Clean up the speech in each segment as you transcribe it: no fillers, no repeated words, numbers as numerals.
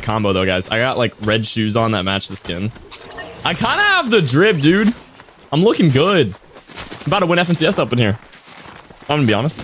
combo though, guys. I got like red shoes on that match the skin. I kind of have the drip, dude. I'm looking good. I'm about to win FNCS up in here. I'm gonna be honest.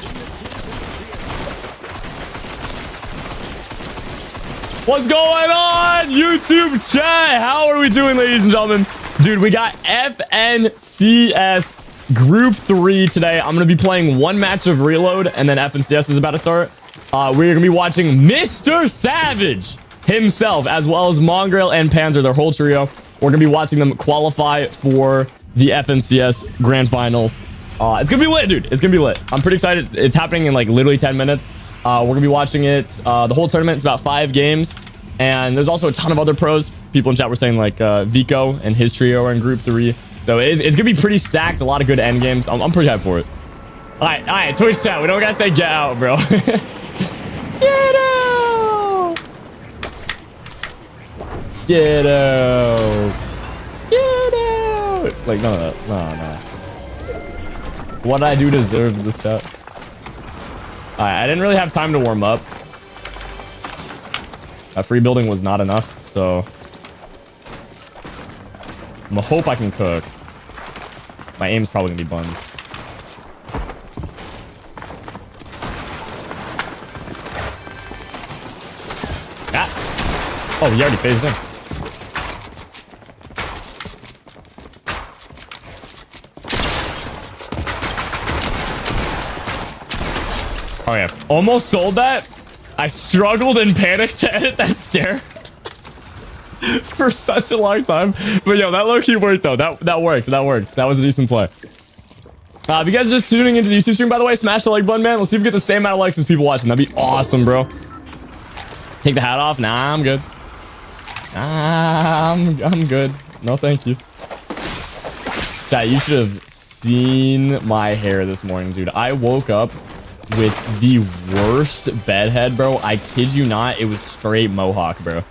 What's going on, YouTube chat? How are we doing, ladies and gentlemen? Dude, we got FNCS Group 3 today. I'm going to be playing one match of Reload, and then FNCS is about to start. We're going to be watching Mrsavage himself, as well as Mongrail and Panzer, their whole trio. We're going to be watching them qualify for the FNCS Grand Finals. It's going to be lit, dude. It's going to be lit. I'm pretty excited. It's happening in like literally 10 minutes. We're going to be watching it. The whole tournament. It's about 5 games. And there's also a ton of other pros. People in chat were saying like Vico and his trio are in Group 3. So it's going to be pretty stacked. A lot of good end games. I'm pretty hyped for it. All right, Twitch chat. We don't got to say get out, bro. Get out. Get out. Get out. Like, no. What did I do to deserve this chat? All right, I didn't really have time to warm up. Free building was not enough, so I'm gonna hope I can cook. My aim's probably gonna be buns. Ah! Oh, he already phased in. Oh yeah, almost sold that. I struggled and panicked to edit that stare for such a long time. But yo, that low-key worked though. That worked. That was a decent play. If you guys are just tuning into the YouTube stream, by the way, smash the like button, man. Let's see if we get the same amount of likes as people watching. That'd be awesome, bro. Take the hat off. Nah, I'm good. I'm good. No, thank you. Chat, you should have seen my hair this morning, dude. I woke up with the worst bedhead, bro. I kid you not, it was straight mohawk, bro.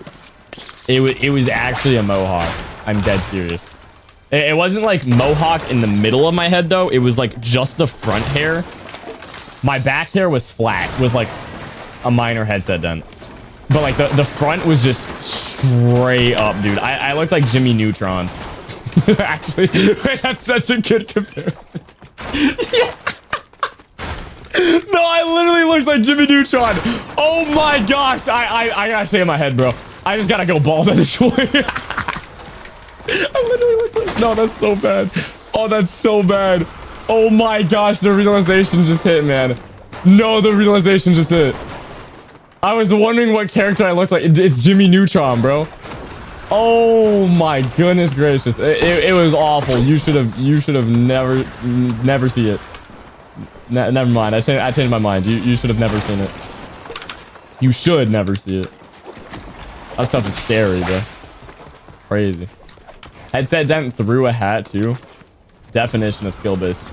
It was actually a mohawk. I'm dead serious. It wasn't like mohawk in the middle of my head though. It was like just the front hair. My back hair was flat with like a minor headset dent, but like the front was just straight up, dude. I looked like Jimmy Neutron. Actually, that's such a good comparison. Yeah. No, I literally looked like Jimmy Neutron. Oh my gosh. I gotta stay in my head, bro. I just gotta go bald at this point. I literally look like... No, that's so bad. Oh, that's so bad. Oh my gosh, the realization just hit, man. No, the realization just hit. I was wondering what character I looked like. It's Jimmy Neutron, bro. Oh my goodness gracious. It was awful. You should have never see it. Never mind. I changed my mind. You should have never seen it. You should never see it. That stuff is scary, bro. Crazy. Headset dent through a hat too. Definition of skill based.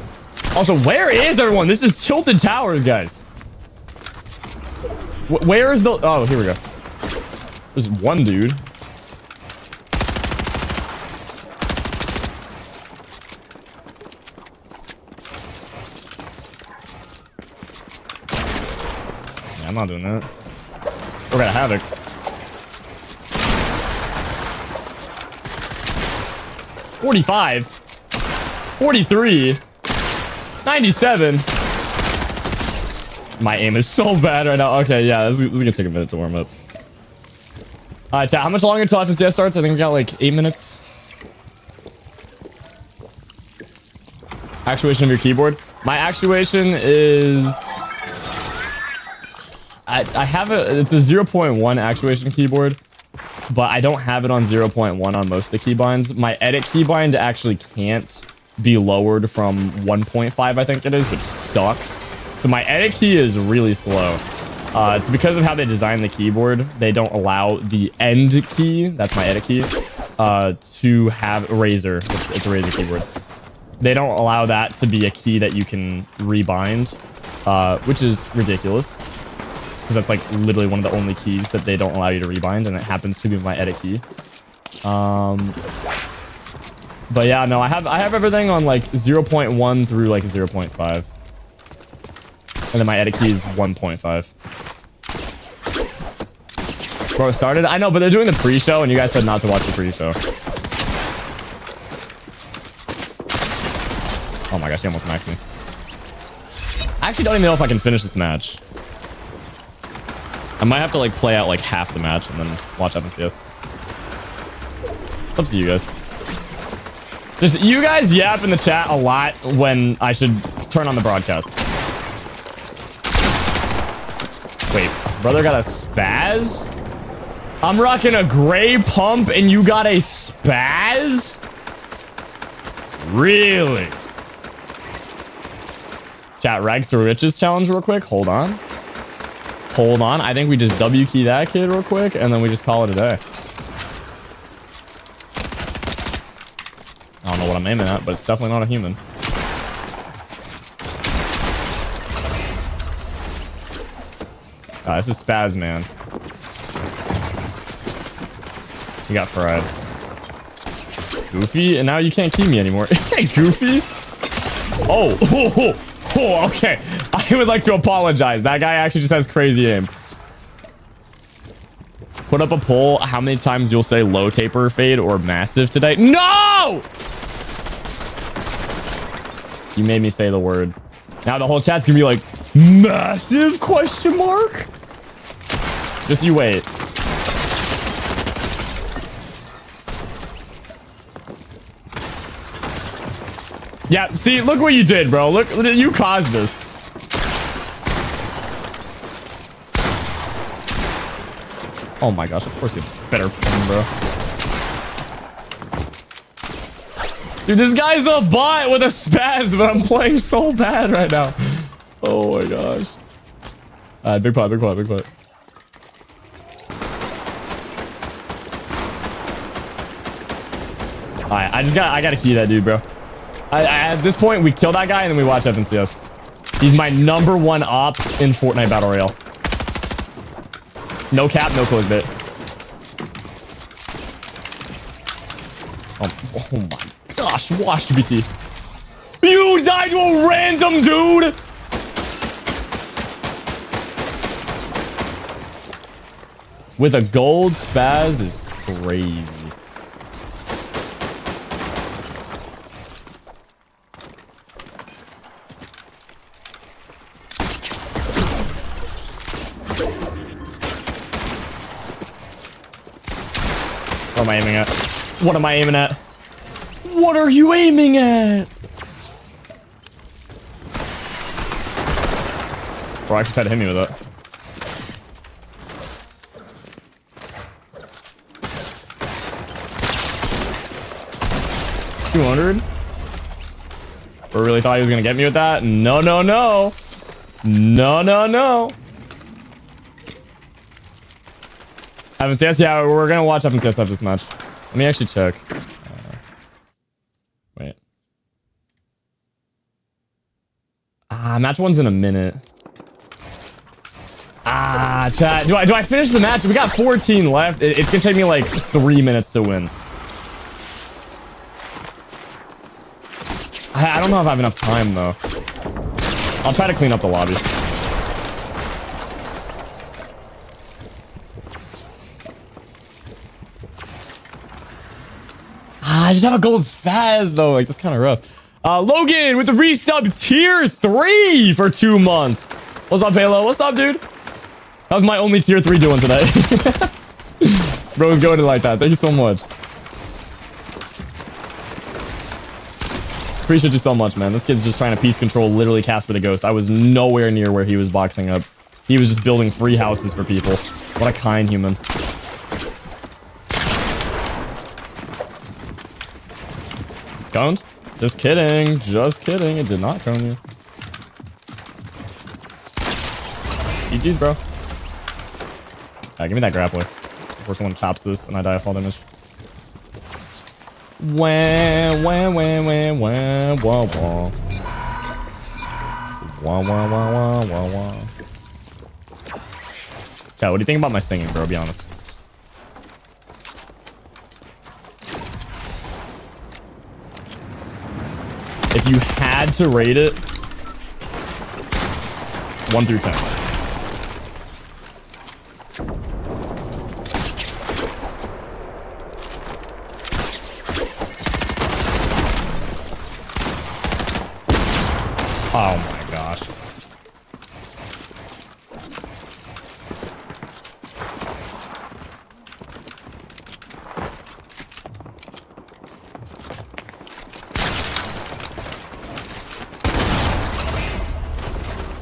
Also, where is everyone? This is Tilted Towers, guys. Where is the... Oh, here we go. There's one dude. I'm not doing that. We're gonna havoc. $45, $43, $97. My aim is so bad right now. Okay, yeah, this is gonna take a minute to warm up. All right, chat. How much longer until FNCS starts? I think we got like 8 minutes. Actuation of your keyboard. My actuation is... I have it's a 0.1 actuation keyboard, but I don't have it on 0.1 on most of the keybinds. My edit keybind actually can't be lowered from 1.5, I think it is, which sucks. So my edit key is really slow. It's because of how they designed the keyboard. They don't allow the end key, that's my edit key, to have Razer. It's a Razer keyboard. They don't allow that to be a key that you can rebind, which is ridiculous. Because that's like literally one of the only keys that they don't allow you to rebind, and it happens to be my edit key. But yeah, no, I have everything on like 0.1 through like 0.5. And then my edit key is 1.5. Bro, it started. I know, but they're doing the pre-show, and you guys said not to watch the pre-show. Oh my gosh, he almost maxed me. I actually don't even know if I can finish this match. I might have to like play out like half the match and then watch FNCS. Up to you guys. Just you guys yap in the chat a lot when I should turn on the broadcast. Wait, brother got a spaz? I'm rocking a gray pump and you got a spaz? Really? Chat, rags to riches challenge real quick. Hold on. Hold on. I think we just W key that kid real quick and then we just call it a day. I don't know what I'm aiming at, but it's definitely not a human. This is spaz, man. You got fried. Goofy, and now you can't key me anymore. Goofy? Oh, okay. I would like to apologize. That guy actually just has crazy aim. Put up a poll. How many times you'll say low taper fade or massive today? No! You made me say the word. Now the whole chat's gonna be like, massive question mark? Just you wait. Yeah, see, look what you did, bro. Look, you caused this. Oh my gosh, of course you better ping, bro. Dude, this guy's a bot with a spaz, but I'm playing so bad right now. Oh my gosh. Alright, big pot, big pot, big pot. Alright, I gotta key that dude, bro. At this point, we kill that guy and then we watch FNCS. He's my #1 op in Fortnite Battle Royale. No cap, no clickbait. Oh my gosh, watch BT. You died to a random dude! With a gold spaz is crazy. What am I aiming at? What am I aiming at? What are you aiming at? Bro, actually tried to hit me with it. $200? Bro really thought he was gonna get me with that? No, no, no. No, no, no. FNCS, yeah, we're gonna watch FNCS after this match. Let me actually check. Wait. Match 1's in a minute. Chat. Do I finish the match? We got 14 left. It's gonna take me like 3 minutes to win. I don't know if I have enough time though. I'll try to clean up the lobby. I just have a gold spaz though. Like, that's kind of rough. Logan with the resub tier 3 for 2 months. What's up, Halo? What's up, dude? That was my only tier 3 doing today. Bro's going to like that. Thank you so much. Appreciate you so much, man. This kid's just trying to piece control literally Casper the Ghost. I was nowhere near where he was boxing up. He was just building free houses for people. What a kind human. Coned? Just kidding. Just kidding. It did not cone you. GG's, bro. Give me that grappler before someone chops this and I die of fall damage. Wah, wah, wah, wah, wah, wah, wah. Wah, wah, wah, wah, wah, wah. Chat, what do you think about my singing, bro? Be honest. If you had to rate it 1 through 10. Oh my gosh.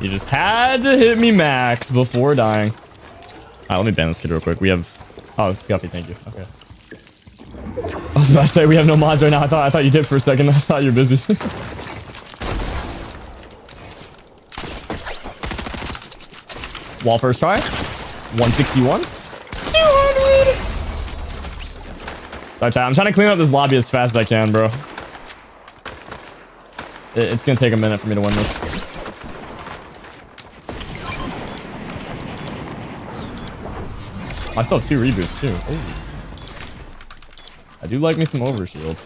You just had to hit me max before dying. Alright, let me ban this kid real quick. We have... Oh, Scuffy, thank you. Okay. I was about to say, we have no mods right now. I thought you did for a second. I thought you were busy. Wall first try. 161. 200! Sorry, chat. I'm trying to clean up this lobby as fast as I can, bro. It's gonna take a minute for me to win this. I still have 2 reboots too. Oh, I do like me some overshield.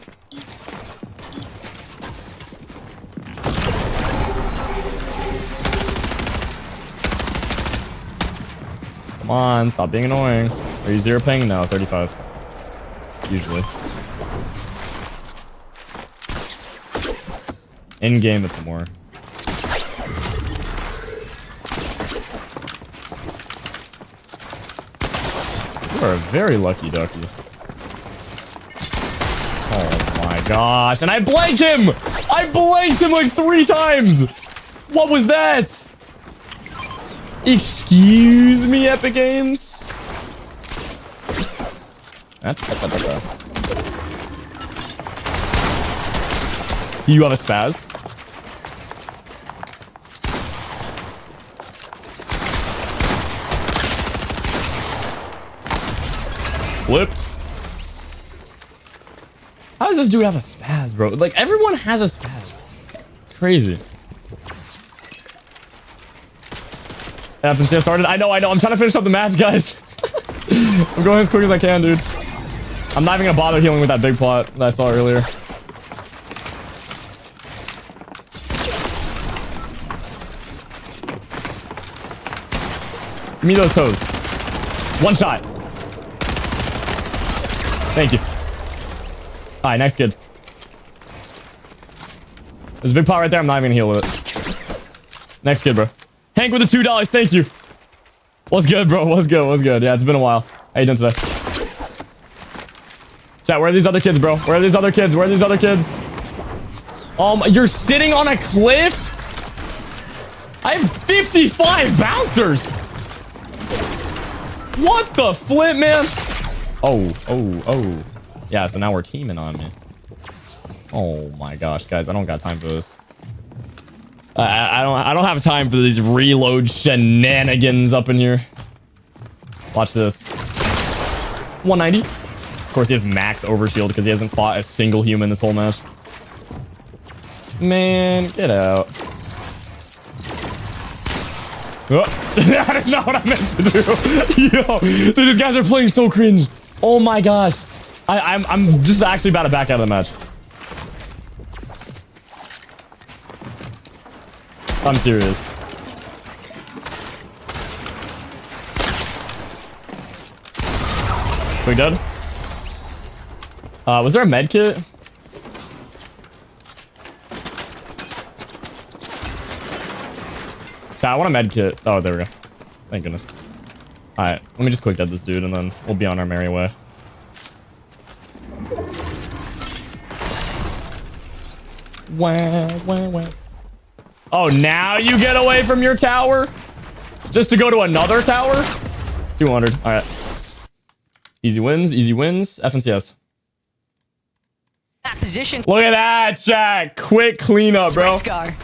Come on, stop being annoying. Are you 0 ping? No, 35. Usually. In game, it's more. You are a very lucky ducky. Oh my gosh. And I blanked him! I blanked him like 3 times! What was that? Excuse me, Epic Games? Do you have a spaz? Flipped. How does this dude have a spaz, bro? Like, everyone has a spaz. It's crazy. FNC started. I know. I'm trying to finish up the match, guys. I'm going as quick as I can, dude. I'm not even gonna bother healing with that big plot that I saw earlier. Give me those toes. 1 shot. Thank you. All right, next kid. There's a big pot right there. I'm not even gonna heal with it. Next kid, bro. Hank with the $2. Thank you. What's good, bro? What's good? What's good? Yeah, it's been a while. How you doing today? Chat, where are these other kids, bro? Where are these other kids? Where are these other kids? You're sitting on a cliff? I have 55 bouncers. What the flip, man? Oh. Yeah, so now we're teaming on me. Oh my gosh, guys, I don't got time for this. I don't have time for these reload shenanigans up in here. Watch this. 190. Of course, he has max overshield because he hasn't fought a single human this whole match. Man, get out. Oh, that is not what I meant to do. Yo, dude, these guys are playing so cringe. Oh my gosh. I'm just actually about to back out of the match. I'm serious. We dead? Was there a med kit? I want a med kit. Oh, there we go. Thank goodness. Alright, let me just quick dead this dude and then we'll be on our merry way. Wah. Oh, now you get away from your tower? Just to go to another tower? 200. Alright. Easy wins. FNCS. That position. Look at that, chat. Quick cleanup, bro. Scar,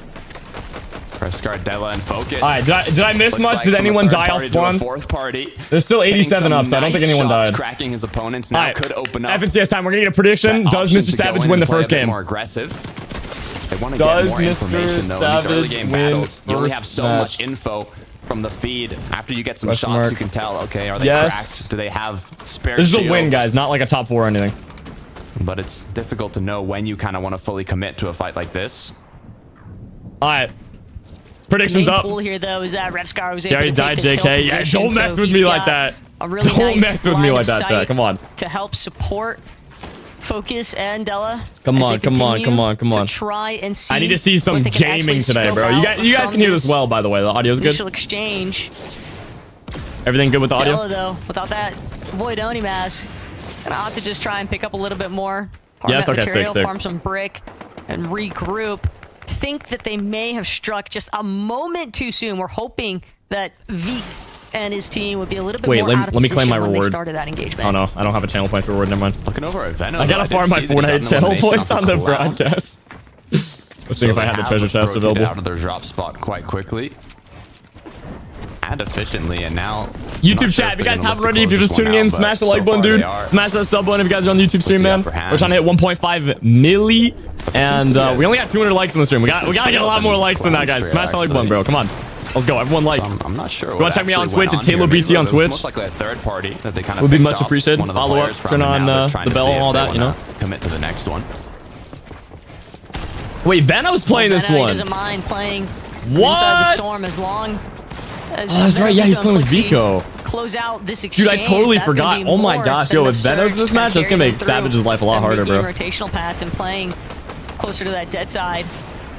Della, and Focus. Alright, did I miss much? Did anyone die off spawn? Fourth party. There's still 87 up, so I don't think anyone died. Cracking his opponents now could open up. FNCS time. We're gonna get a prediction. Does Mrsavage win the first game? More aggressive. They want to get more information though. In these early game battles, you only have so much info from the feed. After you get some shots, you can tell. Okay, are they cracked? Do they have spare shields? This is a win, guys. Not like a top 4 or anything. But it's difficult to know when you kind of want to fully commit to a fight like this. All right. Predictions up. Cool here though is that Revscar was able to died, JK. Yeah, don't mess with me like that. A really don't mess with me like that, chat. Come on. To help support Focus and Della. Come on. Try and see. I need to see some gaming today, bro. You guys can hear this well, by the way. The audio's good. Initial exchange. Everything good with the audio? Della, though, without that Void Oni mask, gonna have to just try and pick up a little bit more. Farm yes, okay, material, sick. Farm some brick and regroup. Think that they may have struck just a moment too soon. We're hoping that Vbucks and his team would be a little bit more out of let me claim my when reward. they started that engagement. Oh no, I don't have a channel points reward. Never mind. Looking over at Venom. I gotta farm my Fortnite channel points on the broadcast. Let's see if I have the treasure chest available. Out of their drop spot quite quickly and efficiently, and now YouTube chat, if you guys haven't already, if you're just tuning in, smash the like button, dude. Smash that sub button if you guys are on the YouTube stream, man. We're trying to hit 1.5 milli, and we only got 200 likes in the stream. We gotta get a lot more likes than that, guys. Smash the like button, bro. Come on. Let's go, everyone. Like, I'm not sure. You want to check me out on Twitch? It's HaloBT on Twitch. Most likely a third party that they kind of would be much appreciated. Follow up, turn on the bell and all that, you know. Commit to the next one. Wait, Venom's playing this one. He doesn't mind playing what? Inside the storm as long as that's right. Yeah, he's playing with Vico. Close out this exchange. Dude, I totally forgot. Oh my gosh, yo, if Venom's in this match, that's gonna make Savage's life a lot harder, bro. Rotational path and playing closer to that dead side.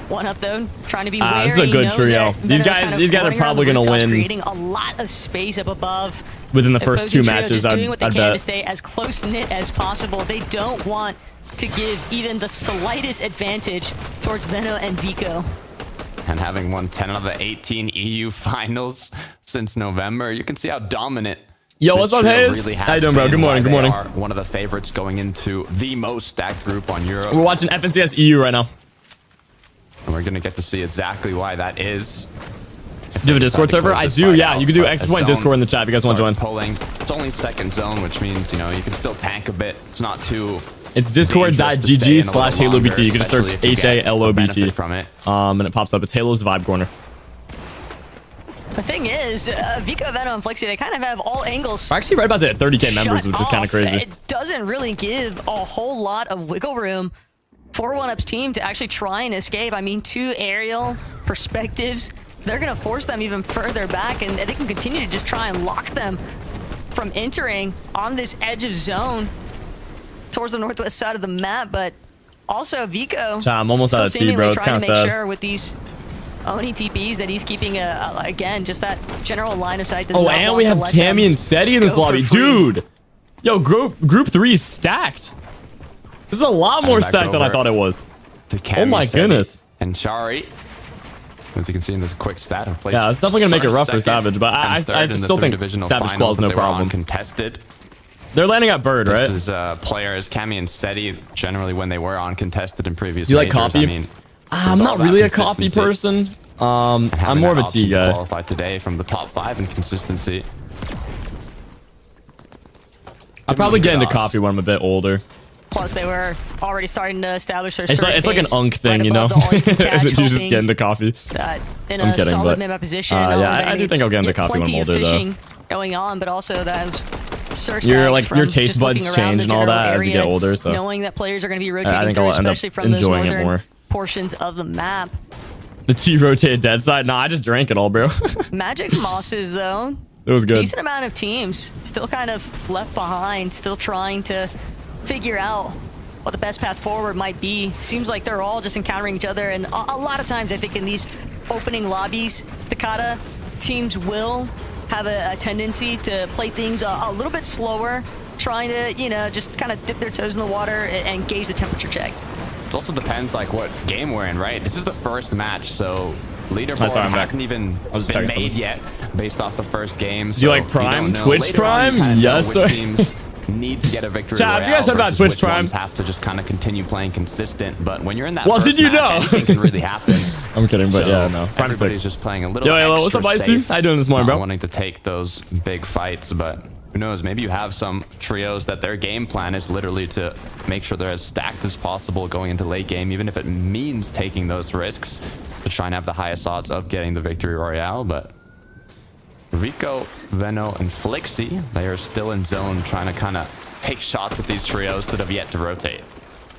One up though, trying to be wary. This is a good trio. These guys are probably gonna win. Creating a lot of space up above. Within the first two matches, doing what they I'd can bet. to stay as close knit as possible. They don't want to give even the slightest advantage towards Veno and Vico. And having won 10 out of the 18 EU finals since November, you can see how dominant. Yo, what's up, Hayes? Really How you doing, bro? Good morning. Good morning. One of the favorites going into the most stacked group on Europe. We're watching FNCS EU right now. And we're gonna get to see exactly why that is. Do you have a Discord server? I do, yeah. You can do X Point Discord in the chat if you guys want to join. Polling. It's only second zone, which means, you know, you can still tank a bit. It's not too... It's discord.gg/HaloBT. You can just search HaloBT from it. And it pops up. It's Halo's Vibe Corner. The thing is, Vico, Veno, and Flexi, they kind of have all angles. We're actually right about to hit 30k members, which is kind of crazy. It doesn't really give a whole lot of wiggle room for 1UP's team to actually try and escape. I mean, two aerial perspectives, they're going to force them even further back, and they can continue to just try and lock them from entering on this edge of zone towards the northwest side of the map. But also Vico, I'm almost out of T, bro. It's kind of sad. Trying to make sure with these Oni TPs that he's keeping again just that general line of sight. Oh, and we have Cammy and Seti in this lobby, dude. Yo, group 3 is stacked. This is a lot more stacked than I thought it was. Oh my goodness. And Shari, as you can see in this quick stat, have placed it's definitely gonna make it rough for Savage, but I still think Savage Claw's no problem. Contested. They're landing at Bird, right? This is players Cammy and Seti generally when they were on contested in previous. Do you like majors, coffee? I mean, I'm not really a coffee person. I'm more of a tea guy. Qualified today from the top 5 in consistency. I'll probably get into coffee when I'm a bit older. Plus, they were already starting to establish their it's like an unk thing, you know? You just get into coffee. In a solid mid-map position. Yeah, I do think I'll get into coffee when I'm older, though. Going on, but also that search your taste buds change and all that as you get older. So knowing that players are going to be rotating, I think I'll end up especially from those enjoying it northern more. portions of the map. The tea rotated dead side? Nah, I just drank it all, bro. Magic Mosses, though. It was good. Decent amount of teams still kind of left behind, still trying to figure out what the best path forward might be. Seems like they're all just encountering each other, and a lot of times I think in these opening lobbies, Takata teams will have a tendency to play things a little bit slower, trying to, you know, just kind of dip their toes in the water and gauge the temperature check. It also depends like what game we're in, right? This is the first match, so leaderboard hasn't even been made yet based off the first game. Do you like Prime? Twitch Prime? Yes, sir. Need to get a victory. Chat, you guys heard about Twitch Prime? Have to just kind of continue playing consistent, but when you're in that did you know? Anything can really happen. I'm kidding, but yeah, no. Everybody's just playing a little Yo, what's up, Icy? How you doing this morning, bro? Wanting to take those big fights, but who knows? Maybe you have some trios that their game plan is literally to make sure they're as stacked as possible going into late game, even if it means taking those risks to try and have the highest odds of getting the victory royale. But Rico, Veno, and Flixi, they are still in zone trying to kind of take shots at these trios that have yet to rotate.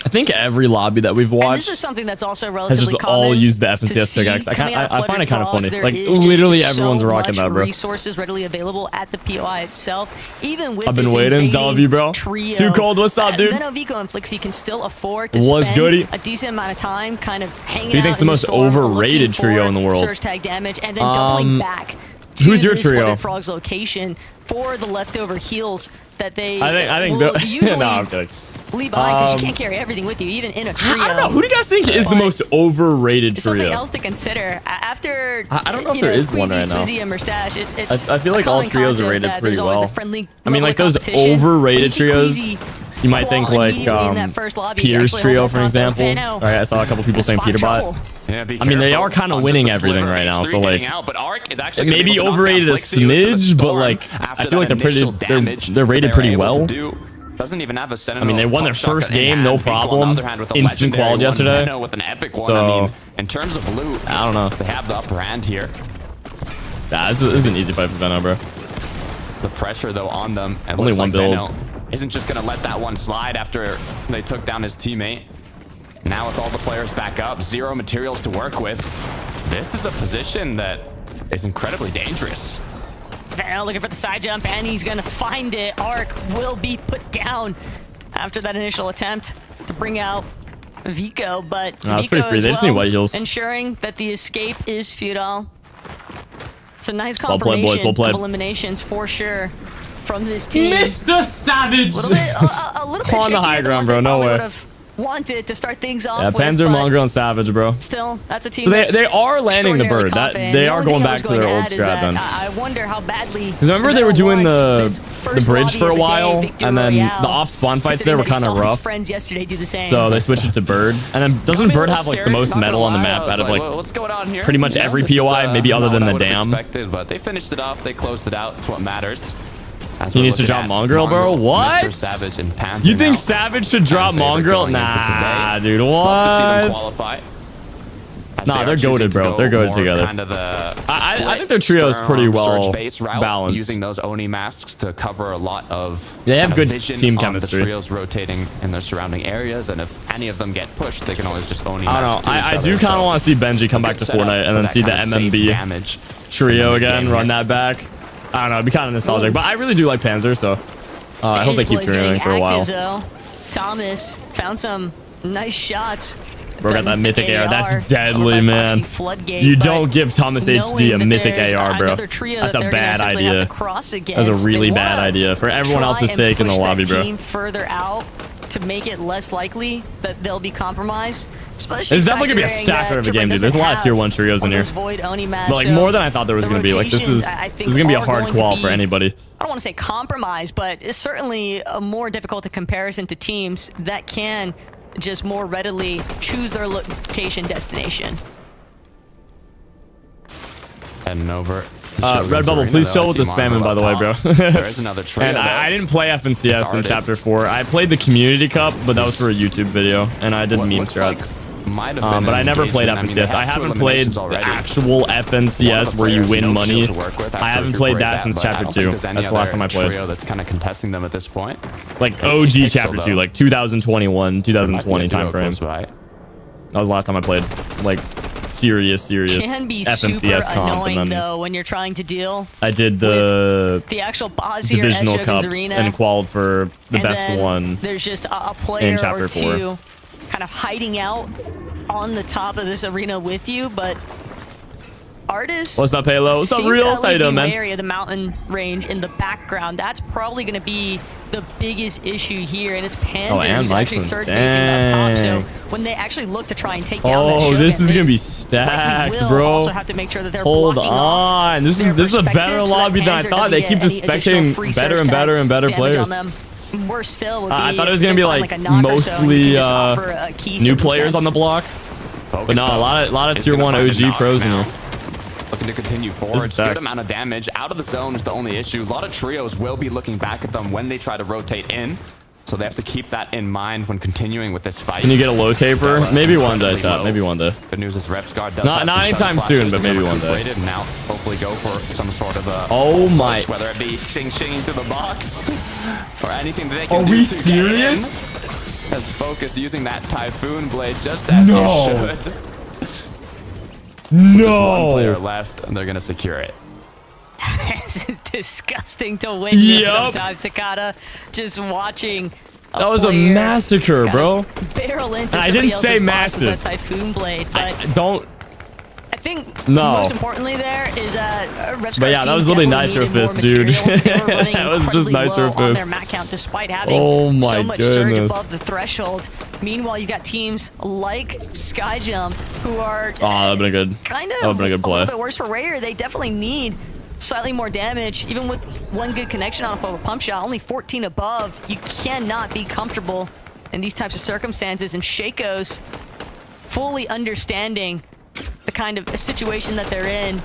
I think every lobby that we've And watched this is something that's also has relatively just common all used the to FNCS see pickaxe. I coming out of find it kind of Fluttered funny. Frogs. Like, There is just literally everyone's so rocking much that, bro. resources readily available at the POI itself. Even with I've been this waiting. invading W, bro. Trio, Too cold. What's up, dude? Vbucks and Flixie can still afford to What's spend goody? a decent amount of time kind of hanging out. Who do you think's the in most storm, overrated looking trio for in the world? Surge tag damage, and then doubling back to who's your this trio? Fluttered Frogs location for the leftover heals that they I think will the, usually no, I'm kidding. leave behind because you can't carry everything with you, even in a trio. I don't know. Who do you guys think is the most overrated trio? Something else to consider after. I don't know if there is one right now. Swizzy and Mrstache, it's I feel like all trios are rated pretty well. I mean, like those competition. overrated But you see trios. Queasy You might think crawl like immediately in that first lobby, Pierce actually trio, hold for that example. Vano. All right, I saw a couple people saying Spot Peterbot. trouble. Yeah, be I mean, they careful are kind of on winning just a everything sliver right of now, H3 so like getting out, but Arc is actually it may gonna be able to knock overrated down a Flixie with the smidge, but storm like after I feel like that they're pretty initial damage they're rated they were pretty able well. to do. Doesn't even have a Sentinel. I mean, they won their pump shotgun first in game, hand. no Vico, on the problem. other hand, with a Instant legendary quality one, yesterday. Veno with an epic one. So, I mean, in terms of loot, I don't know. they have the upper hand here. Nah, this is an easy fight for Veno, bro. The pressure though on them, and Only looks one like build. Veno isn't just gonna let that one slide after they took down his teammate. Now with all the players back up, zero materials to work with, this is a position that is incredibly dangerous. Vano looking for the side jump, and he's gonna find it. Arc will be put down after that initial attempt to bring out Vico, but Nah, it's Vico pretty free. as They just need well, white heals. ensuring that the escape is futile. It's a nice Well played, confirmation boys. Well played. of eliminations for sure from this team. Savage. A little bit, a little bit On the trickier high than ground, what bro. they No probably way. would have wanted to start things off Yeah, with, Panzer, but Mongrel, and Savage, bro. still, that's a team. So that's they are landing the extraordinarily bird. That confident. they The are only going thing I back was to their going old add is strat that then. I wonder how badly. Because remember they were doing the bridge for a while, and then the off spawn fights there were kind of rough. Friends yesterday do the same. So they switched it to Bird, and then doesn't Bird have like the most metal on the map out of like what's going on here? pretty much every POI, maybe other than the dam. Expected, but they finished it off. They closed it out. It's what matters. As He we're needs to looking drop at Mongrel, bro. What? Mr. Savage and Panzer You think now. Savage should drop Fan favorite Mongrel? going into Nah, today. dude. Love to see them What? qualify. As Nah, they are they're choosing goated, to bro. go They're goated more together. Kind of the I think their trio is pretty Storm, well Surge-based route, balanced. using those Oni masks to cover a lot of They have kind of good vision team on chemistry. The trios rotating in their surrounding areas, and if any of them get pushed, they can always just Oni I mask don't know. to I each do other, kind of so want to see Benji come back good to setup Fortnite and for then that see the kind of safe MMB damage trio in the again, game run here. that back. I don't know. It'd be kind of nostalgic, but I really do like Panzer, so I hope they keep trioing for a while. Though. Thomas found some nice shots. Bro got that mythic AR. AR That's over deadly, by man. Foxy Floodgate, You but don't give Thomas HD knowing a that mythic there's AR, bro. another trio That's that a they're gonna bad essentially have idea. to cross That's against, a really they bad wanna idea for everyone try else's and sake in the push that lobby, bro. team further out to make it less likely that they'll be compromised. Especially It's definitely gonna be a factoring stacker that of a game, Tripper dude. There's a lot of doesn't tier have 1 trios in one of here. those Void Oni maps, But like so more than I thought there was the gonna be. Like this is rotations, I think, gonna be a are hard going to qual for be- anybody. I don't want to say compromise, but it's certainly a more difficult in comparison to teams that can just more readily choose their location destination. Heading over. Red Bubble, please chill with the spamming, by the way, bro. There is another trio. And I didn't play FNCS in Artist. Chapter 4. I played the Community Cup, but that was for a YouTube video, and I did What meme looks strats. like might have been But I an never played engagement. I mean, FNCS. they I have two haven't played eliminations the already. actual One FNCS of the where you players, win no money. shield to work with. I Have to haven't played recuperate that since but I Chapter don't 2. think there's any That's the last other time I played. trio that's kind of contesting them at this point. Like I OG see Pixel, Chapter 2, though. like 2021, Might be 2020 a duo time frame. close by. That was the last time I played like serious Can be super FNCS comp. annoying And then though when you're trying to deal I did the the actual boss here at divisional Shogun's cups Arena, and qualified for the and best then one. There's just a player Chapter or 4. two kind of hiding out on the top of this arena with you, but Artist What's up, Halo? What's up, seems real? to at How you least doing, be man? wary of the mountain range in the background. That's probably going to be the biggest issue here, and it's Panzer and who's actually Mike's surge one. basing up top. So Dang. when they actually look to try and take down that Oh, Shogun, this is they gonna be likely stacked, will bro. also have to make sure that they're Hold blocking off on. This their is a better perspective so that lobby than I Panzer thought. doesn't They get keep any just additional spectating free better surge and tag better and better damage players. on them. Worse still would be I thought it was if gonna they be find, like a knock or so, and you mostly can just offer a key new players circumstance. on the block. But no, a lot of He's tier gonna 1 find a OG knock pros in now. here. Looking to continue This forward. is Good stacked. amount of damage. Out of the zone is the only issue. A lot of trios will be looking back at them when they try to rotate in. So they have to keep that in mind when continuing with this fight. Can you get a low taper? Maybe one day, Incredibly chat. low. Maybe one day. Good news is Ref's guard does Not have some anytime shot soon, splashes. but They're maybe one day. recuperated and now hopefully go for some sort of a Oh my. push, whether it be shing-shinging through the box or anything that they can Are do we to get serious? in. as Focus using that Typhoon Blade just as he should. With just one player left, and they're going to secure it. This is disgusting to witness sometimes, Takata. Just watching. That was a massacre, bro. Barrel into I didn't say with massive. a Typhoon Blade, but I think most importantly there is that but yeah, that was literally Nitro Fist, dude. That was just Nitro Fist. On their mat count despite having so much surge above the threshold. Meanwhile, you got teams like Skyjump who are that'd been a good kind of a little bit worse for Rare. They definitely need slightly more damage, even with one good connection off of a pump shot. Only 14 above. You cannot be comfortable in these types of circumstances. And Shaco's fully understanding the kind of situation that they're in,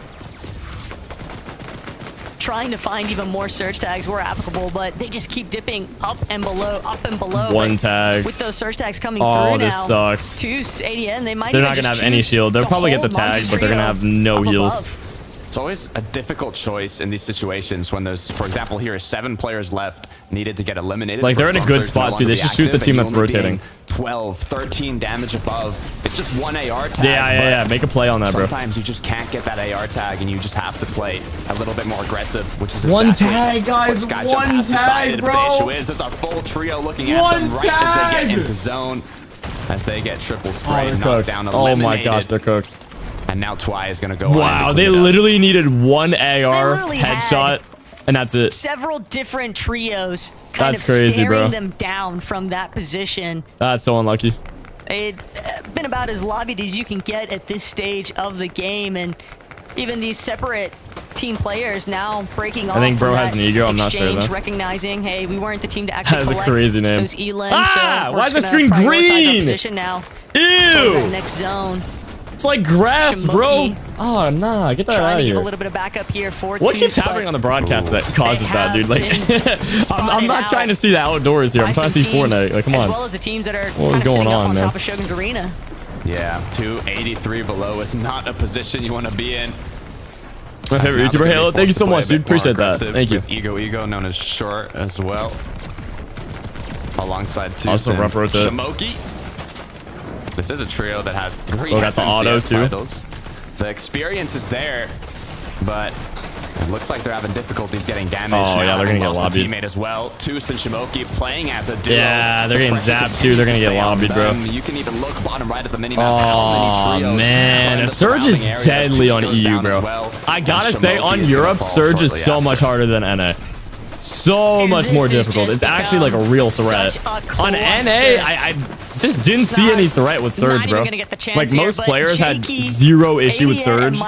trying to find even more surge tags where applicable, but they just keep dipping up and below, One tag. With those surge tags coming through now. This sucks. To ADN, they're not going to have any shield. They'll probably get the tag, but they're going to have no heals. It's always a difficult choice in these situations when there's, for example, here 7 players left needed to get eliminated. Like, they're in a good spot, too. They should shoot the team that's rotating. 12, 13 damage above. It's just one AR tag. Yeah. Make a play on that, bro. Sometimes you just can't get that AR tag, and you just have to play a little bit more aggressive, which is one exactly tag, guys. One tag, bro. The issue is there's a full trio looking at them right as they get into zone, as they get triple spray, knocked down, eliminated. Oh my gosh, they're cooked. And now Twy is going to go. Wow, they literally needed one AR headshot, and that's it. Several different trios kind of crazy, staring them down from that position. That's so unlucky. It's been about as lobbied as you can get at this stage of the game, and even these separate team players now breaking off. I think bro has an ego. I'm not sure though. Recognizing, hey, we weren't the team to actually collect a crazy name. Those elims. So why is the screen green? Position now. Ew. That next zone. It's like grass, bro. Oh, nah. Get that out of here. Trying to give a little bit of backup here for what keeps happening on the broadcast that causes that, dude? Like, I'm not trying to see the outdoors here. I'm trying to see Fortnite. Like, come on. As well as the teams that are what is going on, man? Top of Shogun's arena. Yeah, 283 below is not a position you want to be in. My favorite YouTuber, Halo. Thank you so much, dude. Appreciate that. Thank you. Ego, known as Short as well. Alongside also rough rotate. Shimoki. This is a trio that has 3 got the auto too. titles. The experience is there, but it looks like they're having difficulties getting damage. Oh yeah, they're gonna get lobbied. Teammate as well. Tus and Shimoki playing as a duo. Yeah, they're getting zapped too. They're gonna get lobbied, bro. You can even look bottom right at the minimap. Oh man, a Surge is deadly on EU, bro. I gotta say, on Europe, Surge is so much harder than NA. So much more difficult. It's actually like a real threat. On NA, I just didn't see any threat with Surge, bro. Like most players had zero issue with Surge.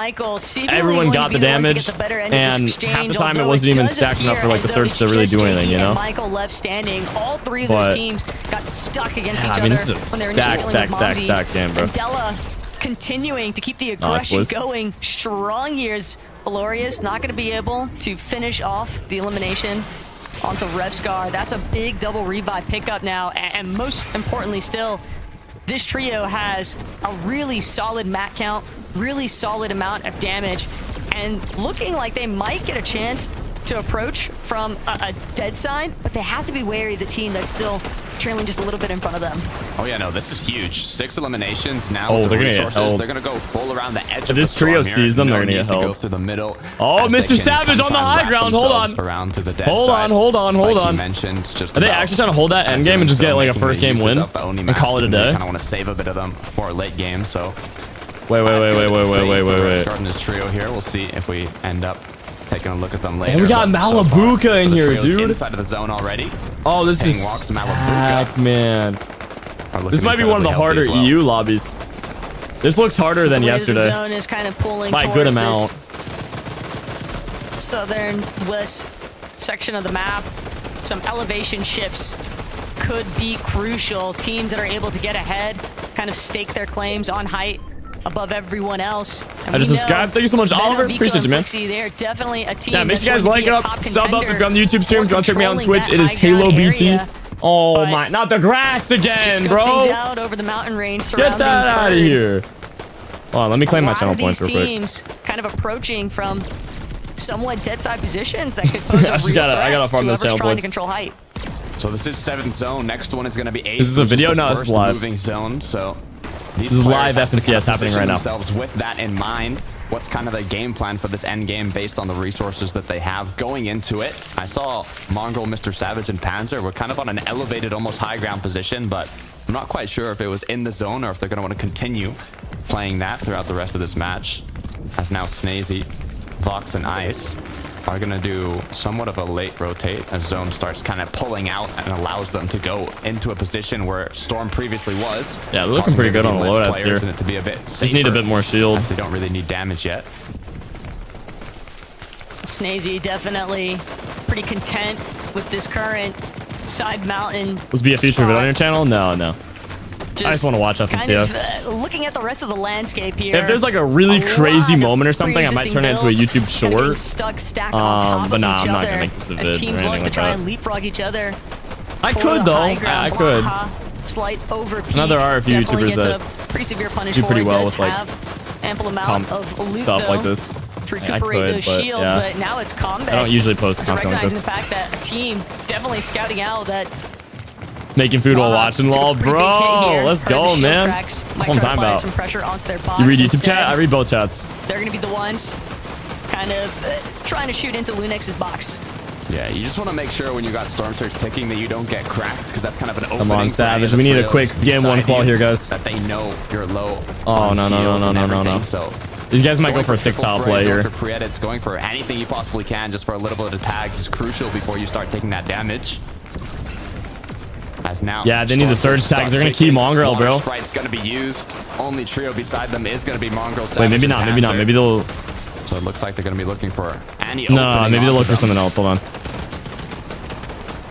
Everyone got the damage, and half the time it wasn't even stacked enough for like the Surge to really do anything, you know? Michael left standing. All 3 of those teams got stuck against each other. I mean, this is a stack game, bro. Della continuing to keep the aggression going. Strong years. Valorious not going to be able to finish off the elimination onto Revscar. That's a big double revive pickup now, and most importantly still, this trio has a really solid mat count, really solid amount of damage, and looking like they might get a chance to approach from a dead side, but they have to be wary of the team that's still trailing just a little bit in front of them. Oh yeah, no, this is huge. 6 eliminations now. Oh, they're gonna get held. They're gonna go full around the edge. If this trio sees them, they're gonna get held. Go through the middle. Oh, Mrsavage on the high ground. Hold on. Around to the dead hold side. on. Like mentioned, just are they actually trying to hold that end game and just get like a first game win and call it a day? I kind of want to save a bit of them for a late game. So wait. Starting this trio here, we'll see if we end up taking a look at them later. And we got Malabuka in here, dude. Inside of the zone already. Oh, this is stacked, man. This might be one of the harder EU lobbies. This looks harder than yesterday. The zone is kind of pulling by a good amount. Southern west section of the map. Some elevation shifts could be crucial. Teams that are able to get ahead kind of stake their claims on height above everyone else. And I just subscribed. Thank you so much, Oliver. Appreciate you, man. They're definitely a team. Yeah, make sure you guys like it up, sub up if you're on the YouTube stream. If you want to check me out on Twitch, it is HaloBT. Oh my, not the grass again, bro. Out over the mountain range. Get that out of here. Hold on, let me claim my channel points real quick. Teams kind of approaching from somewhat dead side positions that could pose a real threat I gotta farm those channel trying points. to control height. So this is 7th zone. Next one is going to be 8th. This is a video? No, this is live. Moving zone. So these This is players live have to kind FNCS of happening position right now. themselves with that in mind. What's kind of the game plan for this end game based on the resources that they have going into it? I saw Mongrel, Mrsavage, and Panzer were kind of on an elevated, almost high ground position, but I'm not quite sure if it was in the zone or if they're going to want to continue playing that throughout the rest of this match. As now Snazy, Vox, and Ice are going to do somewhat of a late rotate as Zone starts kind of pulling out and allows them to go into a position where Storm previously was. Yeah, they're looking pretty good on the loadouts here. And it to be a bit safer, just need a bit more shield. As they don't really need damage yet. Snazy definitely pretty content with this current side mountain. Was be a feature of it on your channel? No, no. I just want to watch FNCS. Looking at the rest of the landscape here. If there's like a really crazy moment or something, I might turn it into a YouTube short. Stuck stacked on top but of nah, each I'm not other gonna make this a vid as or teams anything like to like try that. and leapfrog each other. I for could the though. high ground. I could. Slight over peak. I know there are a few Definitely YouTubers gets that a pretty severe punish do for pretty it. well Does with like have ample amount of loot stuff though, like this. to I recuperate could, those but shields, yeah. but now it's combat. I don't usually post content like Recognizing this. the fact that a team definitely scouting out that Making food while watching lol, bro. Let's go, man. That's what I'm talking about. Some pressure onto their box You read YouTube instead. chat? I read both chats. They're going to be the ones kind of trying to shoot into Lunex's box. Yeah, you just want to make sure when you got Storm Surge ticking that you don't get cracked, because that's kind of an opening. Come on, for any of Savage. the We need a trios quick game one beside call you here, guys. That they know you're low. Oh, on no, no, no, heals no, and no, no, everything, no. So These guys might go going for a triple 6-tile sprays, play going here. for pre-edits, going for anything you possibly can just for a little bit of tags is crucial before you start taking that damage. As now, Yeah, they need the surge tags. They're gonna key Mongrel, bro. Sprite's gonna be used. Only trio beside them is gonna be Mongrel. Wait, maybe not. Maybe not. Maybe they'll. So it looks like they're gonna be looking for any. No, maybe they'll look for something else. Hold on.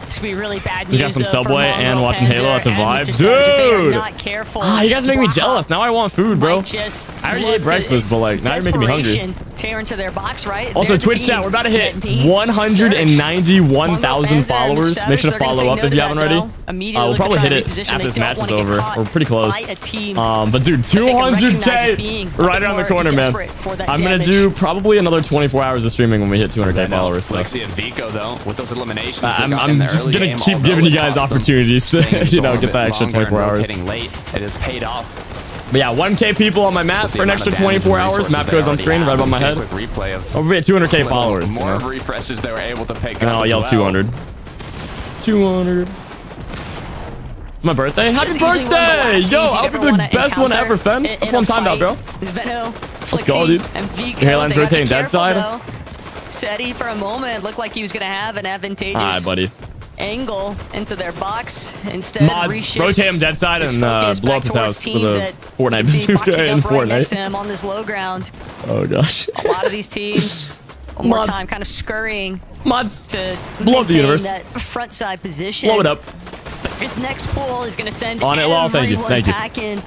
It's gonna be really bad news. Just got some though, for Subway and Mongrel, watching Panzer, Halo. That's a and vibe. Mr. Savage. If they are Dude! not careful, You guys make me Waha jealous. Now I want food, bro. might just I already look ate breakfast, to but like now you're making me hungry. desperation tear into their box, right? Also, They're the Twitch team chat, we're about to hit that needs 191,000 followers. Savage. Make sure to They're gonna follow take up if note you of haven't that, already. though. Immediately We'll look to probably try hit and it reposition. after They this don't match is wanna get over. caught We're pretty close. by a team But dude, that they can recognize 200K being a right bit around the more corner, man. desperate for that I'm gonna damage. do probably another 24 hours of streaming when we hit 200K followers. So. Lexi and Vico though, with those eliminations, I'm just gonna keep giving you guys opportunities to, get that extra 24 hours. Getting late, it has paid off. But yeah, 1K people on my map for an extra 24 hours. Map goes on screen right above my head. Quick replay of Over at 200K followers. More refreshes they were able to pick And up. I'll as yell well. 200. 200. It's my birthday. Happy Just using one of the birthday! last Yo, teams I'll you'd be ever the wanna best one encounter ever, Fen. in That's a what I'm talking about, bro. fight. Veno, Let's go, dude. and Vico, Your hairline's they gotta be rotating dead careful, side. though. Seti for a moment looked like he was gonna have an advantageous Alright, buddy. angle into their box. Instead, Mods, reshifts rotate him dead side his and focus blow back up his towards house teams with a that Fortnite you see bazooka boxing in up right next to Fortnite. him on this low ground. Oh gosh. A lot of these teams, one more Mods. time, kind of scurrying Mods, to blow up the maintain universe. that front side position. Blow it up. This next pull is going to send On it, Law. Thank you, everyone thank you. packing.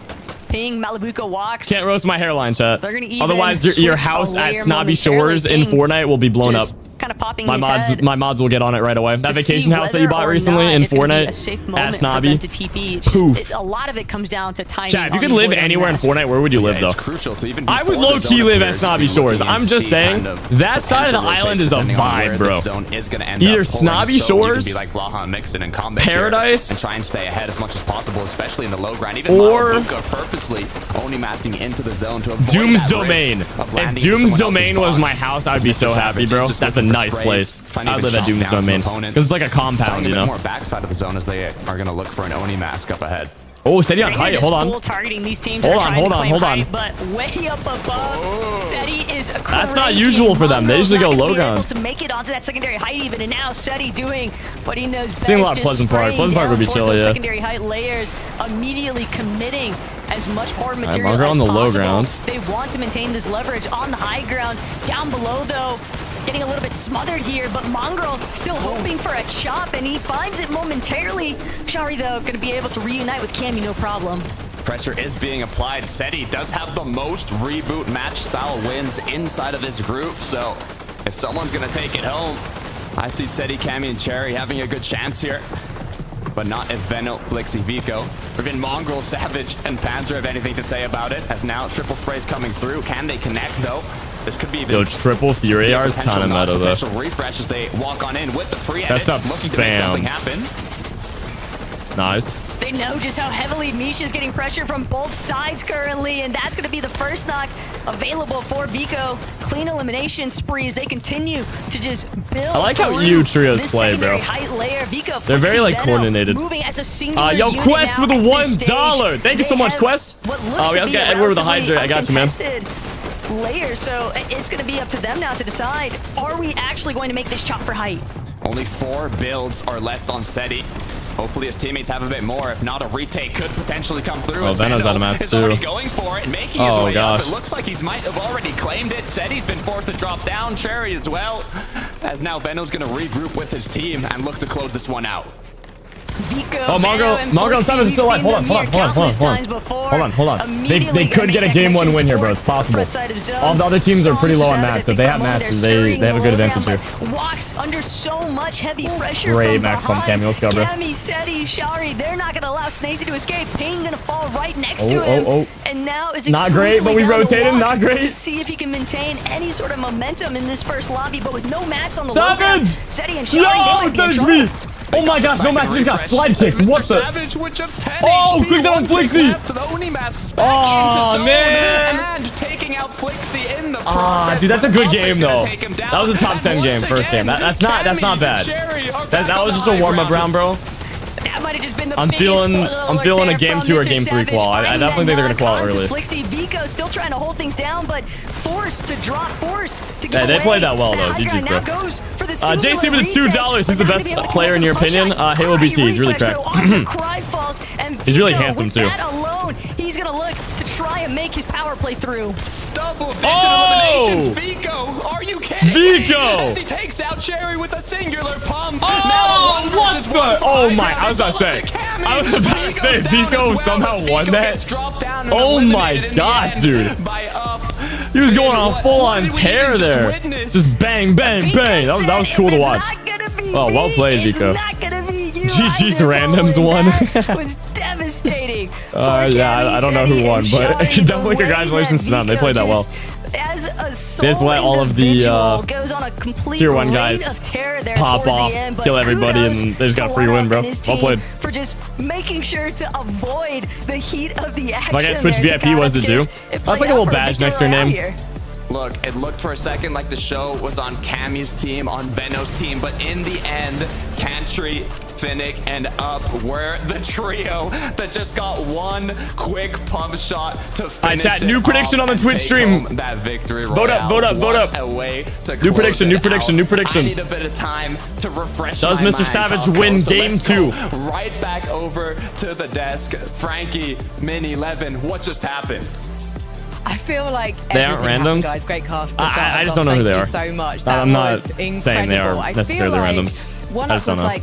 Ping Malibuca walks. Can't roast my hairline, chat. They're gonna even Otherwise, your switch house a at layer Snobby Shores in momentarily. Fortnite will be blown up. Just kind of popping My his mods, head my mods will get on it right away. That to vacation see house that you whether bought or recently not in it's gonna be Fortnite a safe at moment for Snobby. them to TP. It's just, Poof. a lot of it comes down to timing. Chat, if you on could these live low anywhere in down Fortnite, where would you live Yeah, though? it's crucial to even I would before the low zone key live at appears, Snobby be Shores. looking I'm and just see saying kind of that side of the potential island is a rotates depending on where vibe, the bro. zone is gonna end Either up pulling, Snobby so you can Shores, be like Laha and Mixon and Combat here Paradise, and try and stay ahead as much as possible, especially in the low ground. Even or Malibuca purposely only masking into the zone to avoid Doom's that Domain. risk of If landing in Doom's someone else's Domain was my box. house, I'd be so happy, bro. Just That's a looking for nice sprays, place. trying to I'd even live at chop Doom's down some Domain opponents. because it's like a Playing compound, a you bit know. more backside of the zone as they are going to look for an Oni mask up ahead. Oh, Seti on They're height. just Hold on. full targeting these teams. Hold They're on, trying hold to on, claim hold on. height, But way up above, Seti is That's not usual for them. They usually go low ground. Able to make it onto that secondary height even, and now Seti doing what he knows best. Seeing a lot of just Pleasant Park. spraying Pleasant Park would be down towards chill, those yeah. Secondary height layers, immediately committing as much hard material Mongrel as on the low possible. ground. They want to maintain this leverage on the high ground. Down below, though, getting a little bit smothered here, but Mongrel still hoping for a chop, and he finds it momentarily. Shari, though, going to be able to reunite with Cammy, no problem. Pressure is being applied. Seti does have the most reboot match style wins inside of this group, so if someone's gonna take it home, I see Seti, Cammy, and Cherry having a good chance here. But not if Veno, Flixie, Vico, or even Mongrel, Savage, and Panzer have anything to say about it, as now triple sprays coming through. Can they connect though? This could be even Yo, triple Fury AR is kind of meta though. potential refresh as they walk on in with the free That edits, stuff looking to make something spams. happen. Nice. They know just how heavily Misha's getting pressure from both sides currently, and that's going to be the first knock available for Vico. Clean elimination sprees. They continue to just build. I like how EU trios this play, bro. height layer. Vico, They're very like coordinated. Moving as a singular Yo, unit Quest now for the at this $1. stage. Thank you so much, Quest. We we have to get Edward with a hydrate. I got you, man. Layer, so it's going to be up to them now to decide, are we actually going to make this chop for height? Only 4 builds are left on SETI. Hopefully his teammates have a bit more. If not, a retake could potentially come through. Oh, Venom's out of mats is too. already going for it and making his way gosh. up. It looks like he's might have already claimed it. SETI's been forced to drop down. Cherry as well. As now Venom's going to regroup with his team and look to close this one out. Vico, Oh, Mongo and Savage is still alive. Hold on. They could get a game 1 win here, bro. It's possible. All the other teams are pretty low on mats, so if they have mats, they have a good advantage here. Walks under so much heavy pressure. Great max pump cameo. Let's go, bro. Cammy, SETI, Shari, they're not going to allow Snazy to escape. Ping going to fall right next to him. And now is not great, but we rotate him. Not great. To see if he can maintain any sort of momentum in this first lobby, but with no mats on the Savage! SETI and Shari, they might be in trouble. Oh my gosh, no match just got slide kicked. What the? Oh, click that on Flixie. Oh, man. And taking out Flixie in the process. Dude, that's a good game, though. That was a top 10 game, first game. That's not bad. That was just a warm-up round, bro. That might have just been the I'm feeling a game 2 or game 3 qual. I definitely think they're gonna qual early. Flixie, Vico still trying to hold things down, but forced to drop, forced to get they away. played that well though. GG's, bro. JC with the $2. He's the best player in your opinion. HaloBT, he's really cracked. He's really handsome too. That alone, he's gonna look to try and make his power play through. Double-digit eliminations. Vico, are you kidding Vico! me? As he takes out Cherry with a singular pump. Oh, what the? Oh my, I was about to say, Vico somehow won that. Oh my gosh, dude. He was going on full-on tear there. Just bang, bang, bang. That was cool to watch. Oh, well played, Vico. GG's randoms won. That was devastating. Yeah, I don't know who won, but definitely congratulations to them. They played that well. They just let all of the tier 1 guys pop off, kill everybody, and they just got a free win, bro. Well played. For just making sure to avoid the heat of the action. If I get Twitch VIP, what does it do? That's like a little badge next to your name. Look, it looked for a second like the show was on Cammy's team, on Veno's team, but in the end, Cantry, Finnick, and Up were the trio that just got one quick pump shot to finish. Alright, chat, new prediction on the Twitch stream. That victory vote up. New prediction. I need a bit of time to refresh. Does Mr. Savage win game 2? Right back over to the desk. Frankie, Mini, Levin, what just happened? I feel like they aren't randoms. Guys, great cast. I just don't know who they are. So much. I'm not saying they are necessarily randoms. I just don't know. Like,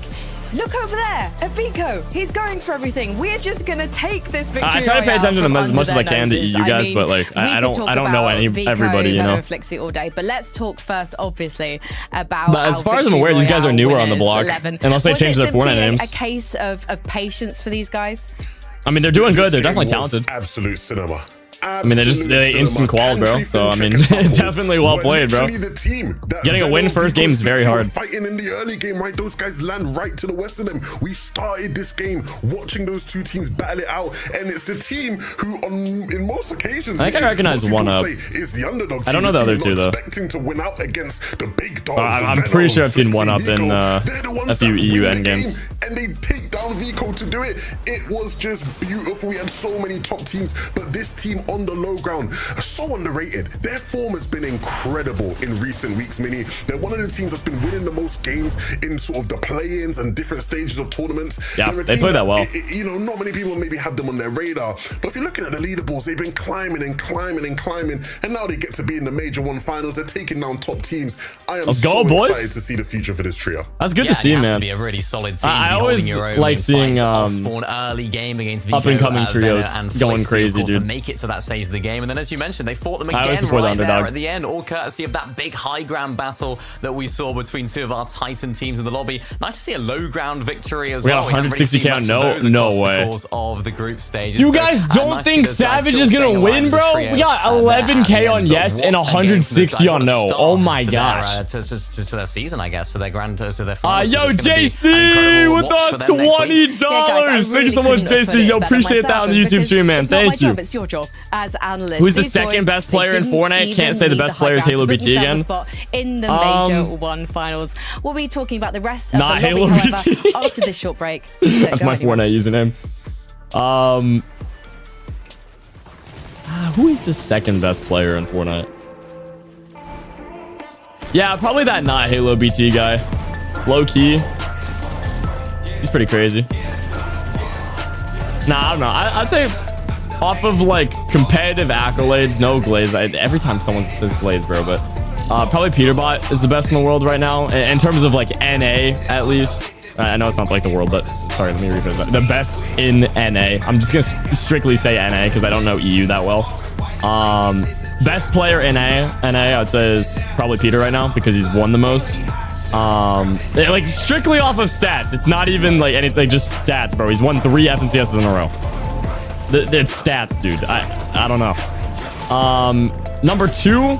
look over there at Vico. He's going for everything. We're just gonna take this victory. I try to pay attention to them as much as I can to you guys, but like I don't know everybody, you know. Flixie all day, but let's talk first, obviously, about. But as far as I'm aware, these guys are newer on the block, unless they change their Fortnite names. A case of patience for these guys. I mean, they're doing good. They're definitely talented. Absolute cinema. I mean, they instant qual, bro. So I mean, it's definitely well played, bro. Getting a win first game is very hard. Fighting in the early game, right? Those guys land right to the west of them. We started this game watching those two teams battle it out, and it's the team who, in most occasions, I think I recognize one up. Is the underdog. I don't know the other two though. Expecting to win out against the big dogs. I'm pretty sure I've seen one up in a few EU end games. And they take down Vico to do it. It was just beautiful. We had so many top teams, but this team on the low ground are so underrated. Their form has been incredible in recent weeks, Mini. They're one of the teams that's been winning the most games in sort of the play-ins and different stages of tournaments. Yeah, they play that well. You know, not many people maybe have them on their radar, but if you're looking at the leaderboards, they've been climbing and climbing and climbing, and now they get to be in the Major 1 finals. They're taking down top teams. I am so excited to see the future for this trio. That's good to see, man. To be a really solid team. I always like seeing early game against up and coming trios going crazy, dude. Make it to that that stage of the game. And then, as you mentioned, they fought them I always again support the right there underdog. at the end, all courtesy of that big high ground battle that we saw between two of our Titan teams in the lobby. Nice to see a low ground victory as well. We got 160 count. No way. The course of the group stages. You guys don't think Savage is gonna win, bro? We got 11k on yes and 160 on no. Oh my gosh. To their season, I guess. To their grand, to their finals. Yo, JC with the $20. Thank you so much, JC. Yo, appreciate that on the YouTube stream, man. Thank you. It's your job as analyst. Who's the second best player in Fortnite? Can't say the best player is HaloBT again. In the Major 1 finals. We'll be talking about the rest of Not the lobby, however, HaloBT. after this short break. That's my Fortnite username. Who is the second best player in Fortnite? Yeah, probably that not HaloBT guy. Low key. He's pretty crazy. Nah, I don't know. I'd say off of like competitive accolades, no Glaze. Every time someone says Glaze, bro, but probably Peterbot is the best in the world right now in terms of like NA at least. I know it's not like the world, but sorry, let me rephrase that. The best in NA. I'm just gonna strictly say NA because I don't know EU that well. Best player in NA I'd say is probably Peter right now because he's won the most. Like strictly off of stats. It's not even like anything, like just stats, bro. He's won 3 FNCSs in a row. It's stats, dude. I don't know. Number 2.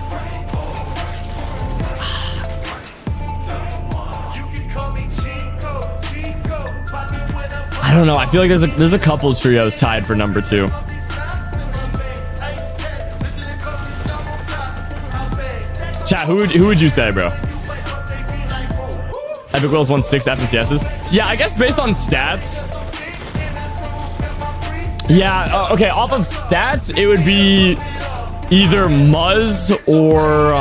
I don't know. I feel like there's a couple trios tied for number 2. Chat, who would you say, bro? Epic Will's won 6 FNCSs. Yeah, I guess based on stats. Yeah, okay, off of stats, it would be either Muzz or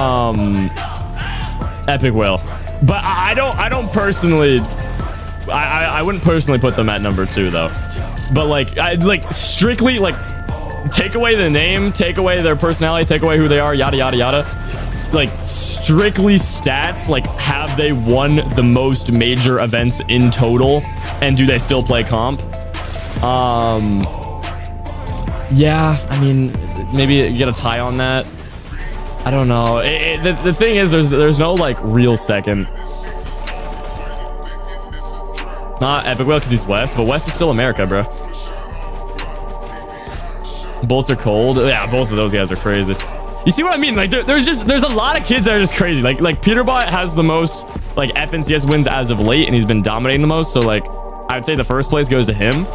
Epic Will. But I don't personally, I wouldn't personally put them at number 2 though. But like strictly like take away the name, take away their personality, take away who they are, yada yada yada. Like strictly stats, like have they won the most major events in total, and do they still play comp? Yeah, I mean, maybe you get a tie on that. I don't know. The thing is, there's no like real second. Not Epic Will because he's West, but West is still America, bro. Bolts are cold. Yeah, both of those guys are crazy. You see what I mean? Like there's a lot of kids that are just crazy. Like Peterbot has the most like FNCS wins as of late, and he's been dominating the most. So like I'd say the first place goes to him.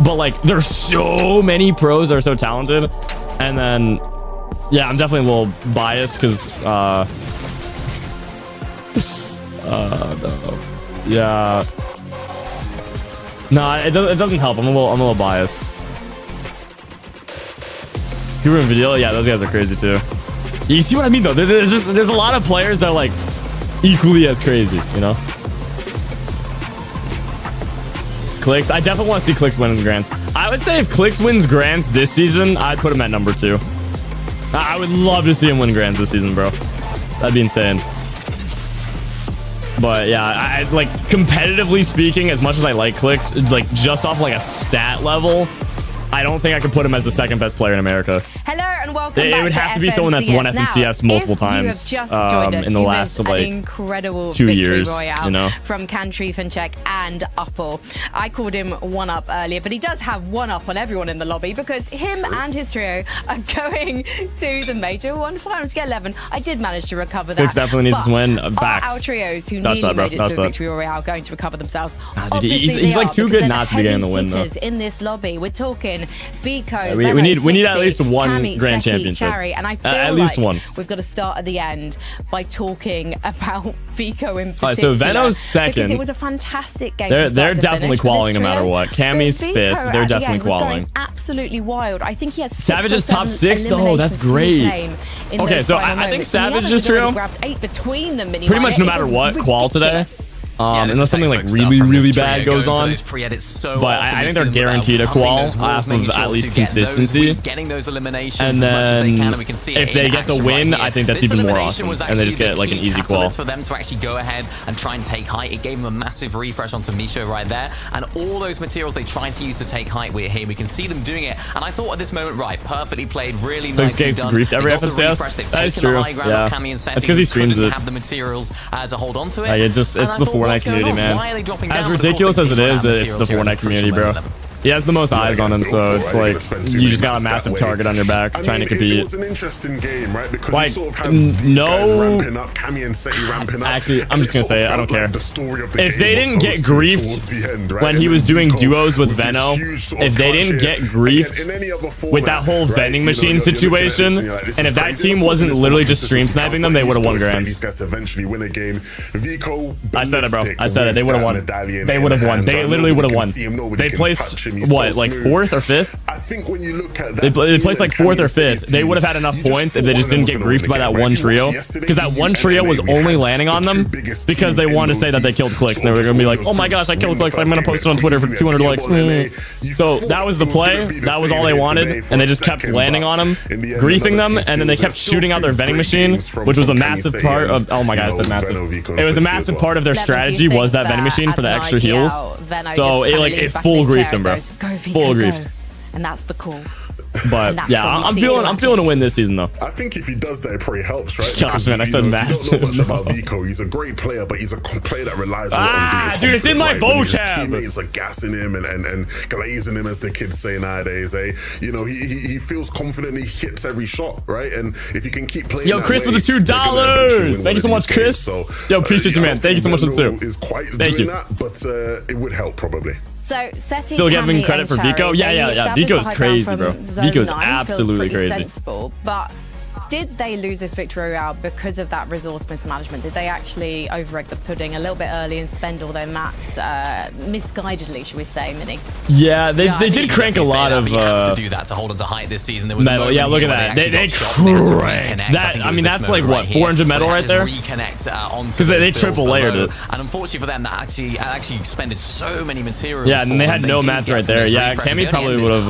But like there's so many pros that are so talented, and then yeah, I'm definitely a little biased because no. Yeah. Nah, it doesn't help. I'm a little biased. Guru and Vbucks, yeah, those guys are crazy too. You see what I mean though? There's a lot of players that are like equally as crazy, you know? Clicks, I definitely want to see Clicks win Grants. I would say if Clicks wins Grants this season, I'd put him at number 2. I would love to see him win Grants this season, bro. That'd be insane. But yeah, I like competitively speaking, as much as I like Clicks, like just off like a stat level, I don't think I could put him as the second best player in America. Hello and welcome back. It would have to be someone that's won FNCS multiple times in the last like incredible 2 years, royale, you know, from Cantry, Fincheck, and Uppal. I called him one up earlier, but he does have one up on everyone in the lobby because him and his trio are going to the Major 1 finals. Get 11. I did manage to recover that. Clicks definitely needs to win. Our trios who nearly made it to the victory royale going to recover themselves. Dude, he's like too good not to be getting the win though. In this lobby, we're talking Biko. We need at least one grand championship. And I feel at least like one. We've got to start at the end by talking about Biko in particular. All right, so Veno's second. It was a fantastic game. They're definitely qualling no matter what. Cammy's 5th. They're definitely qualling. Absolutely wild. I think he had Savage is top 6 though. That's great. Okay, so I think Savage's trio grabbed 8 between them. Pretty much no matter what qual today. unless something like really bad goes on. But I think they're guaranteed a qual off of at least consistency. And then if they get the win, I think that's even more awesome. And they just get like an easy qual. For them to actually go ahead and try and take height, it gave them a massive refresh onto Misho right there, and all those materials they tried to use to take height we're here. We can see them doing it, and I thought at this moment, right, perfectly played, really nicely done. Every FNCS. That is true. Yeah, that's because he streams it. Have the materials to hold on to it. Like it's the Fortnite community, man. As ridiculous as it is, it's the Fortnite community, bro. He has the most eyes on him, so it's like you just got a massive target on your back trying to compete. It was an interesting game, right? Because like, you sort of have these guys ramping up, Cammy and Seti ramping up. Actually, I'm just gonna say it. I don't care. If they didn't get griefed when he was doing duos with Veno, if they didn't get griefed with that whole vending machine situation, and if that team wasn't literally just stream sniping them, they would have won grands. These guys eventually win a game. Vico, I said it, bro. I said it. They would have won. They would have won. They literally would have won. They placed what, like 4th or 5th? I think when you look at that, they placed like 4th or 5th. They would have had enough points if they just didn't get griefed by that one trio. Because that one trio was only landing on them because they wanted to say that they killed Clicks. And they were going to be like, oh my gosh, I killed Clicks. I'm going to post it on Twitter for 200 likes. So that was the play. That was all they wanted. And they just kept landing on them, griefing them. And then they kept shooting out their vending machine, which was a massive part of, oh my god, I said massive. It was a massive part of their strategy was that vending machine for the extra heals. So it full griefed them, bro. Full griefed. And that's the call. But yeah, I'm feeling a win this season though. I think if he does that, it probably helps, right? Gosh, man, I said massive. You don't know much about Vico. He's a great player, but he's a player that relies a lot on being dude, it's in my vocab. His teammates are gassing him and glazing him, as the kids say nowadays. You know, he feels confident. He hits every shot, right? And if you can keep playing, yo, Chris with the $2. Thank you so much, Chris. Yo, appreciate you, man. Thank you so much for the 2. Thank you. But it would help probably. So Seti, still giving credit for Vico. Yeah. Vico's crazy, bro. Vico's absolutely crazy. Sensible, but did they lose this victory royale because of that resource mismanagement? Did they actually over-egg the pudding a little bit early and spend all their mats misguidedly, should we say, Mini? Yeah, they did crank a lot of you have to do that to hold onto height this season. There was metal. Yeah, look at that. They cranked that. I mean, that's like what, 400 metal right there? Because they triple layered it. And unfortunately for them, that actually expended so many materials. Yeah, and they had no mats right there. Yeah, Cammy probably would have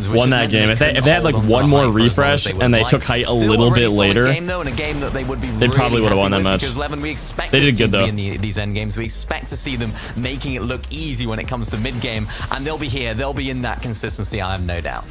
won that game if they had like one more refresh and they took height a little bit later. They probably would have won that match. They did good though. In these end games, we expect to see them making it look easy when it comes to mid game, and they'll be here. They'll be in that consistency. I have no doubt.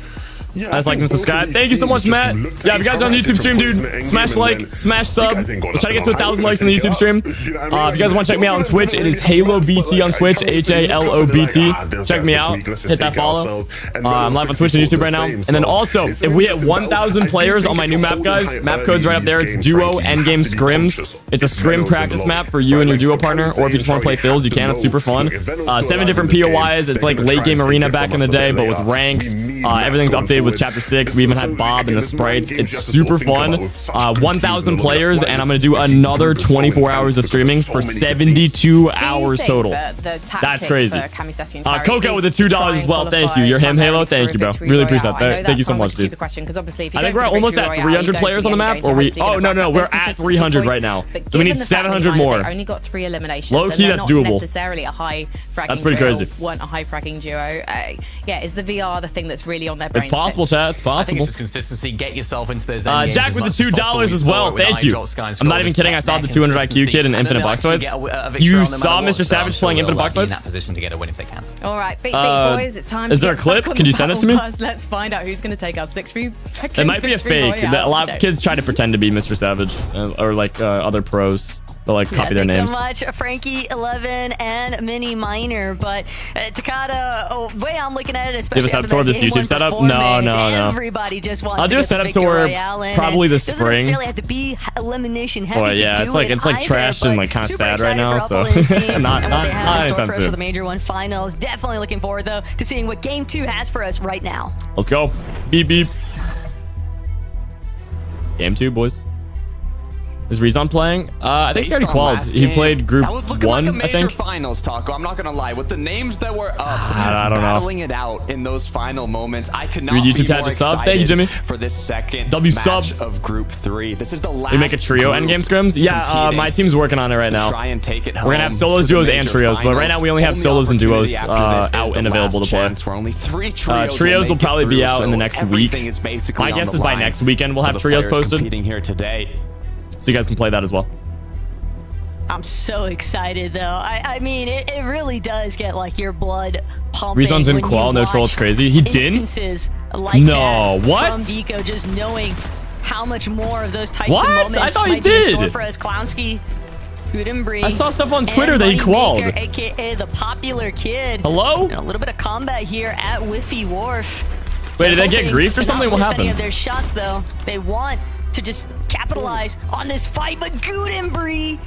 Yeah, guys, like and subscribe. Thank you so much, Matt. Yeah, if you guys are on the YouTube stream, dude, smash like, smash sub. Let's try to get to 1,000 likes on the YouTube stream. If you guys want to check me out on Twitch, it is HaloBT on Twitch, HaloBT. Check me out. Hit that follow. I'm live on Twitch and YouTube right now. And then also, if we hit 1,000 players on my new map, guys, map code's right up there. It's Duo Endgame Scrims. It's a scrim practice map for you and your duo partner. Or if you just want to play fills, you can. It's super fun. 7 different POIs. It's like late game arena back in the day, but with ranks. Everything's updated with Chapter 6. We even had Bob and the sprites. It's super fun. 1,000 players, and I'm going to do another 24 hours of streaming for 72 hours total. That's crazy. Coco with the $2 as well. Thank you. You're him, Halo. Thank you, bro. Really appreciate that. Thank you so much, dude. I think we're almost at 300 players on the map. Or we? Oh, no. We're at 300 right now. So we need 700 more. Only got 3 eliminations. Low key, that's doable. Necessarily a high fragging. That's pretty crazy. Weren't a high fragging duo. Yeah, is the VR the thing that's really on their brain? It's possible, chat. It's possible. I think it's just consistency. Get yourself into those end games. Jack with the $2 as well. Thank you. I'm not even kidding. I saw the 200 IQ kid in Infinite Box Fights. You saw Mrsavage playing Infinite Box Fights? In that position to get a win if they can. All right, big boys, it's time. Is there a clip? Can you send it to me? Let's find out who's going to take our 6v. It might be a fake. A lot of kids try to pretend to be Mrsavage or like other pros. They'll like copy their names. Thanks so much, Frankie11 and Mini Minor. But Takada, the way I'm looking at it, especially after that this YouTube setup. No. Everybody just wants. I'll do a setup tour probably this spring. Doesn't necessarily have to be elimination heavy. Boy, yeah, it's like trash and like kind of sad right now. So not anytime soon. For the Major 1 finals. Definitely looking forward though to seeing what Game 2 has for us right now. Let's go. Beep beep. Game 2, boys. Is Rezon playing? I think he already Based on qualified. last He game, played group that was looking 1, like a I major think. finals, Taco. I'm not gonna lie. With the names that were up, I don't know. battling it out in those final moments, I could not Read YouTube be tab more to sub. excited Thank you, Jimmy. for this second W match sub. of Group 3. This is the last. We make a trio group endgame scrims. Yeah, competing my team's working on it right to now. try and take it We're gonna have home solos, to the duos, and major trios, but right now we only have solos and duos opportunity after this is out the and available last to play. chance where only 3 trios Trios will make it probably be through, out in the so next week. everything is basically My on guess the is by line next weekend we'll for have the trios players posted, competing here today. so you guys can play that as well. I'm so excited though. I mean, it really does get like your blood pumping. Rezon's in when you qual, no troll, it's watch crazy. He didn't? instances like No, that what? from Vico, just knowing how much more of those types What? of I moments thought he might be in did. store for us. Clownsky, Gudenbree. I saw stuff on Twitter and that he qualled. Moneymaker, aka the popular kid. Hello? And a little bit of combat here at Whiffy Wharf. Wait, did they get Hoping griefed or to not something? What whiff any happened? of their shots though. They want to just capitalize on this fight, but Gudenbree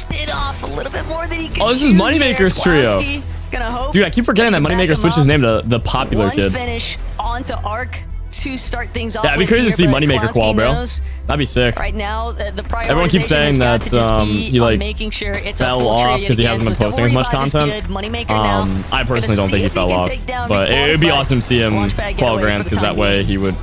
bit off a little bit more than he could. Oh, this is chew Moneymaker's there. trio. Clownsky gonna hope Dude, I keep forgetting that they can Moneymaker back switched him his up. name to the popular One kid. finish onto Arc to start things off. Yeah, it'd be with crazy to see here, but Moneymaker qual, Clownsky bro. knows That'd be sick. right now, the prioritization Everyone keeps saying has got that to just be he on like making sure it's fell a full off trio because he yet hasn't been again. So posting as don't much worry about this content. kid. Moneymaker now. I personally Gonna don't see think he if fell can off, take down but Reborn, it would be but awesome to see him Launchpad qual getaway grants for the because that time way being. he would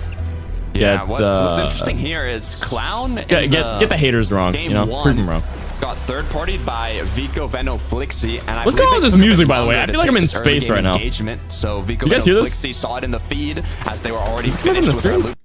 Yeah, get what's interesting here is Clown in get the haters wrong. game You know, one prove them wrong. got third-partied by Vico Veno Flixie, and I What's believe going on it with this took a bit music, by the way? longer I to feel like take I'm in this early space game right now. engagement. So Vico You guys Veno hear this? Flixie saw it in the feed as they were already Is it coming in finished the with their stream? loop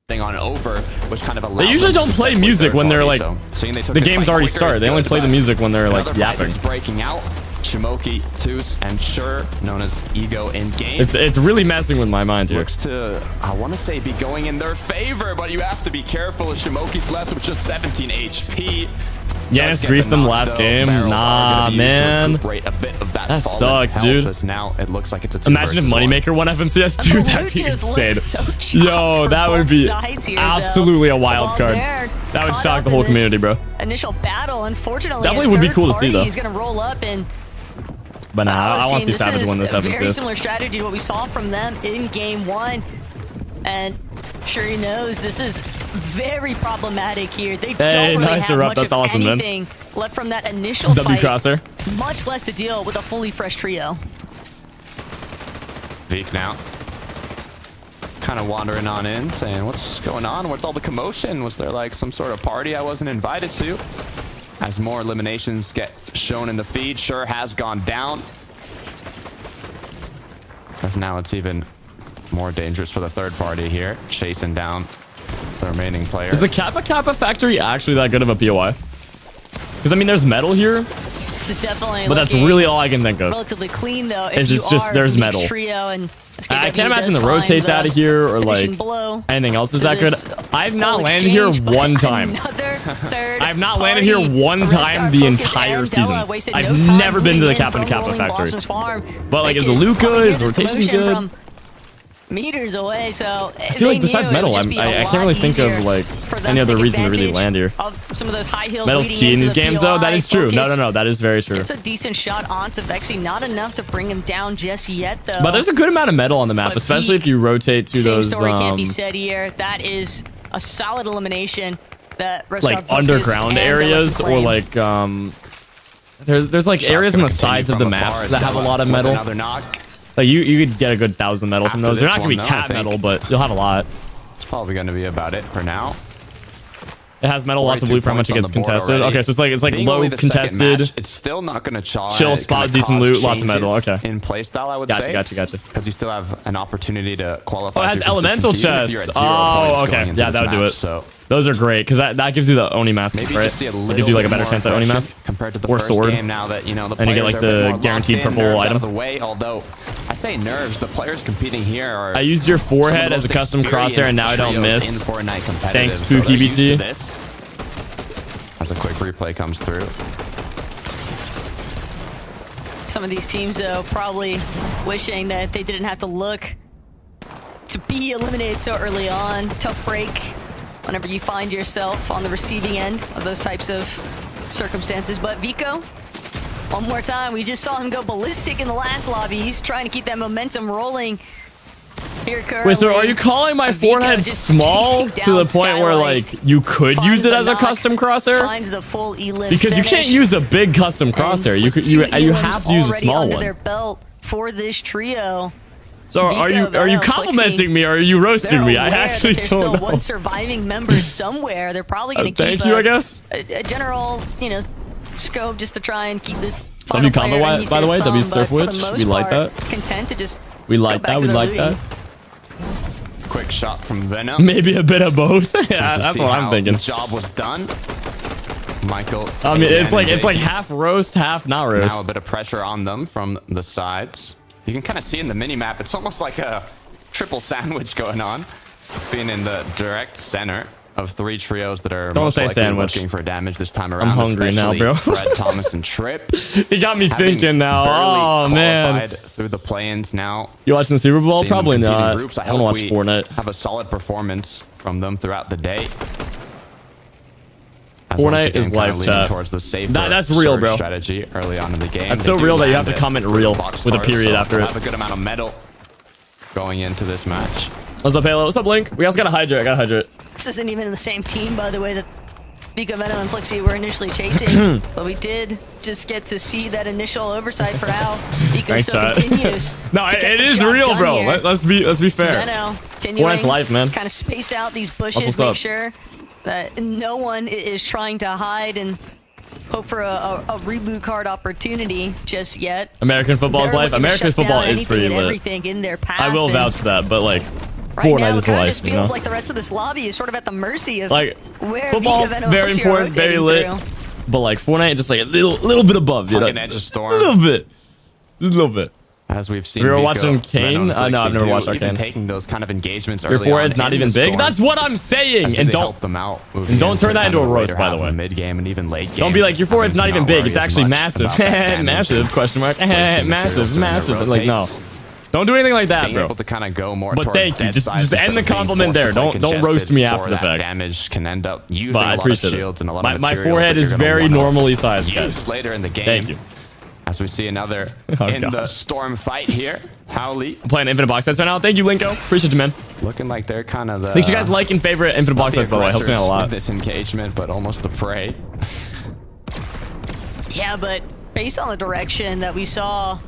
thing on over, which kind of allowed They usually them don't to play successfully music when they're third-party. like So seeing they took the this game's fight already quicker started. is They only good, play the but music when they're like another yapping. Vikings breaking out. Shimoki, Toos, and Sure, known as Ego in game. It's really messing with my mind here. Looks to, I want to say, be going in their favor, but you have to be careful as Shimoki's left with just 17 HP. Yanis griefed them last game. Nah, man. A bit of that That fallen sucks, health, dude. as now it looks like it's a 2 Imagine if versus 1. Moneymaker won FNCS. Dude, The that'd be loot just insane. looks so chopped Yo, for that would both be sides here, though. absolutely a wild While card. they're That would caught shock up the in whole this community, bro. Initial battle, unfortunately, Definitely a would be third cool to see, party though. is gonna roll up and. But nah, I want to see This Savage is win this a very FNCS. similar strategy to what we saw from them in game one, and sure he knows this is very problematic here. They don't really nice have erupt. much That's of awesome, man. anything left from that initial W fight, crosser. much less to deal with a fully fresh trio. Vic now. Kind of wandering on in, saying, what's going on? What's all the commotion? Was there like some sort of party I wasn't invited to? As more eliminations get shown in the feed, Sure has gone down. As now it's even more dangerous for the third party here, chasing down the remaining player. Is the Kappa factory actually that good of a POI? Because, I mean, there's metal here, This is definitely but that's looking really all I can think of. relatively clean though. If It's you just are there's mixed metal. Trio and I SKW can't imagine does the find rotates the out of here or finishing like blow anything else is to that good. this I've not whole landed here exchange, but one time. another third I've not landed here party. one Risk time our the focus, entire and Della season. wasted I've no time never been to the moving in Kappa from Rolling factory. Boston's farm. But, like, They is the could loot probably good? hear Is this rotation commotion good? from meters away, so I feel like besides metal, I can't really think of like any other reason to really land here. Some of those high heels Metal's leading key in into these the games, though. That POI is true. focus. No, that is very true. It's a decent shot onto Vexy, not enough to bring him down just yet, though. But there's a good amount of metal on the map, But especially if you rotate to Same those story can't be said here. That is a solid elimination. That like underground areas or like there's like areas on the sides of the maps that have a lot of metal. Another knock. Like you could get a good 1,000 metal from After those. They're this not gonna be one, though, I cat think. metal, but you'll have a lot. It's probably going to be about it for now. It has metal, lots of 42 blue for how much it points gets on the board contested. already. Okay, so it's like Being low only the second contested. match, it's still not going to Chill spot, decent loot, lots of metal. Okay. In playstyle, I would say. Gotcha. Because you still have an opportunity to qualify. Oh, it has through elemental consistency, even if you're chests. at 0 points Oh, going okay. into Yeah, this that would do match, it. So Those are great because that gives you the Oni mask, maybe right? just see a It little gives you like a bit better more chance at Oni aggression mask compared to the or first sword. game. Now that the And you get, players like, are a bit the more locked guaranteed in, purple nerves out item. of the way. Although I say nerves, the players competing here are. I used your some of the forehead as a most custom crosshair, and now I don't experienced miss. trios in Fortnite competitive, Thanks, so they're Spooky used to BT. this. As a quick replay comes through. Some of these teams, though, probably wishing that they didn't have to look to be eliminated so early on. Tough break whenever you find yourself on the receiving end of those types of circumstances. But Vico, one more time, we just saw him go ballistic in the last lobby. He's trying to keep that momentum rolling. Here Wait, so currently, are you calling my Vbucks forehead just small chasing to the down point where Skylight, like you could finds use it the as a knock, custom crosshair? finds the full elim Because you can't finish, use a big custom crosshair. and You with could you 2 you elims have to use a already small under one. their belt for this trio. So are you Venom, complimenting me or are you roasting They're me? I aware actually that there's don't still know. one surviving member somewhere. They're probably going to keep Thank you, I guess. a general, scope just to try and keep this W final combo, player underneath by the their way, thumb, W but surf for the witch. most We like part, that. Content to just We like go back that. to We their like looting. that. Quick shot from Venom. Maybe a bit of both. Yeah, To that's see what I'm how thinking. The job was done. Michael. I mean, it's again like engaging. half roast, half not Now a roast. bit of pressure on them from the sides. You can kind of see in the mini-map, it's almost like a triple sandwich going on. Being in the direct center of 3 trios that are Don't most say likely sandwich. looking for damage this time around. hungry now, especially bro. Fred, Thomas, and Trip. He got me Having thinking now. barely Oh, man. qualified through the play-ins now. You watching the Super Bowl? Seeing them Probably compete in not. groups, I want to hope watch we Fortnite. Have a solid performance from them throughout the day. As Fortnite once again, is kinda life, leaning chat. towards the safer that's real, surge bro. strategy early on in the game. That's They so do real that you land have to it comment with real box with a stars, period so after we'll it. have a good amount of metal going into this match. What's up, Halo? What's up, Link? We also got a hydrate. I got a hydrate. This isn't even in the same team, by the way, that Venom and Flixie were initially chasing. But we did just get to see that initial oversight for how Vico Thanks, still chat. continues. No, to get it the is job real, done bro. here. Let's be fair. Venom continuing, Fortnite's life, man. kind of space out these That's bushes, what's make up. sure that no one is trying to hide and hope for a reboot card opportunity just yet. American football's They're life. looking to American shut football down is anything pretty and lit. everything in their path. I will and vouch that, but like right Fortnite now, is it kind of life, just you feels know. like the rest of this lobby is sort of at the mercy of Like where football, Venom and very Flixie are important, very rotating lit. through. But like Fortnite, just like a little bit above, you know. Hugging Edge of Storm. A little bit, just a little bit. As we've seen, We were Vico, watching Kane? Venom, and No, I've Flixie never do, watched even Arcane. taking those kind of engagements Your early on forehead's not in even the big. Storm, That's what I'm as saying. they And help don't them out. don't turn that into a roast, by the way. Mid game and even late game. don't be like your forehead's not even big. It's actually massive. Massive. Massive question mark. Massive. Like no. Rotates. Don't do anything like that, Being bro. able to kind of go more But towards thank you. dead Just sides end the instead of being compliment forced there. to play Don't roast congested me for after the that fact. Damage can end up using But a I lot appreciate of shields it. and a lot My of materials forehead that is you're gonna very wanna normally sized, use guys. later in the game. Thank you. As we see another Oh, in the gosh. Storm fight here. Howley I'm playing Infinite Box Fights right now. Thank you, Linko. Appreciate you, man. looking like they're kind of the. Make sure you guys like and favorite Infinite Box the Fights, by the way. Helps me out a aggressors lot. with this engagement, but almost the prey. Yeah, but based on the direction that we saw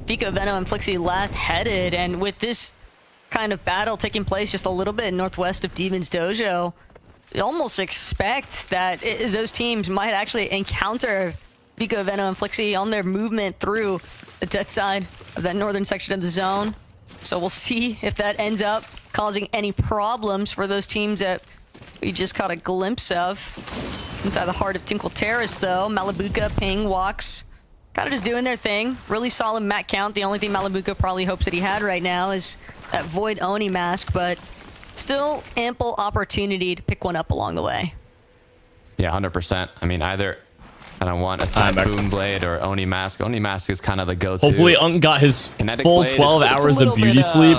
Vico, Venom, and Flixie last headed, and with this kind of battle taking place just a little bit northwest of Demon's Dojo, you almost expect that those teams might actually encounter Vico, Venom, and Flixie on their movement through the dead side of that northern section of the zone. So we'll see if that ends up causing any problems for those teams that we just caught a glimpse of. Inside the heart of Tinkle Terrace, though, Malibuca, Ping, Walks, kind of just doing their thing. Really solid mat count. The only thing Malibuca probably hopes that he had right now is that Void Oni mask, but still ample opportunity to pick one up along the way. Yeah, 100%. I mean, either I don't want a Typhoon Blade or Oni Mask. Oni Mask is kind of the go-to. Hopefully, Unk got his Kinetic full Blade, 12 it's a hours little of beauty bit, sleep.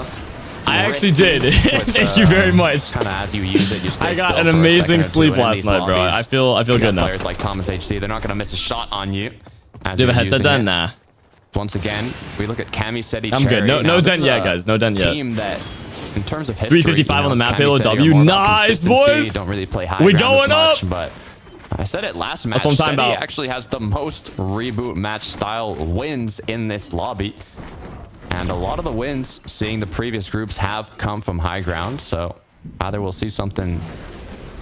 I actually risky did. with, Thank you very much. Kind of as you use it, you stay I got still an for a amazing second or two sleep in last these night, bro. lobbies. I feel You good got now. Players like Thomas HC, they're not going to miss a shot on you. As Do you have a you're headset using done? it. Nah. Once again, we look at Cami Seti. I'm good. No dent yet, guys. No dent yet. Team that, in terms of history, 355 on the map, Cami Halo Seti are W. more about Nice, consistency, boys. Don't really play high We ground going as much, up. but I said it last match. That's what I'm talking Seti about. actually has the most reboot match style wins in this lobby. And a lot of the wins, seeing the previous groups, have come from high ground. So either we'll see something.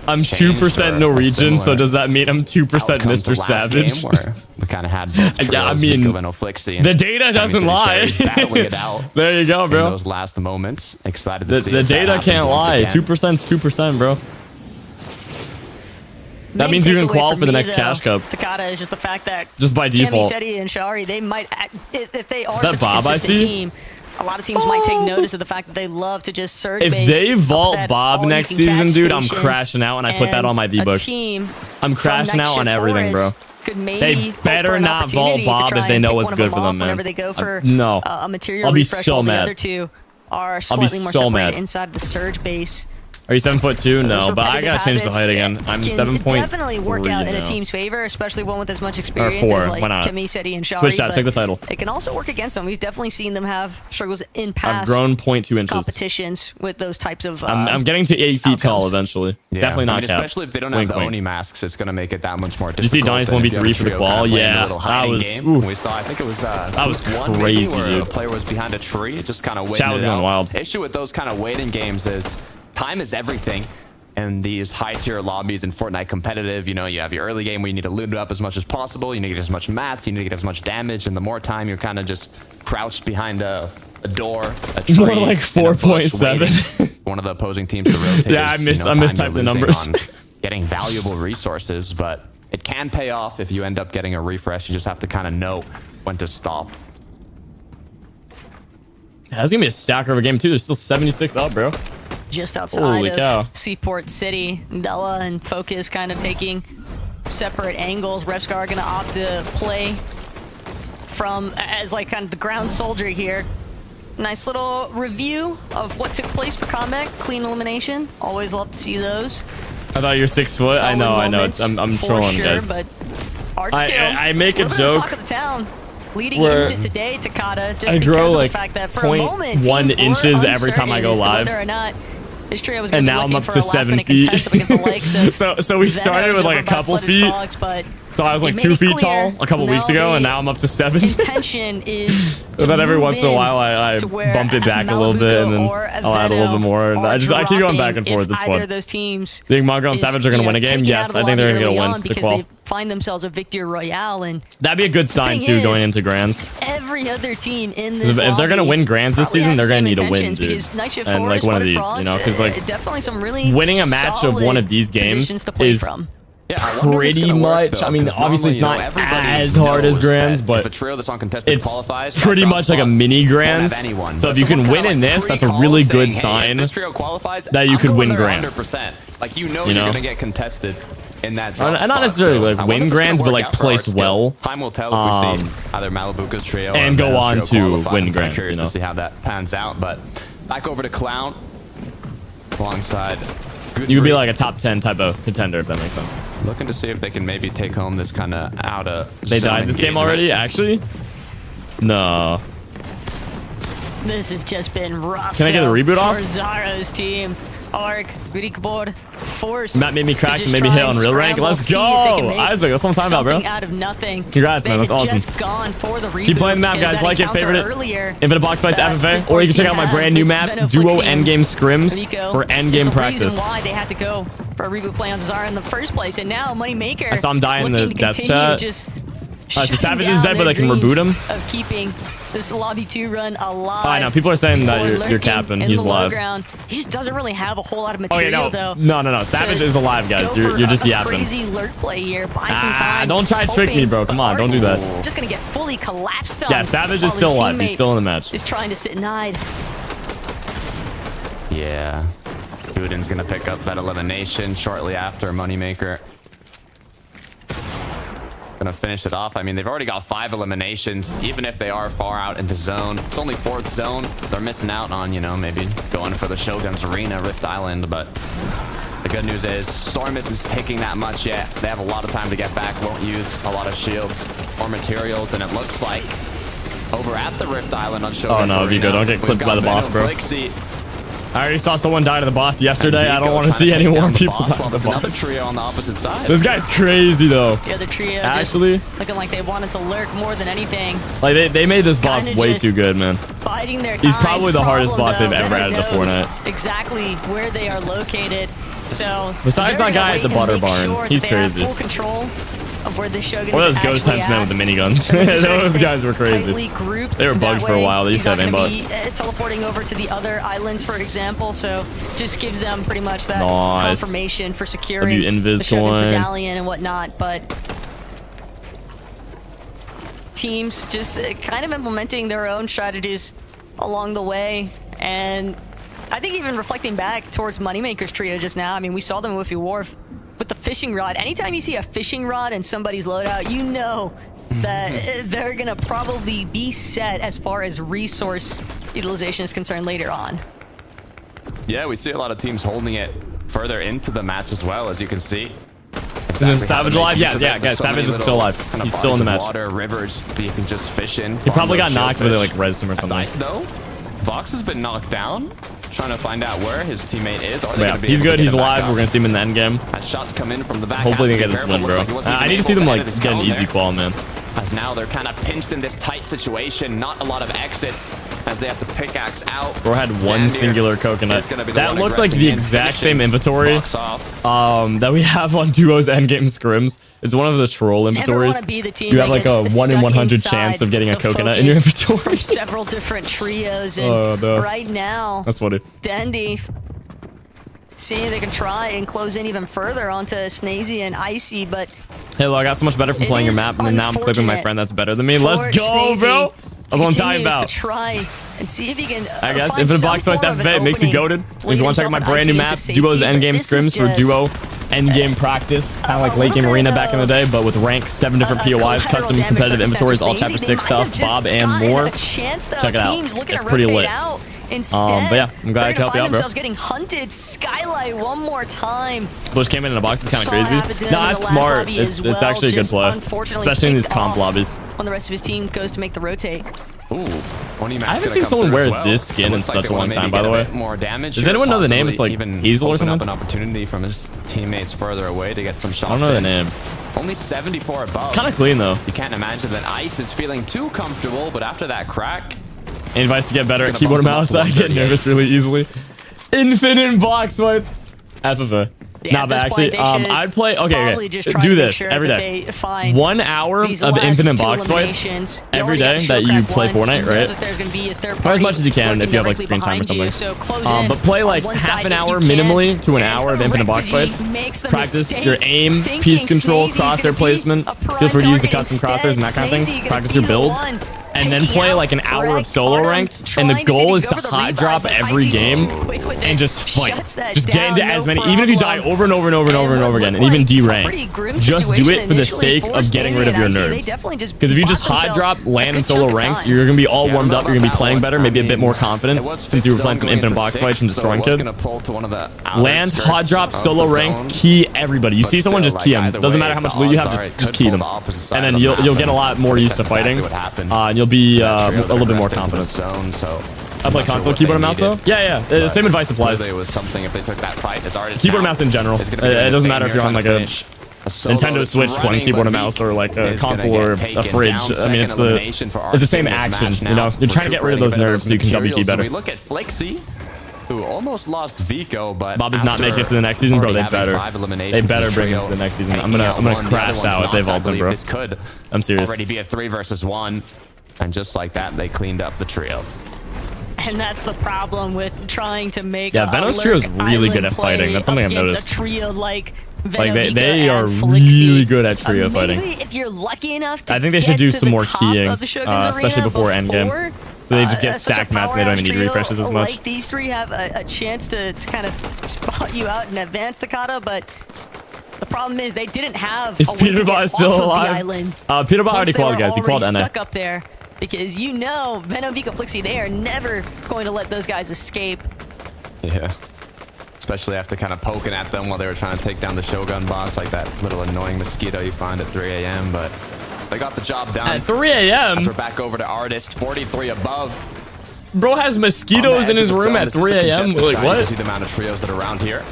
I'm changed 2% or Norwegian, a so similar does that mean I'm 2% outcome to Mr. last Savage? game where we kind of had both Yeah, I trios, mean, Vico and Flixie, and the data Cami doesn't Seti lie. Cherry battling it out There you go, in bro. those last moments. Excited to see The if that data happens can't once lie. again. 2%'s 2%, bro. That Main means you can takeaway qual for the me, next though, cash cup. Takata is just the fact that Just by default. Shetty and Shari, they might, if they are that such Bob a I consistent see? team, a lot of teams might take notice of the fact that they love to just surge If base they up vault that Bob next all-you-can-catch season, dude, I'm station, crashing out, and I put that on my and a Vbucks. team I'm from crashing Night out on Shift everything, bro. Forest could maybe They hope better for an not vault opportunity to Bob try if they and know pick what's one of good for off them, man. Whenever they go for No. a material I'll be refresh, so while the mad. other two are I'll be slightly more so separated mad. inside the surge base. Are you 7'2"? Those No, but I repetitive gotta change the habits height again. I'm can 7.3 definitely work out in a now. team's favor, especially one with as much experience 4, as like why not? Kamiseti and Shari. Twitch chat, but take the title. It can also work against them. We've definitely seen them have struggles in I've past grown 0.2 inches. competitions with those types of. I'm getting to 8 feet tall outcomes. eventually. Yeah, Definitely not I mean, cap. especially if they don't Wink, have the wink. Oni masks, it's going to make it that much more Did you see difficult. Donnie's than if you have 1v3 a for the trio qual? kind of playing a Yeah, little that hiding was- game. oof. We saw, I think it was That was one maybe crazy, where dude. a player was behind a tree. It just kind of waited Chat was it going out. wild. Issue with those kind of waiting games is time is everything. And these high tier lobbies in Fortnite competitive, you know, you have your early game where you need to loot it up as much as possible. You need to get as much mats, you need to get as much damage, and the more time you're kind of just crouched behind a door, a tree, More like in a bush 4.7. waiting one of the opposing teams to rotate. Yeah, is, I mistyped time the you're losing numbers. on getting valuable resources, but it can pay off if you end up getting a refresh. You just have to kind of know when to stop. That's gonna be a stacker of a game too. There's still 76 up, bro. Just outside Holy of cow. Seaport City, Della and Focus kind of taking separate angles. Revscar are gonna opt to play from as like kind of the ground soldier here. Nice little review of what took place for combat. Clean elimination. Always love to see those. I thought you're 6 foot. I Solid know. moments I'm for trolling, sure, guys. But art skill. I make a little bit of joke talk of the town leading where into today, Takata, just I because grow of like the fact that for a moment, 0.1 teams were inches every time I uncertain go as to live. whether or not this trio was And going to now be I'm looking up for to a 7 last-minute feet. contest up against the likes of So we started Zenos with like a over by couple Flooded feet. Frogs, but So I was like they 2 made it feet clear, tall a couple weeks ago, and now I'm up to 7. intention is But then every move once in a while I to where bump it back a little bit, and then or I'll add a little bit more. And are I keep going back dropping and forth. if It's either fun. of those teams Think Mongo and is, Savage are going to win a game? taken Yes, out of I think the they're lobby going to early win on the because qual. they find themselves a victory royale, and That'd be a good sign thing too is, going into Grands. every other team in this If they're gonna lobby win Grands this probably season, has they're the gonna same need to win, intentions, dude. because Night Shift And like Forest, one of Flooded these, Frogs, you know, because like definitely some really winning a match of one of these games positions to play is from. Yeah, I wonder if it's pretty gonna work, much. though, I mean, 'cause obviously it's normally, not everybody as hard as knows Grands, that but if a trio that's uncontested it's qualifies, pretty that much like a drop mini spot, Grands. won't have anyone. So But if you can someone win kinda, in like, this, that's a pre-call really saying, good hey, sign if this trio qualifies, that you I'm could going win there Grands. 100%. Like you know You you're know? gonna get contested in that drop And not spot. necessarily So like I win wonder if it's gonna Grands, but work like out for place our skill. well. Time will tell if we see either Malibuca's trio and or go Venom's on trio to qualify. win I'm Grands, curious you know? to see how that pans out. But back over to Clown alongside. You could be like a top 10 type of contender if that makes sense. Looking to see if they can maybe take home this kind of out of. They died this game already, actually? No. This has just been rough. Can I get a though, reboot off? for Zaro's team? Ark, Rikbord, forced. That made me crack to and just maybe try hit and Unreal Rank. scramble, Let's see if they can go! make Isaac, that's what I'm talking about, bro. something out of nothing. Congrats, man, They that's had awesome. just gone for the reboot Keep playing the map, because guys. that Like it, encounter favorite it. earlier Infinite Box Fights that FFA, the or you can Force check team out my had brand new with map, Venom Duo Flixing Endgame Scrims Nico for is endgame the practice. reason why they had to go for a reboot play on Zara in the first place, and now Moneymaker. I saw him die in the looking to death continue chat. just So Savage shutting is down dead, but their they can dreams reboot him. Of keeping this lobby 2 run alive. I know, people are saying that People are you're lurking capping. in He's the low alive. ground. He just doesn't really have a whole lot of Oh, yeah, material, no. though. No. Savage to is alive, guys. go You're for just a yapping. crazy lurk play here. Buy some time. Don't try to trick me, hoping, bro. Come but on, don't do Arden that. Just gonna get fully collapsed on. Yeah, Savage while is still his alive. He's teammate still in the match. is trying to sit and hide. Yeah. Guden's gonna pick up that elimination shortly after Moneymaker. Gonna finish it off. I mean, they've already got 5 eliminations, even if they are far out into zone. It's only 4th zone. They're missing out on, you know, maybe going for the Shogun's Arena, Rift Island, but the good news is Storm isn't taking that much yet. They have a lot of time to get back, won't use a lot of shields or materials, and it looks like over at the Rift Island on Shogun's no, Arena, Vbucks, don't get we've clipped got by the boss, Venom bro. Flixie. I already saw someone die to the boss yesterday. I don't Vbucks want to trying see any take more down the people boss die while to the there's another boss. trio on the opposite side. This guy's crazy, though. The other trio Actually, just looking like they wanted to lurk more than anything. like they made this boss Kinda way just too good, man. Biding their time. He's probably the hardest boss they've Problem, ever though, added to Venom knows Fortnite. exactly where they are located. So Besides they're that guy gonna at the wait butter and make barn, sure he's that they have crazy. full control of where the Shogun Or is those ghost actually henchmen at. with the miniguns. So making sure Those they guys were crazy. tightly grouped. They were bugged That for a way while. They used he's to have not gonna aimbot. be teleporting over to the other islands, for example. So just gives them pretty much that Nice. confirmation for securing Invis the Shogun's coin. medallion and whatnot. But teams just kind of implementing their own strategies along the way. And I think even reflecting back towards Moneymaker's trio just now, I mean, we saw them with Wharf with the fishing rod. Anytime you see a fishing rod in somebody's loadout, you know that they're gonna probably be set as far as resource utilization is concerned later on. Yeah, we see a lot of teams holding it further into the match as well, as you can see. Is Savage alive? Yeah, guys, Savage is still alive. He's still in the match. Water, rivers that you can just fish in. He probably got knocked, but they like rezzed him or something. Nice though. Vbucks has been knocked down. Trying to find out where his teammate is. Yeah, he's good. He's alive. We're gonna see him in the end game. As shots come in from the back. Hopefully they get this win, bro. I need to see them like get an easy qual, man. As now they're kind of pinched in this tight situation. Not a lot of exits as they have to pickaxe out. Bro had one singular coconut. That looked like the exact same inventory that we have on Duo's endgame scrims. It's one of the troll inventories. You have like a 1 in 100 chance of getting a coconut in your inventory. Several different trios, and right now, that's funny. Dendy seeing if they can try and close in even further onto Snazy and Icy, but hey, look, I got so much better from playing your map, and now I'm clipping my friend that's better than me. Let's go, bro. That's what I'm talking about. To try and see if he can. I guess Infinite Box Fights FFA makes you goated. If you want to check out my brand new map, Duo's endgame scrims for Duo endgame practice, kind of like late game arena back in the day, but with rank, 7 different POIs, custom competitive inventories, all chapter 6 stuff, Bob and more. Check it out. It's pretty lit. But yeah, I'm glad I could help you out, bro. Getting hunted. Skylight one more time. Bush came in a box. It's kind of crazy. No, that's smart. It's actually a good play, especially in these comp lobbies. When the rest of his team goes to make the rotate. Ooh, I haven't seen someone wear this skin in such a long time, by the way. More damage. Does anyone know the name? It's like Hazel or something. Up an opportunity from his teammates further away to get some shots. I don't know the name. Only 74 above. Kind of clean though. You can't imagine that Ice is feeling too comfortable, but after that crack. Any advice to get better at keyboard and mouse? I get nervous really easily. Infinite Box Fights FFA. Yeah, nah, but actually, I'd play. Okay. Do this every day. 1 hour of Infinite Box Fights every day that you play Fortnite, right? Or as much as you can if you have like screen time or something. But play like half an hour minimally to an hour of Infinite Box Fights. Practice your aim, piece control, crosshair placement. Feel free to use the custom crosshairs and that kind of thing. Practice your builds. And then play like an hour of solo ranked, and the goal is to hot drop every game and just fight. Just get into as many, even if you die over and over and over and over and over again, and even D-rank, just do it for the sake of getting rid of your nerves. Because if you just hot drop, land and solo ranked, you're gonna be all warmed up, you're gonna be playing better, maybe a bit more confident, since you were playing some Infinite Box Fights and destroying kids. Land, hot drop, solo ranked, key everybody. You see someone, just key them. Doesn't matter how much loot you have, just key them. And then you'll get a lot more used to fighting. And you'll be a little bit more confident. I play console, keyboard and mouse though? Yeah. Same advice applies. Keyboard and mouse in general. It doesn't matter if you're on like a Nintendo Switch playing keyboard and mouse or like a console or a fridge. I mean, it's the same action, you know? You're trying to get rid of those nerves so you can W key better. We look at Flexi, who almost lost Vico, but Bob is not making it to the next season, bro. They better bring it to the next season. I'm gonna crash out if they vault him, bro. This could already be a 3 versus 1. And just like that, they cleaned up the trio. And that's the problem with trying to make Venom's trio is really good at fighting. That's something I've noticed. A trio like they are really good at trio fighting. If you're lucky enough to I think they should do some more keying, especially before endgame. So they just get stacked mats and they don't even need refreshes as much. Like these three have a chance to kind of spot you out in advance, Takata, but the problem is they didn't have. Is Peterbot still alive? Peterbot already qualified, guys. He qualified NA. Stuck up there. Because you know, Venom, Vika, Flixie, they are never going to let those guys escape. Yeah. Especially after kind of poking at them while they were trying to take down the Shogun boss, like that little annoying mosquito you find at 3 a.m. But they got the job done. At 3 a.m.? After back over to Artist, 43 above. Bro has mosquitoes in his room at 3 a.m.? Like, what? See the amount of trios that are around here.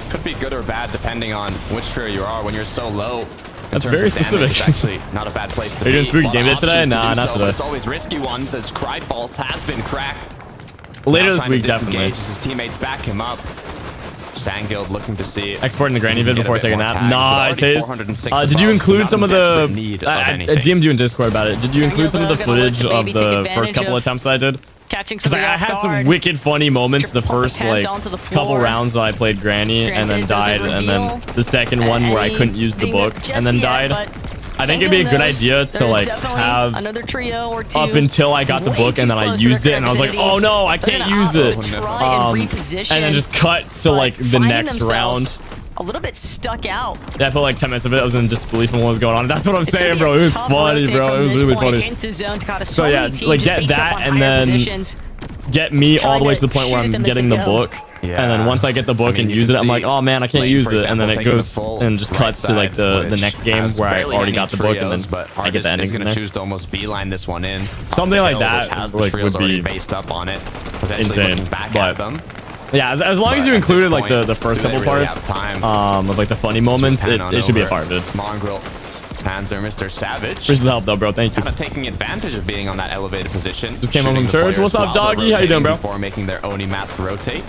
Could be good or bad depending on which trio you are. When you're so low, that's very specific. It's actually not a bad place to be. Are you doing spooky game day today? Nah, not today. It's always risky ones as Cryfalls has been cracked. Later this week, definitely. His teammates back him up. Sanguild looking to see exporting the granny vid before taking a nap. Nice, Hayes. Did you include some of the? I DM'd you in Discord about it. Did you include some of the footage of the first couple attempts that I did? Because I had some wicked funny moments the first like couple rounds that I played Granny and then died, and then the second one where I couldn't use the book and then died. I think it'd be a good idea to like have another trio or two up until I got the book and then I used it and I was like, oh no, I can't use it. And then just cut to like the next round. A little bit stuck out. Yeah, I felt like 10 minutes of it. I was in disbelief in what was going on. That's what I'm saying, bro. It was funny, bro. It was really funny. So yeah, like get that and then get me all the way to the point where I'm getting the book Yeah. And then once I get the book and you use can it, I'm like, see oh man, I can't Lane, use for it. And then example, it taking goes the full and just cuts to like the which next game has where I barely already any got the book, and trios, then but I get the ending is from going to there. choose to almost beeline this one in. Something like Hill, that, which has the like, trios would already be based up on it. Potentially insane, looking back but- at them. Yeah, as long as But you at included this like point, the first do they couple really parts have time of like the funny moments, to it pan on should be a over? fire vid. Mongrel, Panzer, Mr. Savage. Appreciate the help though, bro. Thank you. Kind of taking advantage of being on that elevated position. Just came home shooting from the church. players What's up, while they're doggy? How you doing, bro? Before making their Oni mask rotate.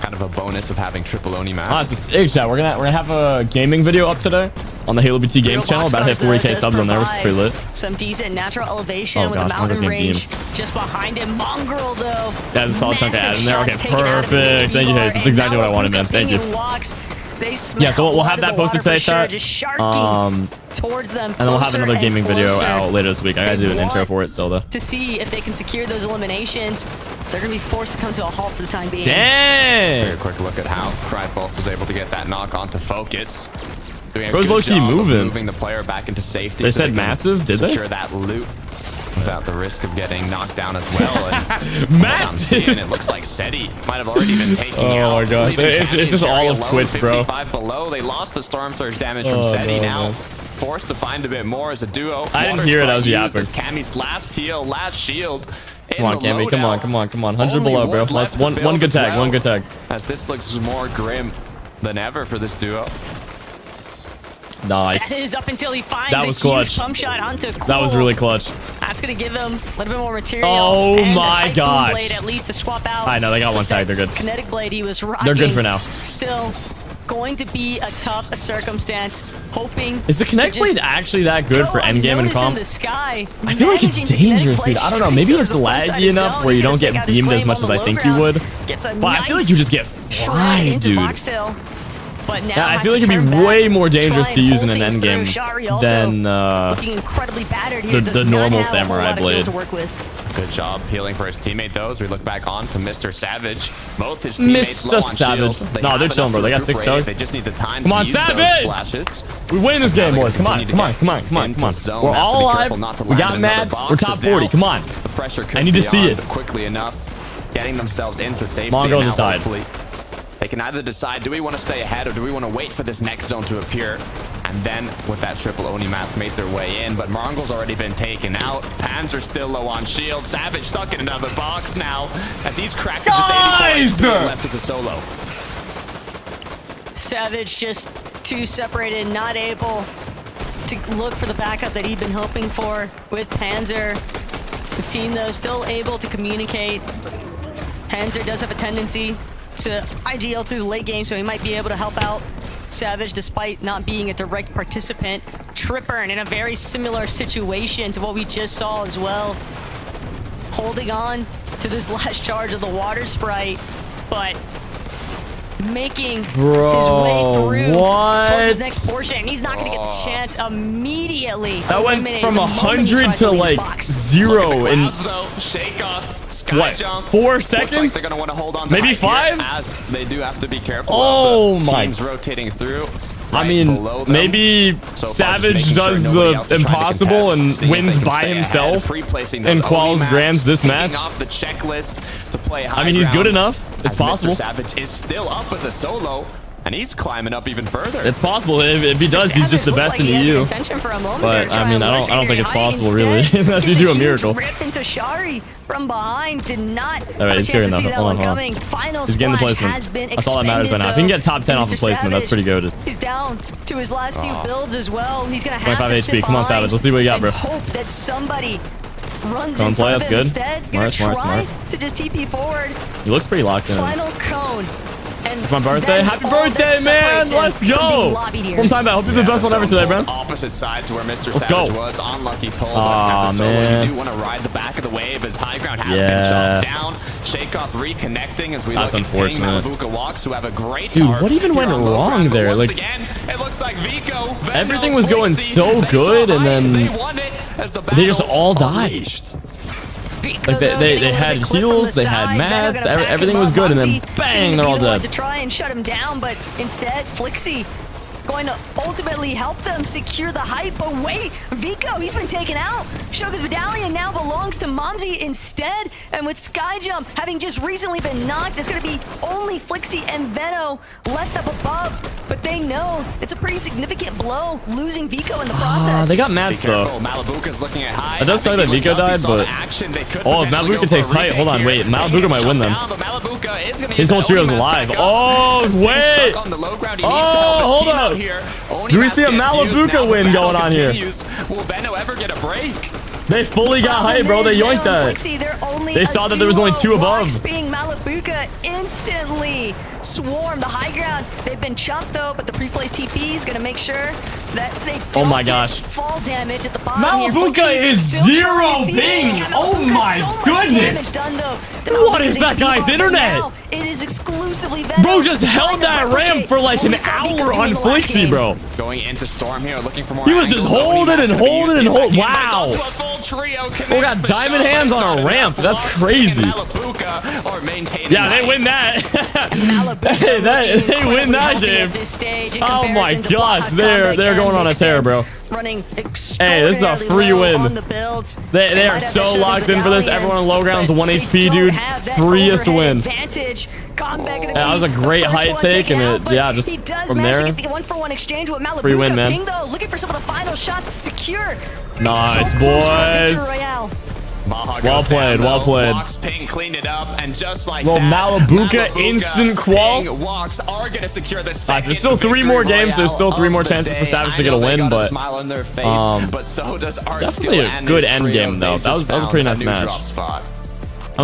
Kind of a bonus of having triple Oni mask. Ah, it's sick, chat. We're gonna have a gaming video up today on the HaloBT Games channel. About to hit 40K subs on there, which is pretty lit. Some decent natural elevation Oh, with gosh, a mountain Mongrel's getting range just behind him. Mongrel though. That's a solid chunk of ad in there. Okay, Massive shots taken out of the perfect. Thank you, AV Hayes. That's bar, exactly and what I wanted, man. Vbucks Thank you. opinion walks. They Yeah, so we'll smell have blood that in the posted water today, for sure, chat. just sharking towards them. And then we'll have closer another and gaming video closer. out later this week. I gotta do an intro for it still though. To see if they can secure those eliminations, they're gonna be forced to come to a halt for the time being. Dang! Very quick look at how Cryfalls was able to get that knock on to focus. Doing a Bro's good low-key job of moving. moving the player back into safety. They so said can massive, did they? secure that loot without the risk of getting knocked down as well. And Massive. I'm seeing it looks like Seti might have already been taking Oh out. my gosh. leaving It's Candy just and all Jerry of alone, Twitch, bro. 55 below. They lost the storm surge damage from Oh, Seti no, now. man. Forced to find a bit more as a duo. I didn't Water hear it, I Sprite was used yapping. as Cammy's last heal, last shield. Come on, Cammy. Come on, come on, come on. 100 below, bro. Let's one good tag. One good tag. As this looks more grim than ever for this duo. Nice. That is up until he finds That a was huge clutch. pump shot onto Cool. That was really clutch. That's going to give them a little bit more material. Oh and my a Typhoon gosh. Blade at least to swap out. I know, they got one tag. They're good. Kinetic Blade he was rocking. They're good for now. Still going to be a tough circumstance. Hoping Is the Kinetic to just Blade actually that good for go endgame and unnoticed in comp? the sky. I feel like it's Managing the Kinetic dangerous, Blade dude. I don't know. straight Maybe to it's the front side laggy of the enough zone. where you He's don't gonna get stick out his beamed as claim much on as the I low think you ground. would. Gets a But I feel like nice you just get shred fried, into dude. Foxtail. But now Yeah, I has feel like to it'd be turn way back, more dangerous try to and use hold in an things through. endgame Shari also than looking incredibly battered here. the Does not normal have a whole Samurai lot of heals blade. to work with. Good job healing for his teammate, though, as we look back on to Mr. Savage. Both his teammates Mr. low on Savage. shield. No, have they're chilling, enough bro. to They got 6 recuperate. chugs. They just need the time Come to on, use Savage! those splashes. We win this game, Now they boys. Come on, continue to come on, get come on, come on, into come on. zone. We're Have to all be alive. careful not to We land got another mats. box We're top as 40. now Come on. The pressure could I need to see beyond it. quickly enough, getting themselves into safety. Mongrel Now, just died. hopefully, they can either decide, do we want to stay ahead or do we want to wait for this next zone to appear? And then with that triple Oni mask made their way in, but Mongrel's already been taken out. Panzer still low on shield. Savage stuck in another box now as he's cracked to just 84 HP, left as a solo. Savage just too separated, not able to look for the backup that he'd been hoping for with Panzer. His team, though, still able to communicate. Panzer does have a tendency to IGL through the late game, so he might be able to help out Savage despite not being a direct participant. Tripper in a very similar situation to what we just saw as well. Holding on to this last charge of the water sprite, but making his way through towards his next portion. He's not going to get the chance immediately. That went Eliminated from the moment he 100 tries to leave his like box. 0 in Clouds, though, shake off, sky what, jump. 4 Looks like seconds? they're gonna want to hold on to Maybe high here 5? as they do have to be careful. Oh of the my. teams rotating through. I right mean, below them. maybe So far, just Savage making sure does nobody the else is trying to impossible contest, and see if they wins can by stay ahead, himself pre-placing and those quals Oni masks, grands this taking match. off the checklist to play high I mean, he's good ground, enough. It's as possible. Mr. Savage is still up as a solo, and he's climbing up even further. It's possible. If he does, he's Savage just the looked best like he in had EU. intention for a moment But, there to I try mean, and I don't think it's legendary height. possible, really, Instead, unless you gets do a huge miracle. Rip into Shari from behind. Did not have right, a he's chance to clearing see that. that Hold on, one hold on. coming. Final He's getting the splash placement. has been That's all that matters right expended, now. If he can get top 10 though. off the Mr. placement, that's pretty Savage goated. He's down to his last few builds as well. He's gonna have 25 to HP. sit Come on, behind Savage. Let's see what you got, and bro. hope that somebody runs Don't in play, front of that's him good. instead. Gonna Smart, try smart. to just TP forward. He looks pretty locked in. Final cone. And It's my birthday. that is Happy all that birthday, man! separates him Let's from go! being lobbied here. Sometime I hope you're the best one ever today, bro. Opposite side to where Mr. Let's Savage go. was. Unlucky pull, Aw, but as a solo, man. you do want to ride the back of the wave as high ground has Yeah. been shot down. Shakeoff reconnecting as we That's look at Ping unfortunate. Vbucks, who have a great Dude, arc what even here went on low wrong ground, but there? once Like, again, it looks like Vico, Vendo, everything was going Flixie, so they saw good, and height, then they won it as the they just battle all died. unleashed. Like they had heals, they had mats, everything was good, and then bang, they're all dead. To try and shut him down, but instead, Flixie going to ultimately help them secure the hype. But wait, Vico, he's been taken out. Shoga's medallion now belongs to Momsy instead. And with Skyjump having just recently been knocked, it's going to be only Flixie and Veno left up above. But they know it's a pretty significant blow, losing Vico in the process. They got mats though. Malibuca's looking at high. It does suck that Vico died, but oh, if Malibuca takes height, hold on, wait, Malibuca might win them. His whole trio's alive. Oh, wait. Oh, hold on. Do we see a Malibuca win going on here? Will Veno ever get a break? They fully got hype, bro. They yoinked that. They saw that there was only 2 above. Being Malibuca instantly swarm the high ground. They've been chunked though, but the pre-placed TP is gonna make sure that they don't oh my gosh. fall damage at the bottom. Malibuca is 0 ping. Oh my goodness. What is that guy's internet? It is exclusively bro just held that ramp for like an hour on Flixie, bro. Going into Storm here, looking for more. He was just holding and holding and holding. Wow. We got diamond hands on a ramp. That's crazy. Yeah, they win that. They win that game. Oh my gosh, they're going on a tear, bro. Running hey, this is a free win. They are so locked in for this. Everyone on low ground's 1 HP, dude. Freest win. Yeah, that was a great height take, and it, yeah, just from there. Free win, man. Looking for some of the final shots to secure. Nice, boys. Well played, well played. Ping cleaned it up, and just like well, Malibuca instant qual. Are gonna secure the there's still 3 more games. There's still 3 more chances for Savage to get a win, but so does definitely a good end game though. That was a pretty nice match. How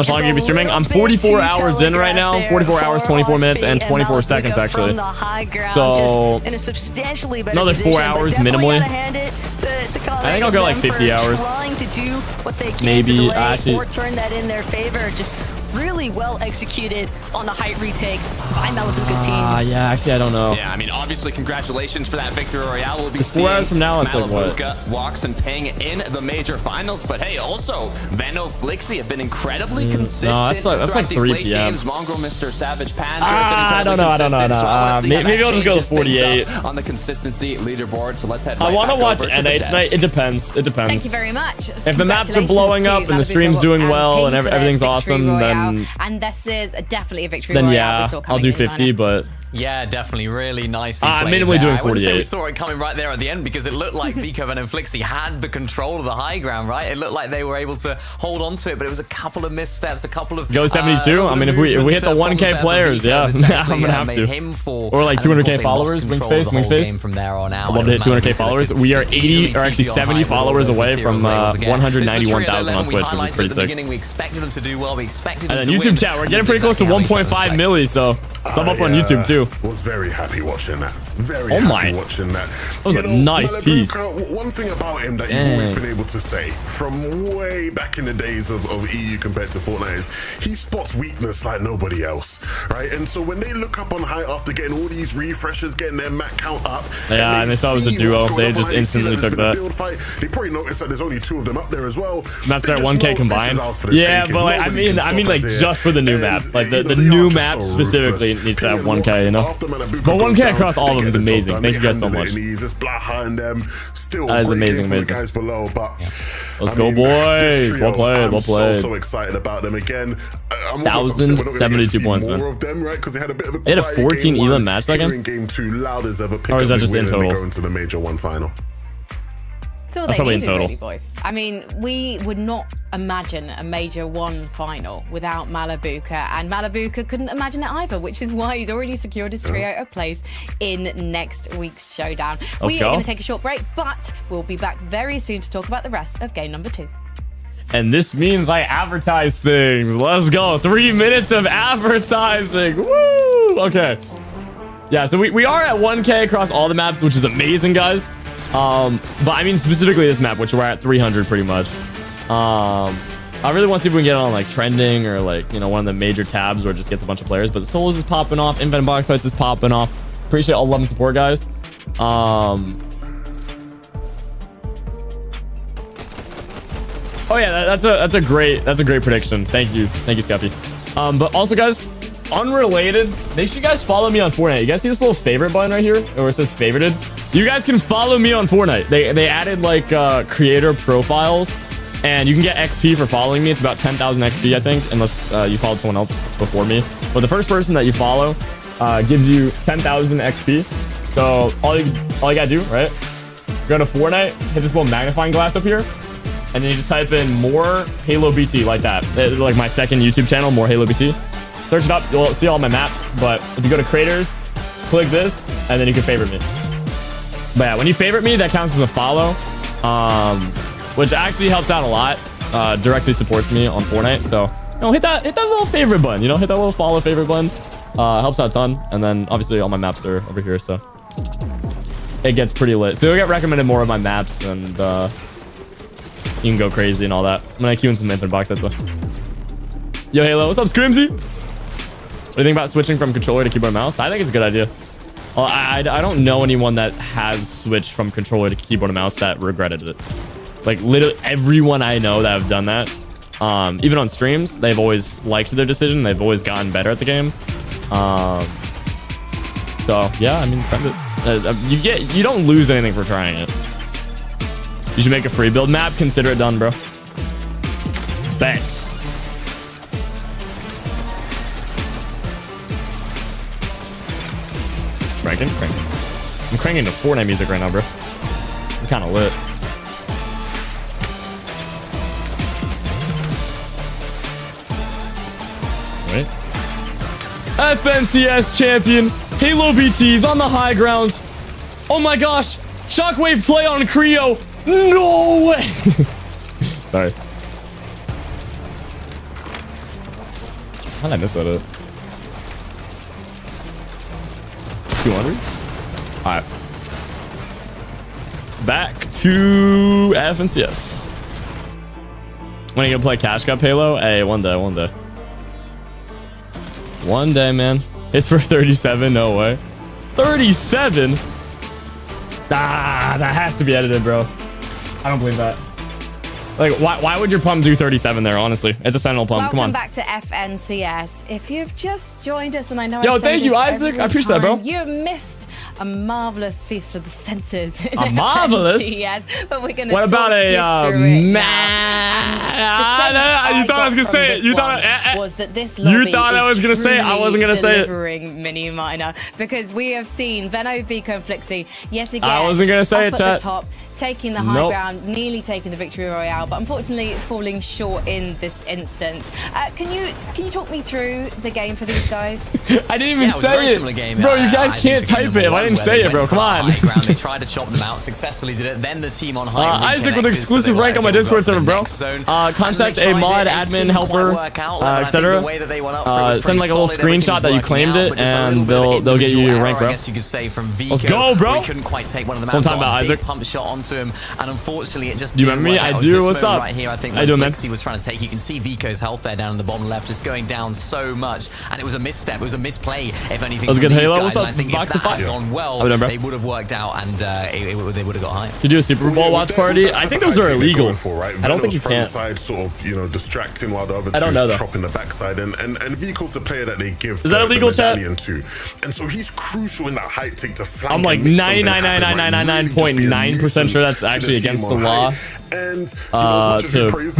much longer you be streaming? I'm 44 hours in right now. 44 hours, 24 minutes, and 24 seconds actually. So another 4 hours minimally. I think I'll go like 50 hours. Maybe actually. Turn that in their favor. Just really well executed on the height retake by Malibuca's team. Yeah, actually, I don't know. Yeah, I mean, obviously, congratulations for that victory royale. We'll be 4 hours from now, it's like what? Walks and Ping in the major finals, but hey, also Veno, Flixie have been incredibly consistent. No, that's like 3 p.m. Games. Mongrel, Mr. Savage, Panther. I don't know. Maybe I'll just go to 48 on the consistency leaderboard. So let's head. I want to watch NA tonight. It depends. Thank you very much. If the maps are blowing up and the stream's doing well and everything's awesome, then and this is definitely a victory. Then yeah, I'll do 50, but. Yeah, definitely really nicely I'm played minimally there. doing 48. We saw it coming right there at the end because it looked like Vico and Flixie had the control of the high ground, right? It looked like they were able to hold on to it, but it was a couple of missteps, a couple of... Go 72? I mean, if we hit the 1K players, yeah, I'm going to have to. Or like 200K followers, Wingface. From there on out. I'd love to hit 200K followers. We are 80, or actually 70 followers away from 191,000 on Twitch, which is pretty sick. We expected them to do well. We expected them to win. And then YouTube chat, we're getting pretty close to 1.5 milli, so sub up on YouTube too. Was very happy watching that. Very happy watching that. That was a nice piece. One thing about him that you've always been able to say from way back in the days of EU compared to Fortnite is he spots weakness like nobody else, right? And so when they look up on height after getting all these refreshers, getting their mat count up, and they saw it was a duo, they just instantly took that. They probably noticed that there's only 2 of them up there as well. Maps are at 1K combined. Yeah, but like, I mean like just for the new map, like the new map specifically needs to have 1K, you know. But 1K across all of them is amazing. Thank you guys so much. That is amazing. Guys below, but let's go, boys. Well played. Well played. So excited about them again. 1,072 points, man. They had a 14 Elam match that game. Or is that just in total? Going to the major 1 final. So that's probably in total. Really, boys. I mean, we would not imagine a major 1 final without Malibuca, and Malibuca couldn't imagine it either, which is why he's already secured his trio of plays in next week's showdown. We are going to take a short break, but we'll be back very soon to talk about the rest of game number 2. And this means I advertise things. Let's go. 3 minutes of advertising. Woo! Okay. Yeah, so we are at 1K across all the maps, which is amazing, guys. But I mean specifically this map, which we're at 300 pretty much. I really want to see if we can get on like trending or like, you know, one of the major tabs where it just gets a bunch of players. But the Solos is popping off, Infinite Box Fights is popping off. Appreciate all love and support, guys. Oh yeah, that's a great prediction. Thank you, Scuffy. But also, guys, unrelated, make sure you guys follow me on Fortnite. You guys see this little favorite button right here, where it says favorited? You guys can follow me on Fortnite. They added like creator profiles, and you can get XP for following me. It's about 10,000 XP, I think, unless you followed someone else before me. But the first person that you follow gives you 10,000 XP. So all you gotta do, right? Go to Fortnite, hit this little magnifying glass up here, and then you just type in more HaloBT like that. Like my second YouTube channel, more HaloBT. Search it up, you'll see all my maps. But if you go to creators, click this, and then you can favorite me. But yeah, when you favorite me, that counts as a follow, which actually helps out a lot. Directly supports me on Fortnite. So hit that little favorite button. Hit that little follow favorite button. Helps out a ton. And then obviously all my maps are over here, so it gets pretty lit. So you'll get recommended more of my maps, and you can go crazy and all that. I'm gonna queue in some Infinite Box. That's Yo, Halo, what's up, Scrimsy? What do you think about switching from controller to keyboard and mouse? I think it's a good idea. Well, I don't know anyone that has switched from controller to keyboard and mouse that regretted it. Like literally everyone I know that have done that, even on streams, they've always liked their decision. They've always gotten better at the game. So yeah, I mean, you don't lose anything for trying it. You should make a free build map. Consider it done, bro. Bet. Cranking. I'm cranking to Fortnite music right now, bro. It's kind of lit. Right. FNCS champion HaloBT's on the high ground. Oh my gosh. Shockwave play on Creo. No way. Sorry. How did I miss that? 200? All right. Back to FNCS. When are you gonna play Cash Cup Halo? Hey, one day. One day, man. It's for 37. No way. 37? Ah, that has to be edited, bro. I don't believe that. Like, why would your pump do 37 there, honestly? It's a Sentinel pump. Come on. Welcome back to FNCS. If you've just joined us, and I know Yo, thank you, Isaac. I appreciate that, bro. You missed a marvelous feast for the senses. A marvelous? Yes, but we're going to What about a you thought I was gonna say it. You thought was that this lobby you thought I was gonna say it. I wasn't gonna say it. Delivering mini minor, because we have seen Veno, Vico, and Flixie yet again. I wasn't gonna say it, at chat. the top, taking the high ground, nearly taking the victory royale, but unfortunately falling short in this instance. Can you talk me through the game for these guys? I didn't even say it, game. bro. You guys can't type it if I didn't say it, bro. Come on. They tried to chop them out, successfully did it. Then the team on high. Isaac with exclusive rank on my Discord server, bro. Contact a mod, admin, helper, etc. Send like a little screenshot that you claimed it, and they'll get you your rank, bro. I guess you could say from Vico. Let's go, bro. We couldn't quite take one of them out. Sometime about Isaac. Pump shot onto him, and unfortunately it just. Do you remember me? I do. What's up? Right here, I think I do, man. Flixie was trying to take. You can see Vico's health there down in the bottom left, just going down so much, and it was a misstep. It was a misplay. If anything, Let's get Halo. What's up? I think Box if that Fights had gone well, they would have worked out, and they would have got high. You do a Super Bowl watch party? I think those are illegal. I don't think you can. Side sort of, distracting while the other I don't know, though. chopping the backside, and Vico's the player that they give. Is that illegal, chat? To, and so he's crucial in that height take to flank. I'm like 99.999% sure that's actually against the law. And to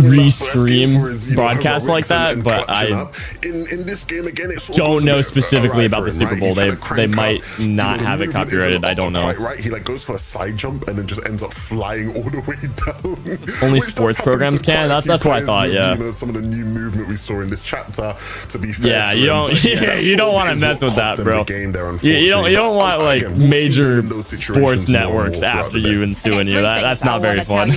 restream broadcasts like that, but I in this game again, don't know specifically about the Super Bowl. They might not have it copyrighted. I don't know. Right, he like goes for a side jump and then just ends up flying all the way down. Only sports programs can. That's what I thought. Yeah. Some of the new movement we saw in this chapter. To be fair, yeah, you don't want to mess with that, bro. You don't want like major sports networks after you and suing you. That's not very fun.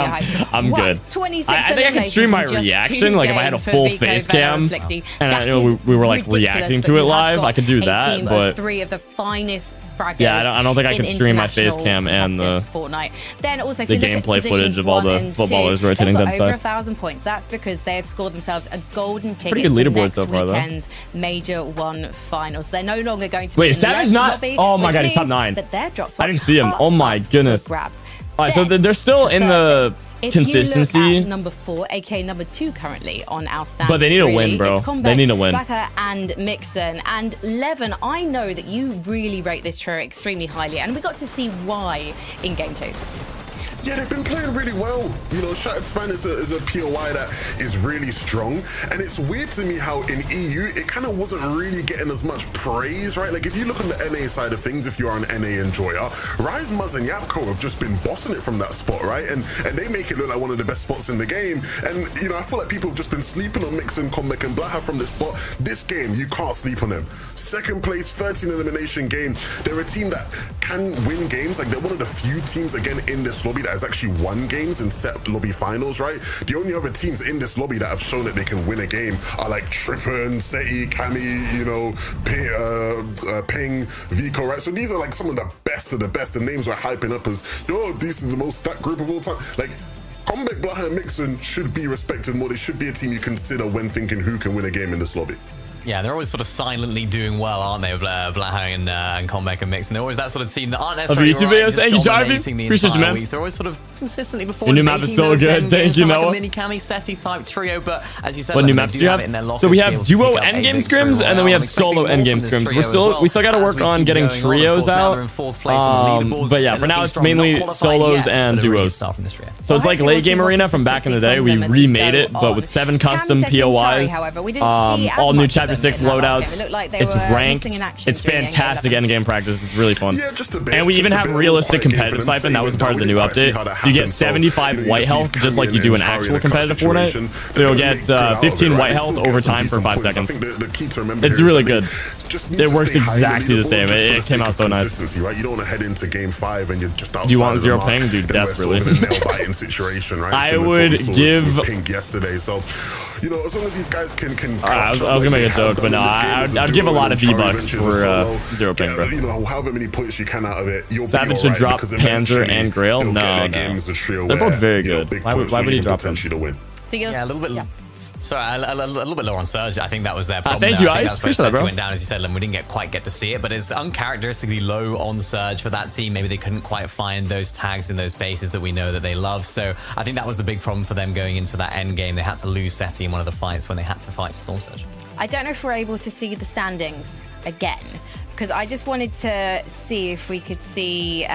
I'm good. I think I could stream my reaction, like if I had a full face cam and we were like reacting to it live, I could do that, but three of the finest yeah, I don't think I could stream my face cam and the Fortnite. Then also the gameplay footage of all the footballers rotating dead side. Over 1,000 points. That's because they have scored themselves a golden ticket pretty good leaderboard to so far, weekend's Major 1 finals. They're no longer going to wait, be Savage not lobby, oh my god, he's top 9. That their drop I didn't see him. Oh my goodness. Grabs. All right, so they're still in the If consistency. You look at number 4, aka number 2 currently on our standings. But they need a win, really, bro. It's Combat, They need a win. Becker and Mixon. And Levin, I know that you really rate this trio extremely highly, and we got to see why in Game 2. Yeah, they've been playing really well. You know, Shattered Span is a POI that is really strong. And it's weird to me how in EU, it kind of wasn't really getting as much praise, right? Like, if you look on the NA side of things, if you are an NA enjoyer, Rise, Muzz, and Yapko have just been bossing it from that spot, right? And they make it look like one of the best spots in the game. And, you know, I feel like people have just been sleeping on Mixon, Comeback, and Blaha from this spot. This game, you can't sleep on them. Second place, 13 elimination game. They're a team that can win games. Like, they're one of the few teams, again, in this lobby that has actually won games in set lobby finals, right? The only other teams in this lobby that have shown that they can win a game are like Trippin, Seti, Kami, you know, Ping, Vico, right? So these are like some of the best, the names we're hyping up as, yo, this is the most stacked group of all time. Like, Combat, Blaha, and Mixon should be respected more. They should be a team you consider when thinking who can win a game in this lobby. Yeah, they're always sort of silently doing well, aren't they? Blaha and Combeck and Mix, and they're always that sort of team that aren't necessarily YouTube right, videos. just Thank you, dominating Jarvie. the Appreciate you, entire man. week. They're always sort of consistently before Your new map is so good. Thank you, like Noah. a mini Kami Seti type trio, but as you said, What like, new they maps do do you have have? it in their locker So we to be have able to duo pick up endgame a victory scrims, and then we royale. have I'm expecting solo more endgame from this scrims. trio We as still well, we still got to as work we on keep getting going on. Of trios course, now out. they're in fourth place in the leaderboards. But yeah, They're for now looking it's strong, mainly not qualified solos yet, and but a really good duos. start from this trio. So it's like late game arena from back in the day. We remade it, but with 7 custom POIs, all new chapter 6 loadouts. It's ranked. It's fantastic endgame practice. It's really fun. Yeah, just a bit. And we even have realistic competitive siphon. That was part of the new update. So you get 75 white health just like you do in actual competitive Fortnite. So you'll get 15 white health over time for 5 seconds. It's really good. It works exactly the same. It came out so nice. Right? You don't want to head into game 5 and you're just outside. Do you want 0 ping, dude? Desperately. Situation, right? I would give pink yesterday. So, you know, as long as these guys can I was gonna make a joke, but no, I'd give a lot of Vbucks for 0 ping, bro. You know, however many points you can out of it, you'll Savage should drop Panzer and Grail. No. They're both very good. Why would he drop them? So Yeah, a little bit. Sorry, a little bit lower on Surge. I think that was their problem. Thank there. you, I think Ice. that's where Appreciate that, Surge bro. went down, as you said, and we didn't quite get to see it. But it's uncharacteristically low on Surge for that team. Maybe they couldn't quite find those tags in those bases that we know that they love. So I think that was the big problem for them going into that end game. They had to lose Seti in one of the fights when they had to fight for Storm Surge. I don't know if we're able to see the standings again, because I just wanted to see if we could see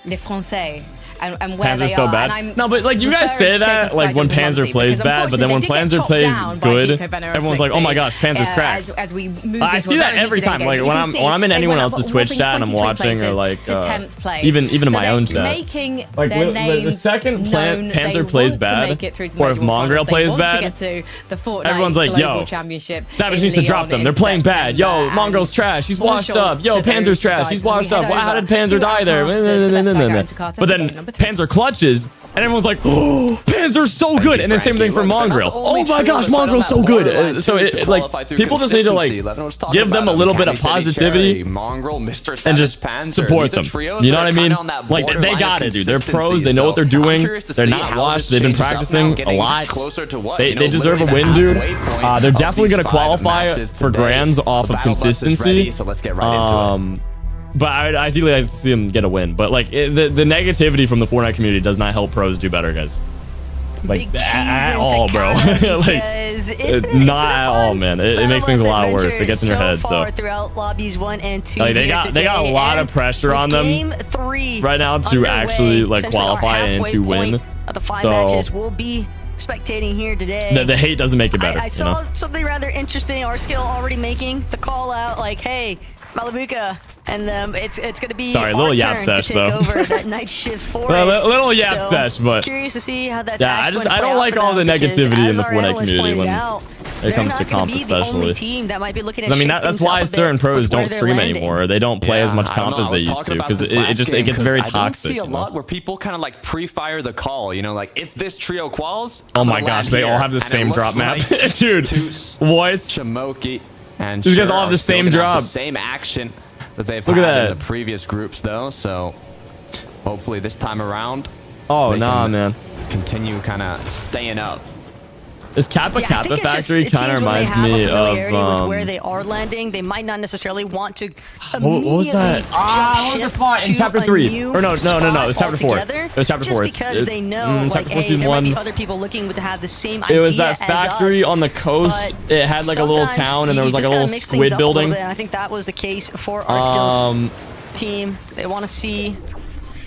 Les Français and where Panzer's they so are. bad. And I'm No, but like you guys referring say to that Shaken like when Sky Panzer Jumpy plays because bad, but then when unfortunately Panzer plays they did get good, chopped down by Vico, Benner, and everyone's like, oh my Flixie, gosh, Panzer's cracked. As we moved I into see a that very every heated time. game. Like You when can I'm see when I'm in they anyone went up else's a Twitch whopping chat and I'm 23 watching or places like to 10th place. even So my they're own chat. making Like their the names second known. Panzer They plays want to bad, make it through to the or if major finals. Mongrel They plays want to bad, get to the Fortnite everyone's like, Global yo, Championship Savage in needs to drop Lyon them. in They're playing bad. September, Yo, and Mongrel's trash. He's more washed up. shots Yo, to those Panzer's trash. guys He's as we washed up. head How over did Panzer to die our there? casters, the best backer into Carter, But then number 3. Panzer clutches, and everyone's like, oh, Panzer's so good. And the same thing for Mongrel. Oh my gosh, Mongrel's so good. So like people just need to like give them a little bit of positivity and just support them. You know what I mean? Like they got it, dude. They're pros. They know what they're doing. They're not washed. They've been practicing a lot. They deserve a win, dude. They're definitely gonna qualify for grands off of consistency. So let's get right into it. But I'd ideally like to see them get a win. But like the negativity from the Fortnite community does not help pros do better, guys. Like at all, bro. Like not at all, man. It makes things a lot worse. It gets in your head. So throughout lobbies 1 and 2, like they got a lot of pressure on them Game 3 right now to actually like qualify and to win. The 5 So matches will be spectating here today. the hate doesn't make it better. I saw something rather interesting. Our skill already making the call out, like, hey, Malibuka, and it's going to be sorry, our little yap turn sesh to take though. over that night shift forest. little yap sesh, but curious to see how that's yeah, I don't like all the negativity in the Fortnite community when it comes to comp, especially. I mean, that's why certain pros don't stream anymore. They don't play as much comp as they used to because it gets very toxic. I see a lot where people kind of like pre-fire the call. You know, like if this trio quals, oh my gosh, they all have the same drop map, dude. What? Chamoki and these guys all have the same drop, the same action that they've had in the previous groups, though. So hopefully this time around, oh nah, man, continue kind of staying up. This Kappa Yeah, I Kappa think it's factory just, it kind of seems when they reminds have me a familiarity of with where they are landing. They might not necessarily want to what was that? What was the spot in chapter 3? Or no, it was chapter 4. It was chapter 4. Just because they know, like, chapter 4, hey, season there might be 1. other people looking to have the same idea. It was that factory as us, on the coast. but It had like a little sometimes town, and there was you like a just gotta little mix things squid up a little building. bit, and I think that was the case for our skills team. They want to see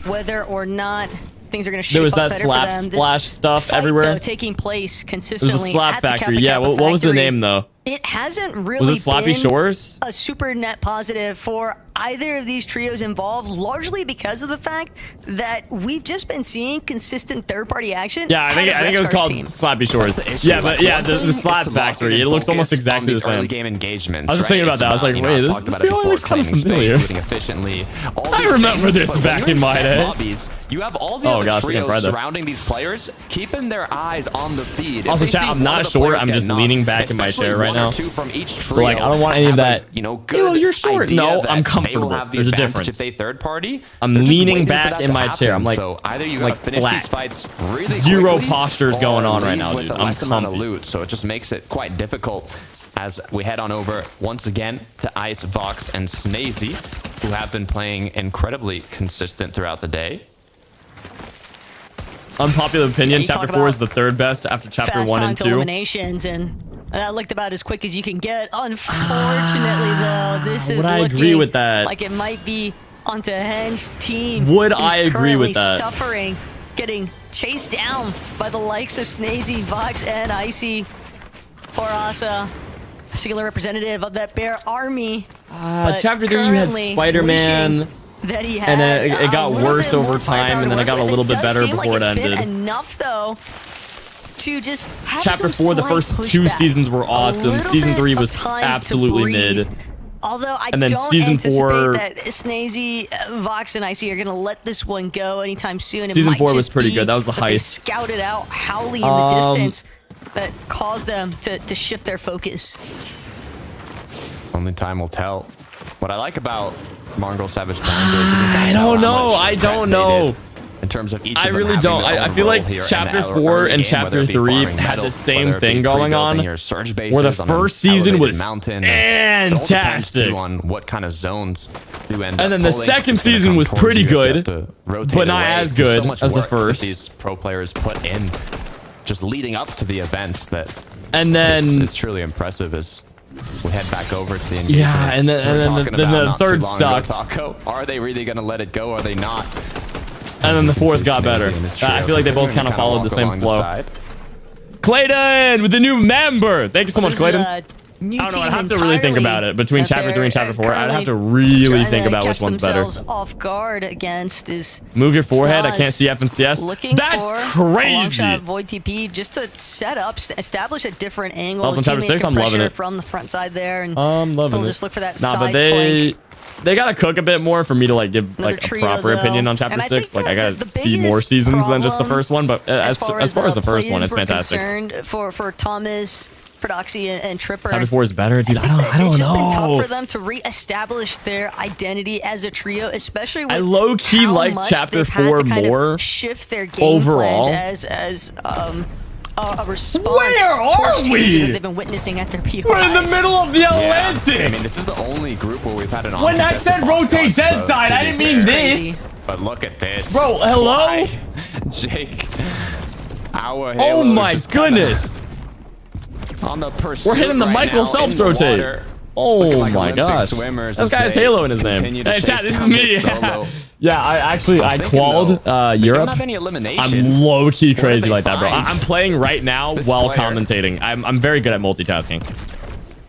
whether or not things are going to shape There was up that better slap for them. This splash stuff fight, everywhere. though, taking place It consistently was a slap at the factory. Kappa Yeah, Kappa what was the factory. name though? It hasn't really Was it Sloppy been Shores? a super net positive for either of these trios involved, largely because of the fact that we've just been seeing consistent third-party action. Yeah, I think it was called Slappy Shores. Yeah, but yeah, the slap factory. It looks almost exactly the same. Early game engagements, I was just thinking about that. I was like, wait, this feeling looks kind of familiar. I remember this back in my day. You have all the other gosh, trios surrounding these players, keeping their eyes on the feed. Also, chat, I'm not short. I'm just leaning back in my chair right now. So like, I don't want any of that. You're short. No, I'm comfortable. There's a difference. If they third party, I'm leaning back in my chair. I'm like, so either you gotta finish these fights really zero quickly, postures going on right now, with dude. a less I'm amount of comfy. loot, so it just makes it quite difficult as we head on over once again to Ice, Vox, and Snazy, who have been playing incredibly consistent throughout the day. Unpopular opinion, Yeah, chapter 4 is the third best after chapter fast 1 time and to 2. eliminations, and that looked about as quick as you can get. Unfortunately, though, this is Would I looking agree with that? like it might be onto Hen's team. Would who's I agree with currently that? Suffering, getting chased down by the likes of Snazy, Vox, and Icy. Porasa, a singular representative of that bear army. Chapter 3, you had currently Spider-Man. wishing that he had And then it a got little worse bit over more time, firepower and then it got a to little work. bit It does better seem before like it it's been ended. enough, though, to just have Chapter some 4, the slight first 2 pushback. seasons were A awesome. little Season bit 3 of was time to absolutely breathe. mid. Although I And then don't season anticipate 4 that Snazy, Vox, and Icy are going to let this one go anytime soon. It Season might 4 was just pretty be good. That was the they heist. scouted out Howley in the distance that caused them to shift their focus. Only time will tell. What I like about Mrsavage, I don't know. I don't know. In terms of each I of them really having don't. their I own feel role like here in chapter the 4 early and game, chapter whether it be 3 farming had metal, the same whether it be thing going on, pre-building your surge where the bases on an first season elevated was mountain. It all depends, fantastic. too, on what kind of zones you end up And then the pulling. second It's gonna season come was towards pretty you. You have good, to rotate but not away. as There's so good much as the work that first. these pro players put in just leading up to the events that And then it's truly impressive as we head back over to the engagement. yeah, and then the third sucked. Are they really going to let it go? Are they not? And then the fourth got better. I feel like they both kind of followed the same flow. Clayton with the new member. Thank you so much, Clayton. I don't know. I'd have to really think about it between chapter 3 and chapter 4. I'd have to really think about which one's better. Off guard against is Move your forehead. I Snaz can't see F and CS. looking That's for crazy. alongside Void TP just to set up, establish a different angle. Well, from chapter 6, I'm loving it. From the front side there, and I'm loving they'll it. just look for that Nah, side but flank. they gotta cook a bit more for me to like give Another like a trio, proper opinion though. on chapter And I 6. think Like I the gotta see more biggest seasons than just the problem first one. But as far as the first one, it's players were fantastic. concerned for Thomas, Prodoxy, and Tripper. Chapter 4 is better, dude. I It's don't just been tough know. for them to reestablish their identity as a trio, especially with I low-key how like much chapter they've had 4 to kind of more shift their game overall. plans as a response Where are towards changes we? that they've been witnessing at their POIs. We're in the middle of the I Atlantic. mean, this is the only group where we've had an When I said rotate dead side, I didn't mean Crazy. this. But look at this. Bro, hello? Why? Jake. Our Oh Halo my just kinda goodness. on the pursuit We're hitting the right Michael now Phelps in the rotate. water. Oh Looking like my Olympic gosh. swimmers This as guy has they Halo in his name. continue to Hey, chat, chase this is down me. this solo. Yeah, I thinking, qualled though, they Europe. don't have any eliminations. I'm low-key What did crazy they like that, bro. find? I'm playing right now This while player. commentating. I'm very good at multitasking.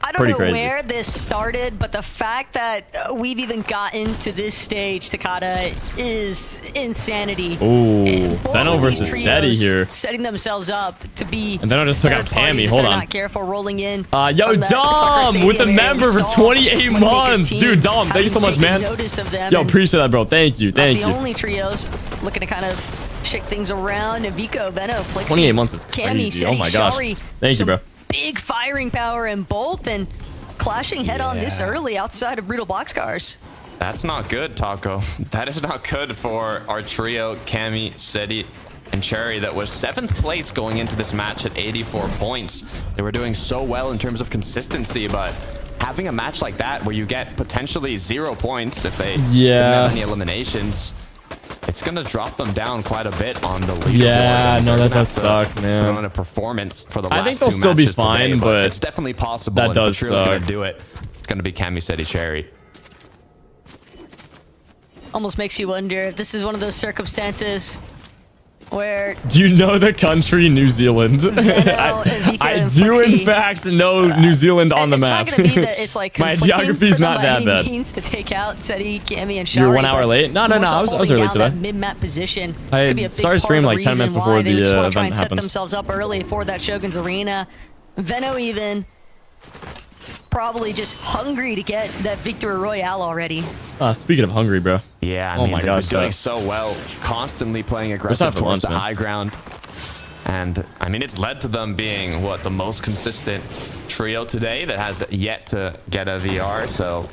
I don't Pretty know crazy. where this started, but the fact that we've even gotten to this stage, Takada, is insanity. Ooh, And both Benno of these versus trios SETI here. setting themselves up to be. And Benno just took out third party Cammy. if Hold they're on. Not careful rolling in. Yo, on that soccer Dom with the stadium area. member We for saw 28 Moneymaker's months. team Dude, Dom, thank you so much, having man. taken notice of them Yo, and appreciate that, bro. Thank you. not Thank the you. only trios looking to kind of shake things around. Vico, Benno, Flixie, 28 months is Cammy, crazy. Oh SETI, my gosh. Shari, Thank you, some bro. Big firing power in both and clashing head on this early outside of brutal boxcars. That's not good, Taco. That is not good for our trio, Cammy, SETI, And Cherry, that was 7th place going into this match at 84 points. They were doing so well in terms of consistency, but having a match like that where you get potentially 0 points if they didn't have any eliminations, it's going to drop them down quite a bit on the leaderboard. Yeah, no, that does suck, man. On a performance for the last I think they'll two still be matches fine, today, but it's definitely possible. that and does if Trio's going suck. to do it, it's going to be Camiseti Cherry. Almost makes you wonder if this is one of those circumstances where do you know the country New Zealand? Veno and Vika I and do in Flexi, fact know New Zealand on the map. It's not going to be that it's like My conflicting geography's for them not by that any bad. means to take out Seti, Cammy, and Shari. You're 1 hour but late? No, more so I was holding early down today. that mid-map position. I could be a big started part stream of the like 10 minutes reason before why they the just want to try event and set happened. themselves up early for that Shogun's Arena. Veno even probably just hungry to get that Victory Royale already. Speaking of hungry, bro. Yeah, I Oh mean, my they've gosh, been doing yeah. so well, constantly playing time aggressive for towards lunch, the man. high ground. And, I mean, it's led to them being, what, the most consistent trio today that has yet to get a VR. So,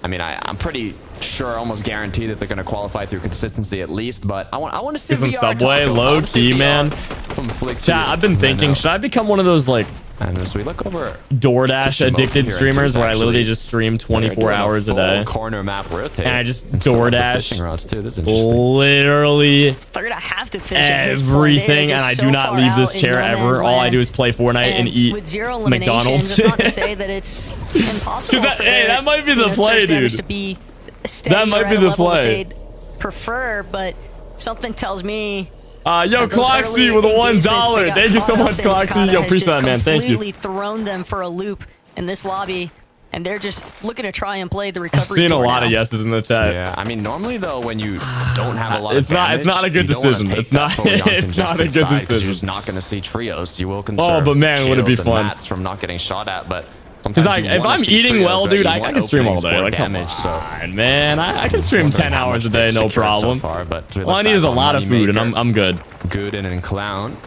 I mean, I'm pretty sure, almost guaranteed that they're going to qualify through consistency at least. But I want to see Some VR Subway, talk. I low wanna see key, VR man. From Flixie Chat, I've been and thinking, Veno. should I become one of those like And as we look over DoorDash to Shimoki addicted here, and streamers Tooth where I literally actually- just stream they're 24 doing hours a full day? corner map rotate. And I just still have the DoorDash fishing rods too. This is interesting. literally They're going to have to fish at this point. They are everything, and just I so do not far leave this out chair in no ever. man's All I land. do is play Fortnite and eat with zero eliminations, McDonald's. it's not to say that it's impossible. 'Cause that- for hey, their, that might be the surge play, damage dude. To be steady That might or be at a the level that play. they'd prefer, but something tells me. Yo, those Cloxy early with a engagements, $1. they got Thank you so caught much, up, and Cloxy. Takata Yo, has appreciate just that, man. Thank you. completely thrown them for a loop in this lobby, and they're just looking to try and play the recovery. Seeing a tour lot now. of yeses in the chat. Yeah, I mean, normally though, when you don't have a lot It's of not- damage, it's not a good you don't wanna decision. take It's that not- fully it's uncongested not a good side 'cause decision. You're just not going to see trios. You will conserve but man, would it be shields and fun. mats from not getting shot at, but Because sometimes you if wanna I'm see eating trios, well, right? dude, You I want can stream all openings day. for Like, come damage, so on, man. I can stream wondering 10 how hours a much day, they've no secured problem. So far, but All I need is a lot of food, and I'm good. Gooden and Clown.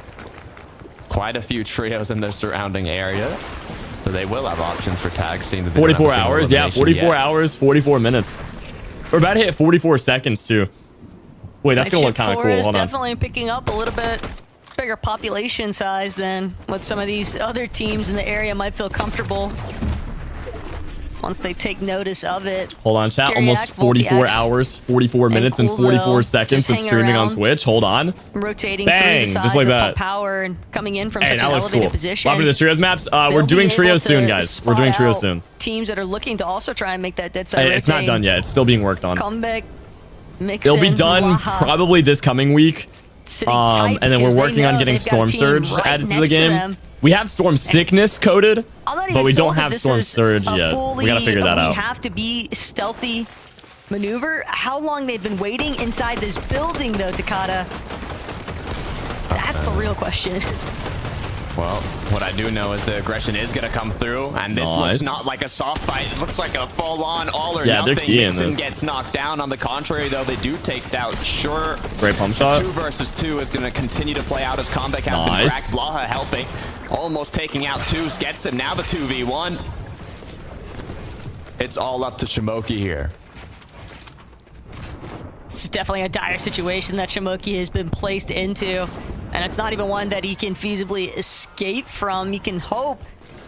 Quite a few trios in the surrounding area. So they will have options for tags. Seeing that they don't have a 44 single hours? Yeah, elimination 44 yet. hours, 44 minutes. We're about to hit 44 seconds, too. Wait, that's going to look kind of cool. Is Hold on. definitely picking up a little bit bigger population size than what some of these other teams in the area might feel comfortable once they take notice of it. Hold on, chat. Geriac, Almost 44 Voltiax, hours, 44 minutes, and Cool 44 Though, seconds just of hanging streaming on around. Twitch. Hold on. Rotating Bang, through the just sides like of that. power and coming in from Hey, such that an looks elevated cool. position. Welcome to the trios maps. We're They'll doing be trios able soon, to guys. We're spot doing trios out soon. Teams that are looking to also try and make that dead side. Hey, it's not rotating. done yet. It's still being worked on. Comeback, mix It'll be in, done Waha, probably this coming week. sitting tight And then because we're they working on know getting they've got a Storm team Surge right added to the next game. them. We have Storm Sickness coded, I'm not but even we sold don't that have this Storm is Surge a yet. fully, We gotta figure that out. We have to be stealthy maneuver. How long they've been waiting inside this building, though, Takata? That's the real question. Well, what I do know is the aggression is going to come through, and this Nice. looks not like a soft fight. It looks like a full-on all or Yeah, they're nothing. key in Nixon this. gets knocked down. On the contrary, though, they do take out. Sure, Great pump shot. 2 versus 2 is going to continue to play out as Combat has been Nice. cracked. Blaha helping, almost taking out Twos, gets him. Now the 2v1. It's all up to Shimoki here. It's definitely a dire situation that Shimoki has been placed into, and it's not even one that he can feasibly escape from. He can hope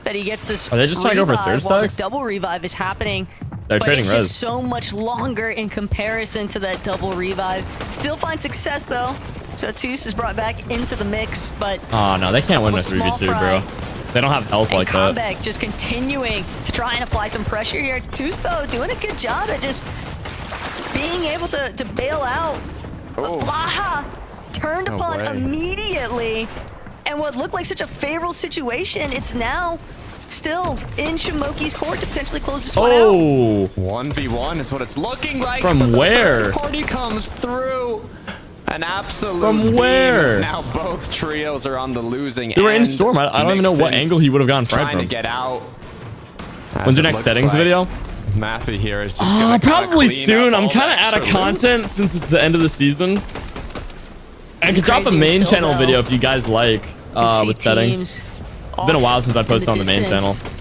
that he gets this Are they just trying to go for revive surge while tags? the double revive is happening. They're but trading it's res. just so much longer in comparison to that double revive. Still finds success though. So Toos is brought back into the mix, but Oh, no, they can't win a with small 3v2, fry bro. They don't have health and like that. Comeback just continuing to try and apply some pressure here. Toos though doing a good job at just being able to bail out. Oh. Blaha turned No upon way. immediately, and what looked like such a favorable situation, it's now still in Shimoki's court to potentially close this one out. Oh, 1v1 is what it's looking like. From but the where? third party comes through. An absolute From beam where? as now both trios are on the losing they were in end. Storm. I don't even know what Mixon angle he would have gotten fried trying to from. get out. When's your next settings video? Maffy here is just gonna kinda Probably clean soon. up I'm all kind of that out of extra loot. content since it's the end of the season. I could drop a Crazier main still, channel though. video if you guys like See with settings. teams It's been a while since I off in posted on the main channel. distance.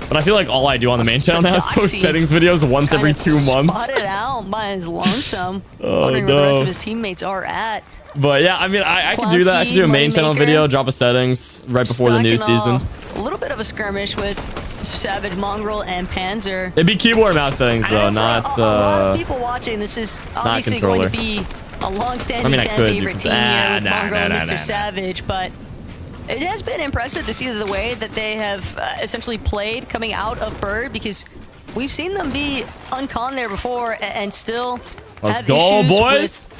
But I feel like all I do on the main channel now is post Vbucks, settings videos once every Kind 2 of months. Spotted out by his lonesome, Oh, wondering where the rest no. of his teammates are at. But yeah, I mean, I could do that. I could do a main channel video, drop a settings right before the new season. A little bit of a skirmish with Mrsavage, Mongrel, and Panzer. It'd be keyboard mouse settings though, not a lot of people watching. This is obviously going to be a long-standing fan favorite team here with Mongrel and Mrsavage, but it has been impressive to see the way that they have essentially played coming out of Bird, because we've seen them be uncon there before and still have issues with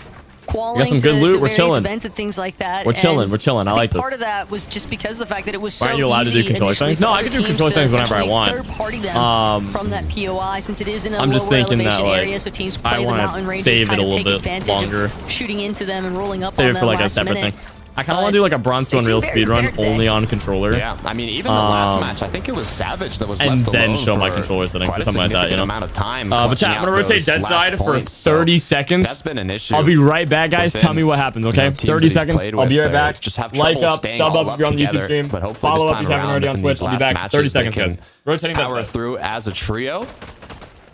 quality some good loot. We're chilling. Events and things like that. We're chilling. We're chilling. I like this. Part of that was just because of the fact that it was so Aren't you allowed to do controller settings? No, I can do controller settings whenever I want. Third party them from that POI, since it is in a I'm just lower thinking elevation that, like, area, so teams play I the want mountain to ranges, save it kind a of little take bit advantage longer. of shooting into them and rolling up Save on it them for like a last separate minute. thing. I kind of want to do like a bronze to unreal speedrun only on controller. Yeah, I mean, even the last match, I think it was Savage that was and left then alone show my for controller settings or quite a something like that, you know. amount of time. But chat, I'm gonna rotate dead side for points, 30 seconds. That's been an issue. I'll be right back, guys. Tell me what happens, okay? 30 seconds. I'll be right back. Just have like up, staying sub all up if you're on the YouTube stream. But hopefully follow this up if time you haven't already around, on in Twitch. these I'll be last back. 30 matches, they seconds, guys. can Rotating dead power side. through as a trio.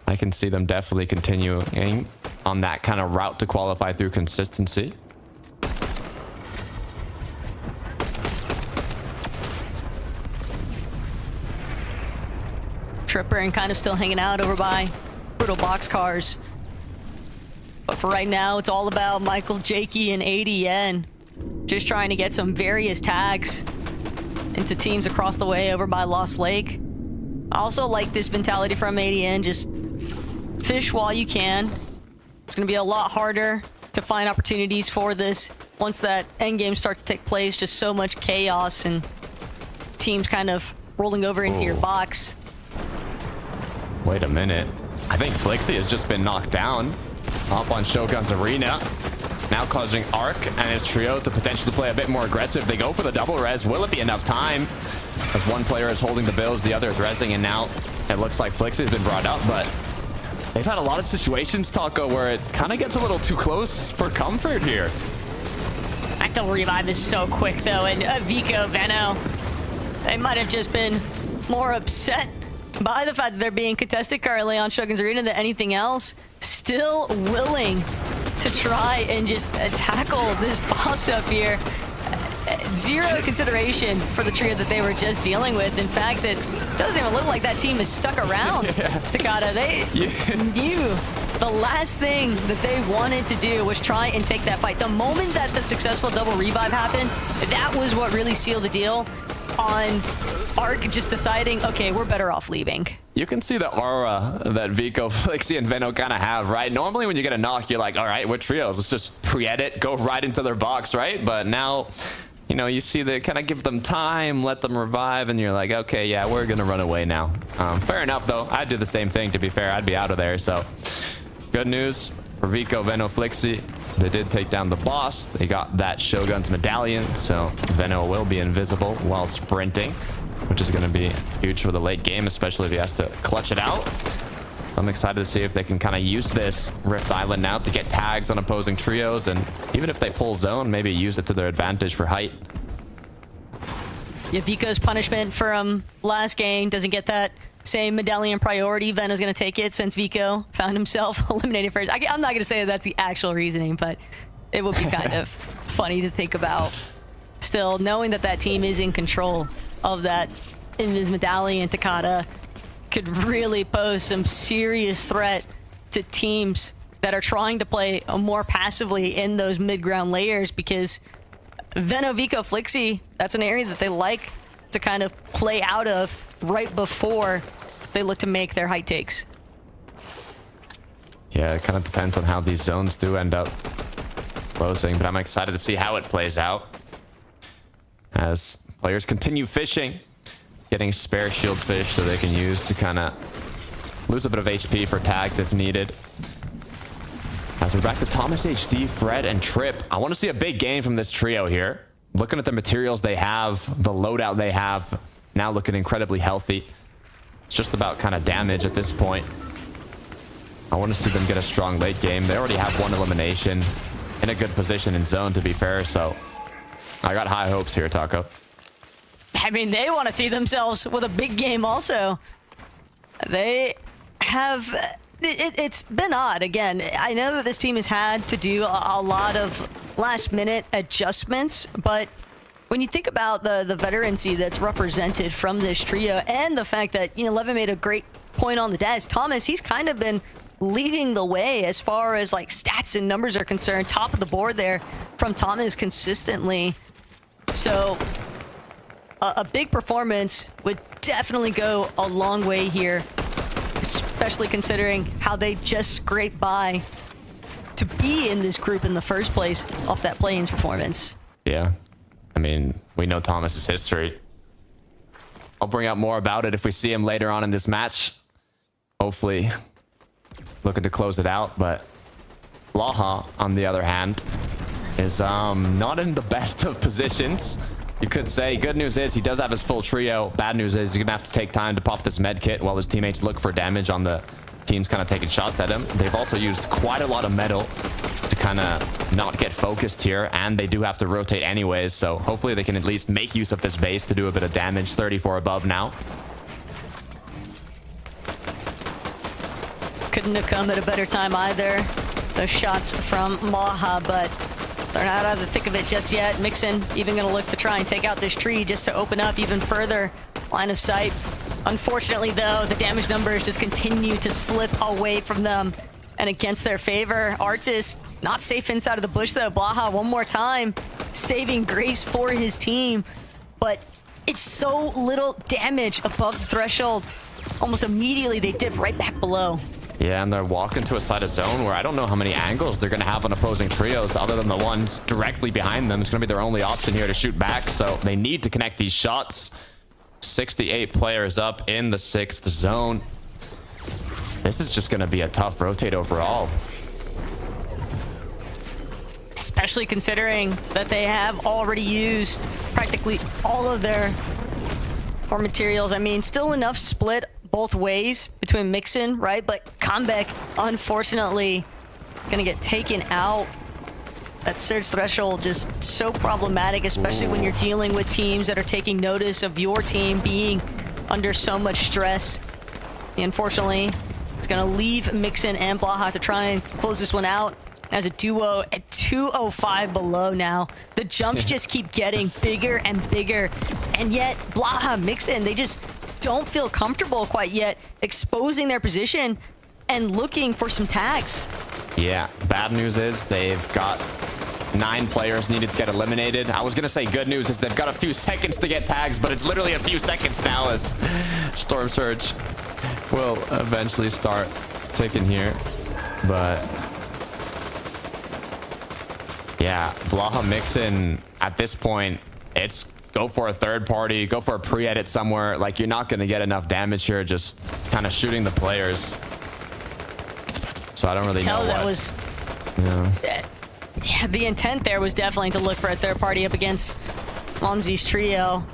I can see them definitely continuing on that kind of route to qualify through consistency. Tripper and kind of still hanging out over by Brutal Boxcars. But for right now, it's all about Michael, Jakey, and ADN. Just trying to get some various tags into teams across the way over by Lost Lake. I also like this mentality from ADN, just fish while you can. It's going to be a lot harder to find opportunities for this once that endgame starts to take place. Just so much chaos and teams kind of rolling over into your box. Wait a minute. I think Flixie has just been knocked down. Up on Shogun's arena. Now causing Arc and his trio to potentially play a bit more aggressive. They go for the double res. Will it be enough time? As one player is holding the bills, the other is resing, and now it looks like Flixie has been brought up, but they've had a lot of situations, Taco, where it kind of gets a little too close for comfort here. That double revive is so quick, though, and Vico, Veno, they might have just been more upset by the fact that they're being contested currently on Shogun's Arena than anything else. Still willing to try and just tackle this boss up here. Zero consideration for the trio that they were just dealing with. In fact, it doesn't even look like that team is stuck around. Takata, they knew the last thing that they wanted to do was try and take that fight. The moment that the successful double revive happened, that was what really sealed the deal on Arc just deciding, okay, we're better off leaving. You can see the aura that Vico, Flixie, and Veno kind of have, right? Normally when you get a knock, you're like, all right, we're trios. Let's just pre-edit, go right into their box, right? But now, you know, you see they kind of give them time, let them revive, and you're like, okay, yeah, we're going to run away now. Fair enough, though. I'd do the same thing, to be fair. I'd be out of there. So good news for Vico, Veno, Flixie. They did take down the boss. They got that Shogun's medallion, so Veno will be invisible while sprinting, which is going to be huge for the late game, especially if he has to clutch it out. I'm excited to see if they can kind of use this Rift Island now to get tags on opposing trios, and even if they pull zone, maybe use it to their advantage for height. Yeah, Vico's punishment from last game doesn't get that same medallion priority. Veno's going to take it since Vico found himself eliminated first. I'm not going to say that that's the actual reasoning, but it would be kind of funny to think about. Still, knowing that that team is in control of that Invis medallion, Takata could really pose some serious threat to teams that are trying to play more passively in those mid-ground layers, because Veno, Vico, Flixie, that's an area that they like to kind of play out of right before they look to make their height takes. Yeah, it kind of depends on how these zones do end up closing, but I'm excited to see how it plays out as players continue fishing, getting spare shield fish so they can use to kind of lose a bit of HP for tags if needed. As we're back to Thomas HD, Fred, and Trip, I want to see a big game from this trio here. Looking at the materials they have, the loadout they have, now looking incredibly healthy. It's just about kind of damage at this point. I want to see them get a strong late game. They already have one elimination in a good position in zone, to be fair, so I got high hopes here, Taco. I mean, they want to see themselves with a big game also. They have... It's been odd. Again, I know that this team has had to do a lot of last-minute adjustments, but when you think about the veterancy that's represented from this trio and the fact that, you know, Levin made a great point on the desk, Thomas, he's kind of been leading the way as far as like stats and numbers are concerned. Top of the board there from Thomas consistently. So a big performance would definitely go a long way here, especially considering how they just scraped by to be in this group in the first place off that play-ins performance. Yeah. I mean, we know Thomas's history. I'll bring out more about it if we see him later on in this match. Hopefully looking to close it out, but Blaha, on the other hand, is not in the best of positions, you could say. Good news is he does have his full trio. Bad news is he's gonna have to take time to pop this med kit while his teammates look for damage on the teams kind of taking shots at him. They've also used quite a lot of metal to kind of not get focused here, and they do have to rotate anyways, so hopefully they can at least make use of this base to do a bit of damage. 34 above now. Couldn't have come at a better time either. Those shots from Maha, but they're not out of the thick of it just yet. Mixon even going to look to try and take out this tree just to open up even further line of sight. Unfortunately, though, the damage numbers just continue to slip away from them and against their favor. Artist not safe inside of the bush, though. Blaha one more time, saving grace for his team, but it's so little damage above the threshold. Almost immediately, they dip right back below. Yeah, and they're walking to a side of zone where I don't know how many angles they're going to have on opposing trios other than the ones directly behind them. It's going to be their only option here to shoot back, so they need to connect these shots. 68 players up in the 6th zone. This is just going to be a tough rotate overall. Especially considering that they have already used practically all of their core materials. I mean, still enough split both ways between Mixon, right? But Comeback, unfortunately, gonna get taken out. That surge threshold just so problematic, especially when you're dealing with teams that are taking notice of your team being under so much stress. Unfortunately, it's gonna leave Mixon and Blaha to try and close this one out as a duo at 205 below now. The jumps just keep getting bigger and bigger, and yet Blaha, Mixon, they just don't feel comfortable quite yet exposing their position and looking for some tags. Yeah, bad news is they've got 9 players needed to get eliminated. I was gonna say good news is they've got a few seconds to get tags, but it's literally a few seconds now as Storm Surge will eventually start ticking here. But yeah, Blaha Mixon at this point, it's go for a third party, go for a pre-edit somewhere. Like, you're not going to get enough damage here just kind of shooting the players. So I don't really know that what. Was, yeah, the intent there was definitely to look for a third party up against Momsy's trio.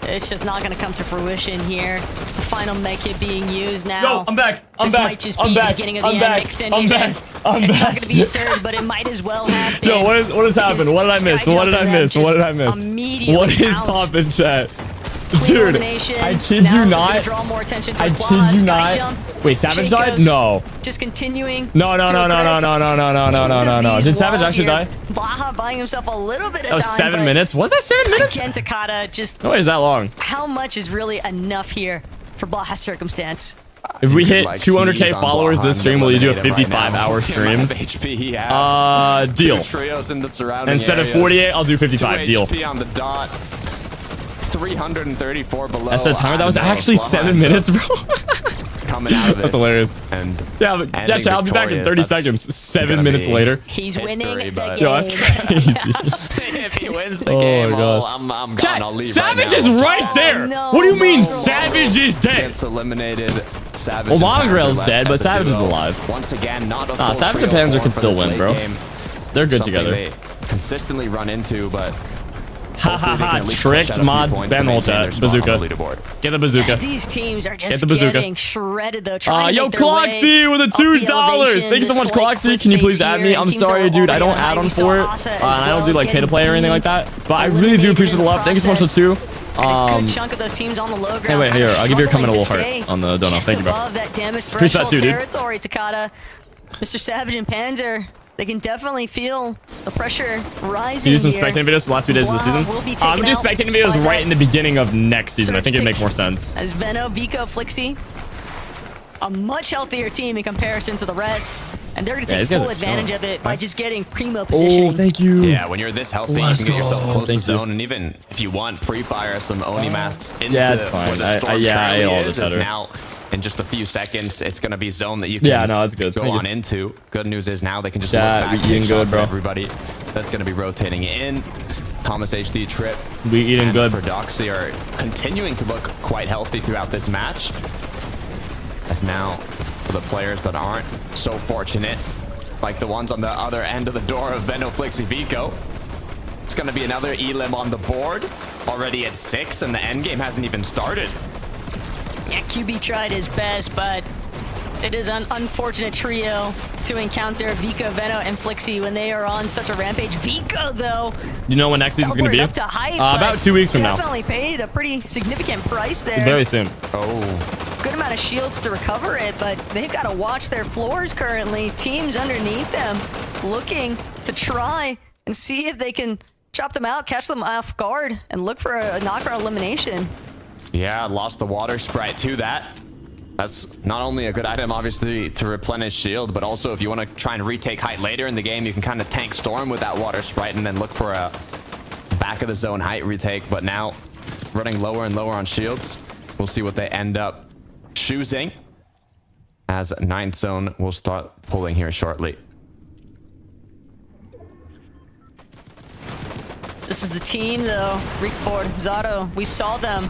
It's just not going to come to fruition here. The final med kit being used now. Yo, I'm back. This might just be the beginning of the end. Mixon, I'm back. It's not going to be Surge, but it might as well have been. Yo, what has happened? What did I miss? What did I miss? What did I miss? What is poppin', chat? Dude, I kid you not. I kid you not. Wait, Savage died? No. Just continuing. No. Did Savage actually die? Blaha buying himself a little bit of time. That was 7 minutes. Was that 7 minutes? Again, Takata just. No, is that long? How much is really enough here for Blaha's circumstance? If we hit 200k followers this stream, will you do a 55-hour stream? Deal. Trios in the surrounding Instead of 48, I'll do 55. Deal. HP on the dot. 334 below. That's the timer. That was actually 7 minutes, bro. Coming out of this. That's hilarious. And yeah, but yeah, chat, I'll be back in 30 seconds. 7 minutes later. He's winning the game. Yo, that's crazy. If he wins the game, my gosh. I'm gone. Chat, I'll leave Savage right is now. right there. No, What do you mean no. Savage is dead? Gets eliminated. Savage. Well, and Panzer Mongrel's left dead, as but a Savage is duo. alive. Once again, not a Nah, full Savage and trio Panzer can form for still this win, late bro. game. They're good Something together. they consistently run into, but Ha ha ha, tricked mods, Ben chat. Bazooka. Get the bazooka. These teams are just the bazooka. getting shredded though. Trying to Yo, make their way Cloxy with a up the $2. elevation. Thank you so much, This slight Cloxy. Can you cliff please face add here, me? and I'm teams that sorry, are dude. I already don't on add high. on We saw for it. Asa as And I don't well do like pay to play or anything like that. But I really do appreciate the love. Thank you so much for the 2. A good chunk of those teams on the low ground. Anyway, here, I'll give you a comment a little struggling to heart stay on the donut. just Thank you, bro. above that damage Appreciate that threshold too, dude. territory, Takata. Mr. Savage and Panzer, They can definitely feel the pressure rising. Do you do some here. spectating videos for the last few days of the season? Will be I'm taken gonna do out spectating videos by right in the beginning of next season. I think it'd make more sense. As Veno, Vico, Flixie, a much healthier team in comparison to the rest. And they're going to take full advantage of it by just getting primo positioning. Oh, thank you. Yeah, when you're this healthy, you can get yourself close to zone, and even if you want, pre-fire some Oni masks into it's fine. where the storm I ate all currently this is header. now. In just a few seconds, it's going to be zone that you can that's good. go Thank on you. into. Good news is now they can just Yeah, look back, we eating take good, shots bro. at everybody that's going to be rotating in. Thomas HD, Trip, We eating and good. Vbucks are continuing to look quite healthy throughout this match. As now, for the players that aren't so fortunate, like the ones on the other end of the door of Veno, Flixie, Vico, it's going to be another elim on the board. Already at 6, and the end game hasn't even started. Yeah, QB tried his best, but it is an unfortunate trio to encounter Vico, Veno, and Flixie when they are on such a rampage. Vico, though, You know when next season's gonna be? up to hype, About 2 weeks from now. Definitely paid a pretty significant price there. Very soon. Oh, Good amount of shields to recover it, but they've got to watch their floors currently. Teams underneath them looking to try and see if they can chop them out, catch them off guard, and look for a knockout elimination. yeah, lost the water sprite to that. That's not only a good item, obviously, to replenish shield, but also if you want to try and retake height later in the game, you can kind of tank storm with that water sprite and then look for a back of the zone height retake. But now running lower and lower on shields, we'll see what they end up choosing, as 9th zone will start pulling here shortly. This is the team, though. Rickboard, Zato, we saw them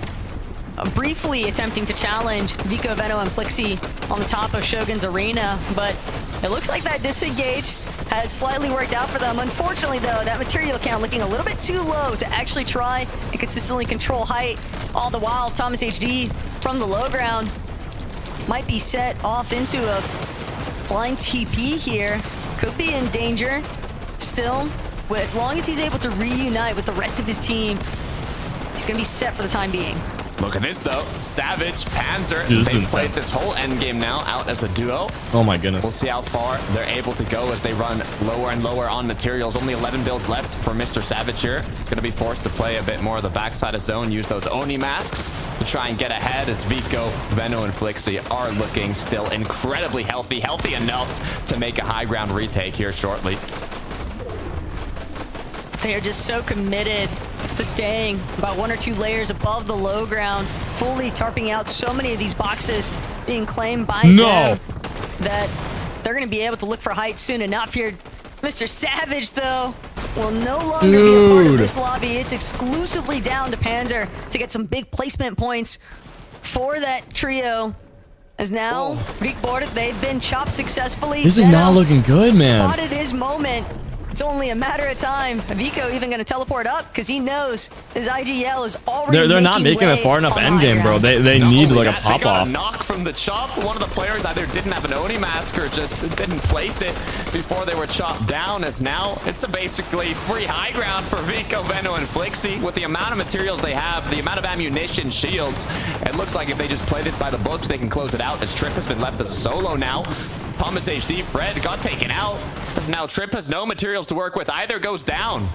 briefly attempting to challenge Vico, Veno, and Flixie on the top of Shogun's arena, but it looks like that disengage has slightly worked out for them. Unfortunately, though, that material count looking a little bit too low to actually try and consistently control height. All the while, Thomas HD from the low ground might be set off into a blind TP here. Could be in danger still. As long as he's able to reunite with the rest of his team, he's going to be set for the time being. Look at this, though. Savage, Panzer, Dude, this they've is played intense. this whole end game now out as a duo. Oh my goodness. We'll see how far they're able to go as they run lower and lower on materials. Only 11 builds left for Mr. Savage here. Going to be forced to play a bit more of the backside of zone, use those Oni masks to try and get ahead as Vico, Veno, and Flixie are looking still incredibly healthy enough to make a high ground retake here shortly. They are just so committed to staying about 1 or 2 layers above the low ground, fully tarping out so many of these boxes being claimed by them that they're going to be able to look for height soon enough here. Mr. Savage, though, will no longer be a part of this lobby. It's exclusively down to Panzer to get some big placement points for that trio. As now, Greek boarded, they've been chopped successfully. This is not looking good, man. Spotted his moment. It's only a matter of time. Vico even going to teleport up because he knows his IGL is already They're not making it far enough end game, bro. They need like a pop They got off. a knock from the chop. One of the players either didn't have an Oni mask or just didn't place it before they were chopped down, as now it's a basically free high ground for Vico, Veno, and Flixie. With the amount of materials they have, the amount of ammunition, shields, it looks like if they just play this by the books, they can close it out, as Trip has been left as a solo now. Thomas HD, Fred got taken out, as now Trip has no materials to work with. Either goes down.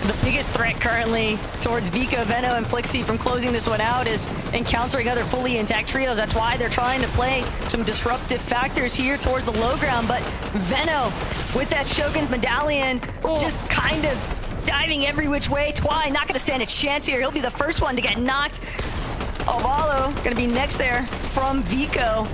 The biggest threat currently towards Vico, Veno, and Flixie from closing this one out is encountering other fully intact trios. That's why they're trying to play some disruptive factors here towards the low ground. But Veno, with that Shogun's medallion, just kind of diving every which way. Twy not going to stand a chance here. He'll be the first one to get knocked. Ovalo going to be next there from Vico.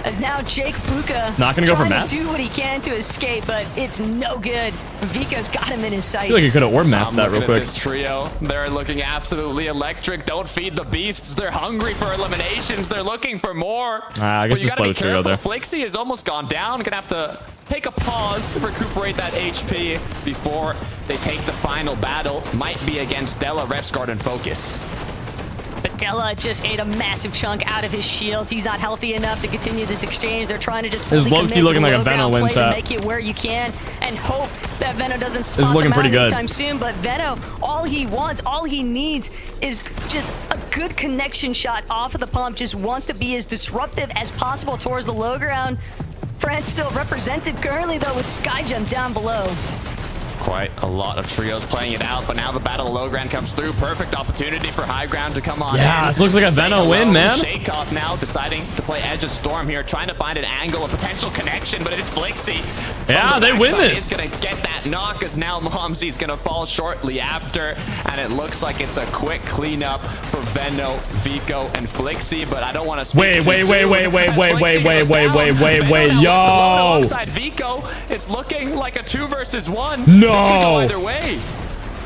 As now Jake Buka not gonna go for trying Mats? to do what he can to escape, but it's no good. Vico's got him in his sights. I feel like you could have orb masked that real quick. This trio, they're looking absolutely electric. Don't feed the beasts. They're hungry for eliminations. They're looking for more. I guess But you just gotta play be with trio careful. there. Flixie has almost gone down. Gonna have to take a pause, recuperate that HP before they take the final battle. Might be against Della, Refsguard, and Focus. But Della just ate a massive chunk out of his shields. He's not healthy enough to continue this exchange. They're trying to just This is fully low-key commit looking to the like a low Veno ground win play to chat. make it where you can and hope that Veno doesn't spot is looking them out pretty good. anytime soon. But Veno, all he wants, all he needs is just a good connection shot off of the pump. Just wants to be as disruptive as possible towards the low ground. France still represented currently, though, with Skyjump down below. Quite a lot of trios playing it out, but now the battle of low ground comes through. Perfect opportunity for high ground to come on. Yeah, this looks like a Venom win, man. Shake off now, deciding to play Edge of Storm here, trying to find an angle, a potential connection, but it's Flixie. Yeah, they win this. He's gonna get that knock, as now Momsy's gonna fall shortly after, and it looks like it's a quick cleanup for Veno, Vico, and Flixie. But I don't want to speak Wait, too wait, soon, wait, wait, wait, as wait, Flixie wait, goes wait, wait, down. wait, wait, Veno wait, now with the yo. low alongside Vico. It's looking like a 2 versus 1. No. This could go either way.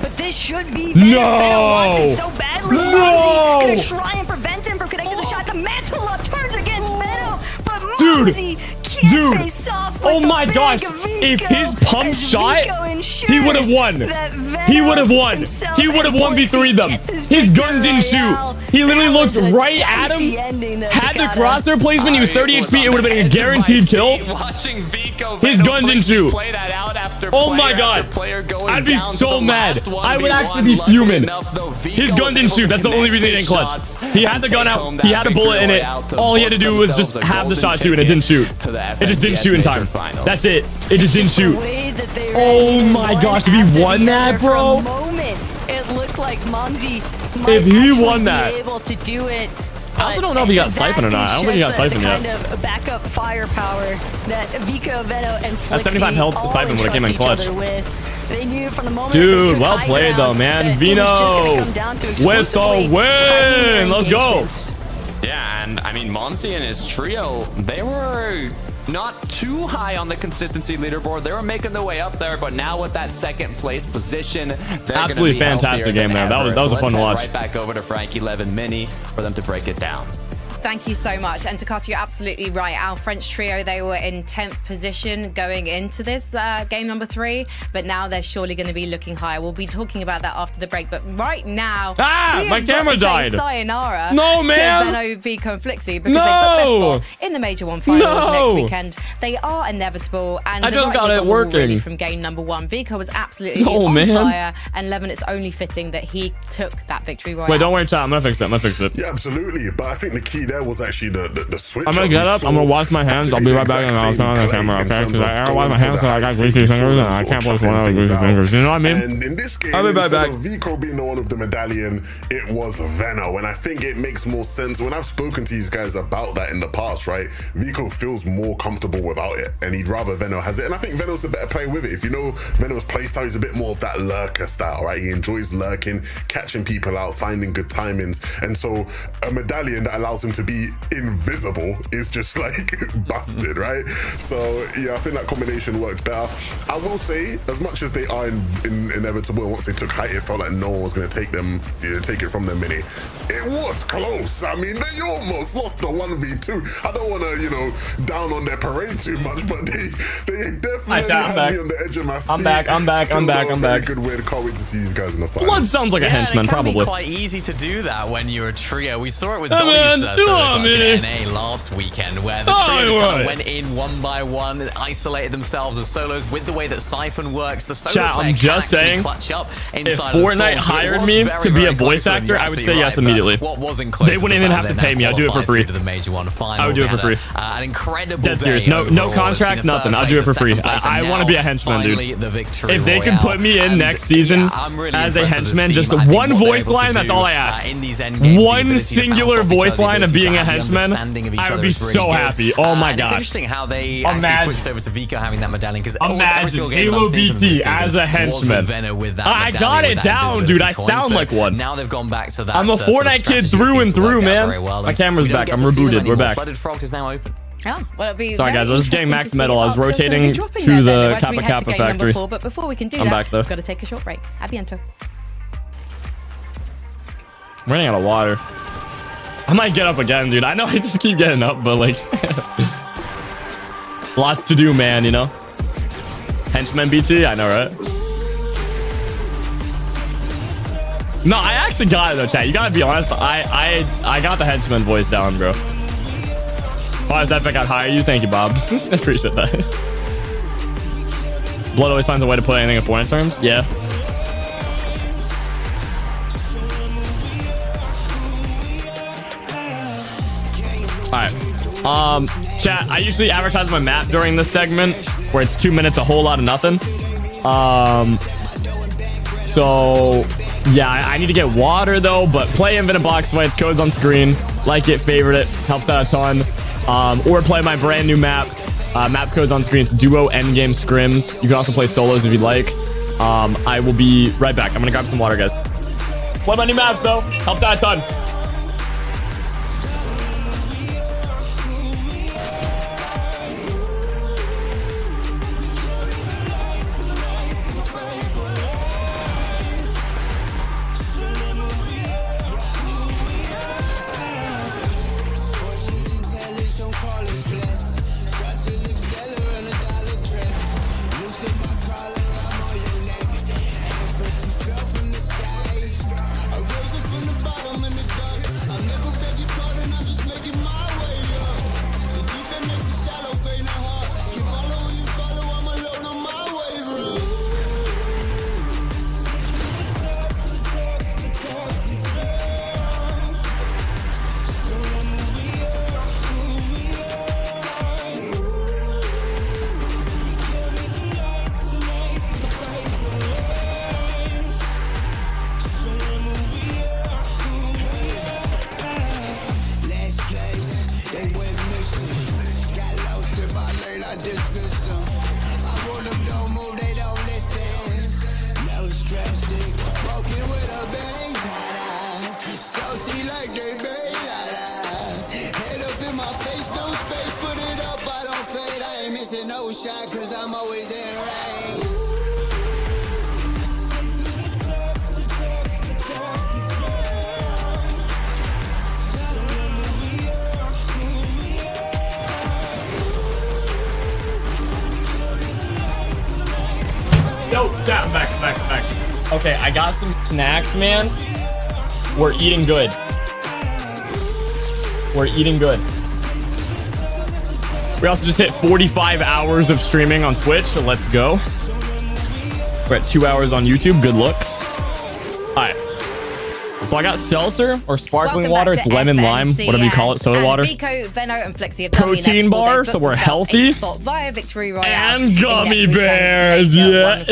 But this should be Venom. No. Venom wants it so badly. No. Momsy gonna try and prevent him from connecting the shot. The mantle up turns against Venom, but Dude. Momsy can't face off with Oh the my big gosh. Vico, If his pump as shot, Vico he would have won. that He Venom would have won. himself He would have and 1v3'd them. get this His victory gun didn't right shoot. now. He literally That looked was a right at dicey him. ending there, Had the Takata. crosshair placement, he was 30 HP. It would have been a guaranteed kill. Watching Vico, His Venom gun didn't Flixie shoot. play that out after Oh player my after God. player going I'd be down to so the mad. last I would 1v1. actually be Luckily fuming. enough, though, Vico His gun was didn't able shoot. to That's the only connect reason he his didn't clutch. shots He had and the gun take out. home He that had a bullet in victory it. royale to All he had to book do was just themselves a have the golden shot shoot, and it didn't shoot. ticket to the It just didn't FNCS shoot in Major time. Finals. That's it. It just didn't The shoot. way that they Oh ran in my one gosh, if he after won the that, other, bro. For a moment, it looked like Momsy might If he actually won be that. able to do it. I also don't know if he got siphoned or not. I don't think he got siphoned yet. Kind of backup firepower that Vico, Veno, and Flixie 75 health all siphon would've came in entrust each clutch. other with. They knew from the moment Dude, they took well high played ground though, man. that it was just gonna Vino come down to with the exclusively win. timing Let's go. engagements. Yeah, and I mean, Momsy and his trio, they were not too high on the consistency leaderboard. They were making their way up there, but now with that second place position, they're Absolutely gonna be fantastic healthier game than there. That ever. was a So fun let's head watch. Right back over to Frankie Levin Mini for them to break it down. Thank you so much. And Takata, you're absolutely right. Our French trio, they were in 10th position going into this game number 3, but now they're surely going to be looking higher. We'll be talking about that after the break, but right now, we my have got camera to say died. sayonara No, man. to Veno, Vico, and Flixie because No. they booked their spot in the Major 1 finals No. next weekend. They are inevitable, and I the just got writing was it on the wall working. really from game number 1. Vico was absolutely No, on man. fire, and Levin, it's only fitting that he took that victory royale. Wait, don't worry, chat. I'm gonna fix it. I'm gonna fix it. Yeah, absolutely. But I think the key there was actually the switch. I'm gonna get up. I'm gonna wash my hands. I'll be right back, and I'll turn on the camera, okay? Because I gotta wash my hands because I got greasy fingers, and I can't place one of those greasy fingers. You know what I mean? And in this game, I'll be right instead back. of Vico being the one with the medallion, it was Veno. And I think it makes more sense when I've spoken to these guys about that in the past, right? Vico feels more comfortable without it, and he'd rather Veno has it. And I think Veno's a better player with it. If you know Veno's playstyle, he's a bit more of that lurker style, right? He enjoys lurking, catching people out, finding good timings. And so a medallion that allows him to be invisible is just like busted, right? So yeah, I think that combination worked better. I will say, as much as they are inevitable, once they took height, it felt like no one was going to take it from them Mini. It was close. I mean, they almost lost the 1v2. I don't want to, down on their parade too much, but they definitely had me on the edge of my seat. I'm back. Very good win. Can't wait to see these guys in the fight. Blood sounds like a henchman, and it can probably. be quite easy to do that when you're a trio. We saw it with Hey, Dolly's man, solo come on, clutch man. in NA last weekend, where the Oh, trio just kind right. of went in one by one, isolated themselves as solos. With the way that Siphon works, the solo Chat, player I'm can just actually saying, clutch up if inside of the Fortnite storm. So it hired was me very, to be very a voice close, and actor, you're I would say absolutely yes right, but immediately. What wasn't close They was wouldn't the even fact have to that pay me. I'd do it for qualified free. through to the Major 1 finals. I would do it for They had free. an incredible Dead day serious. No overall. contract, It's been a nothing. third I'll do it place, for free. a second place, I and want to be a now henchman, dude. finally the victory If they can royale. put me in And, next season yeah, I'm really as a impressed with henchman, this just team. I think one what they're voice able to line, that's do, all I ask. in these end games, the One ability to singular bounce off each voice other, line the of being a ability to henchman, understanding of each I would other be is really so good. happy. Oh my And it's gosh. interesting how they actually Imagine. switched over to Vico having that medallion, because every Imagine single game I've seen from HaloBT this season as a was henchman. Veno with that I medallion, got it with that down, dude. I invisibility coin. sound So like one. Now they've gone back to that. I'm a sort of Fortnite kid strategy through seems and to work through, out man. very well. My And camera's we don't back. get I'm to see them rebooted. We're anymore. back. Flooded Frogs is now open. Oh, well, it'll be Sorry, very guys, I was getting interesting max to see metal. I was after it's gonna be rotating dropping to there, the then, as we Kappa head to Kappa game number factory. 4. But before we can do I'm that, back, though. we've got to take a short break. A biento. I'm running out of water. I might get up again, dude. I know I just keep getting up, but like... lots to do, man, Henchman BT? I know, right? No, I actually got it, though, chat. You gotta be honest. I got the henchman voice down, bro. Why is that if I got higher you? Thank you, Bob. I appreciate that. Blood always finds a way to play anything in Fortnite terms? Yeah. All right. Chat, I usually advertise my map during this segment where it's 2 minutes, a whole lot of nothing. So yeah, I need to get water though, but play Infinite Box Fights, codes on screen, like it, favorite it, helps out a ton. Or play my brand new map, map codes on screen. It's duo endgame scrims. You can also play solos if you'd like. I will be right back. I'm gonna grab some water, guys. Play my new maps though, helps out a ton. Back. Okay, I got some snacks, man. We're eating good. We're eating good. We also just hit 45 hours of streaming on Twitch, so let's go. We're at 2 hours on YouTube. Good looks. All right. So I got seltzer or sparkling water. It's lemon lime, whatever you call it, soda water. Vico, Venno, and Flixie have protein bar, so we're healthy. Via Victory Royale and gummy bears. Yeah.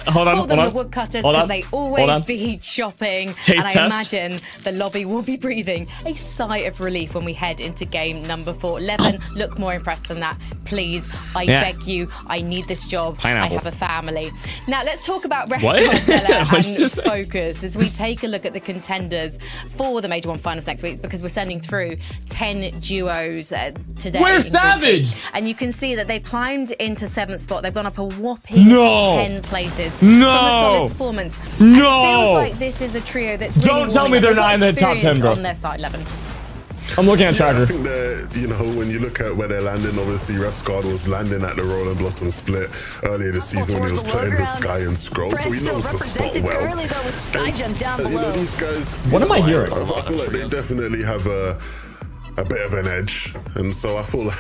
Hold on. The woodcutters, because they always be shopping. Taste and I test. imagine the lobby will be breathing a sigh of relief when we head into game number 4. 11, look more impressed than that, please. I beg you. I need this job. Pineapple. I have a family. Now let's talk about Rest What? Godzilla and focus as we take a look at the contenders for the Major 1 finals next week, because we're sending through 10 duos today. Where's Savage? And you can see that they climbed into 7th spot. They've gone up a whopping 10 places. No. From a solid performance. No. And it feels like this is a trio that's really Don't tell me they're not in the top 10, bro. On their side, 11. I'm looking at Charger. I think that, you know, when you look at where they're landing, obviously Refscard was landing at the Roll and Blossom split earlier this season when he was playing the Sky and Scroll, so he knows the spot well. Early, though, with Skyjump down below. You know, these guys... What am I hearing? I feel like they definitely have a bit of an edge, and so I feel like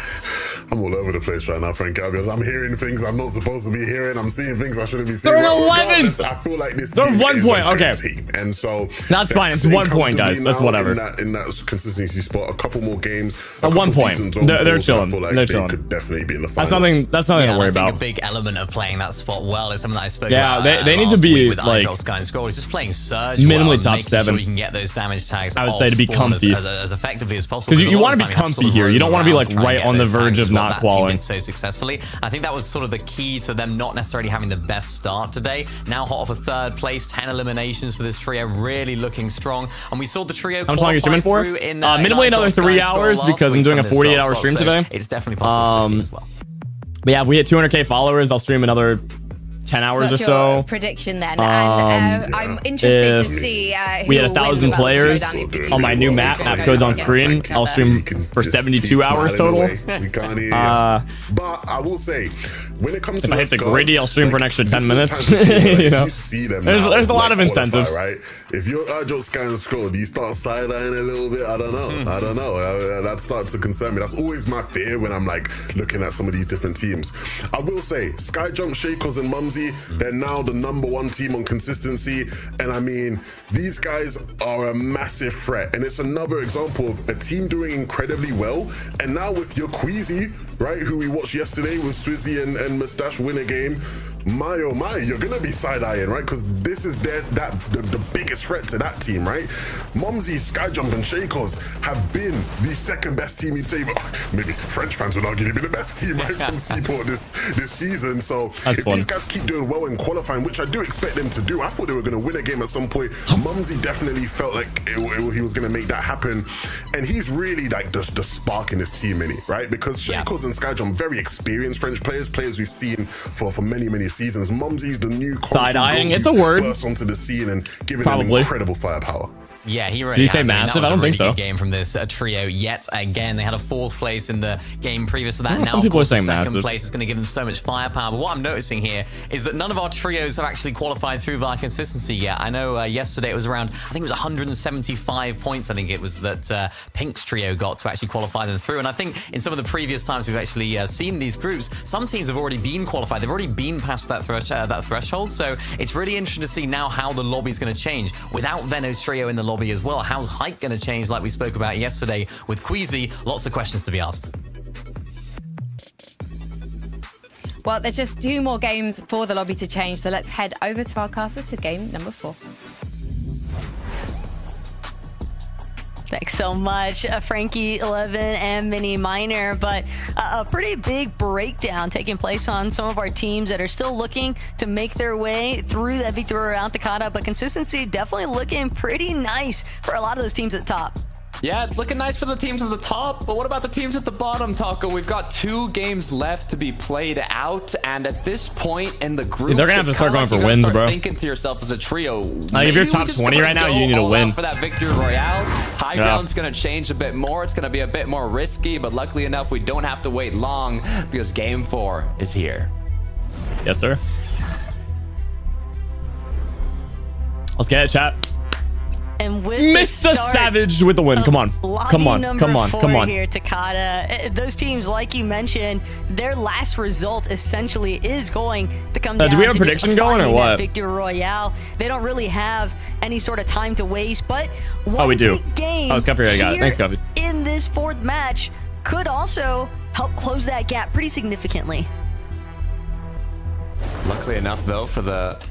I'm all over the place right now, Frank. I'm hearing things I'm not supposed to be hearing. I'm seeing things I shouldn't be seeing. They're an 11. I feel like this They're team 1 is point. a good Okay. team. And so that's fine. It's 1 point, guys. That's whatever. In that consistency spot, a couple more games. At 1 point, they're chilling. I feel like They're they chilling. could definitely be in the finals. That's nothing to worry I think about. a big element of playing that spot well is something that I spoke Yeah, about. they need to last be, week with like, Idol, Sky and Scroll. It's just playing Surge minimally well, top making 7. Sure you can get those damage tags. I would say to be off spawn comfy. as effectively as possible. Because you a lot want of to the be time you have comfy here. You don't want to be like right on the verge of not qualifying. Did so successfully. I think that was sort of the key to them not necessarily having the best start today. Now hot off a 3rd place, 10 eliminations for this trio, really looking strong. And we saw the trio. How much long are you streaming for? Minimally another 3 hours because I'm doing a 48-hour stream today. It's definitely possible for this team as well. But yeah, if we hit 200k followers, I'll stream another 10 hours What's or so. your prediction then? And I'm interested to see we had 1,000 players on my new map codes on screen. I'll stream for 72 hours total. We can't hear you. But I will say, when it comes to if I hit the Refscard, griddy, I'll stream for an extra 10 minutes. You know, you see them there's a now, lot of incentives, right? If you're Urgel Sky and Scroll, do you start side-eyeing a little bit? I don't know. That starts to concern me. That's always my fear when I'm like looking at some of these different teams. I will say, Skyjump, Shakers, and Mumsy, consistency. They're now the #1 team on consistency. And I mean, these guys are a massive threat. And it's another example of a team doing incredibly well. And now with your Queasy, right, who we watched yesterday with Swizzy and Mustache win a game, my oh my, you're gonna be side-eyeing, right? Because this is the biggest threat to that team, right? Mumsy, Skyjump, and Shakos have been the second best team. You'd say, maybe French fans would argue they've been the best team, right, from Seaport this season. So if these guys keep doing well in qualifying, which I do expect them to do, I thought they were gonna win a game at some point. Mumsy definitely felt like he was gonna make that happen, and he's really like the spark in this team, right? Because Shakos and Skyjump, very experienced French players we've seen for many seasons. Mumsy's the new side-eyeing. It's a word. Burst onto the scene and giving them incredible firepower. Yeah, he really Did you say has. massive? I don't think so. Good game from this trio yet again. They had a 4th place in the game previous to that. Well, now, some people are saying second massive. place is going to give them so much firepower. But what I'm noticing here is that none of our trios have actually qualified through via consistency yet. I know yesterday it was around, I think it was 175 points. I think it was that Pink's trio got to actually qualify them through. And I think in some of the previous times we've actually seen these groups, some teams have already been qualified. They've already been past that threshold. So it's really interesting to see now how the lobby is going to change without Veno's trio in the lobby as well. How's height going to change, like we spoke about yesterday with Queasy? Lots of questions to be asked. Well, there's just 2 more games for the lobby to change, so let's head over to our castle to game number 4. Thanks so much, Frankie 11 and Mini Miner. But a pretty big breakdown taking place on some of our teams that are still looking to make their way through that victory around Takata. But consistency definitely looking pretty nice for a lot of those teams at the top. Yeah, it's looking nice for the teams at the top, but what about the teams at the bottom, Taco? We've got 2 games left to be played out, and at this point in the group, they're gonna have to start going for wins, bro. Thinking to yourself as a trio, like if you're top 20 right now, you need to win for that victory royale. High ground's gonna change a bit more. It's gonna be a bit more risky, but luckily enough, we don't have to wait long because game 4 is here. Yes, sir. Let's get it, chat. And with Mr. Savage with the win. Come on. Come on. Come on. Come on. Here, Takata. Those teams, like you mentioned, their last result essentially is going to come down do we have to a prediction going or what? Victory Royale. They don't really have any sort of time to waste, but we do. Game Scuffy, I got it. Thanks, Scuffy. In this 4th match could also help close that gap pretty significantly. Luckily enough, though, for the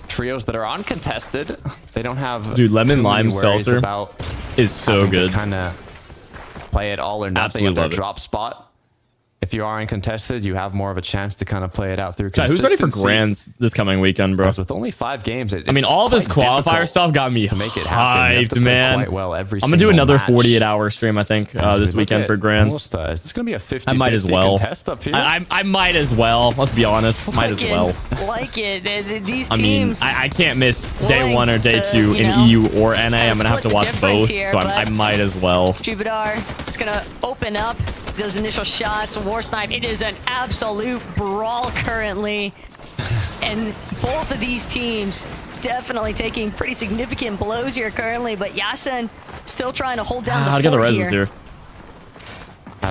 trios that are uncontested, they don't have lemon lime seltzer is so good. Kind of play it all or nothing at their drop spot. If you are uncontested, you have more of a chance to kind of play it out through consistency. Who's ready for Grands this coming weekend, bro? With only 5 games, I mean, all this qualifier stuff got me make it happen. hyped, man. Quite well every I'm gonna do another match. 48-hour stream, I think, this weekend for Grands. Is this gonna be a 50-50 I might as well. contest up here? I might as well. Let's be honest. Might as well. Like it. These I teams. mean, I can't miss day 1 or day 2 in EU or NA. I'm gonna have to watch both, so I might as well. Jupiter is gonna open up those initial shots. War Snipe. It is an absolute brawl currently, and both of these teams definitely taking pretty significant blows here currently. But Yasin still trying to hold down the fort get the reses here.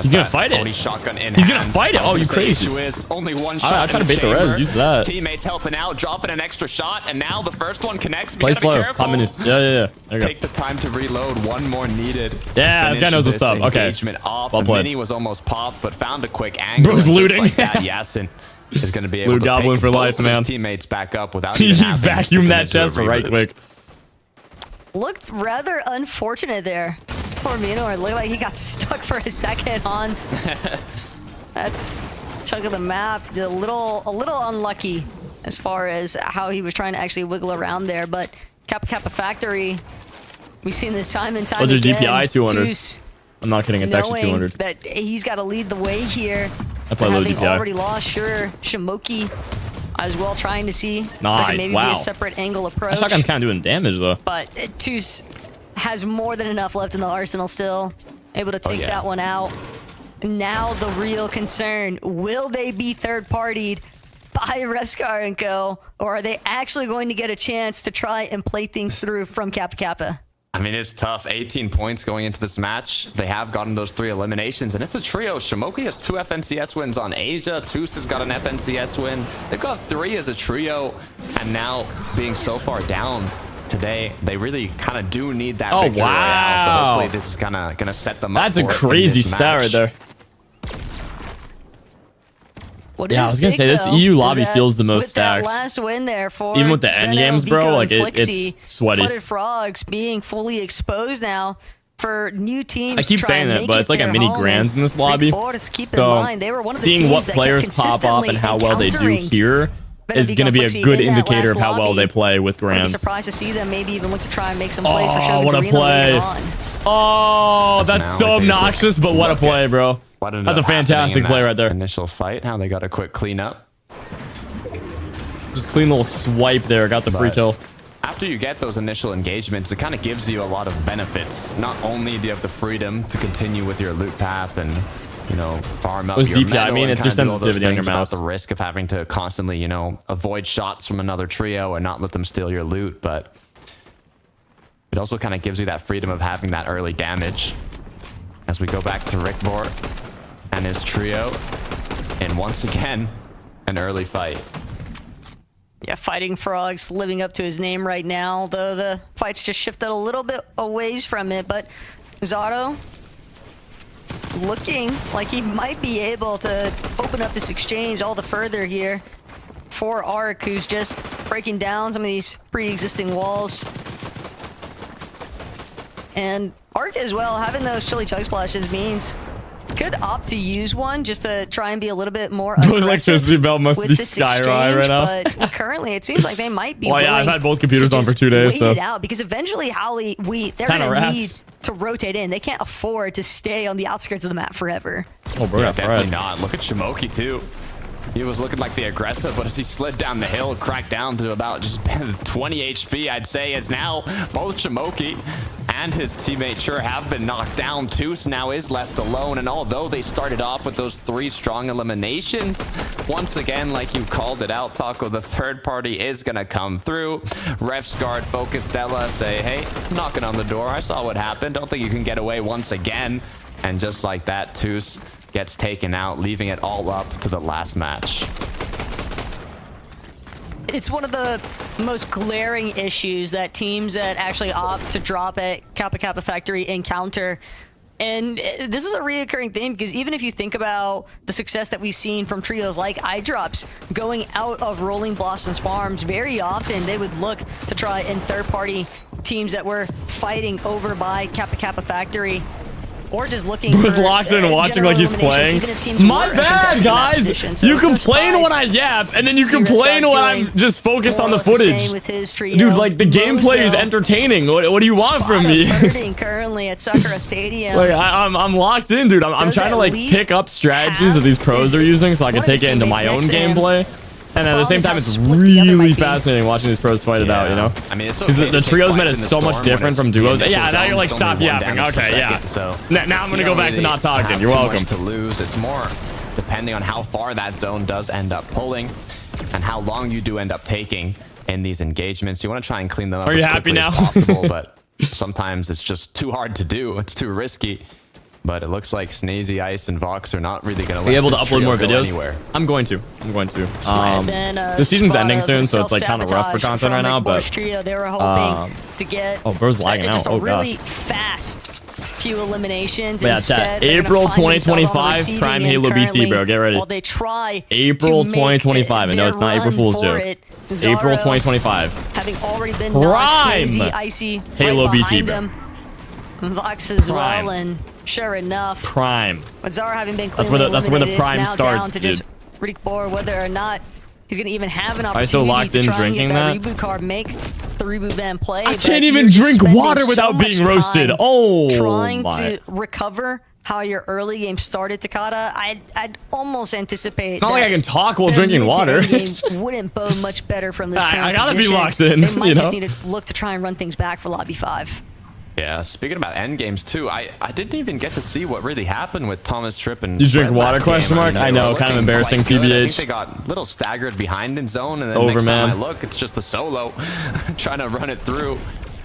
He's gonna fight it. Shotgun in He's hand. gonna fight it. Oh, you crazy. Is only one shot. I try to bait the res. Use that. Teammates helping out, dropping an extra shot, and now the first one connects. Play slow. 5 minutes. Yeah. There you go. Take the time to reload. One more needed. Yeah, this guy knows what's up. Okay. Engagement off. Well the played. mini was almost popped, but found a quick angle. Bro's looting. Just like that, Yasin is going to be able Blue to Goblin pick for both life, of his man. teammates back up without He even having to vacuumed that commit to a chest right reload. quick. Looked rather unfortunate there. Poor Minor. Looked like he got stuck for a second on that chunk of the map. A little unlucky as far as how he was trying to actually wiggle around there. But Kappa Factory, we've seen this time and time Was it again. GPI 200? Deuce, I'm not kidding. It's actually 200. that he's got to lead the way here. I play low Having GPI. already lost, sure. Shimoki as well, trying to see if there Nice, can maybe be wow. a separate angle approach. That shotgun's kind of doing damage, though. But Toos has more than enough left in the arsenal still. Able to take that one out. Now the real concern, will they be third-partied by Rescar and Co., or are they actually going to get a chance to try and play things through from Kappa Kappa? I mean, it's tough. 18 points going into this match. They have gotten those 3 eliminations, and it's a trio. Shimoki has 2 FNCS wins on Asia. Toos has got an FNCS win. They've got 3 as a trio, and now being so far down today, they really kind of do need that victory royale. So hopefully this is gonna set them up. That's a crazy stat right there. Yeah, I was gonna say this EU lobby feels the most stacked. Last win there for even with the end games, bro, like it's sweaty. Flooded Frogs being fully exposed now for new teams. I keep saying that, but it's like a mini grands in this lobby. So seeing what players pop off and how well they do here is going to be a good indicator of how well they play with grands. I'd be surprised to see them maybe even look to try and make some plays for sure. Oh, what a play! Oh, that's so obnoxious, but what a play, bro. That's a fantastic play right there. Initial fight, how they got a quick cleanup. Just clean little swipe there, got the free kill. After you get those initial engagements, it kind of gives you a lot of benefits. Not only do you have the freedom to continue with your loot path and, you know, farm up your DPI, metal, I mean, it's your sensitivity on your mouse. The risk of having to constantly, you know, avoid shots from another trio and not let them steal your loot, but it also kind of gives you that freedom of having that early damage. As we go back to Rickbor and his trio, and once again, an early fight. Yeah, Fighting Frogs living up to his name right now, though the fight's just shifted a little bit away from it, but Zato looking like he might be able to open up this exchange all the further here for Ark, who's just breaking down some of these pre-existing walls. And Ark as well, having those chili chug splashes means could opt to use one just to try and be a little bit more aggressive. Electricity belt must be sky high right now. But currently, it seems like they might be. Well, yeah, I've had both computers on for 2 days, so wait it out, because eventually, Holly, they're gonna need to rotate in. They can't afford to stay on the outskirts of the map forever. Oh, bro, yeah, definitely not. Look at Shimoki too. He was looking like the aggressive, but as he slid down the hill, cracked down to about just 20 HP, I'd say, as now both Shimoki and his teammate sure have been knocked down. Toos now is left alone, and although they started off with those 3 strong eliminations, once again, like you called it out, Taco, the third party is gonna come through. Refs guard, Focus, Della say, hey, knocking on the door. I saw what happened. Don't think you can get away once again. And just like that, Toos gets taken out, leaving it all up to the last match. It's one of the most glaring issues that teams that actually opt to drop at Kappa Kappa Factory encounter. And this is a reoccurring theme, because even if you think about the success that we've seen from trios like iDrops going out of Rolling Blossoms farms, very often they would look to try and third-party teams that were fighting over by Kappa Kappa Factory, or just looking was locked in watching like he's playing. My bad, guys. So you complain when I yap, and then you complain when I'm just focused on the footage. Dude, like the gameplay is entertaining. What do you want from me? Currently at Sakura Stadium. Like I'm locked in, dude. I'm trying to like pick up strategies that these pros are using so I can take it into my own gameplay. And at the same time, it's really fascinating watching these pros fight it out, you know? I mean, it's because the trios meta is so much different from duos. Yeah, now you're like, stop yapping. Okay, yeah. So now I'm going to go back to not talking. You're welcome. To lose, it's more depending on how far that zone does end up pulling and how long you do end up taking in these engagements. You want to try and clean them up as quickly as possible, but sometimes it's just too hard to do. It's too risky. But it looks like Snazy, Ice, and Vox are not really going to be able to upload more videos. Anywhere. I'm going to. The season's ending soon, so it's like kind of rough for content right now. But they were hoping to get bro's lagging out. Oh really fast few eliminations. Yeah, chat. April 2025, Prime HaloBT, bro. Get ready. While they try April 2025, and no, it's not April Fool's joke. April 2025. Having already been Prime Icy, HaloBT, bro. Vox as well, and sure enough, Prime. With Zara having been that's where the Prime starts, dude. Just Rickbor, whether or not he's gonna even have an opportunity so locked in to try drinking and get that reboot card, make the reboot then play. I can't even drink water without being roasted. Oh, trying to recover how your early game started, Takata. I'd almost anticipate. It's not like I can talk while drinking water. Wouldn't bode much better from this. I gotta be locked in. They might just need to look to try and run things back for Lobby 5. Yeah, speaking about end games too, I didn't even get to see what really happened with Thomas Tripp and you drink water question mark. I know, kind of embarrassing. TBH. I think they got a little staggered behind in zone, and then next time I look, it's just the solo trying to run it through.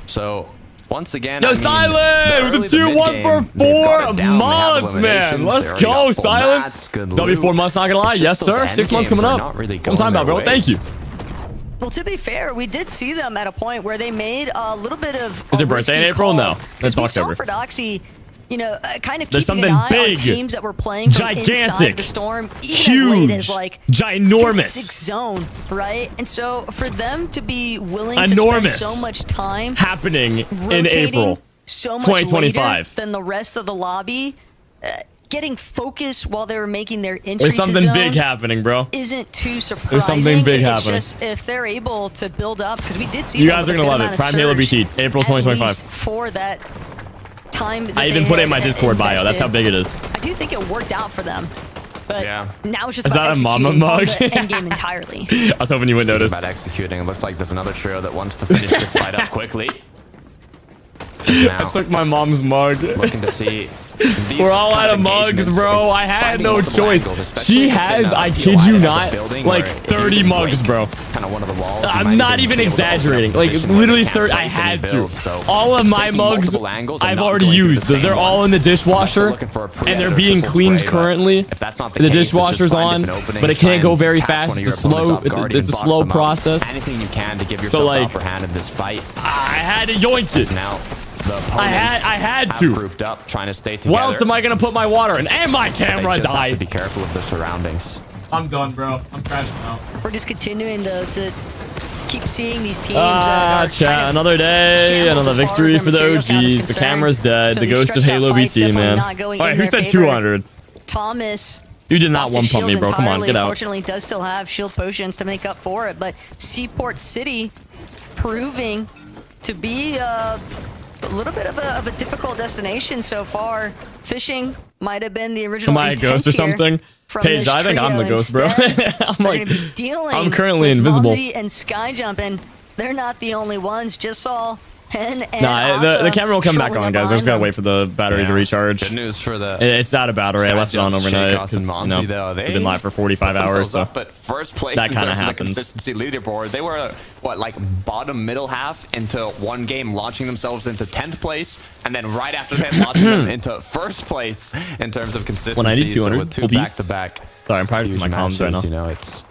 So Once again, Yo, Silent with the 2-1 for 4 months, man. Let's go, Silent. W4 months, not gonna lie. Yes, sir. 6 months coming up. What I'm talking about, bro. Thank you. Well, to be fair, we did see them at a point where they made a little bit of. Is your birthday in April? No, that's October. For Doxy, you know, kind of there's keeping something an eye big, on teams that were playing from inside the storm, even huge, as late as like ginormous 6 zone, right? And so for them to be willing to spend so much time happening in April, so much 2025, than the rest of the lobby. Getting focused while they were making their entry there's something to zone big happening, bro. Isn't too surprising. There's something big happening. Just if they're able to build up, because we did see you guys are gonna love it. Prime HaloBT, April 2025. For that time, that I even put it in my Discord bio. That's how big it is. I do think it worked out for them. But now it's just is that a mama mug? End game entirely. I was hoping you would notice. About executing, it looks like there's another trio that wants to finish this fight up quickly. I took my mom's mug. Looking to see. We're all out of mugs, bro. I had no choice. She has, I kid you not, like 30 mugs, bro. Kind of one of the walls. I'm not even exaggerating. Like literally 30. I had to. All of my mugs I've already used. They're all in the dishwasher, and they're being cleaned currently. The dishwasher's on, but it can't go very fast. It's a slow process. Anything you can to give yourself the upper hand in this fight. I had to yoink it. Now. I had to. Grouped up, trying to stay together. What else am I gonna put my water in? And my camera died. Have to be careful of their surroundings. I'm done, bro. I'm crashing out. We're just continuing to keep seeing these teams. Chat. Another day, another victory for the OGs. The camera's dead. The ghost of HaloBT, man. All right, who said 200? Thomas. You did not one pump me, bro. Come on, get out. Fortunately, does still have shield potions to make up for it, but Seaport City proving to be a little bit of a difficult destination so far. Fishing might have been the original. Am I a ghost or something? Paige, I think I'm the ghost, bro. I'm like, I'm currently invisible. And Skyjump, and they're not the only ones. Just saw Hen and nah, the camera will come back on, guys. I just gotta wait for the battery to recharge. Good news for the. It's out of battery. I left it on overnight because you know, we've been live for 45 hours, so but first place that kind of happens. The consistency leaderboard. They were what, like bottom middle half into one game, launching themselves into 10th place, and then right after that, launching them into first place in terms of consistency. 190, 200, so with two back-to-back. Sorry, I'm practicing my comms right now. You know, it's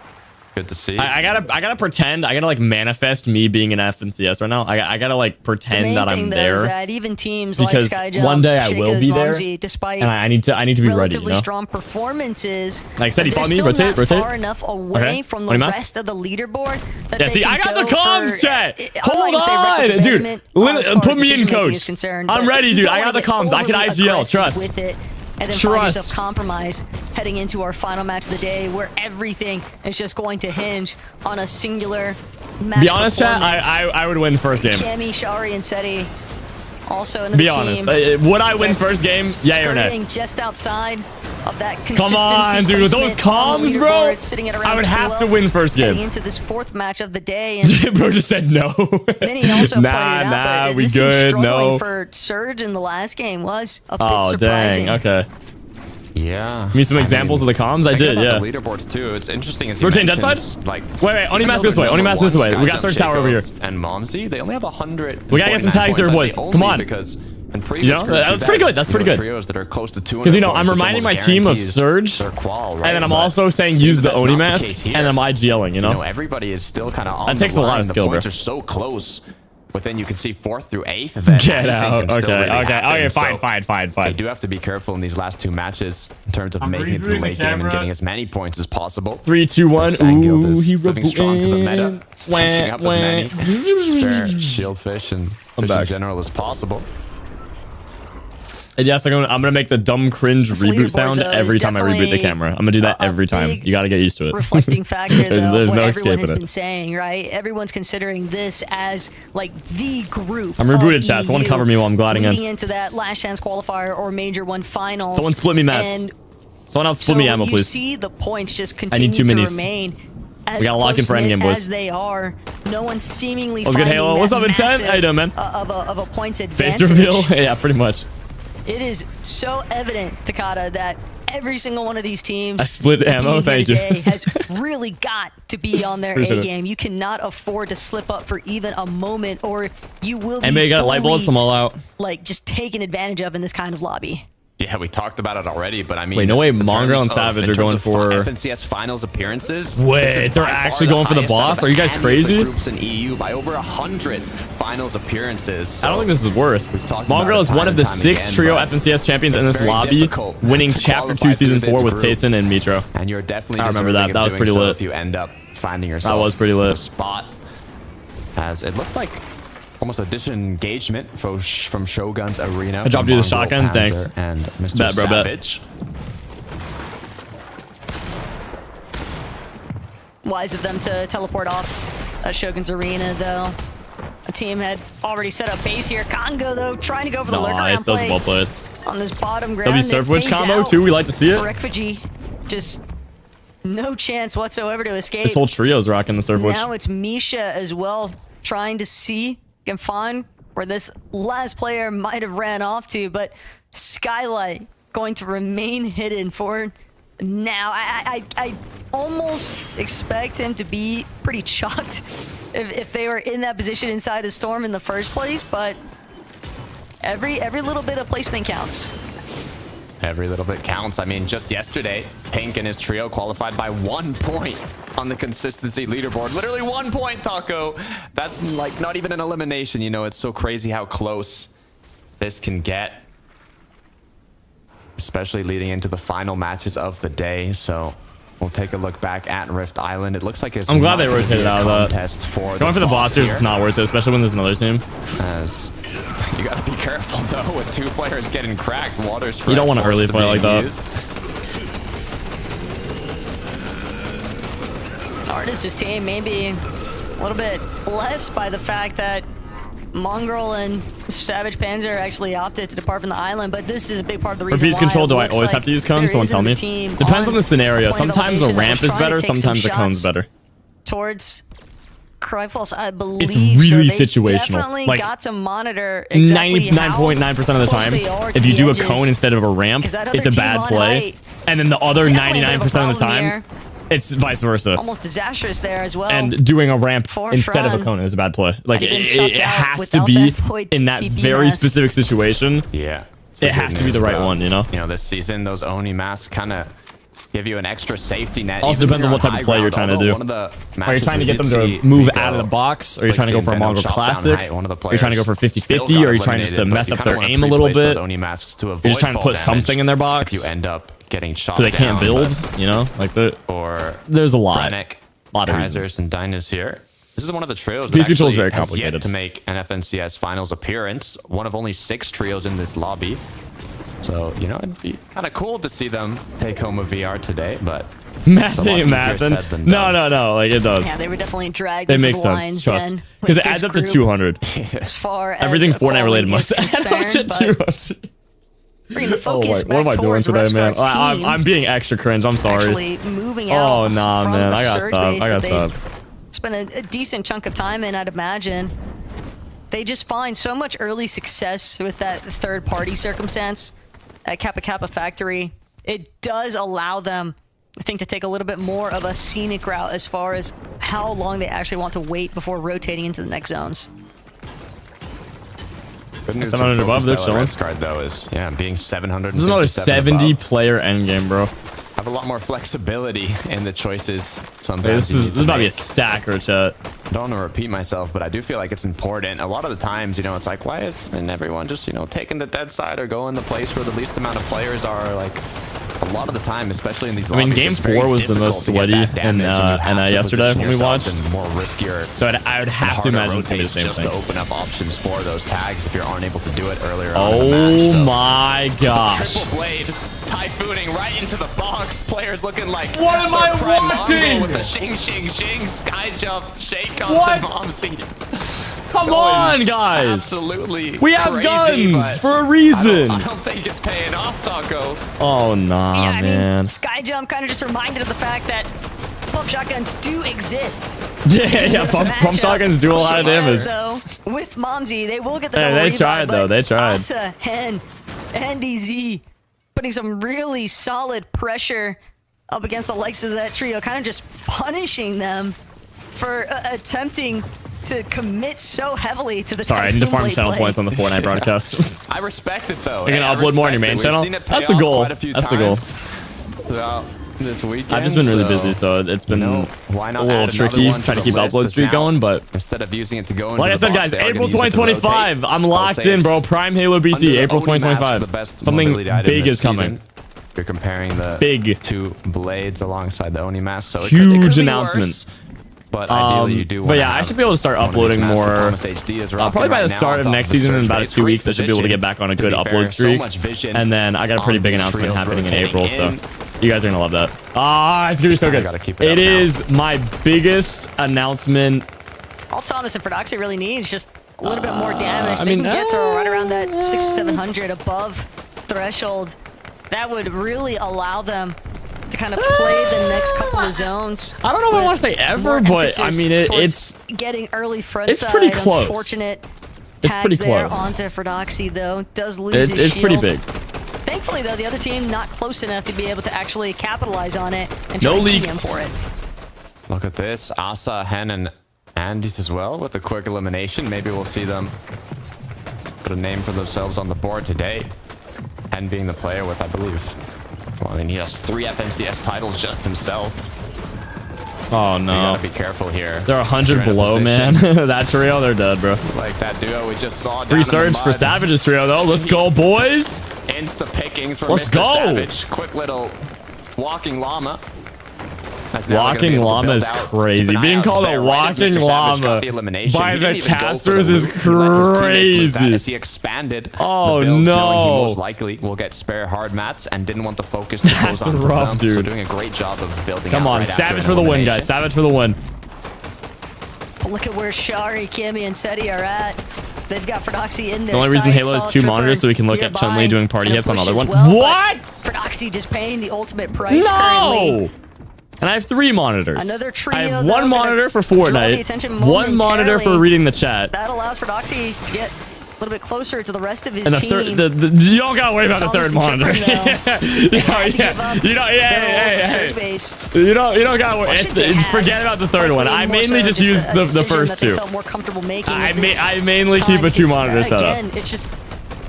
good to see. I gotta pretend. I gotta like manifest me being an F and CS right now. I gotta like pretend that I'm there. That even teams because like Skyjump, one day I will be there, despite and I need to be ready. You know? Strong performances. Like I said, he fought me. Rotate. Far enough away from the rest of the leaderboard. That yeah, see, I got the comms, chat. Hold on, dude. Put me in, coach. I'm ready, dude. I got the comms. I can IGL. Trust. And then find yourself compromised heading into our final match of the day, where everything is just going to hinge on a singular match. Be honest, chat. I would win first game. Cammy, Shari, and Seti also in the team. Be honest. Would I win first game? Yeah or nay? Just outside of that consistency. Come on, dude. With those comms, bro. I would have to win first game. Into this fourth match of the day. And bro just said no. Many also pointed out that we good. No. For Surge in the last game was a bit surprising. Dang. Okay. Yeah. Give me some examples of the comms. I did, yeah. The leaderboards too. It's interesting as you rotate dead side. Like, wait. Only mask this way. Only mask this way. We got Surge Tower over here. And Momsy, they only have 100. We gotta get some tags there, boys. Come on. Because you know, that's pretty good. That's pretty good. Because you know, I'm reminding my team of Surge, and then I'm also saying use the Oni mask, and I'm IGLing. You know, everybody is still kind of on. That takes a lot of skill, bro. The points are so close. But then you can see 4th through 8th. Get out. Okay, fine. They do have to be careful in these last two matches in terms of making it to the late game and getting as many points as possible. 3, 2, 1. Ooh, he living strong to the meta, fishing up as many spare shieldfish and fish in general as possible. And yes, I'm gonna make the dumb cringe reboot sound every time I reboot the camera. I'm gonna do that every time. You gotta get used to it. Reflecting factor, though, there's no everyone escaping has it. been saying, right? Everyone's considering this as like the group. I'm rebooted, chat. Someone cover me while I'm gliding in. Into that last chance qualifier or major one finals. Someone split me mats. Someone else split me ammo, please. You see the points just continue to remain. We gotta lock in for endgame, boys. As they are, no one seemingly. What's good, Halo? What's up, Intent? How you doing, man? Of a points advantage. Face reveal? Yeah, pretty much. It is so evident, Takata, that every single one of these teams. I split ammo, thank you. Has really got to be on their Appreciate A it. game. You cannot afford to slip up for even a moment, or you will be Anybody got light bullets? I'm all out. like just taken advantage of in this kind of lobby. Yeah, we talked about it already, but I mean, Wait, no way, in Mongrel and terms Savage in are going terms of for FNCS finals appearances. Wait, this is they're by far actually going for the highest out boss? of Are you guys any of crazy? the groups in EU by over 100 finals appearances. I don't think this is worth. talked Mongrel about is it one time of the and time 6 again, trio but FNCS champions in it's this very lobby, difficult winning to Chapter qualify 2 Season through 4 this with group. Tayson and Mitro. And you're definitely I remember deserving that. That of was doing pretty so lit. if you end up finding yourself That was pretty with lit. a spot, as it looked like almost a disengagement from Shogun's arena. I dropped you the shotgun, thanks. And Mr. Bet, bro, bet. Savage. Wise of them to teleport off Shogun's arena, though. A team had already set up base here. Congo, though, trying to go for the lurker Nice, round that was play well played. on this bottom ground. W It Surf Witch pays combo out too, we like to see it. for Rekfiji. Just no chance whatsoever to escape. This whole trio's rocking the Surf Witch. Now it's Misha as well, trying to see, can find where this last player might have ran off to, but Skylight going to remain hidden for now. I almost expect him to be pretty chucked if they were in that position inside the storm in the first place, but every little bit of placement counts. Every little bit counts. I mean, just yesterday, Pink and his trio qualified by 1 point on the consistency leaderboard. Literally 1 point, Taco. That's like not even an elimination. You know, it's so crazy how close this can get, especially leading into the final matches of the day. So we'll take a look back at Rift Island. It looks like it's I'm glad they not gonna rotated be a out of that. contest for Going for the boss here is here, just not worth it, especially when there's another team. as you gotta be careful though with 2 players getting cracked. Water You don't want to early fight like that. Artis' team maybe a little bit blessed by the fact that Mongrel and Savage Panzer actually opted to depart from the island, but this is a big part of the For reason beast why control, it do I looks always like have to use cones? there Someone tell isn't me. a team Depends on the scenario. point of Sometimes a elevation that ramp was is trying to better, take some sometimes a cone's shots better. Towards Cryfalls, I believe. It's really so they situational. Definitely Like, got to monitor exactly 99.9% of the close time, they are to if you the do a edges. cone instead of a ramp, 'Cause that other it's a team bad on play. height, And then the other definitely a bit of a 99% of the problem time, here. it's vice versa. Almost disastrous there as well. And doing a ramp For instead of a Fran. cone is a bad play. Like, Had he been it chucked out has to without be that void in that TP very mask. specific situation. Yeah. It has to be the right one, you know? You know, this season, those Oni masks kind of give you an extra safety net. Also even depends when on what you're type of high play you're ground. trying to Although do. one of the Are you matches trying to we get them did to see move Vigo out of the box? Or are you trying to go for a Venom Mongrel shot down Classic? height. One of the Are you trying to go for players 50-50? still got Or are you trying just to eliminated, but mess you up kinda their wanna aim a little pre-place bit? those Oni masks to You're avoid just trying to fall put something damage in their box if you end up getting shot so they can't down, build, you know? Like, or there's a lot. Brennick, Lot of Kaisers, reasons. and Dynas here. This is one of the trios that Beast Control is actually very has complicated. yet to make an FNCS finals appearance. One of only 6 trios in this lobby. So, you know, it'd be kind of cool to see them take home a VR today, but it's a lot easier Math. said than No, done. no. Like, it does. Yeah, they were definitely dragged. It into makes the sense. lion's Trust. den Because with it adds this up to group. 200. As far as Everything Fortnite quality related is must add up to concerned, but 200. bringing the Oh, focus what am I back doing towards today, man? Rexguard's team. I'm being extra cringe. I'm sorry. Actually moving out. Oh, nah, from man. the I gotta surge stop. base I that gotta they stop. spent a decent chunk of time in, I'd imagine. They just find so much early success with that third-party circumstance at Kappa Kappa Factory. It does allow them, I think, to take a little bit more of a scenic route as far as how long they actually want to wait before rotating into the next zones. Good news 700 for above, they're Focus chilling. Red card though is being 700. This is another 70 player endgame, bro. Have a lot more flexibility in the choices sometimes. Hey, this you is need to about to be a make. stacker, chat. I don't want to repeat myself, but I do feel like it's important. A lot of the times, you know, it's like, why isn't everyone just, you know, taking the dead side or going the place where the least amount of players are? Like, a lot of the time, especially in these I mean, lobbies, game it's very 4 was the most difficult to get sweaty that in, damage, and you have to yesterday position when we yourself watched. in more riskier, So I would have to harder imagine it's gonna be the rotates same just thing. to open up options for those tags if you aren't able to do it earlier on in the match. Oh So, my gosh. triple blade typhooning right into the box. Players looking like What am I they're prime watching? Mongo with the shing shing shing sky jump shake on What? the mom seat. Come Going on, guys. Absolutely. We have crazy, guns but for a reason. I don't think it's paying off, Taco. Oh, nah, Yeah, I man. mean, Sky Jump kind of just reminded of the fact that pump shotguns do exist. Yeah, pump shotguns do a lot of damage. Though, with Momsy, they will get the Hey, double they revive, tried, though. but They tried. Asa, Hen, and DZ putting some really solid pressure up against the likes of that trio, kind of just punishing them for attempting to commit so heavily to the Sorry, I need to farm channel points on the Fortnite broadcast. I respect it though. You're gonna upload more on your main channel? That's the goal. That's the goal. Throughout this weekend, I've just been really busy, so it's been why not a little tricky trying to keep the upload streak going, but instead of using it to go into like I said, guys, April 2025. I'm locked in, bro. Prime HaloBT, April 2025. Something big is coming. You're comparing the big two blades alongside the Oni mask, so huge announcement. But ideally, you do. But yeah, I should be able to start uploading more. Probably by the start of next season, in about 2 weeks, I should be able to get back on a good upload streak. And then I got a pretty big announcement happening in April, so you guys are gonna love that. Ah, it's gonna be so good. It is my biggest announcement. All Thomas and Vbucks really need is just a little bit more damage. They can get to right around that 600-700 above threshold. That would really allow them to kind of play the next couple of zones. I don't know if I want to say ever, but I mean it's getting early front it's pretty side. close. Unfortunate It's tags pretty there close. onto Vbucks though. Does lose his it's shield. pretty big. Thankfully though, the other team not close enough to be able to actually capitalize on it and No try to leaks for it. Look at this, Asa, Hen, and Andes as well with a quick elimination. Maybe we'll see them put a name for themselves on the board today. Hen being the player with, I believe, well, I mean, he has 3 FNCS titles just himself. Oh no! You gotta be careful here. They're 100 below, man. That trio, they're dead, bro. Like that duo we just saw. Free surge for Savage's trio, though. Let's go, boys. Insta pickings for Let's Mr. go. Savage. Quick little walking llama. Walking llama is crazy. Being called a walking llama by the casters is crazy. As he expanded oh the build, no! He most likely will get spare hard mats and didn't want the focus to That's close onto rough, them. dude. So doing a great job of building. Come on, right Savage for the win, guys. Savage for the win. Look at where Shari, Kimmy, and Seti are at. They've got Vbucks in there. The only reason Halo has 2 monitors so we can look at Chun-Li doing party hits on other one. What? Vbucks just paying the ultimate price No! currently. And I have 3 monitors. Another trio, I have though, 1 monitor for Fortnite, 1 monitor for reading the chat. That allows Vbucks to get a little bit closer to the rest of his and team. You don't gotta worry about the 3rd monitor. You don't gotta worry. Forget about the 3rd one. I mainly just use the first 2. I mainly keep a 2 monitor setup. It's just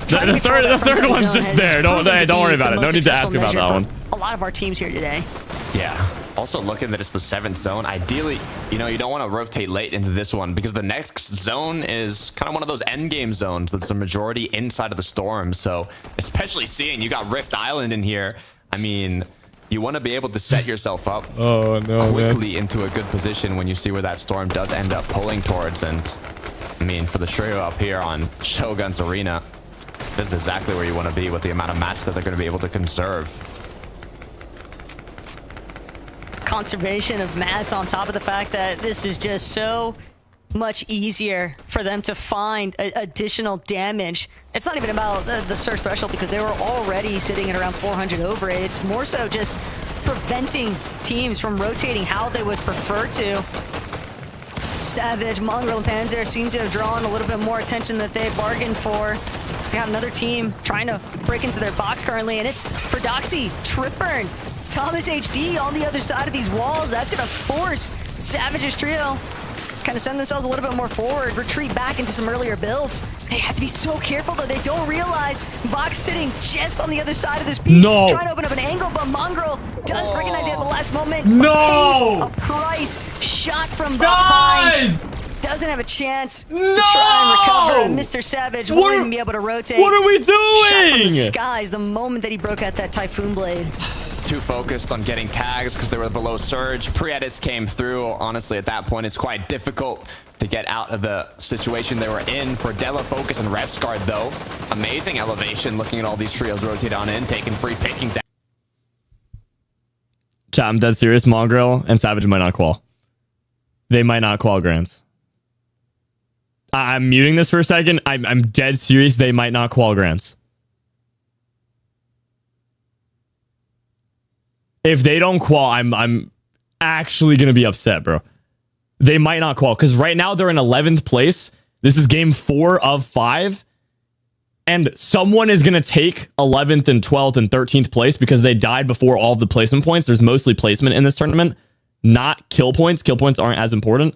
the third one's just there. Don't worry about it. No need to ask about that one. A lot of our teams here today. Yeah. Also looking that it's the 7th zone. Ideally, you don't want to rotate late into this one because the next zone is kind of one of those end game zones that's a majority inside of the storm. So especially seeing you got Rift Island in here, I mean, you want to be able to set yourself up quickly into a good position when you see where that storm does end up pulling towards. And I mean, for the trio up here on Shogun's Arena, this is exactly where you want to be with the amount of mats that they're going to be able to conserve. Conservation of mats on top of the fact that this is just so much easier for them to find additional damage. It's not even about the surge threshold because they were already sitting at around 400 over it. It's more so just preventing teams from rotating how they would prefer to. Savage, Mongrel, and Panzer seem to have drawn a little bit more attention that they bargained for. They have another team trying to break into their box currently, and it's Vbucks, Trip Burn, Thomas HD on the other side of these walls. That's going to force Savage's trio kind of send themselves a little bit more forward, retreat back into some earlier builds. They have to be so careful, though. They don't realize Vbucks sitting just on the other side of this peak, trying to open up an angle, but Mongrel does recognize it at the last moment. No! A price shot from behind. Doesn't have a chance to try and recover. And Mr. Savage won't even be able to rotate. What are we doing? Shot from the skies the moment that he broke out that Typhoon Blade. Too focused on getting tags because they were below surge. Pre-edits came through. Honestly, at that point, it's quite difficult to get out of the situation they were in. For Della Focus and Revsguard, though, amazing elevation. Looking at all these trios rotate on in, taking free pickings. Chat, I'm dead serious. Mongrel and Savage might not qual. They might not qual Grants. I'm muting this for a second. I'm dead serious. They might not qual Grants. If they don't qual, I'm actually going to be upset, bro. They might not qual because right now they're in 11th place. This is game 4 of 5. and someone is going to take 11th and 12th and 13th place because they died before all of the placement points. There's mostly placement in this tournament, not kill points. Kill points aren't as important.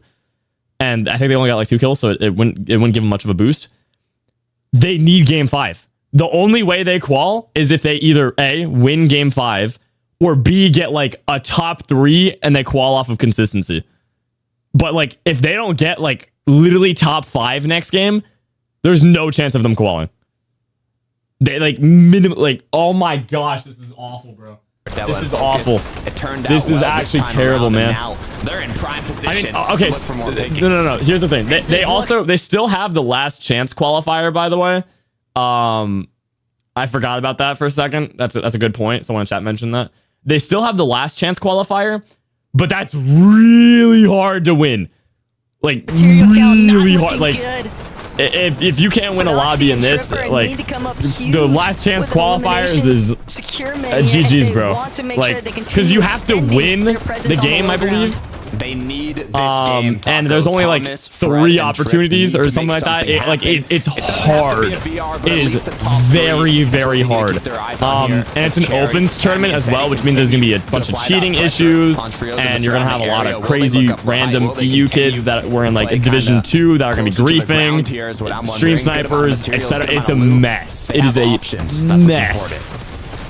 And I think they only got like 2 kills, so it wouldn't give them much of a boost. They need game 5. The only way they qual is if they either A, win game 5, or B, get like a top 3 and they qual off of consistency. But like, if they don't get like literally top 5 next game, there's no chance of them qualifying. They like minimum, like, oh my gosh, this is awful, bro. This is awful. It turned out this is actually terrible, man. Now they're in prime position. I mean, okay, no. Here's the thing. They still have the last chance qualifier, by the way. I forgot about that for a second. That's a good point. Someone in chat mentioned that. They still have the last chance qualifier, but that's really hard to win. Like really hard. Like if you can't win a lobby in this, like the last chance qualifiers is GG's, bro. Like because you have to win the game, I believe. They need this game. And there's only like 3 opportunities or something like that. It's hard. It is very, very hard. And it's an opens tournament as well, which means there's gonna be a bunch of cheating issues, and you're gonna have a lot of crazy random EU kids that were in like Division 2 that are gonna be griefing, stream snipers, etc. It's a mess. It is a mess.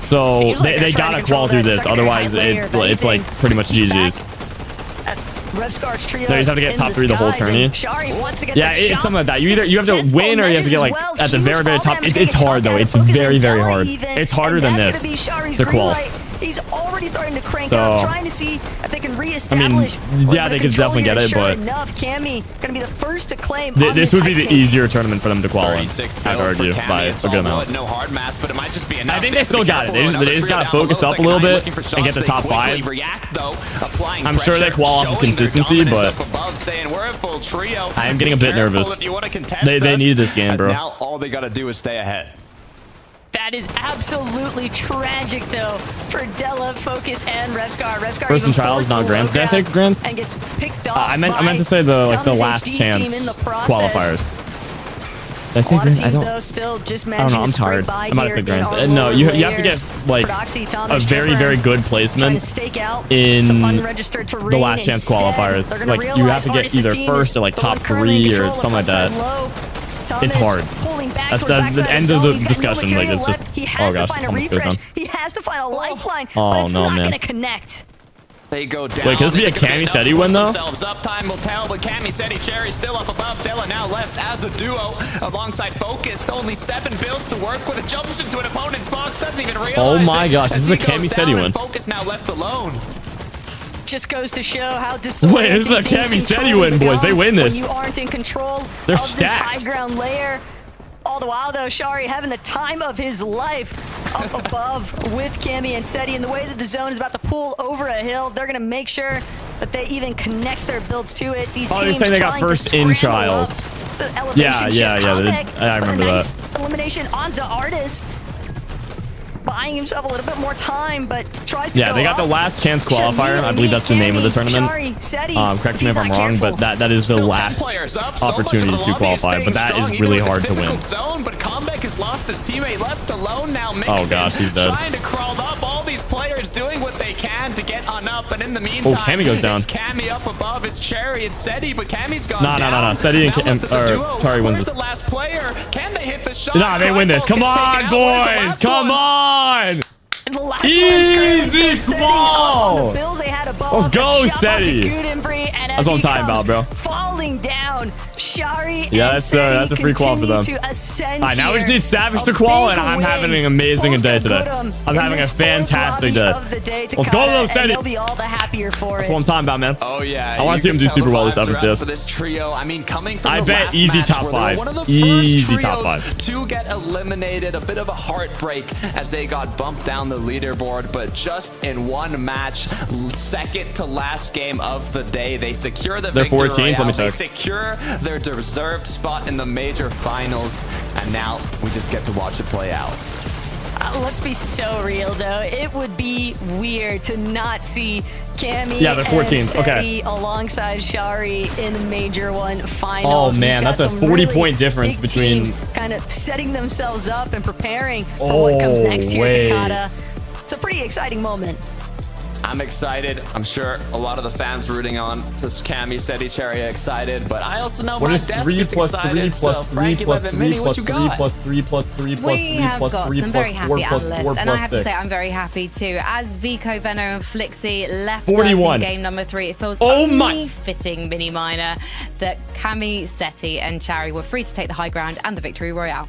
So they gotta qual through this, otherwise it's like pretty much GG's. Revscar's trio. So you just have to get top 3 the whole tourney. Yeah, it's something like that. You have to win or you have to get like at the very, very top. It's hard though. It's very, very hard. It's harder than this to qual. He's already starting to crank up, trying to see if they can reestablish. I mean, yeah, they could definitely get it, but Cammy gonna be the first to claim. This would be the easier tournament for them to qualify. I'd argue by a good amount. No hard mats, but it might just be enough. I think they still got it. They just gotta focus up a little bit and get the top 5. I'm sure they qual off of consistency, but I am getting a bit nervous. They need this game, bro. Now all they gotta do is stay ahead. That is absolutely tragic, though, for Della, Focus, and Revscar. First in trials, not grands. Did I say grands? And gets picked up. I meant to say the last chance qualifiers. Did I say grands? I don't know. I'm tired. I'm about to say grands. No, you have to get like a very, very good placement in the last chance qualifiers. Like you have to get either first or like top 3 or something like that. It's hard. That's the end of the discussion. Like it's just. Oh gosh, almost goes down. He has to find a lifeline. Oh no, man. Gonna connect. They go down. Wait, could this be a Cammy Seti win though? Up time will tell, but Cammy Seti Cherry still up above. Della now left as a duo alongside Focused. Only 7 builds to work with. It jumps into an opponent's box. Doesn't even realize. Oh my gosh, this is a Cammy Seti win. Focus now left alone. Just goes to show how disorienting. Wait, this is a Cammy Seti win, boys. They win this. When you aren't in control They're of stacked. this high ground layer. All the while, though, Shari having the time of his life up above with Cammy and Seti. And the way that the zone is about to pull over a hill, they're going to make sure that they even connect their builds to it. These teams saying they got first in trials. Yeah. I remember that. Elimination onto Artist. Buying himself a little bit more time, but tries to go they got the last chance qualifier. I believe that's the name of the tournament. Correct me if I'm wrong, but that is the last opportunity to qualify. But that is really hard to win. But Comeback has lost his teammate, left alone now. Oh gosh, he's dead. Trying to crawl up. All these players doing what they can to get on up, and in the meantime, Cammy goes down. It's Cammy up above. It's Cherry. It's Seti, but Cammy's gone down. No. Seti and Tari wins this. The last player. Can they hit the shot? Nah, they win this. Come on, boys. Come on. Easy qual. Let's go, Seti. That's what I'm talking about, bro. Falling down, Shari. Yeah, that's a free qual for them. Alright, now we just need Savage to qual, and I'm having an amazing day today. I'm having a fantastic day. Let's go, little Seti. That's what I'm talking about, man. Oh yeah. I want to see him do super well this FNCS. For this trio, I mean, coming from I bet easy top 5. Easy top 5 to get eliminated. A bit of a heartbreak as they got bumped down the leaderboard, but just in one match, second to last game of the day, they secure the victory. They're 14. Let me check. They secure their deserved spot in the major finals, and now we just get to watch it play out. Let's be so real, though. It would be weird to not see Cammy Yeah, they're 14th. and Seti Okay. alongside Shari in the Major 1 finals. Oh, man, We've got that's a some 40-point really difference big between- teams kind of setting themselves up and preparing for what comes Oh, next here at wait. Takata. It's a pretty exciting moment. I'm excited. I'm sure a lot of the fans rooting on this Cammy, Seti, Cherry are excited, but I also know What my is desk 3 is plus 3 excited. plus So 3 Frankie, plus Levin, 3 Mini, what plus you 3 got? plus 3 plus 3 plus We 3 have plus got 3 some plus very 4 happy plus analysts, 4 and I plus have to 6. say I'm very happy too. As Vico, Venno, and Flixie left 41. us in game number 3, it feels Oh only my- fitting, Mini Miner, that Cammy, Seti, and Chari were free to take the high ground and the victory royale.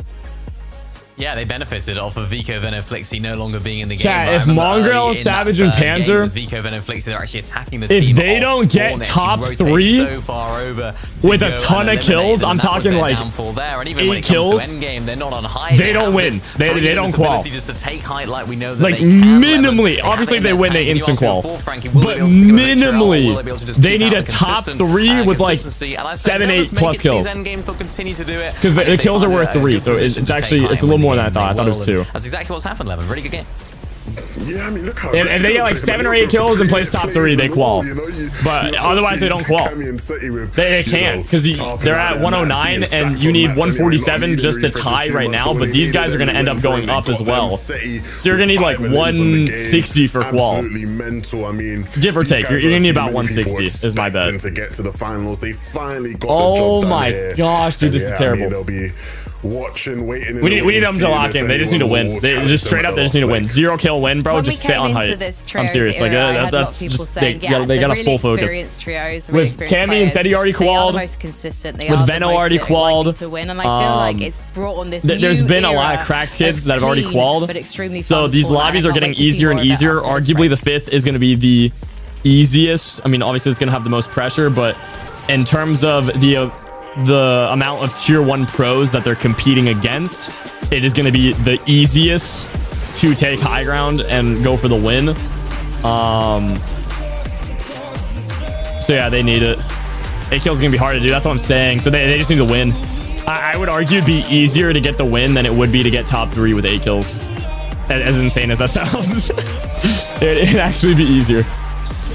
Yeah, they benefited off of Vico, Venno, Flixie no longer being in the game. Chat, I if remember Mongrel, early in Savage, that and game, Panzer- it was Vico, Venno, Flixie, they're actually attacking the If team they off don't get spawn. They top rotate 3 so far over to with a go ton and of eliminate kills, them, I'm and that was talking their like downfall there. And even when 8 it comes kills, to endgame, they're not on height. they don't have win. this They freedom, don't this qual. ability just to take height like we know that Like, they can, minimally. Levin. Obviously, if they have it in win, their they tank. instant You ask me qual. before, Frankie, will they But be able to pick up a victory, or minimally, will they be able to just they keep need out a the top consistent, 3 with, like, consistency? And I say, 7, they'll 8 just make plus it to these kills. end games, they'll continue to do it. Because the And if they kills are find worth a 3, good so it's position to take actually height it's a little and more win than I the thought. I game, thought it was they 2. will. That's exactly what's happened, Levin. Really good game. Yeah, I mean, look how If they get like 7 or 8 kills and place top 3, they qual. But otherwise, they don't qual. They can't, because they're at 109 and you need 147 just to tie right now. But these guys are going to end up going up as well. So you're going to need like 160 for qual. Absolutely mental. I mean, Give or these take, guys you're are gonna need a team about many people 160 is my bet. expecting to get to the finals. They finally got the Oh job done my here. gosh, dude, this And is yeah, I mean, terrible. they'll be watching, waiting. We need them to lock in. They just need to win. They just straight up, they just need to win. 0 kill win, bro. When Just we sit came on into height. this I'm trios serious. Like era, I had that's lots of people just saying, they yeah, got a really full focus. experienced trios, the With really experienced Cammy and players, Seti already they are qualled. the most consistent. They With are the Venno most already likely qualled. to win, and I feel like it's brought on this. There's new been a lot of era cracked kids that have already clean, qualled. but extremely So fun these Fortnite. lobbies I are can't getting wait to see easier and more of it easier. after this Arguably, break. the 5th is going to be the easiest. I mean, obviously, it's going to have the most pressure, but in terms of the amount of tier 1 pros that they're competing against, it is going to be the easiest to take high ground and go for the win. So yeah, they need it. 8 kills is going to be hard to do. That's what I'm saying. So they just need to win. I would argue it'd be easier to get the win than it would be to get top 3 with 8 kills. As insane as that sounds. It'd actually be easier.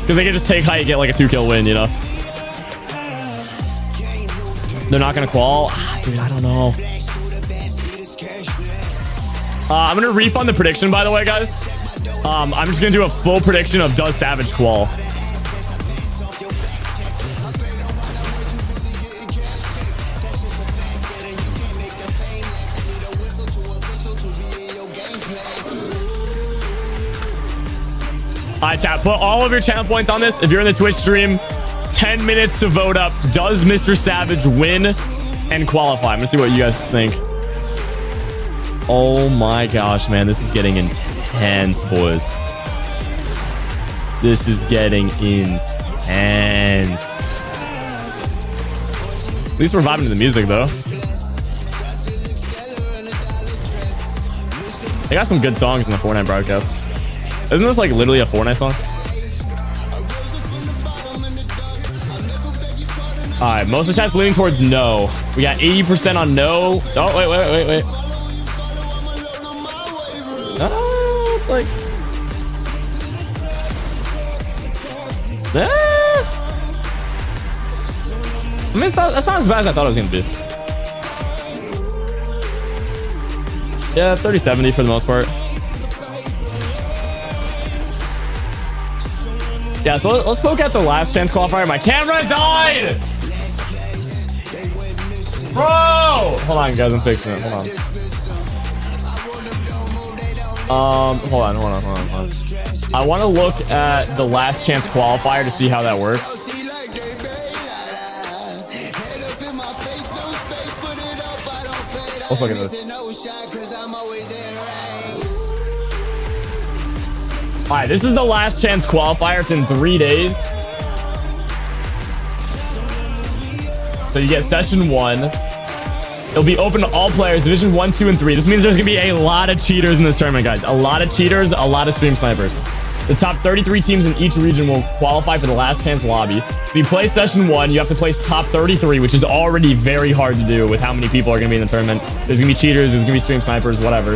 Because they can just take height and get like a 2 kill win, you know? They're not going to qual. Dude, I don't know. I'm going to refund the prediction, by the way, guys. I'm just going to do a full prediction of does Savage qual. All right, chat, put all of your channel points on this. If you're in the Twitch stream, 10 minutes to vote up. Does Mr. Savage win and qualify? I'm gonna see what you guys think. Oh my gosh, man, this is getting intense, boys. This is getting intense. At least we're vibing to the music, though. They got some good songs in the Fortnite broadcast. Isn't this like literally a Fortnite song? All right, most of the chat's leaning towards no. We got 80% on no. Oh, wait. Oh, it's like... I mean, that's not as bad as I thought it was going to be. Yeah, 30-70 for the most part. Yeah, so let's poke at the last chance qualifier. My camera died! Bro! Hold on, guys, I'm fixing it. Hold on. Hold on. I want to look at the last chance qualifier to see how that works. Let's look at this. All right, this is the last chance qualifier. It's in 3 days. So you get session 1. It'll be open to all players, division 1, 2, and 3. This means there's gonna be a lot of cheaters in this tournament, guys. A lot of cheaters, a lot of stream snipers. The top 33 teams in each region will qualify for the last chance lobby. So you play session 1, you have to place top 33, which is already very hard to do with how many people are gonna be in the tournament. There's gonna be cheaters, there's gonna be stream snipers, whatever.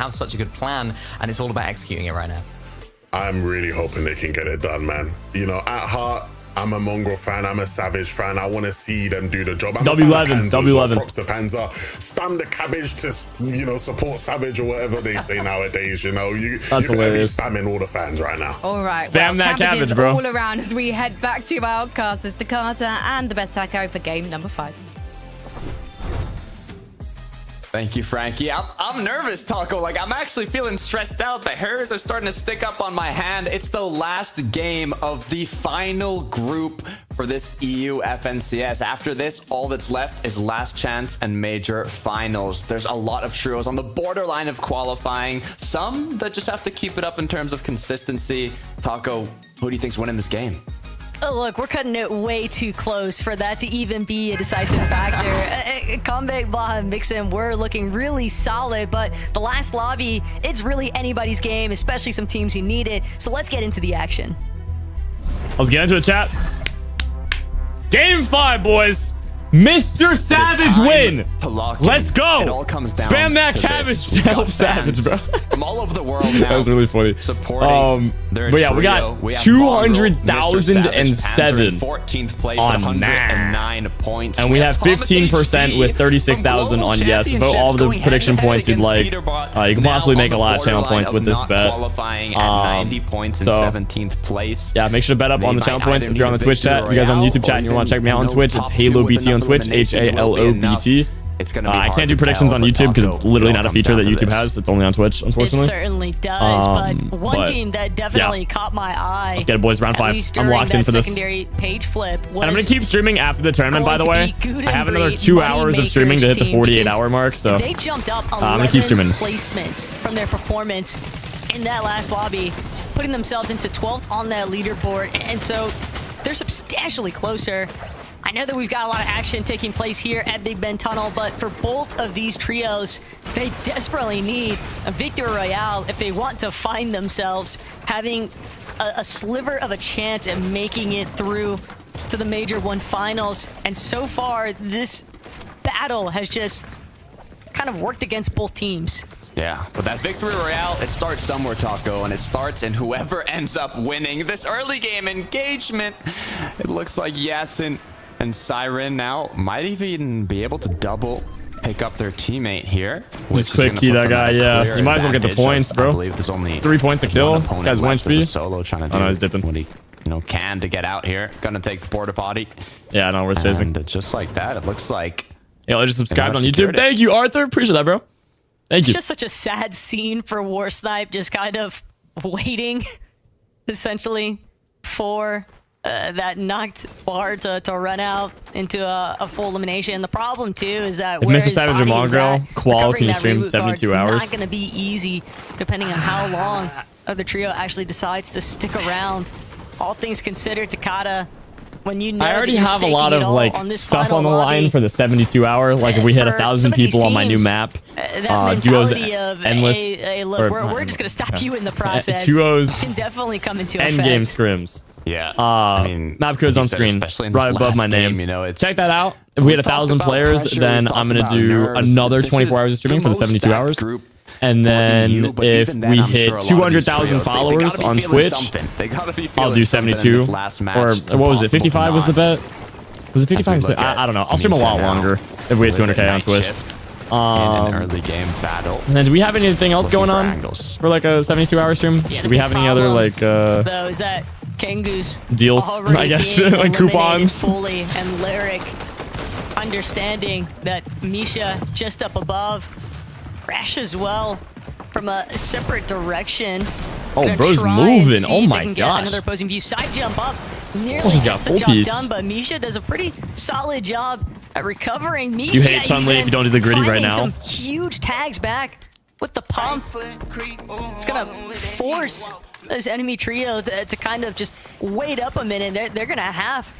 have such a good plan, and it's all about executing it right now. I'm really hoping they can get it done, man. You know, at heart, I'm a Mongrel fan. I'm a Savage fan. I want to see them do the job. I'm W11, W11. Props to Panzer. Spam the cabbage to, you know, support Savage or whatever they say nowadays. You know, you're going to be spamming all the fans right now. All right. Spam that cabbage, bro. All around as we head back to our casters, to Carter and the best taco for game number 5. Thank you, Frankie. I'm nervous, Taco. Like, I'm actually feeling stressed out. The hairs are starting to stick up on my hand. It's the last game of the final group for this EU FNCS. After this, all that's left is last chance and major finals. There's a lot of trios on the borderline of qualifying. Some that just have to keep it up in terms of consistency. Taco, who do you think's winning this game? Oh, look, we're cutting it way too close for that to even be a decisive factor. Combat Baja and Mixon were looking really solid, but the last lobby, it's really anybody's game, especially some teams who need it. So let's get into the action. Let's get into it, chat. Game 5, boys. Mr. Savage win. Let's go. It all comes down Spam that to cabbage this. to help Savage, bro. From all over the world now. That was really funny. Supporting their but yeah, we got 200,007 14th place, on 109 points. And we have 15% with 36,000 on yes. Vote all of the prediction points you'd like. You can possibly make a lot of channel points with this bet. Qualifying at 90 points in 17th place. Yeah, make sure to bet up on the channel points if you're on the Twitch chat. If you guys on the YouTube chat and you want to check me out on Twitch, it's HaloBT on Twitch, HaloBT. It's gonna be I can't do predictions on YouTube because it's literally not a feature that YouTube has. It's only on Twitch, unfortunately. It certainly does, but one team that definitely caught my eye. Let's get it, boys. Round 5. I'm locked in for this. Secondary page flip. And I'm going to keep streaming after the tournament, by the way. I have another 2 hours of streaming to hit the 48-hour mark, so they jumped up 11 I'm going to keep streaming. Placements from their performance in that last lobby, putting themselves into 12th on that leaderboard, and so they're substantially closer. I know that we've got a lot of action taking place here at Big Ben Tunnel, but for both of these trios, they desperately need a victory royale if they want to find themselves having a sliver of a chance at making it through to the Major 1 finals. And so far, this battle has just kind of worked against both teams. Yeah, but that victory royale, it starts somewhere, Taco, and it starts in whoever ends up winning this early game engagement. It looks like Yasin and Siren now might even be able to double pick up their teammate here. Just quick key that guy, yeah. You might as well get the points, bro. I believe there's only 3 points to kill. Guy's 1 HP. Solo trying to do he's dipping. what he can to get out here. Gonna take the porta potty. Yeah, no, we're chasing. And just like that, it looks like. Yeah, I just subscribed on YouTube. Thank you, Arthur. Appreciate that, bro. Thank you. It's just such a sad scene for War Snipe, just kind of waiting, essentially, for that knocked bar to run out into a full elimination. The problem too is that if Mr. Savage or Mongrel, Qual, can you stream 72 hours? It's not going to be easy, depending on how long the trio actually decides to stick around. All things considered, Takata, when you know I already have a lot of like stuff on the line for the 72 hour. Like if we hit 1,000 people on my new map, duos endless. We're just gonna stop you in the process. Duos can definitely come into end effect. game scrims. Yeah, I mean, map code's on screen right above my name. You know, check that out. If we hit 1,000 players, then I'm gonna do another 24 hours of streaming for the 72 hours. And then if we hit 200,000 followers on Twitch, I'll do 72. Or what was it? 55 was the bet? Was it 55? I don't know. I'll stream a lot longer if we hit 200K on Twitch. In an early game battle. And then do we have anything else going on for like a 72-hour stream? Yeah, do we have any other like though is that Kangu's deals, I guess, like coupons? Fully and Lyric understanding that Misha just up above. Crash as well from a separate direction. Oh, bro's moving. Oh my gosh. Another opposing view. Side jump up. Nearly she's got full piece. Done, but Misha does a pretty solid job at recovering. Misha, you hate Chun-Li if you don't do the gritty right now. Some huge tags back with the pump. It's gonna force this enemy trio to kind of just wait up a minute. They're gonna have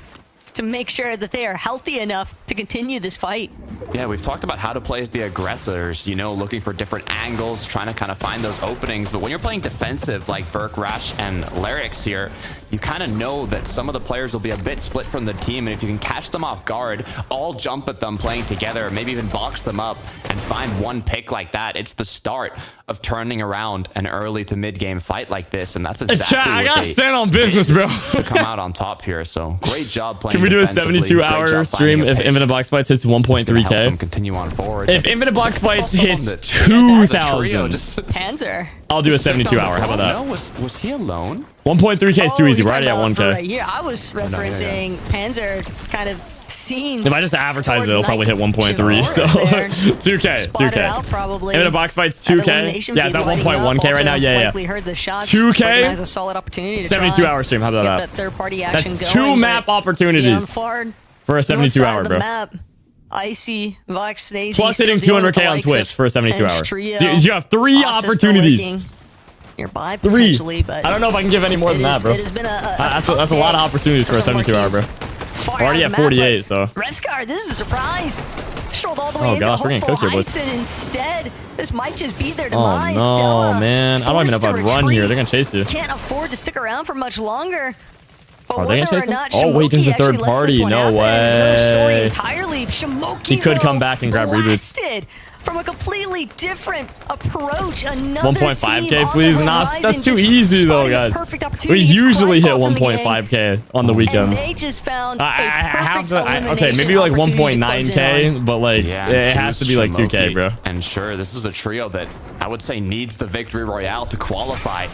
to make sure that they are healthy enough to continue this fight. Yeah, we've talked about how to play as the aggressors, you know, looking for different angles, trying to kind of find those openings. But when you're playing defensive like Burke, Rash, and Larix here, you kind of know that some of the players will be a bit split from the team. And if you can catch them off guard, all jump at them playing together, maybe even box them up and find one pick like that, it's the start of turning around an early to mid game fight like this. And that's exactly Chat, I what gotta they stand on business, bro. to come out on top here. So great job playing. Can we do a defensively. 72-hour stream if Infinite Box Fights hits 1.3k? Continue on forward. If Infinite Box Fights Also hits on the 2,000, Panzer. I'll do a 72-hour. How about No, that? was he alone? 1.3k is too easy. you're We're already at talking about 1k. right here. I was referencing Panzer kind of scenes. If I just advertise it, it'll probably hit 1.3. Chivalrous So there. 2k, Spotted 2k. out probably. Infinite Box Fights At 2k. elimination Yeah, it's at feed lighting 1.1k up. right now. Also Yeah, likely yeah. heard the shots. 2K? Recognize a solid opportunity to 72-hour stream. How about get that? that third-party action That's going. 2 map but opportunities far for a north side 72-hour, of the bro. map, Icy, Vox, Snazy, Plus still hitting dealing with 200k the on likes Twitch of for a 72-hour. Bench Trio. So you have 3 Asa still opportunities. lurking nearby 3. potentially, but I don't know if I can give any more than that, bro. It has been a That's tough a lot of day opportunities for a some more 72-hour, bro. teams. Far We're already out at of the map, 48, but so. Rescar, this is a surprise. Strolled all the way Oh, into gosh, we're getting hopeful cooked here, boys. heights, and instead, this might just be their Oh, demise. no, Della man. I don't even know if forced I'd to run here. retreat. They're going to chase you. Can't afford to stick around for much longer. But Are they whether gonna chase or him? not Oh, wait, there's a Shimoki actually third lets this party. one No happen is another story way. entirely. Shimoki, He could though, come back and grab reboots. blasted from a completely different approach. Another 1.5k, team please. on the Nah, horizon, that's too just easy, though, spotting a guys. perfect We opportunity. It's usually hit Clyde Falls in the game, 1.5k on the and weekends. they just found a I have perfect to. Okay, elimination maybe like opportunity to close in 1.9k, on. but like Yeah, it has to be like 2k, bro. And sure, this is a trio that I would say needs the victory royale to qualify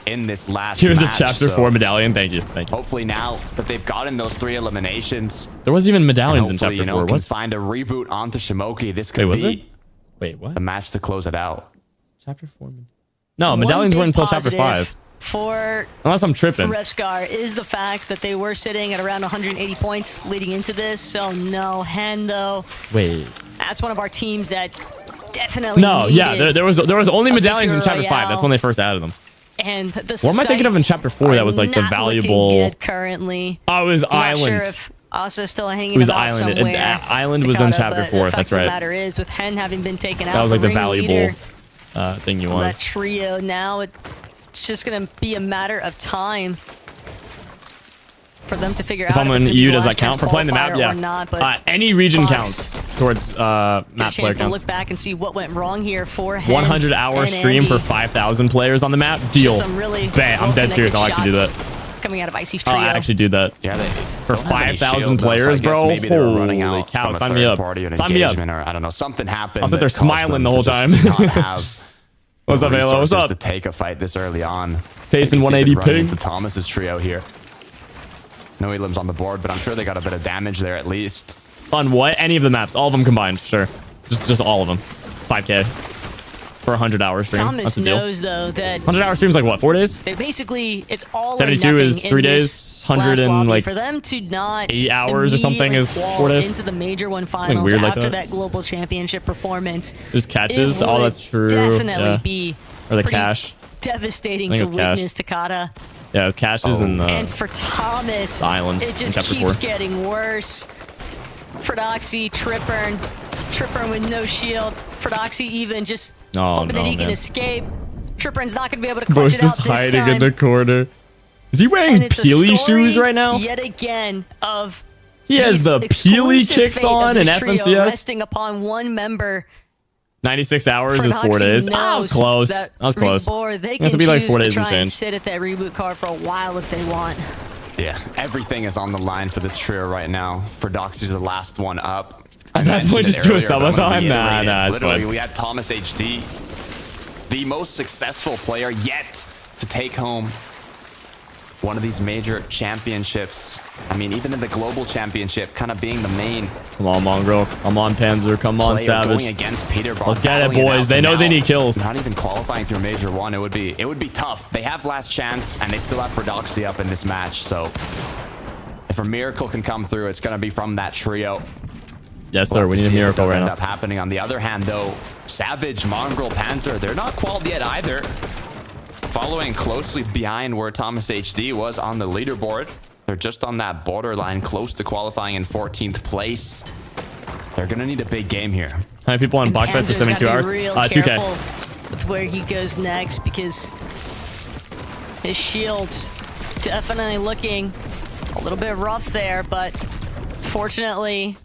in this last Here's a match. chapter So 4 medallion. Thank you. Thank you. hopefully now that they've gotten those 3 eliminations, There was even medallions in hopefully, chapter you know, 4. can What? find a reboot onto Shimoki. This could Wait, was be it? Wait, what? a match to close it out. Chapter 4. No, One medallions big weren't until chapter positive 5. For Unless I'm tripping. Revscar is the fact that they were sitting at around 180 points leading into this. So no, Hen though. Wait. That's one of our teams that definitely No, yeah, needed there was only a medallions in victory chapter 5. That's royale. when they first added them. And the What am I thinking of in sights chapter 4 that was like the are not valuable? looking good currently. Oh, it was I'm not Island. sure if Asa's still hanging It was about Island. somewhere. Island was in Dakota, chapter but 4. the fact That's of right. The matter is, with Hen having been taken out, That was like the ringleader valuable thing you of want. that trio. Now it's just gonna be a matter of time for them to figure If out I'm if an it's gonna be EU, the does that last count for playing the map? qualifier Yeah. or not, but Any region Fox counts towards get a map player chance to counts. look back and see what went wrong here for Hen 100-hour and stream Andy. for 5,000 players on the map. Deal. Some really Bam. I'm dead serious. I'll actually do that. Coming out of Icy's I'll trio. actually do that. Yeah, they For don't have any 5,000 shield, though, so I players, guess bro. Maybe they were running Holy out cow, from a sign me up. third-party or an Sign me up. engagement, or I don't know, something happened. I'll sit that there caused smiling them the to whole just time. not have What's up, Halo? What's resources up? to take a fight this early on. Tasting You can see 180 them running ping. into Thomas's trio here. No elims on the board, but I'm sure they got a bit of damage there at least. On what? Any of the maps. All of them combined. Sure. Just all of them. 5k. For a 100-hour stream. Thomas That's the deal. knows though that 100-hour stream's like what? 4 days? they basically it's all 72 or nothing is in 3 this days, 100 last and, lobby. like, For them to not 8 hours or something immediately is 4 qual days. into the major one finals weird like after that. that global championship performance. There's catches. It Oh, would that's true. Definitely Yeah. be Or the pretty cash. devastating I to think it was cash. witness Takata. Yeah, it was caches and And for Thomas, Island it in just chapter keeps 4. getting worse. Frodoxy, Tripper with no shield. Frodoxy even just hoping that he can escape. Trippern's not going to be able to clutch Bush it out just this hiding time. in the corner. Is he And wearing it's a Peely story shoes right now? Yet again of He has the these Peely exclusive kicks fate of on in this trio FNCS. resting upon one member. 96 hours is 4 Frodoxy days. Ah, I was knows close. that I was close. Rebor, they This can will be like choose 4 to days try and and change. sit at that reboot card for a while if they want. Yeah, everything is on the line for this trio right now. Frodoxy's the last one up. At that point, mentioned just do a it earlier, but I wanna subathon? Nah, reiterate it. nah, it's Literally, fine. we had Thomas HD, the most successful player yet to take home one of these major championships. I mean, even in the global championship, kind of being the main Come on, Mongrel. Come on, Panzer. Come on, player going Savage. against Peter. Let's get it, boys. They know they need kills. Not even qualifying through Major 1. It would be tough. They have last chance, and they still have Frodoxy up in this match. So if a miracle can come through, it's going to be from that trio. Yes, sir. We need a miracle right End now. up happening. On the other hand, though, Savage, Mongrel, Panzer, they're not qualified yet either. Following closely behind where Thomas HD was on the leaderboard. They're just on that borderline, close to qualifying in 14th place. They're gonna need a big game here. How many people on Box Fights for Panzer's 72 gotta hours? be real 2K. careful with where he goes next, because his shield's definitely looking a little bit rough there, but fortunately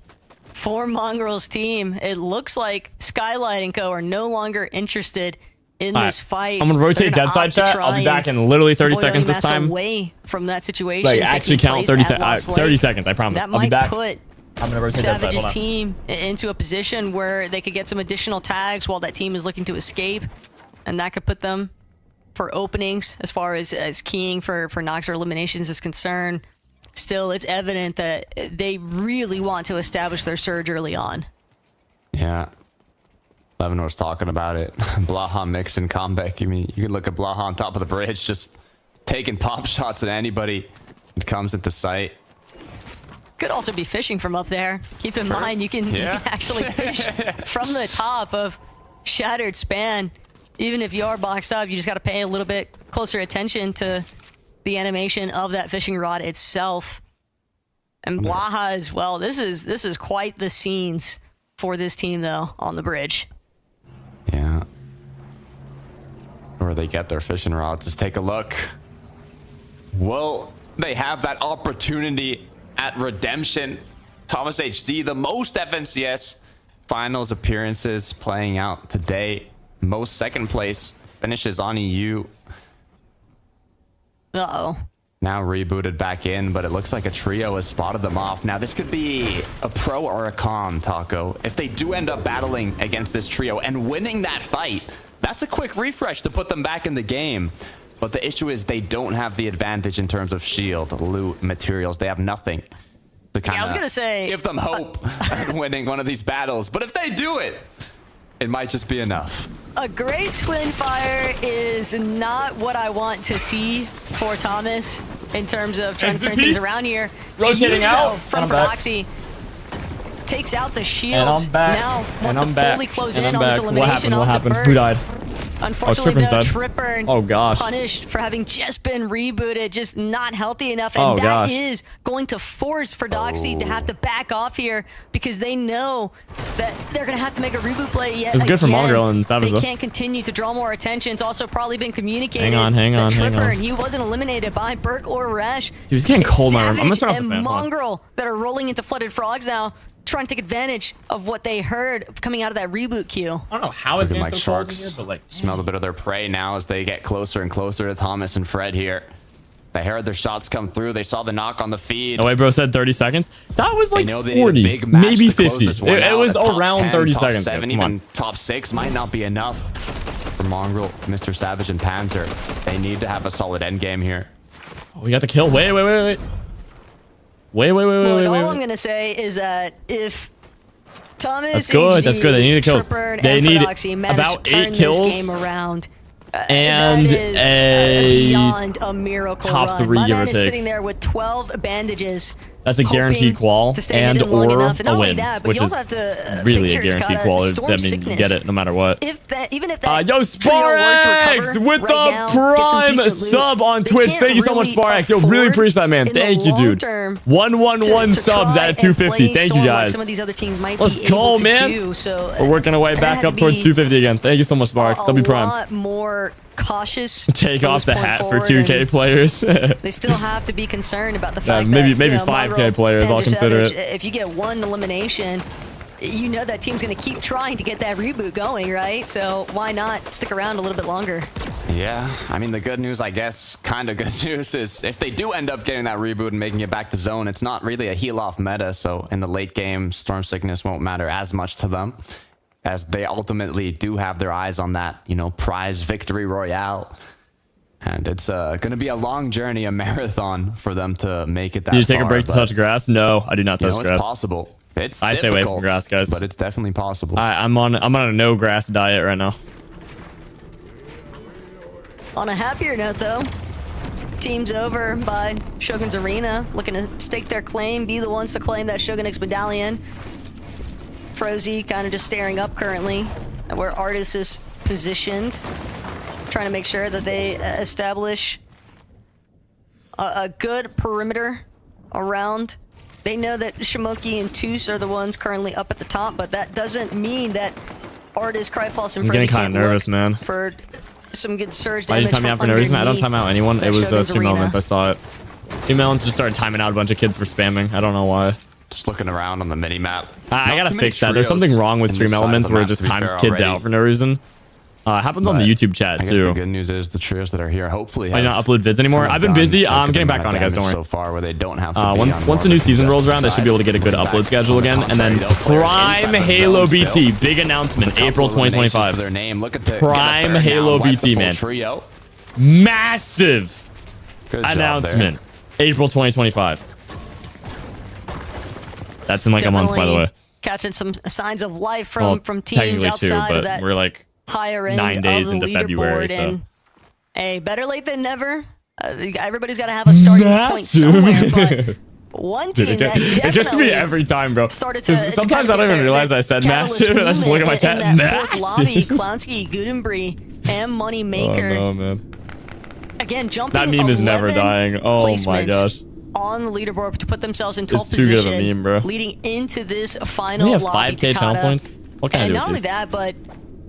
for Mongrel's team, it looks like Skylight and Co. are no longer interested in this fight. I'm gonna rotate dead side chat. I'll be back in literally 30 seconds this time. Away from that situation. Like, actually count 30 seconds. 30 seconds, I promise. That I'll be might back. put I'm gonna rotate that side. Savage's Hold on. team into a position where they could get some additional tags while that team is looking to escape, and that could put them for openings as far as keying for Nox or eliminations is concerned. Still, it's evident that they really want to establish their surge early on. Yeah. Leavenor's talking about it. Blaha mix and comeback. I mean, you can look at Blaha on top of the bridge, just taking pop shots at anybody that comes into sight. Could also be fishing from up there. Keep in mind, you can actually fish from the top of Shattered Span. Even if you are boxed up, you just got to pay a little bit closer attention to the animation of that fishing rod itself. And Blaha as well. This is quite the scenes for this team, though, on the bridge. Yeah. Where they get their fishing rods. Just take a look. Well, they have that opportunity at redemption. Thomas HD, the most FNCS finals appearances playing out today. Most second place finishes on EU. Uh-oh. Now rebooted back in, but it looks like a trio has spotted them off. Now, this could be a pro or a con, Taco. If they do end up battling against this trio and winning that fight, that's a quick refresh to put them back in the game. But the issue is they don't have the advantage in terms of shield, loot, materials. They have nothing to kind of give them hope at winning one of these battles. But if they do it, it might just be enough. A great twin fire is not what I want to see for Thomas in terms of trying to turn things around here. Rotating out from Vbucks. Takes out the shields. Now wants to fully close in on this elimination onto Berg. Who died? Unfortunately, though, Tripper gosh. punished for having just been rebooted, just not healthy enough, and that is going to force Vbucks to have to back off here because they know that they're going to have to make a reboot play yet. It's good for Mongrel and Savage. They can't continue to draw more attention. It's also probably been communicated. Hang on. Tripper, he wasn't eliminated by Burke or Resh. He was getting cold on him. I'm gonna turn off the fan. And Mongrel that are rolling into flooded frogs now, trying to take advantage of what they heard coming out of that reboot queue. I don't know how it's getting like so sharks cold in here, but like smell a bit of their prey now as they get closer and closer to Thomas and Fred here. They heard their shots come through. They saw the knock on the feed. No way, bro said 30 seconds. That was like 40, big match maybe to close 50. this one It out. was A top around 10, 30 top seconds. 7, even top 6 might not be enough for Mongrel, Mr. Savage, and Panzer. They need to have a solid end game here. Oh, we got the kill. Wait. All I'm gonna say is that if Thomas, that's good. That's good. They need the kills. They need about 8 kills. This game around. And beyond a miracle top run. 3, My give or man is take. sitting there with 12 bandages. That's a guaranteed qual and or a win, which is really a guaranteed qual. I mean, you get it no matter what. Even if that yo, Sparx with the prime sub on Twitch. Thank you so much, Sparx. Yo, really appreciate that, man. Thank you, dude. 111 subs at 250. Thank you, guys. Let's go, man. We're working our way back up towards 250 again. Thank you so much, Sparx. W Prime. A lot more cautious. Take off the hat for 2K players. They still have to be concerned about the fact that maybe 5K players. I'll consider it. If you get one elimination, you know that team's going to keep trying to get that reboot going, right? So why not stick around a little bit longer? Yeah, I mean, the good news, I guess, kind of good news is if they do end up getting that reboot and making it back to zone, it's not really a heal-off meta, so in the late game, Storm Sickness won't matter as much to them, as they ultimately do have their eyes on that, prize victory royale. And it's going to be a long journey, a marathon for them to make it that far. Do you take a break to touch grass? No, I do not touch grass. It's possible. I stay away from grass, guys. But it's definitely possible. I'm on a no grass diet right now. On a happier note, though, team's over by Shogun's Arena, looking to stake their claim, be the ones to claim that Shogun X medallion. Frozy kind of just staring up currently at where Artis is positioned, trying to make sure that they establish a good perimeter around they know that Shimoki and Toos are the ones currently up at the top, but that doesn't mean that Artist, Cryfalls, and I'm getting kind of nervous, man. For some good surge Why did damage. you time me out for no reason? I don't time out anyone. It was Stream Elements. I saw it. Stream Elements just started timing out a bunch of kids for spamming. I don't know why. Just looking around on the mini map. I gotta fix that. There's something wrong with Stream Elements where it just times kids out for no reason. Happens on the YouTube chat too. The good news is the trios that are here hopefully I don't upload vids anymore. I've been busy. I'm getting back on it, guys. Don't worry. So far where they don't have to once the new season rolls around, I should be able to get a good upload schedule again. And then Prime HaloBT, big announcement, April 2025. Their name. Look at the Prime HaloBT, man. Trio. Massive announcement, April 2025. That's in like a month, by the way. Catching some signs of life from teams outside of that. We're like higher end 9 days of the into February, so. And hey, better late than never. Everybody's got to have a starting point somewhere. But one team that it gets me every time, bro. Sometimes I don't even realize I said massive, and I just look at my chat. Massive. Lobby, Clownsky, Gutenberry, and Moneymaker. Oh no, man. Again, jumping. That meme is never dying. Oh my gosh. On the leaderboard to put themselves in 12th it's too position, good of a meme, bro. leading into this final we have lobby 5K channel points. What can I do? And not with only these? that, but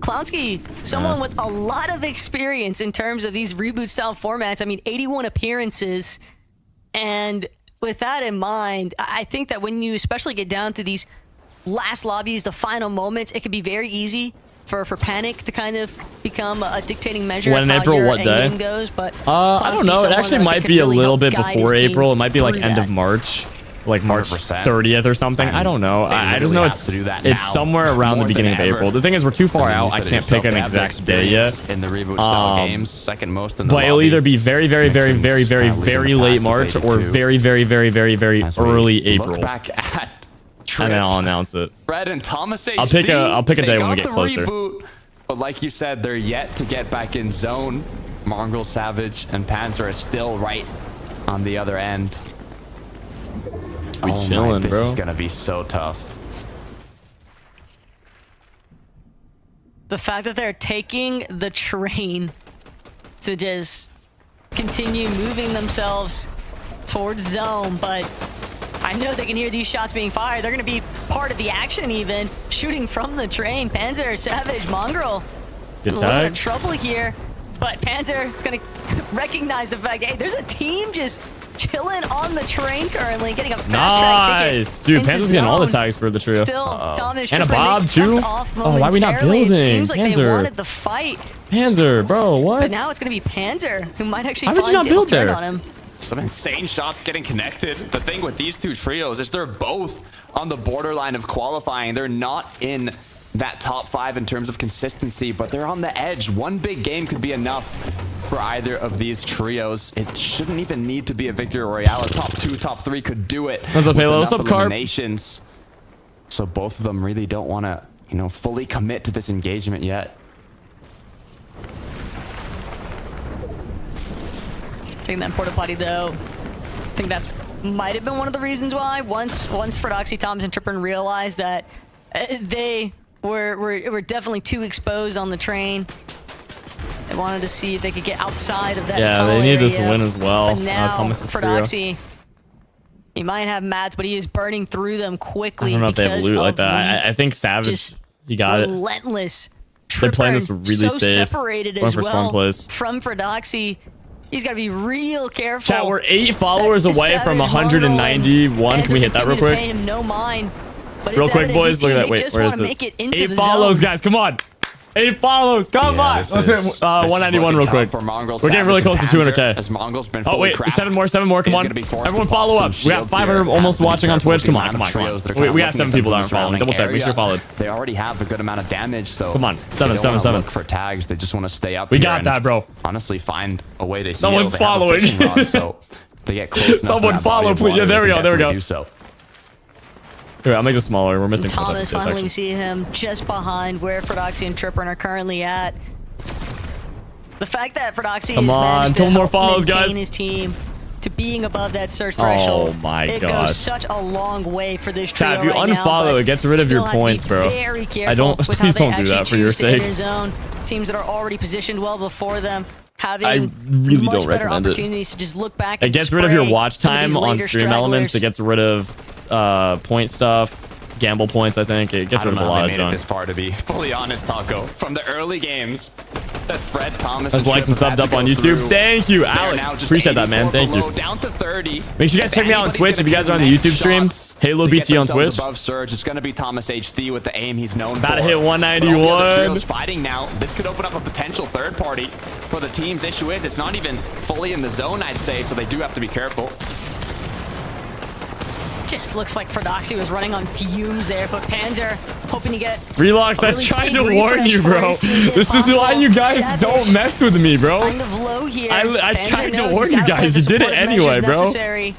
Clownsky, someone with a lot of experience in terms of these reboot style formats. I mean, 81 appearances. And with that in mind, I think that when you especially get down to these last lobbies, the final moments, it can be very easy for Panic to kind of become a dictating measure When of how April, your what day? endgame goes. But I don't know. It actually might be a little bit before April. It might be like end of March. Like March 30th or something. I don't know. I just know it's somewhere around the beginning of April. The thing is, we're too far out. I can't pick an exact day yet. In the reboot style games, second most in the but it'll lobby. either be very late March or very early April. Look back at and then I'll announce it. Red and Thomas I'll pick a day when we get closer. Reboot, but like you said, they're yet to get back in zone. Mongrel, Savage, and Panzer are still right on the other end. Chilling, this bro. is gonna be so tough. The fact that they're taking the train to just continue moving themselves towards zone, but I know they can hear these shots being fired. They're going to be part of the action even, shooting from the train. Panzer, Savage, Mongrel. Good a little bit of tag. trouble here, but Panzer is going to recognize the fact, hey, there's a team just chilling on the train currently, getting a fast track ticket. Nice, dude. into Panzer's getting all the zone. tags for the trio. Still, Thomas And a Tripper, they Bob, jumped too? off Oh, why are we not momentarily. building? It seems like they Panzer. wanted the fight, Panzer, bro, what? but now it's going to be Panzer who might actually Why would you find not Dale's build turn there? on him. Some insane shots getting connected. The thing with these two trios is they're both on the borderline of qualifying. They're not in that top 5 in terms of consistency, but they're on the edge. One big game could be enough for either of these trios. It shouldn't even need to be a victory royale. A top 2, top 3 could do it. What's up, Halo? What's enough up, Carp? eliminations. So both of them really don't want to, fully commit to this engagement yet. Taking that porta potty though, I think that's might have been one of the reasons why. Once Fordoxy, Thomas, and Tripper realized that they were definitely too exposed on the train. They wanted to see if they could get outside of that tunnel they need area. this win as well. But now Thomas's trio. Fordoxy, he might have mats, but he is burning through them quickly. I don't know if they have because loot like of that. I think Savage, just he got it. relentless. They're playing this Tripper, really so safe. separated Going as for storm well plays. from Fordoxy. He's got to be real careful. Chat, we're 8 followers away from Savage, 191. Can we hit that real quick? Pay him no mind, but Real it's quick, evident boys. these Look at teams, that. they Wait, just where wanna is it? make it into 8 the follows, zone. guys. Come on. 8 follows. Come on. This Let's is- hit 191 real quick. For Mongrel, We're getting really close to Savage, and 200K. Panzer, as Mongrel's been Oh, fully wait. cracked. 7 more. Come He's on. gonna be forced to Everyone pop follow some up. We got shields 500 here. almost Has to be watching on careful Twitch. with Come the on. amount of trios that are We kinda got 7 looking at people them that aren't following. surrounding Double check. Make sure you're area. followed. They already have a good amount of damage, so Come on. they 7, don't 7, wanna 7. look for tags. They just want to stay up. We here got and that, bro. Honestly, find a way to heal. Someone's They have a following. fishing rod, so they get close enough to Someone that body follow, of please. water, Yeah, there they we can go. definitely do so. Here, I'll make it smaller. We're missing Thomas, content. finally we see him just behind where Fordoxy and Tripper are currently at. The fact that Fordoxy has managed to couple more help follows, maintain guys. his team to being above that search threshold. Oh my it gosh. goes such a long way for this trio Chat, if you right now, unfollow, but it gets rid of your still have to be points, bro. Very careful I don't. with Please how they don't do actually that for your choose to enter sake. zone. Teams that are already positioned well before them, having I really much don't better recommend it. opportunities to just look back. It and gets rid of your spray watch some of time these on later stream elements. It stragglers. gets rid of point stuff, gamble points. I think it gets I rid don't of a know how lot they of made it junk. this far, to be fully honest, Taco. From the early games that Fred Thomas That's liked and subbed up on YouTube. Thank you, Alex. Appreciate that, man. Thank you. Down to 30. Make sure you guys check me out on Twitch if you guys are on the YouTube stream. HaloBT on Twitch. Above Surge, it's going to be Thomas HD with the aim he's known About for. to hit But all the other 191. trios fighting now. This could open up a potential third party for the teams. Issue is it's not even fully in the zone, I'd say, so they do have to be careful. Just looks like Fortnite was running on fumes there, but Panzer hoping to get Relax, I really tried big to warn refresh you, for bro. his team if This is why possible. you guys Savage don't mess with me, bro. kind of low here. I Panzer tried to knows warn he's you gotta guys. put You did it supportive anyway, measures bro. necessary.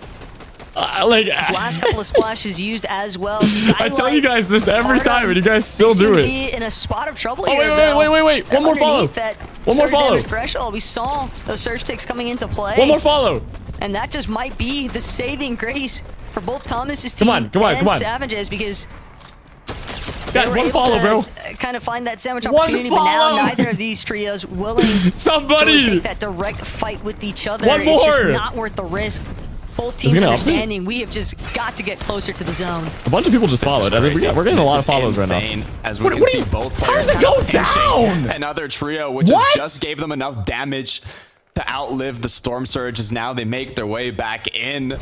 Like, His last couple of splashes used as well. I tell you guys this every Skylight, time, and you guys still they seem do to it. be in a spot of trouble Oh, here, wait. though. One more follow. Underneath that One more surge follow. damage threshold, we saw those surge ticks coming into play. One more follow. And that just might be the saving grace for both Thomas's team Come on. and Savage's, because they Guys, were one able follow, to bro. kind of find that sandwich One opportunity, but now follow. neither of these trios willing Somebody. to take that direct fight with each other. One It's just more. not worth the risk. Both it teams gonna up me? understanding we have just got to get closer to the zone. A bunch of people just followed. I think we're getting a lot of follows right now. As we What can do see you- both how players does it go kind of pinching down? another trio, which What? just gave them enough damage to outlive the storm surges. Now they make their way back in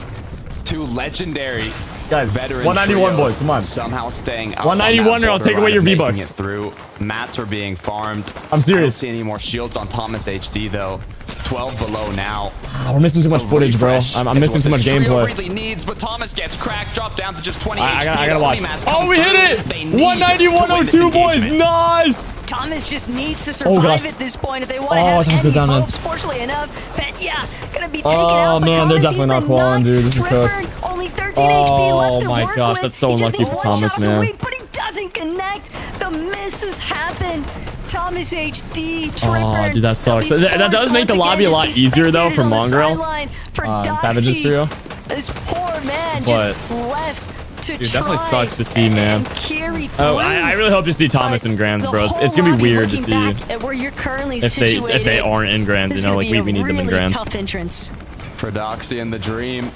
to legendary. Guys, Veteran 191 trios boys, come on. Somehow staying up 191 or I'll take away your borderline of Vbucks. making it through. Mats are being farmed. I'm serious. I don't see any more shields on Thomas HD though. 12 below now. Oh, we're missing too much footage, bro. Refresh I'm is missing what too much this trio gameplay. really needs, but Thomas gets cracked, dropped down to just 20 I HP. gotta watch. Only Mats Oh, come we hit through. it! They need 191.02, to win this boys. engagement. Nice. Thomas just needs to Oh, survive gosh. at this point if they want to Oh, have Thomas goes any down, man. hopes. Fortunately enough, Penya gonna be taken Oh, out. But man, Thomas, they're definitely he's not been qualling, knocked. dude. This is Tripper, cooked. only 13 HP left to my work gosh, with. that's so He just unlucky needs for one Thomas, shot to man. wait, but he doesn't connect. The misses happen. Thomas HD, Tripper. Oh, dude, that sucks. they'll be That does forced make the once lobby a again lot just be easier, though, spectators for on the Mongrel. sideline. For Savage's Doxy, trio. this poor man But- just left to Dude, definitely try sucks to see, man. and carry Oh, through. I really hope to see Thomas But in Grands, the bro. whole It's gonna be lobby weird to looking see back at where you're currently if they aren't in Grands. This You know, is like gonna we be need a them in really Grands. tough entrance. For Doxy and the Dream.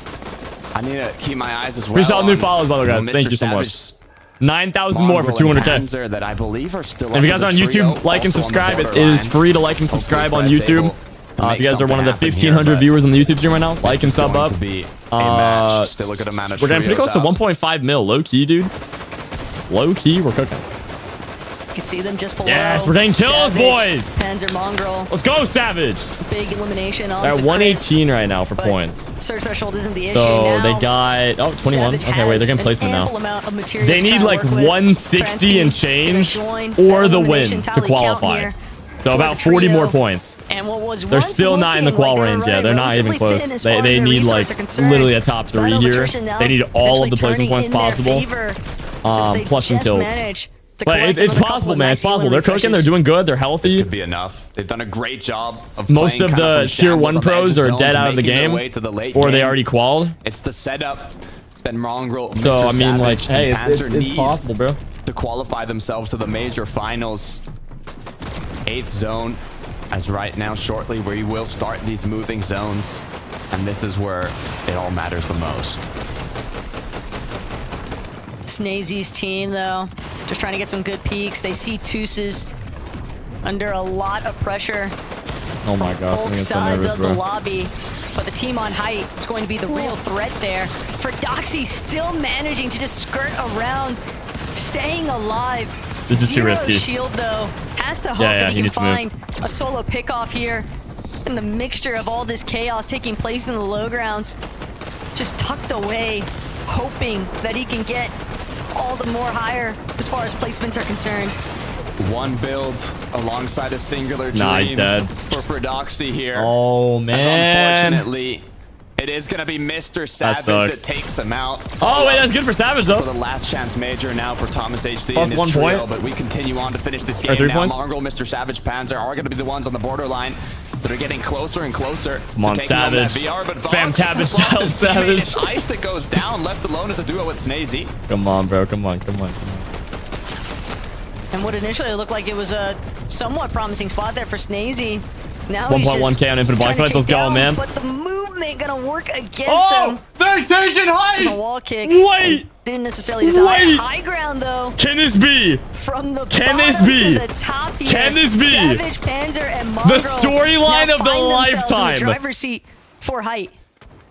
I need to keep my eyes as well. Appreciate all the new on, follows, by the way, guys. Mr. Thank you so much. Savage's 9,000 more for Mongrel and 200K. Panzer that I believe are still And if you guys are on YouTube, like and subscribe. It is free to like and subscribe on YouTube. If you guys are one of the 1,500 viewers on the YouTube stream right now, like and sub up. Still a good amount of We're getting pretty close trios to out. 1.5 mil. Low key, dude. Low key, we're cooking. You can see them just below. Yes, we're getting kills, Savage, boys. Panzer Mongrel, Let's go, Savage. big elimination. They're On at to 118 right now for Chris, points. but surge threshold isn't the issue So now. they got 21. Savage Okay, wait, they're getting has placement an now. ample amount of materials They to need try and like work with. 160 and Transpeak change gonna join or that the win elimination to tally count qualify. here So for about the 40 trio. more points. And what was They're once still not in the looking qual like they were range yet. running They're not even relatively close. thin as They far as their need resources like are concerned. literally a top 3 Battle of here. attrition now They need all of the potentially placement points turning in their possible. favor, since they Plus some just kills. managed to But collect it's another couple possible, of man. It's nice possible. They're cooking. They're refreshes. doing good. They're healthy. Could be enough. They've done a great job of Most playing of kind the from tier shambles 1 on the edge pros of are zone dead to out of the making their game, way to the late or they game. already qualled. It's the setup. Then Mongrel, So Mr. I mean, like, Savage, hey, and Panzer it's need possible, bro. to qualify themselves to the major finals. 8th zone, as right now, shortly, we will start these moving zones, and this is where it all matters the most. Snazy's team, though, just trying to get some good peaks. They see Tooses under a lot of pressure Oh my gosh, I'm both getting so sides nervous, of the bro. lobby. But the team on height is going to be the real threat there. For Doxy, still managing to just skirt around, staying alive. This is too Zero risky. Shield, though, has to hope Yeah, that he he can needs to move. find a solo pickoff here. And the mixture of all this chaos taking place in the low grounds, just tucked away, hoping that he can get all the more higher as far as placements are concerned. One build alongside a singular dream Nah, he's dead. for Doxy here. Oh As man. unfortunately, it is going to be Mr. Savage sucks. that takes him out. Oh wait, that's good for Savage For though. the last chance major now for Thomas HD Plus and his 1 trio, point. but we continue on to finish this Or game 3 now. points? Mongrel, Mr. Savage, Panzer are going to be the ones on the borderline that are getting closer and closer. Come on, to taking home that Savage. VR, but Spam Vox cabbage lost style, his teammate. Savage. It's Ice that goes down, left alone as a duo with Snazy. Come on, bro. Come on. Come on. And what initially looked like it was a somewhat promising spot there for Snazy. Now 1.1K on Infinite Box Fights. Let's go, man. But the movement ain't gonna work against him. They're taking height. It's a wall kick. Wait. Didn't necessarily desire high ground though. Can this be? From the Can bottom this be? to the top here, Can this be? Savage, Panzer, and The Mongrel storyline now of the find themselves lifetime. in the driver's seat for height.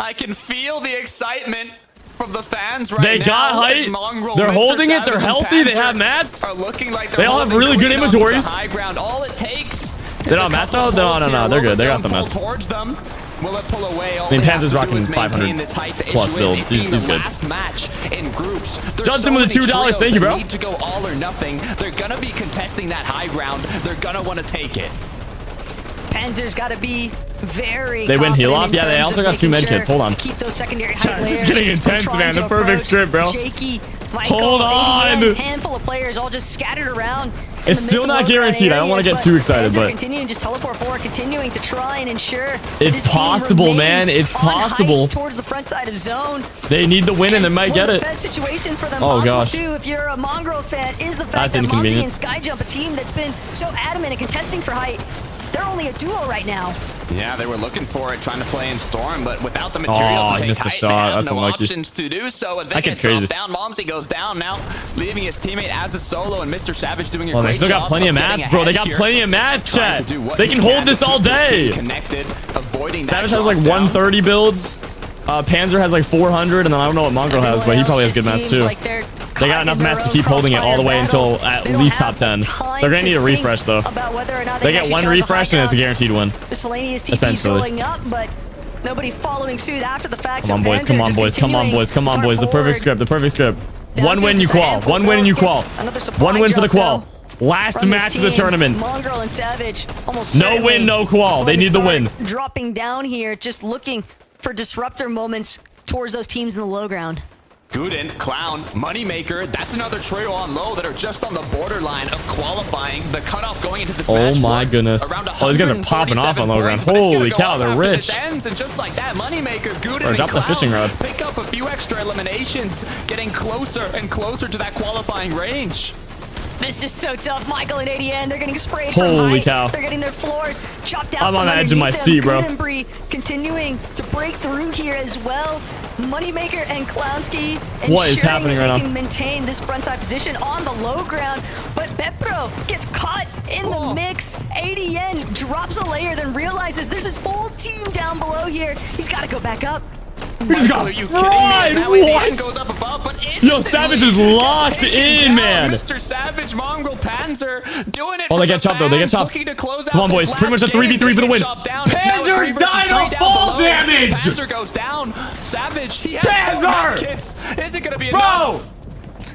I can feel the excitement from the fans right They now. got height. as Mongrel, They're Mr. holding it. Savage, They're and healthy. They Panzer have mats. Are looking like They all have really good clean onto the inventories. high ground. All it takes. They don't have mats though? No. They're good. They got some mats. Towards them. Will it pull away? I mean, Panzer's rocking 500 plus builds. He's good. Last match in groups. Justin with the $2. Thank you, bro. Need to go all or nothing. They're gonna be contesting that high ground. They're gonna want to take it. Panzer's got to be very. They win heal off? confident in Yeah, they terms also of got 2 making med kits. Hold on. to keep those secondary height This is layers. getting intense, Trying man. to The perfect approach script, bro. Jakey, Michael, Hold on. ADN, handful of players all just scattered around. in It's the still mid to not low ground guaranteed. I don't want to areas, get too excited, Panzer but continuing just teleport forward, continuing to try and ensure that it's his team possible, remains man. It's on height possible. towards the front side of zone. They need the win and they might One get of it. the best situations for them Oh, possible gosh. too, if you're a Mongrel fan, is the That's fact that Monty inconvenient. and Skyjump, a team that's been so adamant in contesting for height, they're only a duo right now. Yeah, they were looking for it, trying to play in Storm, but without the materials to he take missed the height, shot. they have That's no unlucky. options to do so. As they That get kid's crazy. dropped down, Momsy goes down now, leaving his teammate as a solo, and Mr. Savage doing a Oh, great they still job got plenty of getting mats, bro. They ahead got here, plenty of mats, trying chat. to do what They he can hold to this all keep his team day. Connected, avoiding that Savage has like drop down. 130 builds. Panzer has like 400, and then I don't know what Mongrel has, but he probably has good mats too. They got enough mats to keep holding it all the way until at least top 10. They're gonna need a refresh though. They get one refresh and it's a guaranteed win. Miscellaneous TP's Essentially. going up, but nobody following suit after the fact. Come on, boys. Come on, boys. Come on, boys. Come on, boys. The perfect script. The perfect script. One win, you qual. One win, and you qual. One win for the qual. Last match of the tournament. Mongrel and Savage almost No win, no qual. They need the win. Dropping down here, just looking for disruptor moments towards those teams in the low ground. Guden, Clown, Moneymaker, that's another trio on low that are just on the borderline of qualifying. The cutoff going into this match my was goodness. around Oh, these guys are popping off on low ground. points, but it's gonna Holy go cow, off they're after rich. this ends, and just like that, Moneymaker, Guden, Or and drop the Clown fishing rod. pick up a few extra eliminations, getting closer and closer to that qualifying range. This is so tough. Michael and ADN, they're getting sprayed Holy from height. cow. They're getting their floors chopped out. I'm on from the edge of my underneath seat, them. bro. Gudenbree continuing to break through here as well. Moneymaker and Clownski What is ensuring happening that right they now? can maintain this frontside position on the low ground, but Bepro gets caught in the mix. ADN drops a layer, then realizes there's his full team down below here. He's got to go back up. He's got Are you kidding me? fried. Now ADN What? goes up above, but Yo, instantly Savage is gets locked taken in, down. man. Mr. Savage, Mongrel, Panzer doing it. Oh, for they the get chopped, though. They get fans, chopped. looking to close Come out on, boys. this Pretty much a last game. 3v3 for the They win. get chopped down. It's now a Panzer 3 versus 3 Dino down fall below. damage. Panzer goes down. Savage, he has Panzer! 4 kits. Is it going to be Bro! enough?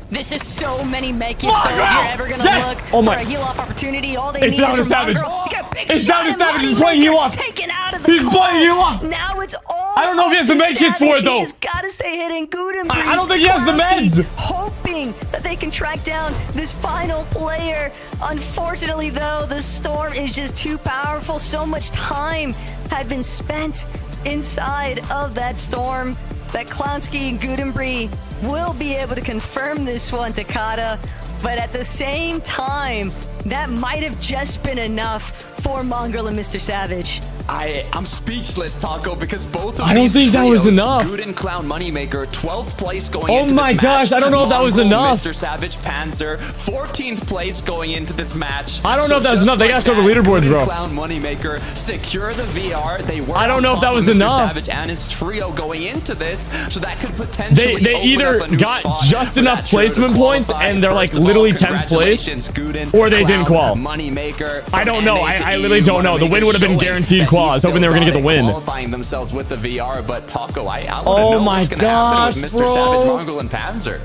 This is so many medkits though. Fuck If you're out! ever gonna Yes! look Oh my- for a heal off opportunity, all they It's need down is to from Savage. Mongrel. He got a big It's shot down to and Savage. He's Moneymaker playing heal off. taken out of the He's call. playing heal off. Now it's all. I don't know if he has the up to med kits for Savage. it, though. He just gotta stay hitting Gudenbree. I don't think he has the Clownski meds. Hoping that they can track down this final player. Unfortunately, though, the storm is just too powerful. So much time had been spent inside of that storm that Clownski and Gudenbree will be able to confirm this one, Takata. But at the same time, that might have just been enough for Mongrel and Mr. Savage. I'm speechless, Taco, because both of I don't these think that was trios, enough. Guden, Clown, Moneymaker, 12th place going Oh into my this gosh, match. I don't know if that was Mongrel, enough. Mr. Savage, Panzer, 14th place going into this match. I don't know if that was just enough. They like gotta show the that, leaderboards, Guden, bro. Clown, Moneymaker secure the VR. They were I don't on know if top that of was Mr. enough. Savage and his trio going into this, so that could potentially They open either up a new got spot just for enough that trio to placement points qualify. and they're like First of all, literally 10th place, congratulations, Guden, or they didn't Clown, qual. Moneymaker. I don't know. I NA to literally don't know. The Moneymaker win would have been showing guaranteed that qual. I he was hoping they were still gonna get the got it, win. Qualifying themselves with the VR, but Taco, I Oh want to know my what's going to happen with gosh, Mr. Savage, bro. Mongrel, and Panzer.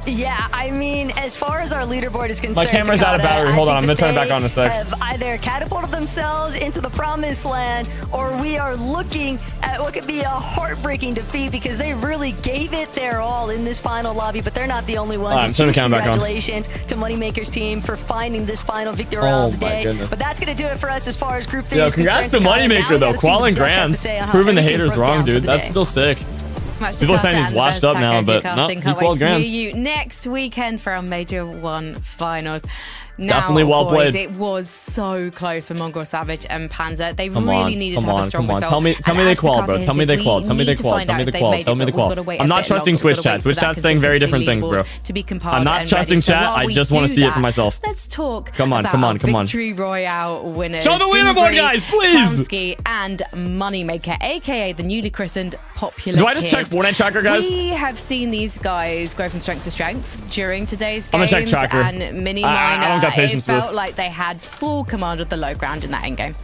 Yeah, I mean, as far as our leaderboard is concerned, camera's out of Takata, battery. I Hold on, think I'm gonna turn it that back on in a sec. they have either catapulted themselves into the promised land, or we are looking at what could be a heartbreaking defeat because they really gave it their all in this final lobby. But they're not the only ones. I'm turning the camera back on. Congratulations to Moneymaker's team for finding this final victory Oh of the my day. goodness. But that's gonna do it for us as far as Group 3 Yo, is congrats to concerned. Takata. Now Moneymaker we though. gotta see Qual what and Gus has to Grants, say on how proving the everything haters broke wrong, down for dude. the That's day. still sick. Much People are saying he's and washed the up best now, Taco but Casting. no, Can't he wait qual to see Grants. you next weekend for our Major 1 finals. Now, Definitely well boys, played. it was so close for Mrsavage and Panzer. They Come really on, needed come to have on, a strong come on. result. Tell me And they as qual, the bro. cards Tell me they hinted, qual. we Tell me need they to qual. find Tell me out they if they've qual. made Tell it, me they but qual. we've got to wait I'm a not bit trusting longer. Twitch We've got to chat. wait Twitch for that chat's saying very different things, consistency bro. leaderboard to be compiled. I'm not and trusting ready. So chat. while I we just want to do see it for that, myself. Let's talk Come on, about come on, our come on. Victory Royale winners. Show the leaderboard, Ingrid, guys, please. Kamsky, and Moneymaker, aka the newly christened popular Do I just check kid. Fortnite tracker, guys? We have seen these guys grow from strength to strength during today's I'm games. gonna check tracker. And Mini I don't got patience it for this. felt like they had full command of the low ground in that endgame.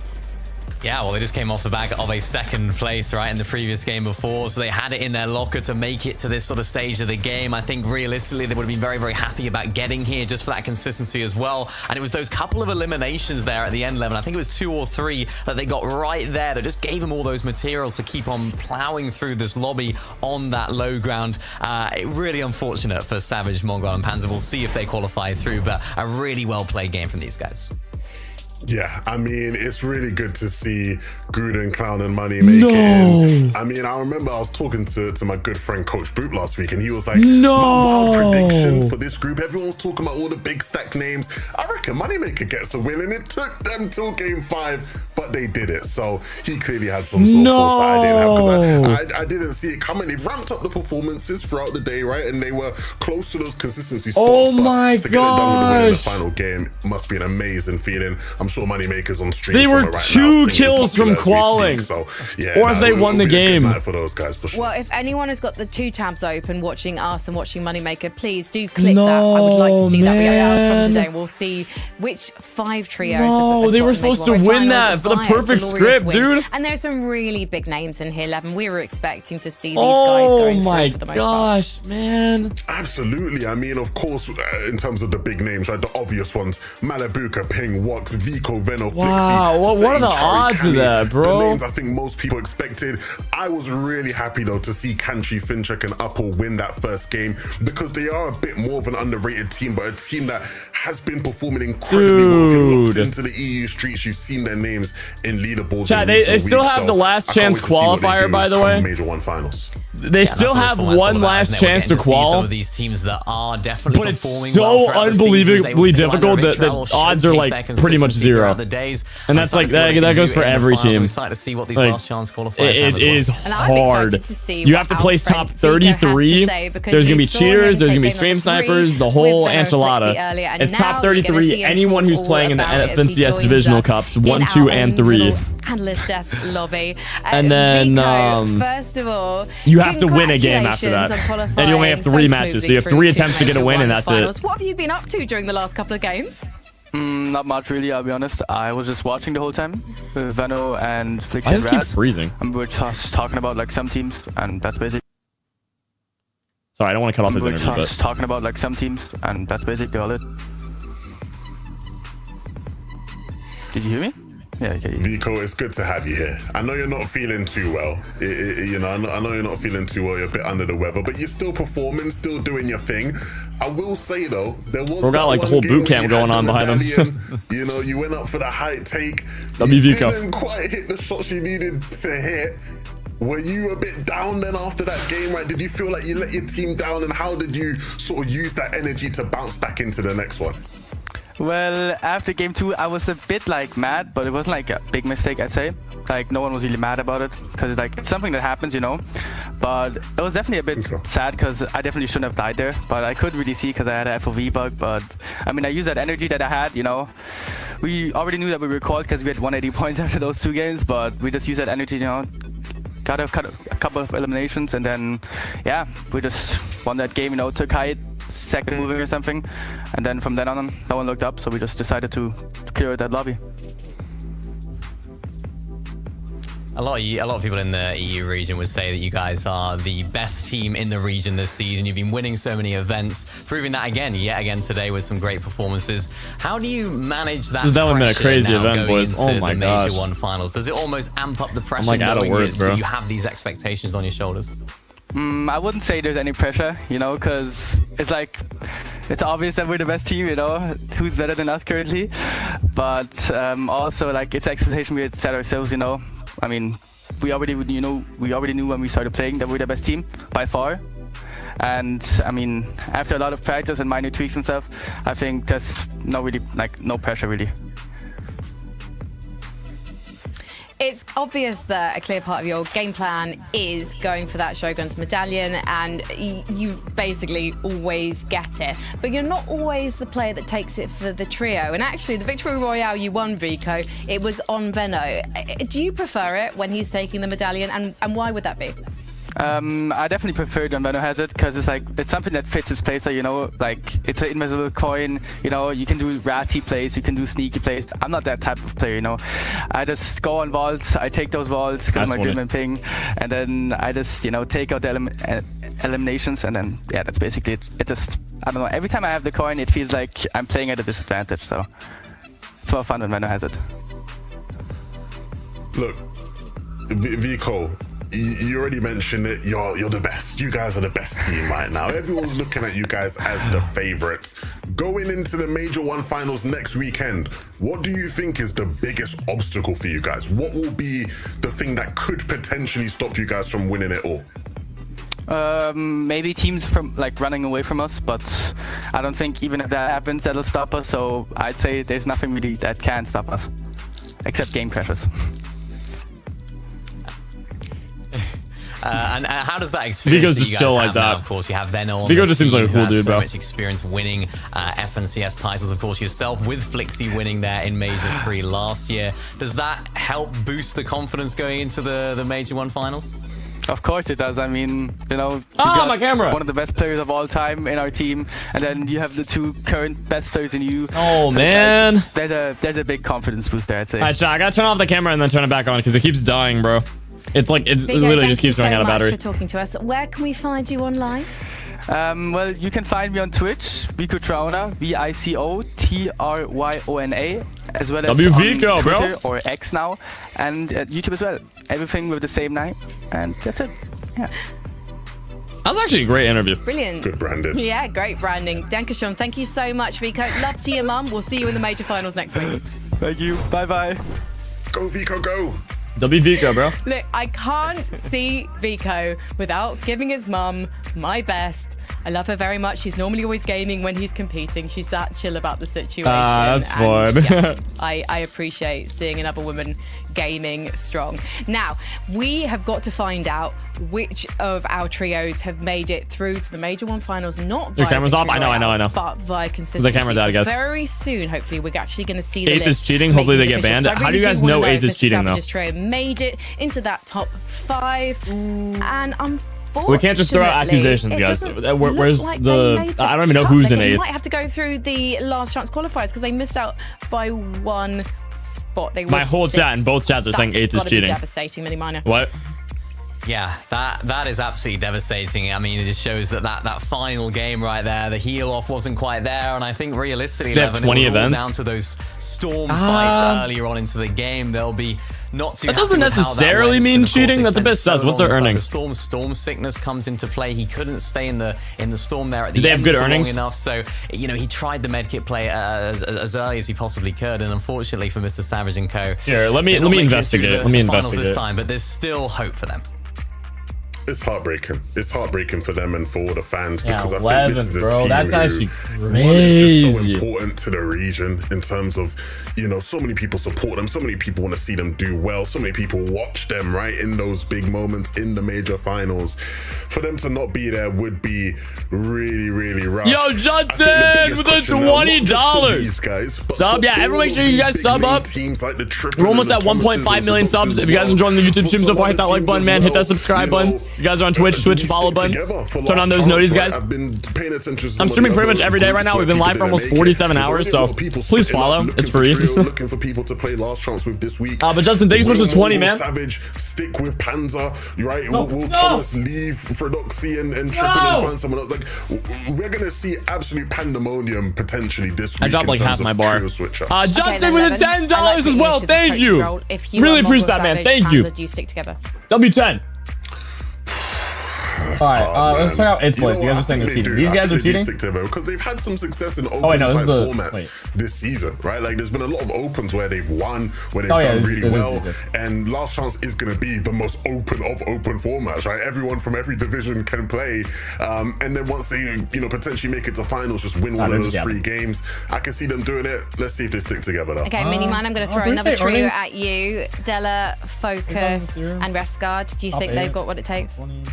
Yeah, well, they just came off the back of a second place, right, in the previous game before, so they had it in their locker to make it to this sort of stage of the game. I think realistically, they would have been very, very happy about getting here just for that consistency as well. And it was those couple of eliminations there at the end, Levin. I think it was 2 or 3 that they got right there that just gave them all those materials to keep on plowing through this lobby on that low ground. Really unfortunate for Savage, Mongrel, and Panzer. We'll see if they qualify through, but a really well-played game from these guys. Yeah, I mean, it's really good to see Gruden, Clown, and Money make it. I mean, I remember I was talking to my good friend Coach Boop last week, and he was like, my wild prediction for this group, everyone was talking about all the big stack names. I reckon Moneymaker gets a win, and it took them till game 5, but they did it. So he clearly had some sort of force that I didn't have, because I didn't see it coming. They ramped up the performances throughout the day, right? And they were close to those consistency spots. Oh but my to get it done with the win in the gosh. final game must be an amazing feeling. I'm sure Moneymakers on stream. They were somewhere right 2 now singing kills from Popular as we qualing. speak. So, yeah, Or if they won the it'll be a good game. night for those guys, for sure. Well, if anyone has got the 2 tabs open watching us and watching Moneymaker, please do click that. I would like to see that. We are from today, and we'll see which 5 trios have they were spot in the supposed to Major win Finals that for the via perfect glorious script, win. dude. And there's some really big names in here, Levin. We were expecting to see these guys Oh going my through for the most part. gosh, man. Absolutely. I mean, of course, in terms of the big names, right, the obvious ones, Malibuka, Ping, Wux, Vico, Veno, Wow, Flixie, what are the Sage, Harry, odds of Canny, that, bro? The names I think most people expected. I was really happy, though, to see Kantri, Finchek, and Upple win that first game, because they are a bit more of an underrated team, but a team that has been performing incredibly well. If you're locked into the EU streets, you've seen their names in leaderboards. Chat, they still have the last chance qualifier, by the way. Major one finals. They still have one last chance to qual. Some of these teams that are definitely But it's performing so well throughout the season, unbelievably able to difficult that the odds are like pretty much zero. And that's like that goes for every team. Excited to see what these Like, last chance qualifiers have it as is well. And I'm hard. excited to see You what have to our place friend top Vico has to 33. say, because There's gonna you be saw him cheaters. There's take gonna be game stream number 3 snipers. The with whole Veno enchilada. Flixie earlier, and It's now top you're gonna 33. see him Anyone talk who's all playing in the about it as he FNCS joins divisional us cups in 1, our 2, own and 3. little analyst desk lobby. And then, Vico, first of all, you have to win a game after that. congratulations on qualifying And you only have 3 so matches, so smoothly you have through 3 to attempts to get a Major win, and One that's finals. it. What have you been up to during the last couple of games? Not much really, I'll be honest. I was just watching the whole time with Veno and Flixie I and just keep Raz. freezing. And we're just talking about like some teams, and that's basically. Sorry, I don't want to cut off his We're interview, but just talking about like some teams, and that's basically all it. Did you hear me? Yeah, okay. Vico, it's good to have you here. I know you're not feeling too well. You know, I know you're not feeling too well. You're a bit under the weather, but you're still performing, still doing your thing. I will say though, there was we got like the whole boot camp going on behind him. You know, you went up for the height take. W You Vico. didn't quite hit the shots you needed to hit. Were you a bit down then after that game, right? Did you feel like you let your team down, and how did you sort of use that energy to bounce back into the next one? Well, after game 2, I was a bit like mad, but it wasn't like a big mistake, I'd say. Like no one was really mad about it, because like it's something that happens, you know. But it was definitely a bit sad, because I definitely shouldn't have died there. But I couldn't really see, because I had a FOV bug. But I mean, I used that energy that I had, you know. We already knew that we were called because we had 180 points after those 2 games, but we just used that energy, you know. Got a couple of eliminations, and then yeah, we just won that game, you know. Took height, second moving or something, and then from then on, no one looked up, so we just decided to clear that lobby. A lot of people in the EU region would say that you guys are the best team in the region this season. You've been winning so many events, proving that yet again today with some great performances. How do you manage that? This has definitely been a crazy now event, going boys. into Oh my the gosh. Major One finals? Does it almost amp up the pressure? I'm like out of knowing words, bro. that you have these expectations on your shoulders? I wouldn't say there's any pressure, you know, because it's like, it's obvious that we're the best team, you know, who's better than us currently. But also, like, it's an expectation we had set ourselves, you know. I mean, we already knew when we started playing that we're the best team by far. And I mean, after a lot of practice and minor tweaks and stuff, I think there's no pressure really. It's obvious that a clear part of your game plan is going for that Shogun's medallion, and you basically always get it. But you're not always the player that takes it for the trio. And actually, the Victory Royale you won, Vico, it was on Venno. Do you prefer it when he's taking the medallion, and why would that be? I definitely prefer it when Venno has it, because it's something that fits his playstyle, you know, like it's an invisible coin, you know, you can do ratty plays, you can do sneaky plays. I'm not that type of player, you know. I just go on vaults, I take those vaults because my driven ping, and then I just, you know, take out the eliminations, and then, yeah, that's basically it. It just, I don't know, every time I have the coin, it feels like I'm playing at a disadvantage, so it's more fun when Venno has it. Look, Vico, you already mentioned it. You're the best. You guys are the best team right now. Everyone's looking at you guys as the favorites. Going into the Major 1 finals next weekend, what do you think is the biggest obstacle for you guys? What will be the thing that could potentially stop you guys from winning it all? Maybe teams from running away from us, but I don't think even if that happens, that'll stop us. So I'd say there's nothing really that can stop us, except game crashes. And how does that experience Vigo's just chill like that. Now, of course, you have Venno on Vigo the just seems team like a cool who has dude, so bro. much experience winning FNCS titles. Of course, yourself with Flixie winning there in Major 3 last year. Does that help boost the confidence going into the Major 1 finals? Of course it does. I mean, you know, my camera. One of the best players of all time in our team, and then you have the two current best players in you. Oh, so man. There's a big confidence boost there, I'd say. All right, chat, I gotta turn off the camera and then turn it back on because it keeps dying, bro. It's like, it Vigo, literally just keeps running out of battery. Thank you so much for talking to us. Where can we find you online? Well, you can find me on Twitch, Vicotrona, Vicotrona, as well as Vico, on Twitter, bro. or X now, and YouTube as well. Everything with the same name, and that's it. Yeah. That was actually a great interview. Brilliant. Good branding. Yeah, great branding. Dankeschön. Thank you so much, Vico. Love to your mum. We'll see you in the Major finals next week. Thank you. Bye-bye. Go, Vico, go. Vico, bro. Look, I can't see Vico without giving his mum my best. I love her very much. She's normally always gaming when he's competing. She's that chill about the situation. That's fun. Yeah, I appreciate seeing another woman gaming strong. Now, we have got to find out which of our trios have made it through to the Major 1 finals, not Your via camera's off? Victory I know. Royale, but via consistency. The camera died, guys. So very soon, hopefully, we're actually going to see the 8th is list cheating. Hopefully they making get official. banned. So I How do you really guys wanna know 8th if is cheating, though? Mrsavage's trio made it into that top 5, and we can't just throw out accusations, guys. Where's the... I don't even know who's in 8th. They might have to go through the last chance qualifiers because they missed out by 1 spot. They were My whole 6th. chat and both chats are saying 8th is Gotta be cheating. devastating, Mini Minor. What? Yeah, that is absolutely devastating. I mean, it just shows that final game right there, the heel off wasn't quite there, and I think realistically, They have 20 it was all events? down to those storm fights earlier on into the game. They'll be not too. That happy doesn't with how that necessarily went, mean and of course cheating. they That's a spent bit sus. so What's their long, earnings? The storm sickness comes into play. He couldn't stay in the storm there at the Did they end have good for earnings? long enough. So you know, he tried the medkit play as early as he possibly could, and unfortunately for Mrsavage and co. Here, let me investigate. Let me investigate This time, but there's still hope for them. It's heartbreaking. It's heartbreaking for them and for all the fans Yeah, because I 11th, think this is a bro. team That's who, actually one, is just so crazy. important to the region in terms of, you know, so many people support them, so many people want to see them do well, so many people watch them, right, in those big moments in the major finals. For them to not be there would be really, really rough. Yo, Johnson with the $20. These guys, but Sub, for yeah, everyone make all sure you these guys big sub name up. Teams like the Triple We're almost and at the 1.5 Thomases million and the subs. Boxes If you guys as enjoying the well. YouTube For stream so some far, hit that other like teams button, as man. Hit well, that subscribe you button. know, You guys are on Twitch, we follow stick button. together for Turn on last those chance, noties, right? guys. I've been paying attention to some I'm of streaming the pretty much other every day right groups now. where We've been live people for almost didn't make it. 47 There's hours, already a so lot of people please splitting up, follow. looking It's for free. Trio, looking for people to play last chance with this week. But Justin, thanks so much for 20, man. Savage, stick with Panzer, right? No, will no. Thomas leave Fredoxy and Triple and find someone else? Like, we're gonna see absolute pandemonium potentially this week. I dropped in like terms half of my bar. trio switch-ups. Johnson then, with Levin, the I $10 like as putting well. you to the Thank coaching you. role. If you Really are appreciate that, man. Mrsavage, Thank you. Panzer, do you stick together? W10. this. All right, let's check out 8th place. know You guys what? are saying I they're think cheating. they These do. I guys are think they do cheating? stick together because they've had some success in open wait, no, this type is the- formats wait. this season, right? Like there's been a lot of opens where they've won, where they've Oh, yeah, done this- really this- well, this- and Last Chance is going to be the most open of open formats, right? Everyone from every division can play, and then once they, you know, potentially make it to finals, just win one they're of those just 3 games. I can see them doing it. Let's see if they stick together though. Okay, Mini Man, I'm going to throw did we another say trio earnings? at you. Della, Focus, 2000. and Refsguard. Do you think they've got what it takes? 20.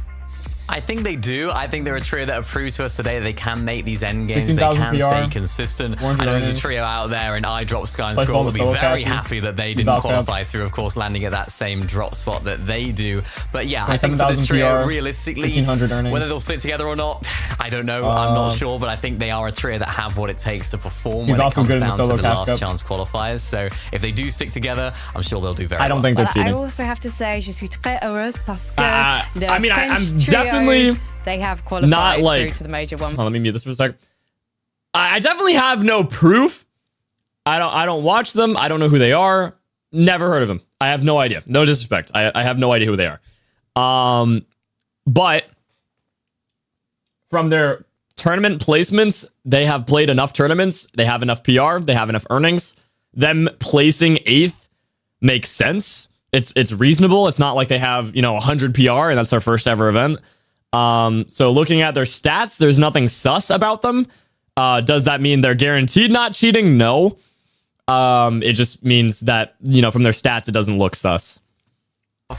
I think they do. I think they're a trio that have proved to us today they can make these end games. They 16,000 can PR, stay consistent. I 400 know there's a earnings. trio out there in I Drop Sky and Place Scroll ball will be solo very casting. happy that they Vbucks didn't up. qualify through, of course, landing at that same drop spot that they do. But yeah, I think for this 27,000 trio, PR, realistically, 1,500 earnings. whether they'll stick together or not, I don't know. I'm not sure, but I think they are a trio that have what it takes to perform He's when it also comes good in the down to solo the cash last cup. chance qualifiers. So if they do stick together, I'm sure they'll do very well. I don't think they're Well, I cheating. also have to say, je suis très heureuse parce que le I mean, I'm French trio, definitely they have qualified not like- through to the major one. Hold on, let me mute this for a sec. I definitely have no proof. I don't watch them. I don't know who they are. Never heard of them. I have no idea. No disrespect. I have no idea who they are. But from their tournament placements, they have played enough tournaments. They have enough PR. They have enough earnings. Them placing 8th makes sense. It's reasonable. It's not like they have, you know, 100 PR and that's their first ever event. So looking at their stats, there's nothing sus about them. Does that mean they're guaranteed not cheating? No. It just means that, you know, from their stats, it doesn't look sus.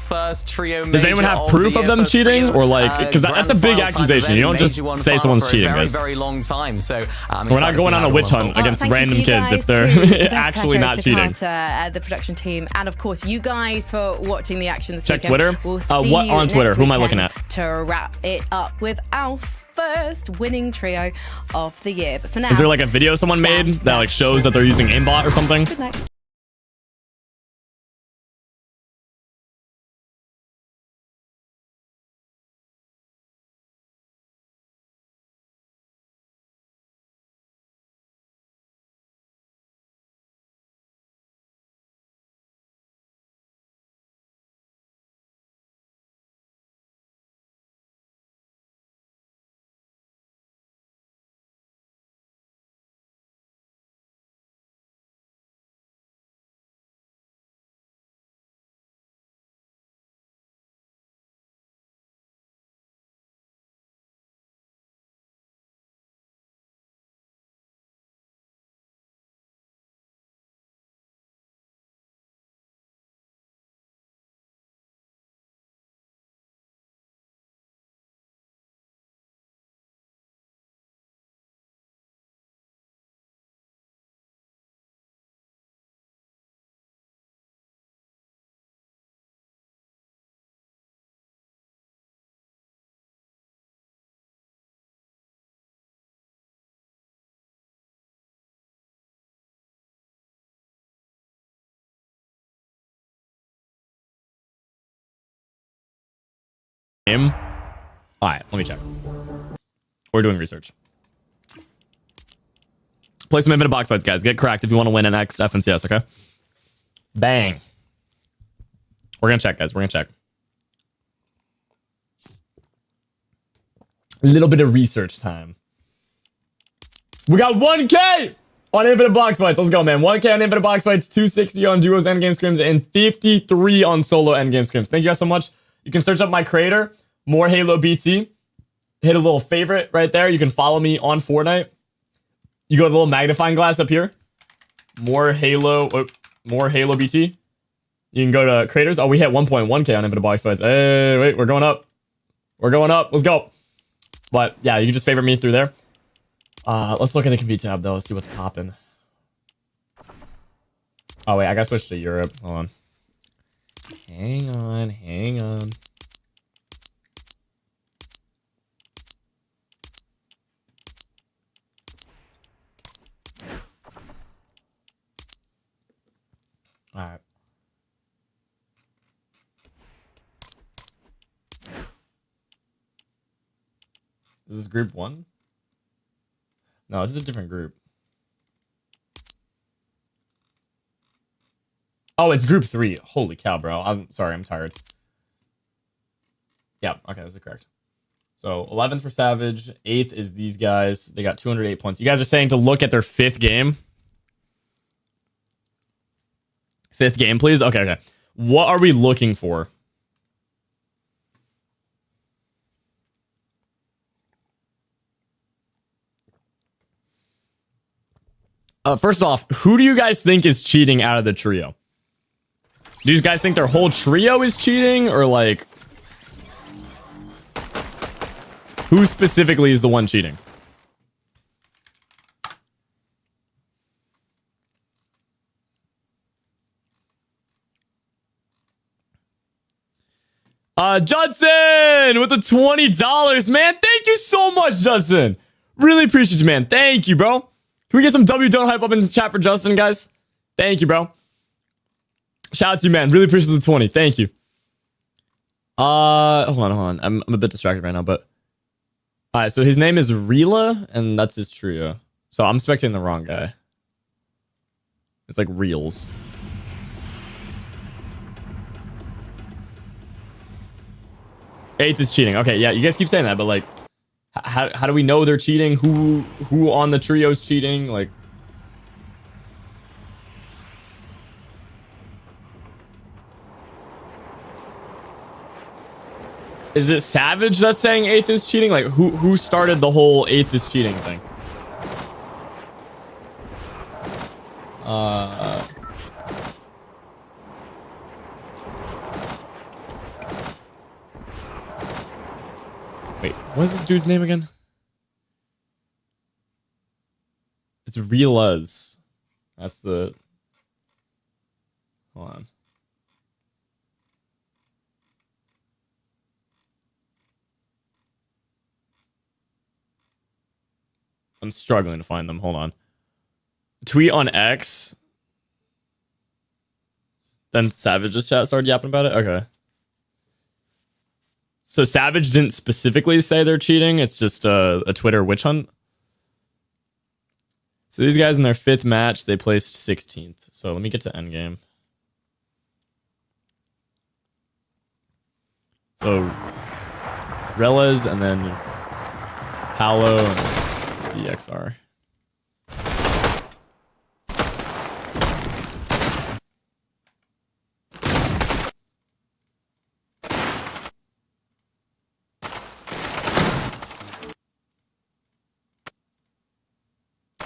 First trio. Does anyone have proof of them cheating, or like, because that's a big accusation. You don't just say someone's cheating, guys. Very long time. So We're not going on a witch hunt against Thank you random to you kids if guys, they're to the best actually Taco, not to cheating. Carter, the production team, and of course you guys for watching the action this Check weekend. Twitter. We'll see What you on Twitter? next Who am I looking weekend at? to wrap it up with our first winning trio of the year. But for now, Is there like a video someone made that like shows that they're using aimbot or something? good night. Him. All right, let me check. We're doing research. Play some infinite box fights, guys. Get cracked if you want to win an X FNCS, okay? Bang. We're gonna check, guys. We're gonna check. A little bit of research time. We got 1K on infinite box fights. Let's go, man. 1K on infinite box fights, 260 on duos endgame scrims, and 53 on solo endgame scrims. Thank you guys so much. You can search up my creator, more HaloBT. Hit a little favorite right there. You can follow me on Fortnite. You go to the little magnifying glass up here. More HaloBT. You can go to creators. Oh, we hit 1.1K on infinite box fights. Hey, wait, we're going up. We're going up. Let's go. But yeah, you can just favorite me through there. Let's look at the compete tab though. Let's see what's popping. Oh wait, I gotta switch to Europe. Hold on. Hang on, hang on. All right. This is group 1? No, this is a different group. Oh, it's group 3. Holy cow, bro. I'm sorry, I'm tired. Yeah, okay, this is correct. So 11th for Savage, 8th is these guys. They got 208 points. You guys are saying to look at their 5th game. 5th game, please. Okay. What are we looking for? First off, who do you guys think is cheating out of the trio? Do you guys think their whole trio is cheating, or like who specifically is the one cheating? Judson with the $20, man. Thank you so much, Judson. Really appreciate you, man. Thank you, bro. Can we get some W Don't Hype up in the chat for Justin, guys? Thank you, bro. Shout out to you, man. Really appreciate the 20. Thank you. Hold on. I'm a bit distracted right now, but all right. So his name is Rila, and that's his trio. So I'm spectating the wrong guy. It's like Reels. Eighth is cheating. Okay, yeah, you guys keep saying that, but like, how do we know they're cheating? Who on the trio is cheating? Like, is it Savage that's saying 8th is cheating? Like, who started the whole 8th is cheating thing? Wait, what's this dude's name again? It's Reeluz. That's the... Hold on. I'm struggling to find them. Hold on. Tweet on X. Then Savage's chat started yapping about it? Okay. So Savage didn't specifically say they're cheating. It's just a Twitter witch hunt. So these guys in their 5th match, they placed 16th. So let me get to endgame. So Relas and then Halo and BXR.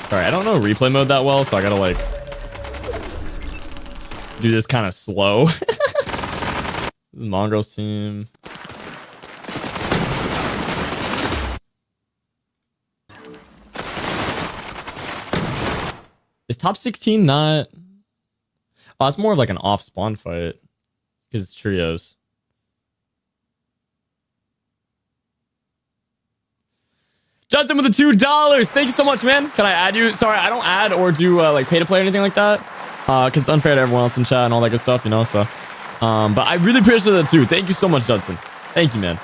Sorry, I don't know replay mode that well, so I gotta like do this kind of slow. This is Mongrel's team. Is top 16 not? Oh, it's more of like an off spawn fight because it's trios. Judson with the $2. Thank you so much, man. Can I add you? Sorry, I don't add or do like pay to play or anything like that. Because it's unfair to everyone else in chat and all that good stuff, you know. So, but I really appreciate that too. Thank you so much, Judson. Thank you, man.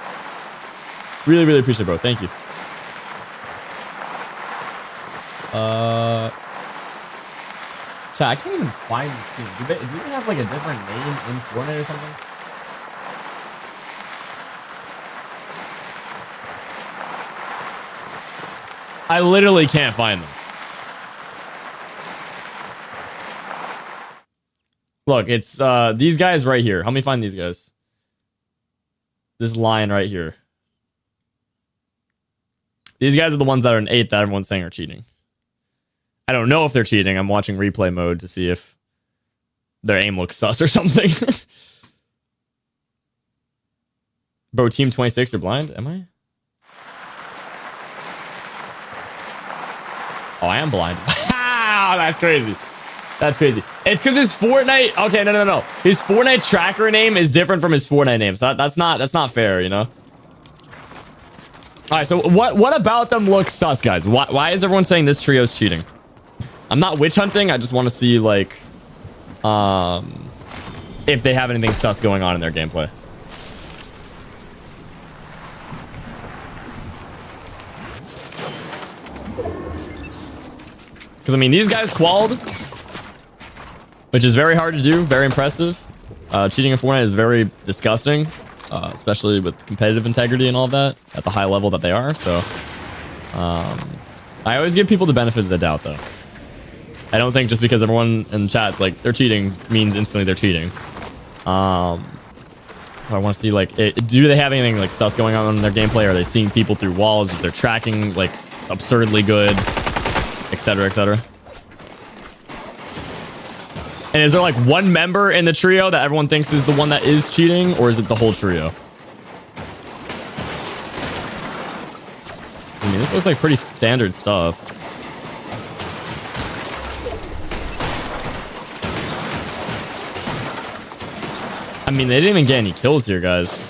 Really, really appreciate it, bro. Thank you. Chat, I can't even find this team. Do they have like a different name in Fortnite or something? I literally can't find them. Look, it's these guys right here. Help me find these guys. This line right here. These guys are the ones that are in 8th that everyone's saying are cheating. I don't know if they're cheating. I'm watching replay mode to see if their aim looks sus or something. Bro, team 26 are blind? Am I? Oh, I am blind. Wow, that's crazy. That's crazy. It's because his Fortnite... Okay, no. His Fortnite tracker name is different from his Fortnite name. So that's not fair, you know? All right, so what about them looks sus, guys? Why is everyone saying this trio's cheating? I'm not witch hunting. I just want to see, like... if they have anything sus going on in their gameplay. Because, I mean, these guys qualled, which is very hard to do, very impressive. Cheating in Fortnite is very disgusting. especially with competitive integrity and all of that at the high level that they are. So I always give people the benefit of the doubt, though. I don't think just because everyone in the chat's like they're cheating means instantly they're cheating. So I want to see like, do they have anything like sus going on in their gameplay? Are they seeing people through walls? Is their tracking like absurdly good, etc., etc.? And is there like one member in the trio that everyone thinks is the one that is cheating, or is it the whole trio? I mean, this looks like pretty standard stuff. I mean, they didn't even get any kills here, guys.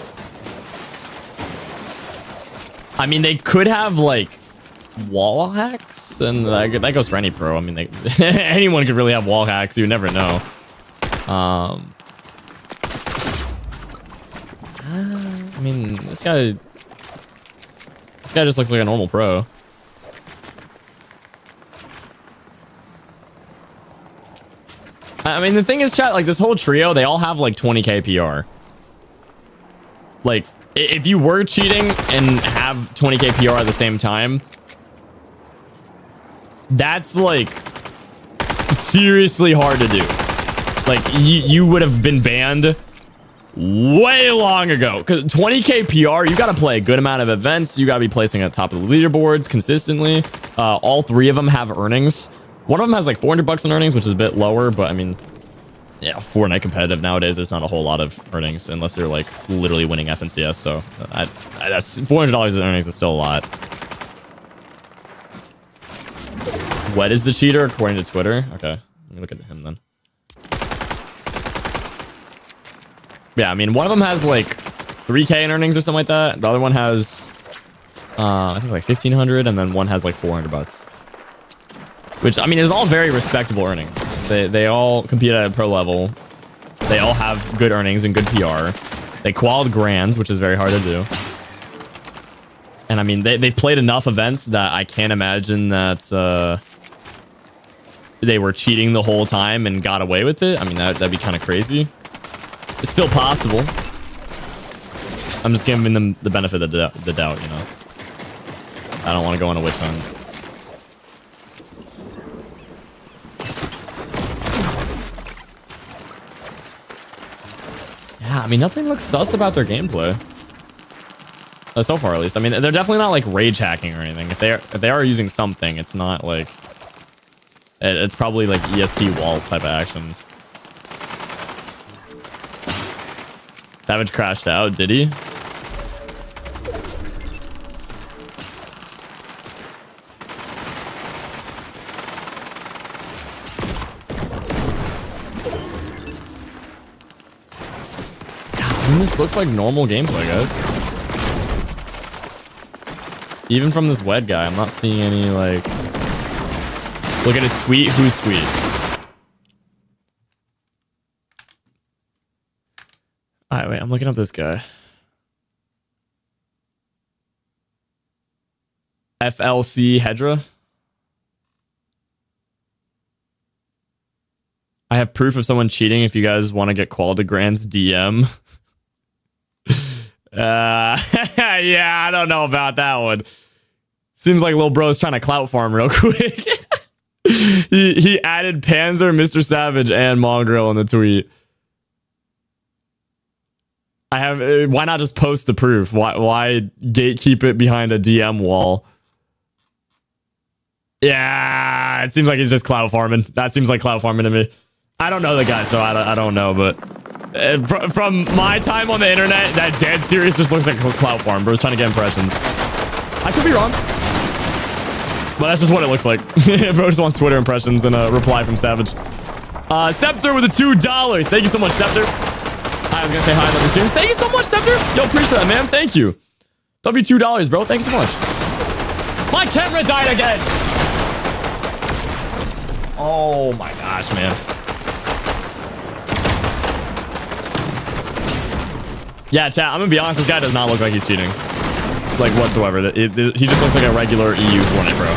I mean, they could have like wall hacks, and that goes for any pro. I mean, anyone could really have wall hacks. You never know. I mean, this guy just looks like a normal pro. I mean, the thing is, chat, like this whole trio, they all have like 20k PR. Like, if you were cheating and have 20k PR at the same time, that's like seriously hard to do. Like you would have been banned way long ago, because 20k PR, you got to play a good amount of events. You got to be placing at top of the leaderboards consistently. All three of them have earnings. One of them has like $400 in earnings, which is a bit lower, but I mean, yeah, Fortnite competitive nowadays, there's not a whole lot of earnings unless you're like literally winning FNCS. So that's $400 in earnings is still a lot. What is the cheater according to Twitter? Okay, let me look at him then. Yeah, I mean, one of them has like 3k in earnings or something like that. The other one has I think like 1500, and then one has like $400, which I mean is all very respectable earnings. They all compete at a pro level. They all have good earnings and good PR. They qualified grands, which is very hard to do. And I mean, they've played enough events that I can't imagine that they were cheating the whole time and got away with it. I mean, that'd be kind of crazy. It's still possible. I'm just giving them the benefit of the doubt, you know. I don't want to go on a witch hunt. Yeah, I mean, nothing looks sus about their gameplay. So far, at least. I mean, they're definitely not like rage hacking or anything. If they are using something, it's not like it's probably like ESP walls type of action. Savage crashed out, did he? I mean, this looks like normal gameplay, guys. Even from this wed guy, I'm not seeing any like. Look at his tweet. Whose tweet? All right, wait. I'm looking up this guy. FLC Hedra. I have proof of someone cheating. If you guys want to get quality grants, DM. Yeah, I don't know about that one. Seems like little bro's trying to clout farm real quick. he added Panzer, Mrsavage, and Mongrel in the tweet. I have. Why not just post the proof? Why gatekeep it behind a DM wall? Yeah, it seems like he's just clout farming. That seems like clout farming to me. I don't know the guy, so I don't know, but from my time on the internet, that dead serious just looks like clout farm. Bro's trying to get impressions. I could be wrong, but that's just what it looks like. Bro just wants Twitter impressions and a reply from Savage. Scepter with the $2. Thank you so much, Scepter. I was gonna say hi, love your streams. Thank you so much, Scepter. Yo, appreciate that, man. Thank you. $2, bro. Thank you so much. My camera died again. Oh my gosh, man. Yeah, chat, I'm gonna be honest, this guy does not look like he's cheating. Like, whatsoever. He just looks like a regular EU Fortnite pro.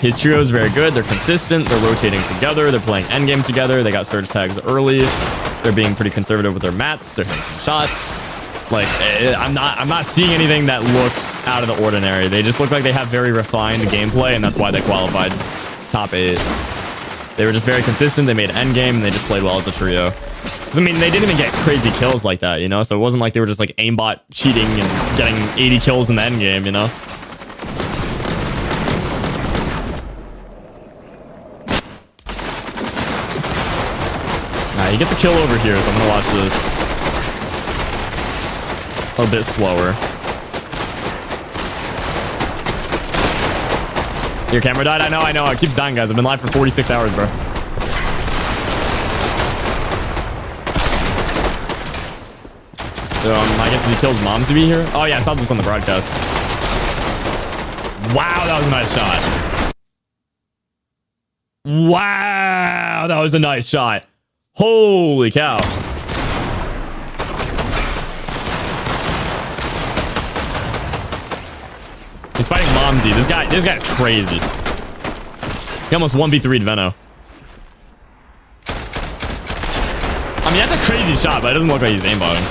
His trio is very good. They're consistent. They're rotating together. They're playing endgame together. They got surge tags early. They're being pretty conservative with their mats. They're hitting shots. Like, I'm not seeing anything that looks out of the ordinary. They just look like they have very refined gameplay, and that's why they qualified top 8. They were just very consistent. They made endgame, and they just played well as a trio. I mean, they didn't even get crazy kills like that, you know? So it wasn't like they were just like aimbot cheating and getting 80 kills in the endgame, you know? Nah, you get the kill over here, so I'm gonna watch this a bit slower. Your camera died? I know. It keeps dying, guys. I've been live for 46 hours, bro. I guess he kills moms to be here. Oh, yeah, I saw this on the broadcast. Wow, that was a nice shot. Wow, that was a nice shot. Holy cow. He's fighting Momsy. This guy's crazy. He almost 1v3'd Veno. I mean, that's a crazy shot, but it doesn't look like he's aimbotting.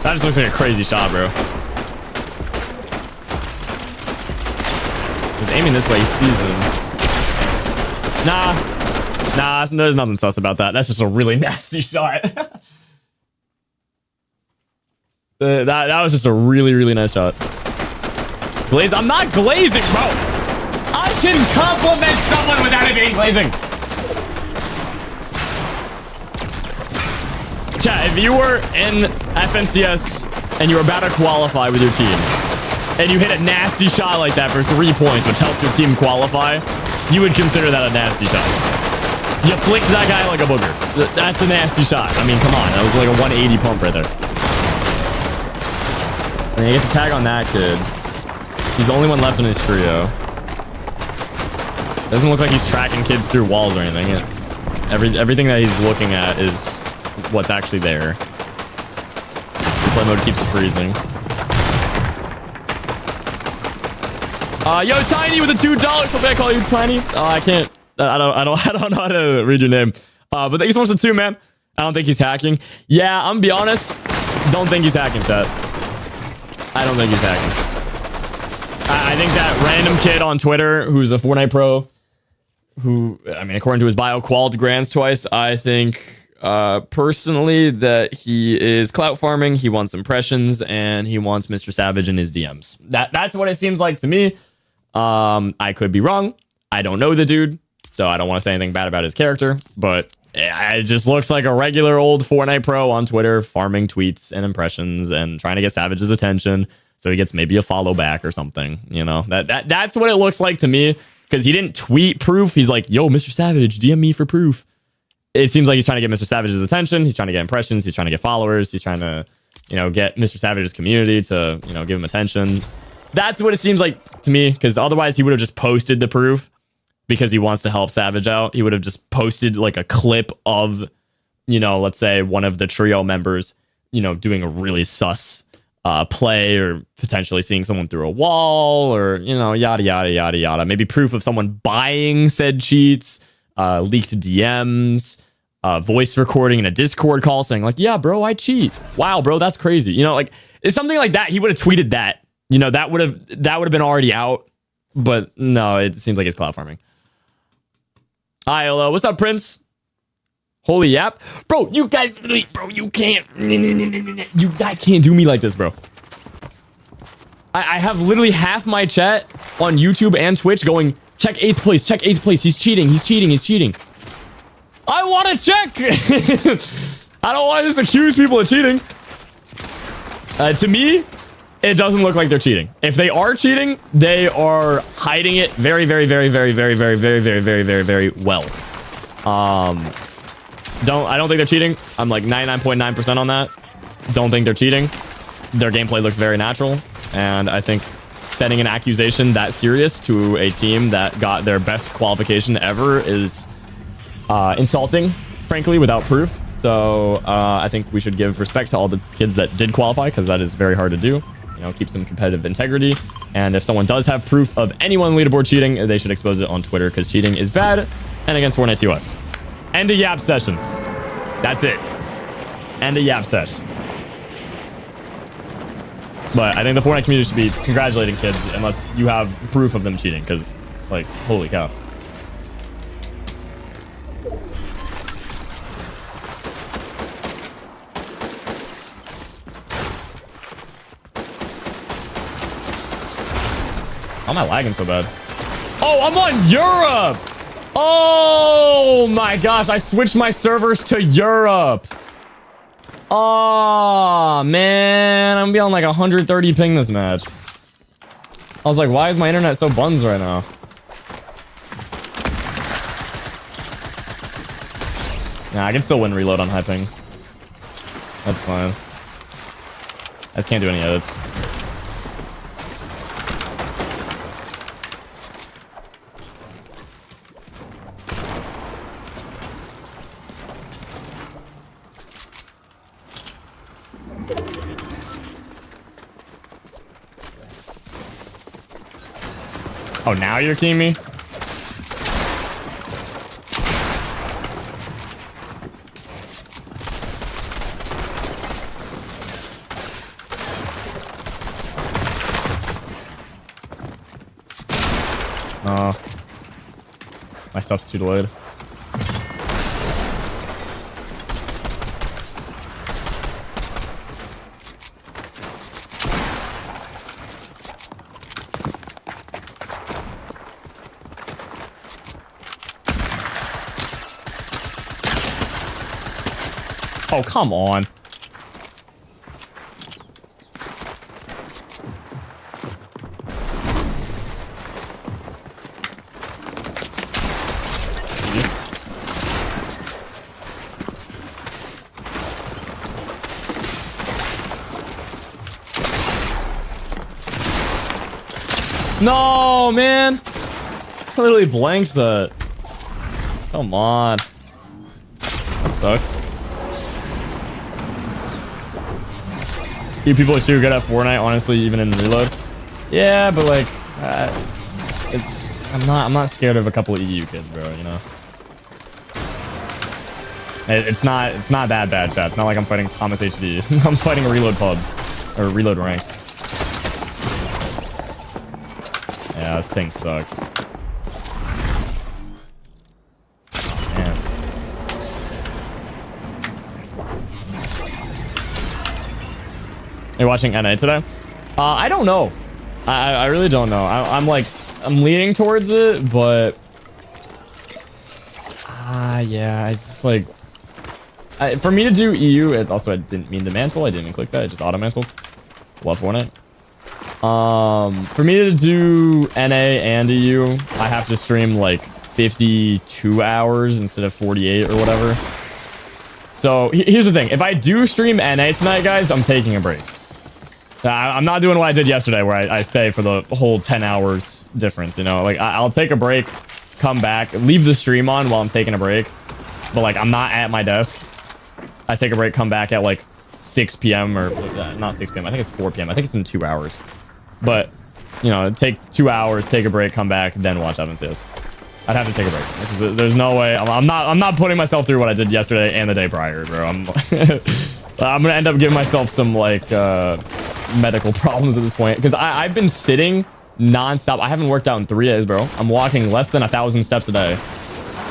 That just looks like a crazy shot, bro. He's aiming this way. He sees him. Nah, there's nothing sus about that. That's just a really nasty shot. That was just a really, really nice shot. Glaze? I'm not glazing, bro. I can compliment someone without it being glazing. Chat, if you were in FNCS and you were about to qualify with your team, and you hit a nasty shot like that for 3 points, which helped your team qualify, you would consider that a nasty shot. You flicked that guy like a booger. That's a nasty shot. I mean, come on. That was like a 180 pump right there. And he gets a tag on that kid. He's the only one left in his trio. Doesn't look like he's tracking kids through walls or anything. Everything that he's looking at is what's actually there. Play mode keeps freezing. Yo, Tiny with the $2. Hopefully I call you Tiny. I can't. I don't know how to read your name. But thank you so much for the 2, man. I don't think he's hacking. Yeah, I'm gonna be honest. Don't think he's hacking, chat. I don't think he's hacking. I think that random kid on Twitter who's a Fortnite pro, who, I mean, according to his bio, qualified grands twice. I think personally that he is clout farming. He wants impressions and he wants Mrsavage in his DMs. That's what it seems like to me. I could be wrong. I don't know the dude, so I don't want to say anything bad about his character, but it just looks like a regular old Fortnite pro on Twitter farming tweets and impressions and trying to get Savage's attention so he gets maybe a follow back or something. You know, that's what it looks like to me, because he didn't tweet proof. He's like, yo, Mrsavage, DM me for proof. It seems like he's trying to get Mrsavage's attention. He's trying to get impressions. He's trying to get followers. He's trying to, you know, get Mrsavage's community to, you know, give him attention. That's what it seems like to me, because otherwise he would have just posted the proof because he wants to help Savage out. He would have just posted like a clip of, you know, let's say one of the trio members, you know, doing a really sus play, or potentially seeing someone through a wall, or, you know, yada, yada, yada, yada. Maybe proof of someone buying said cheats, leaked DMs, voice recording in a Discord call saying like, yeah, bro, I cheat. Wow, bro, that's crazy. You know, like, it's something like that. He would have tweeted that. You know, that would have been already out. But no, it seems like it's cloud farming. Hi, hello. What's up, Prince? Holy yap. Bro, you guys, bro, you can't. You guys can't do me like this, bro. I have literally half my chat on YouTube and Twitch going, check 8th place, check 8th place. He's cheating, he's cheating, he's cheating. I want to check. I don't want to just accuse people of cheating. To me, it doesn't look like they're cheating. If they are cheating, they are hiding it very, very, very, very, very, very, very, very, very, very, very well. I don't think they're cheating. I'm like 99.9% on that. Don't think they're cheating. Their gameplay looks very natural, and I think setting an accusation that serious to a team that got their best qualification ever is insulting, frankly, without proof. So I think we should give respect to all the kids that did qualify, because that is very hard to do. You know, keep some competitive integrity. And if someone does have proof of anyone leaderboard cheating, they should expose it on Twitter, because cheating is bad and against Fortnite US. End of Yap session. That's it. and a yap sesh. But I think the Fortnite community should be congratulating kids unless you have proof of them cheating, because, like, holy cow. How am I lagging so bad? Oh, I'm on Europe! Oh my gosh, I switched my servers to Europe. Oh man, I'm gonna be on like 130 ping this match. I was like, why is my internet so buns right now? Nah, I can still win reload on high ping. That's fine. I just can't do any edits. Oh, now you're keying me? No. My stuff's too delayed. Oh, come on. No, man. I literally blanked that. Come on. That sucks. You people are too good at Fortnite, honestly, even in reload. Yeah, but like, I'm not scared of a couple of EU kids, bro. You know, it's not that bad, chat. It's not like I'm fighting Thomas HD. I'm fighting reload pubs or reload ranked. Yeah, this ping sucks. Man. You're watching NA today? I don't know. I really don't know. I'm leaning towards it, but yeah, it's just like for me to do EU. It also, I didn't mean to mantle. I didn't even click that. It just auto mantled. Love Fortnite. For me to do NA and EU, I have to stream like 52 hours instead of 48 or whatever. So here's the thing. If I do stream NA tonight, guys, I'm taking a break. I'm not doing what I did yesterday where I stay for the whole 10 hours difference, you know? Like, I'll take a break, come back, leave the stream on while I'm taking a break. But, like, I'm not at my desk. I take a break, come back at, like, 6 p.m. or... not 6 p.m. I think it's 4 p.m. I think it's in 2 hours. But, you know, take 2 hours, take a break, come back, then watch FNCS. I'd have to take a break. Because there's no way... I'm not putting myself through what I did yesterday and the day prior, bro. I'm gonna end up giving myself some, like, medical problems at this point, because I've been sitting non-stop. I haven't worked out in 3 days, bro. I'm walking less than 1,000 steps a day.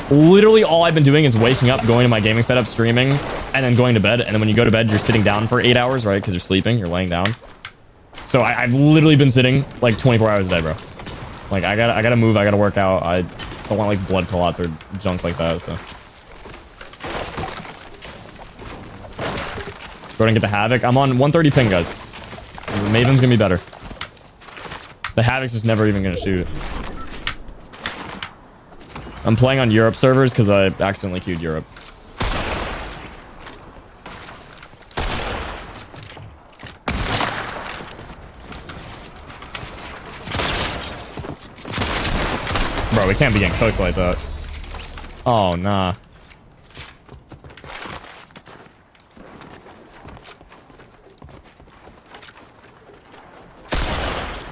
Literally all I've been doing is waking up, going to my gaming setup, streaming, and then going to bed. And then when you go to bed, you're sitting down for 8 hours, right? Because you're sleeping, you're laying down. So I've literally been sitting like 24 hours a day, bro. Like, I gotta move, I gotta work out. I don't want like blood clots or junk like that, so. Go ahead and get the Havoc. I'm on 130 ping, guys. The Maven's gonna be better. The Havoc's just never even gonna shoot. I'm playing on Europe servers because I accidentally queued Europe. Bro, we can't be getting cooked like that. Oh, nah.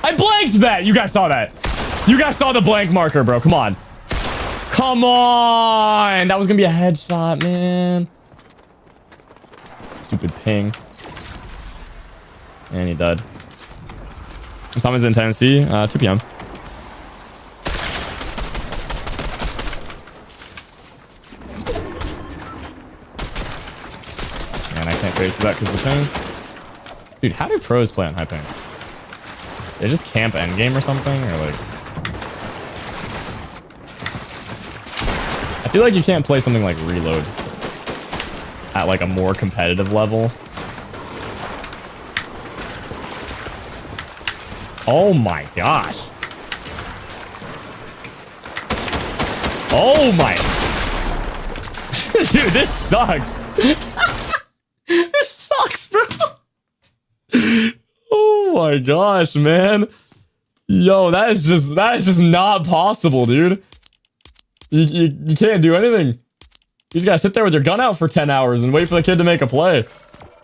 I blanked that! You guys saw that. You guys saw the blank marker, bro. Come on. Come on! That was gonna be a headshot, man. Let's stupid ping. And he died. What time is it in Tennessee? 2 p.m. And I can't face that because of the ping. Dude, how do pros play on high ping? They just camp endgame or something? Or like... I feel like you can't play something like Reload at like a more competitive level. Oh my gosh. Oh my. Dude, this sucks. This sucks, bro. Oh my gosh, man. Yo, that is just not possible, dude. You can't do anything. You just gotta sit there with your gun out for 10 hours and wait for the kid to make a play.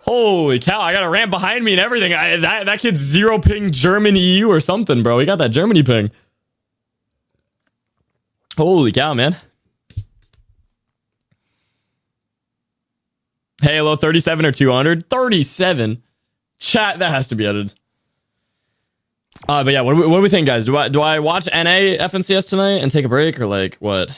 Holy cow, I got a ramp behind me and everything. That kid's 0 ping German EU or something, bro. He got that Germany ping. Holy cow, man. Halo 37 or 200? 37? Chat, that has to be edited. But yeah, what do we think, guys? Do I watch NA FNCS tonight and take a break, or like what?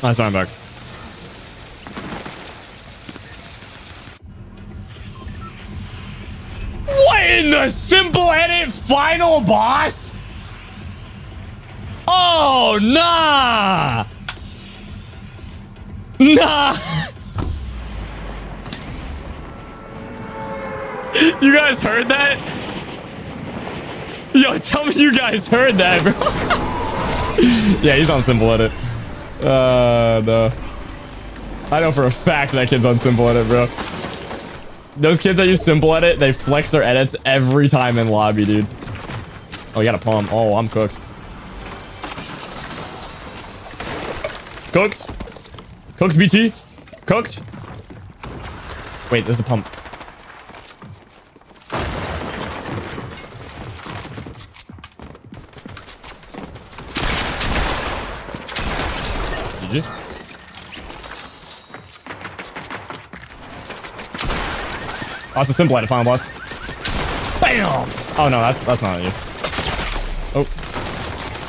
Oh, sorry, I'm back. What in the simple edit final boss? Oh, nah. Nah. You guys heard that? Yo, tell me you guys heard that, bro. Yeah, he's on simple edit. No. I know for a fact that kid's on simple edit, bro. Those kids that use simple edit, they flex their edits every time in lobby, dude. Oh, you got a palm. Oh, I'm cooked. Cooked. Cooked, BT. Cooked. Wait, there's a pump. GG. Oh, it's a simple edit final boss. Bam! Oh no, that's not you. Oh.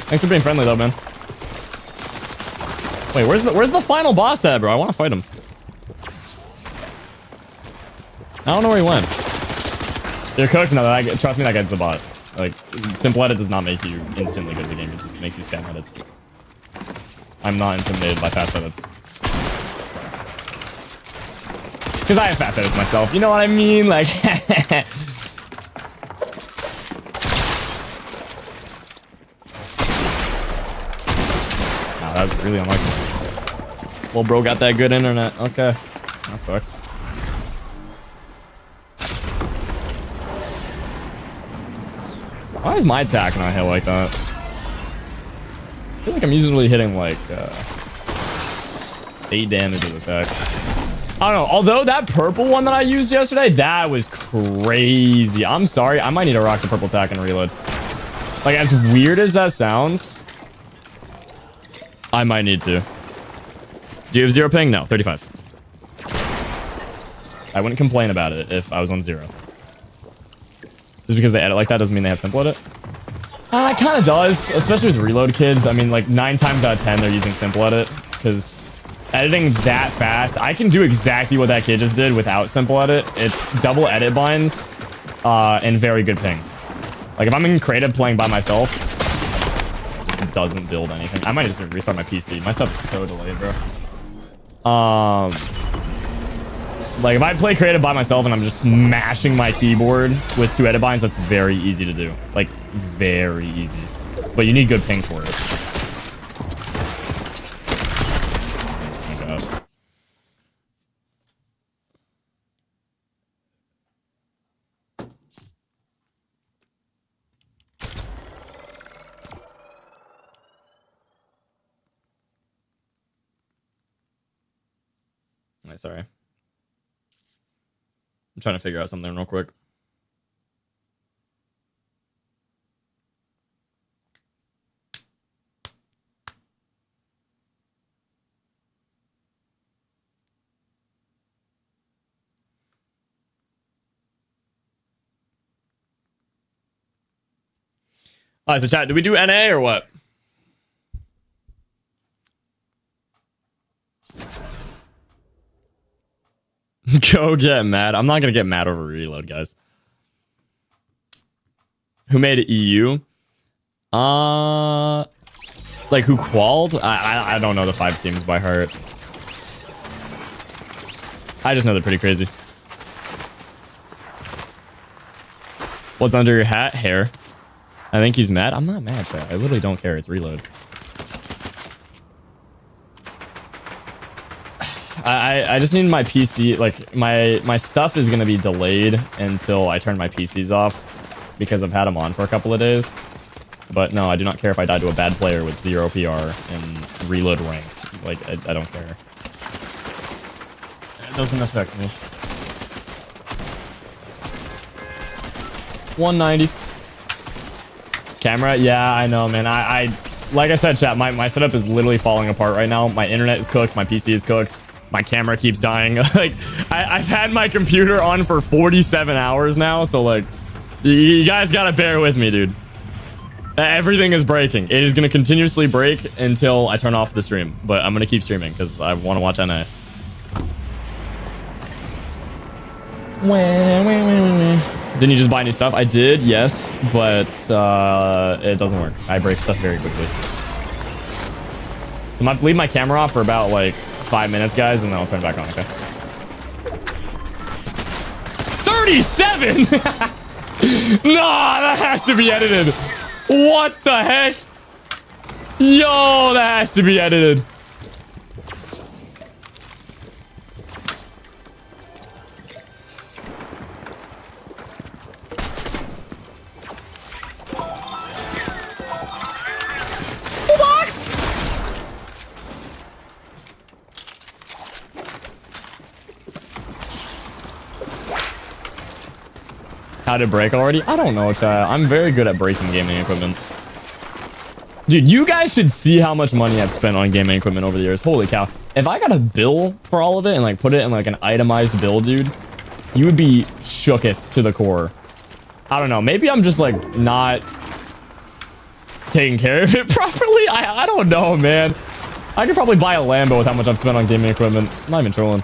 Thanks for being friendly though, man. Wait, where's the final boss at, bro? I want to fight him. I don't know where he went. You're cooked? No, trust me, that guy's the bot. Like, simple edit does not make you instantly good at the game. It just makes you spam edits. I'm not intimidated by fast edits. Because I have fast edits myself. You know what I mean? Like, wow, that was really unlucky. Well, bro got that good internet. Okay. That sucks. Why is my attack not hit like that? I feel like I'm usually hitting like 8 damage of attack. I don't know. Although that purple one that I used yesterday, that was crazy. I'm sorry. I might need to rock the purple attack and reload. Like, as weird as that sounds, I might need to. Do you have 0 ping? No, 35. I wouldn't complain about it if I was on 0. Just because they edit like that doesn't mean they have simple edit. It kind of does, especially with reload kids. I mean, like 9 times out of 10, they're using simple edit because editing that fast, I can do exactly what that kid just did without simple edit. It's double edit binds and very good ping. Like if I'm in creative playing by myself, doesn't build anything. I might just restart my PC. My stuff is so delayed, bro. Like, if I play creative by myself and I'm just smashing my keyboard with 2 edit binds, that's very easy to do. Like, very easy. But you need good ping for it. Oh my gosh. Sorry. I'm trying to figure out something real quick. All right, so chat, do we do NA or what? Go get mad. I'm not gonna get mad over reload, guys. Who made it EU? Like who qualled? I don't know the 5 teams by heart. I just know they're pretty crazy. What's under your hat? Hair. I think he's mad. I'm not mad, chat. I literally don't care. It's reload. I just need my PC, like my stuff is gonna be delayed until I turn my PCs off because I've had them on for a couple of days. But no, I do not care if I die to a bad player with 0 PR and reload ranked. Like I don't care. It doesn't affect me. 190. Camera? Yeah, I know, man. I like I said, chat, my setup is literally falling apart right now. My internet is cooked, my PC is cooked. My camera keeps dying. Like, I've had my computer on for 47 hours now, so like, you guys gotta bear with me, dude. Everything is breaking. It is gonna continuously break until I turn off the stream, but I'm gonna keep streaming because I want to watch NA. Didn't you just buy new stuff? I did, yes, but it doesn't work. I break stuff very quickly. I'm gonna have to leave my camera off for about like 5 minutes, guys, and then I'll turn it back on, okay? 37! Nah, that has to be edited. What the heck? Yo, that has to be edited. Box! How to break already? I don't know, chat. I'm very good at breaking gaming equipment. Dude, you guys should see how much money I've spent on gaming equipment over the years. Holy cow. If I got a bill for all of it and like put it in like an itemized bill, dude, you would be shooketh to the core. I don't know. Maybe I'm just like not taking care of it properly. I don't know, man. I could probably buy a Lambo with how much I've spent on gaming equipment. I'm not even trolling.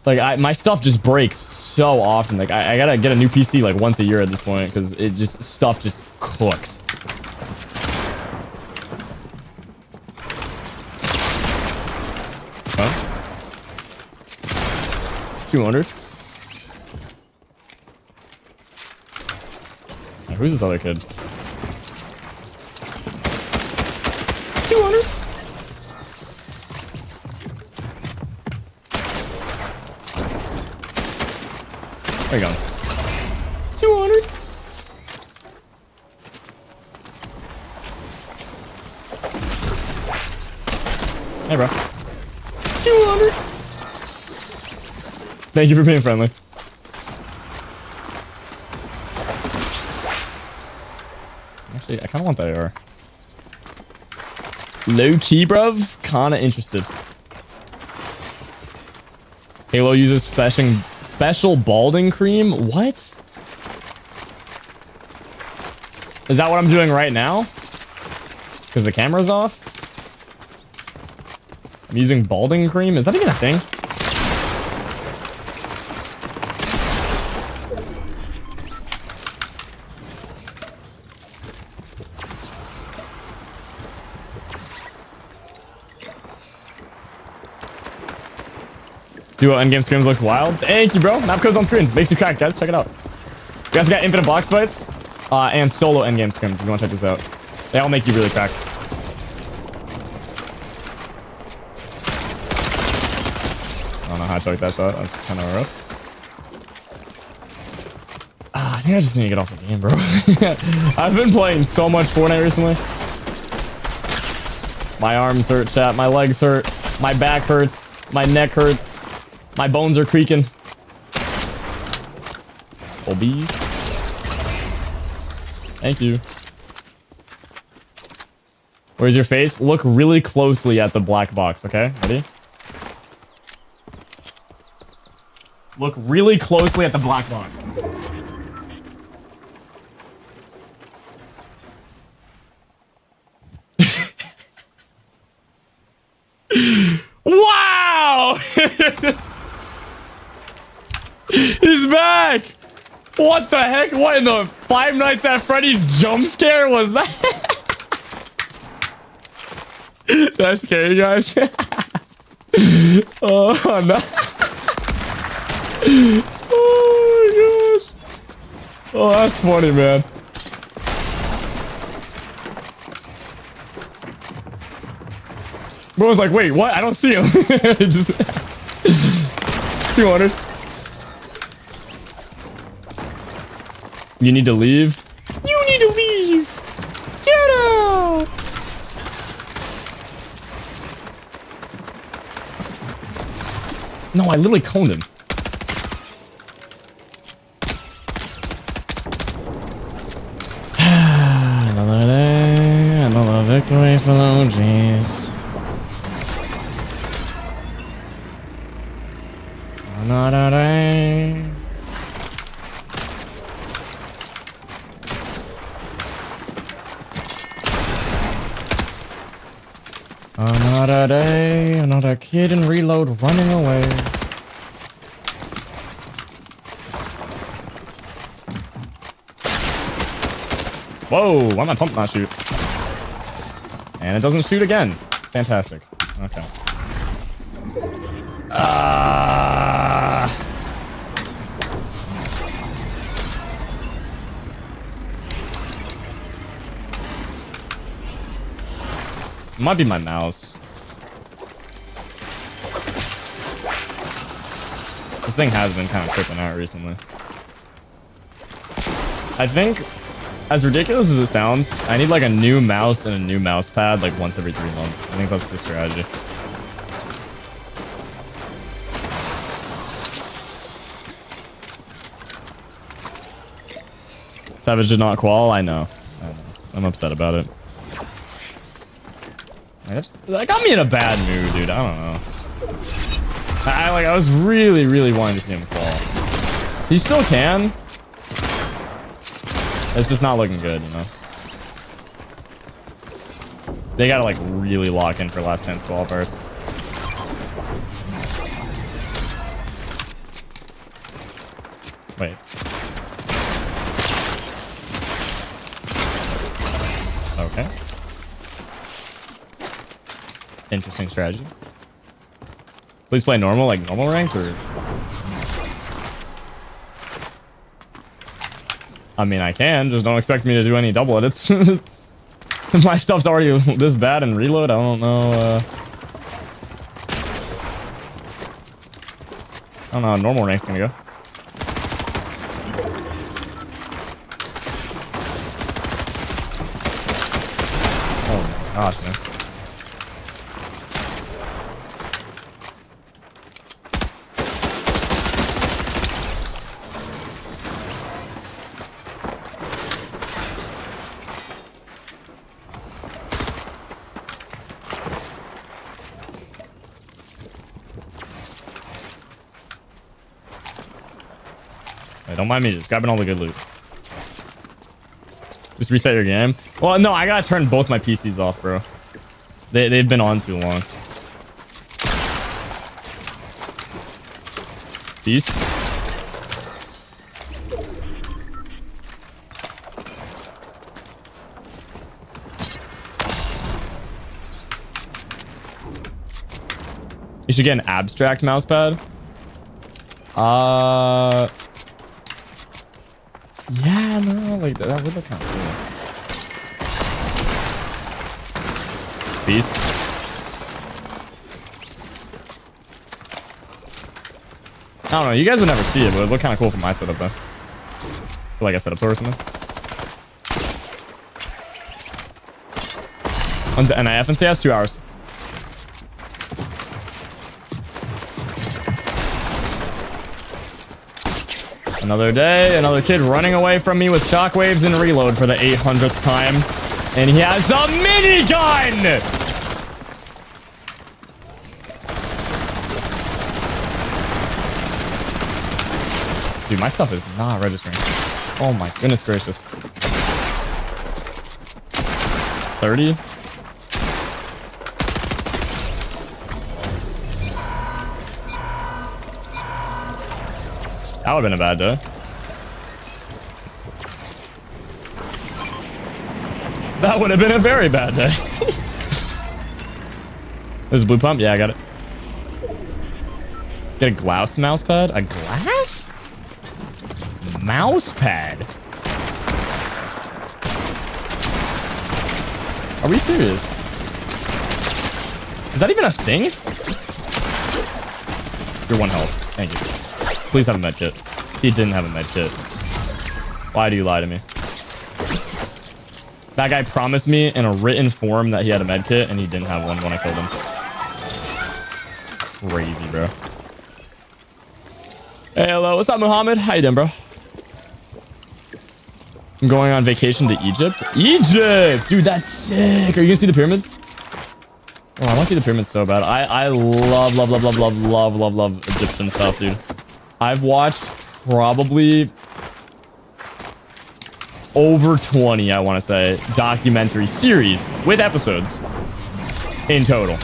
Like, my stuff just breaks so often. Like, I gotta get a new PC like once a year at this point because it just, stuff just cooks. Huh? 200? Now, who's this other kid? 200? There you go. 200. Hey, bro. 200. Thank you for being friendly. Actually, I kind of want that AR. Low key, bruv. Kind of interested. Halo uses special balding cream? What? Is that what I'm doing right now? Because the camera's off? I'm using balding cream? Is that even a thing? Duo endgame scrims looks wild. Thank you, bro. Map code's on screen. Makes you crack, guys. Check it out. You guys got infinite box fights and solo endgame scrims if you want to check this out. They all make you really cracked. I don't know how to choke that shot. That's kind of rough. I think I just need to get off the game, bro. I've been playing so much Fortnite recently. My arms hurt, chat. My legs hurt. My back hurts. My neck hurts. My bones are creaking. Obese. Thank you. Where's your face? Look really closely at the black box, okay? Ready? Look really closely at the black box. Wow! He's back! What the heck? What in the Five Nights at Freddy's jump scare was that? That's scary, guys. Oh, no. Oh, my gosh. Oh, that's funny, man. Bro was like, wait, what? I don't see him. Just 200. You need to leave. You need to leave. Get out. No, I literally coned him. Another day, another victory for the OGs. Another day. Another day, another kid in reload running away. Whoa, why my pump not shoot? And it doesn't shoot again. Fantastic. Okay. Might be my mouse. This thing has been kind of tripping out recently. I think, as ridiculous as it sounds, I need like a new mouse and a new mouse pad like once every 3 months. I think that's the strategy. Savage did not qual. I know. I'm upset about it. That got me in a bad mood, dude. I don't know. I was really wanting to see him fall. He still can. It's just not looking good, you know. They gotta like really lock in for last chance qualifiers. Wait. Okay. Interesting strategy. Please play normal, like normal ranked, or? I mean, I can. Just don't expect me to do any double edits. My stuff's already this bad in reload. I don't know. I don't know how normal rank's gonna go. Oh my gosh, man. Don't mind me just grabbing all the good loot. Just reset your game. Well, no, I gotta turn both my PCs off, bro. They've been on too long. Beast. You should get an abstract mousepad. Yeah, no, like that would look kind of cool. Beast. I don't know. You guys would never see it, but it would look kind of cool from my setup, though. I feel like I set up or something. When's the NIF and CS? 2 hours. Another day, another kid running away from me with shockwaves and reload for the 800th time. And he has a minigun! Dude, my stuff is not registering. Oh my goodness gracious. 30? That would have been a bad day. That would have been a very bad day. There's a blue pump? Yeah, I got it. Get a glass mouse pad? A glass? Mouse pad? Are we serious? Is that even a thing? You're 1 health. Thank you. Please have a med kit. He didn't have a med kit. Why do you lie to me? That guy promised me in a written form that he had a med kit, and he didn't have one when I killed him. Crazy, bro. Hey, hello. What's up, Muhammad? How you doing, bro? I'm going on vacation to Egypt. Egypt! Dude, that's sick. Are you gonna see the pyramids? Oh, I want to see the pyramids so bad. I love Egyptian stuff, dude. I've watched probably over 20, I want to say, documentary series with episodes in total.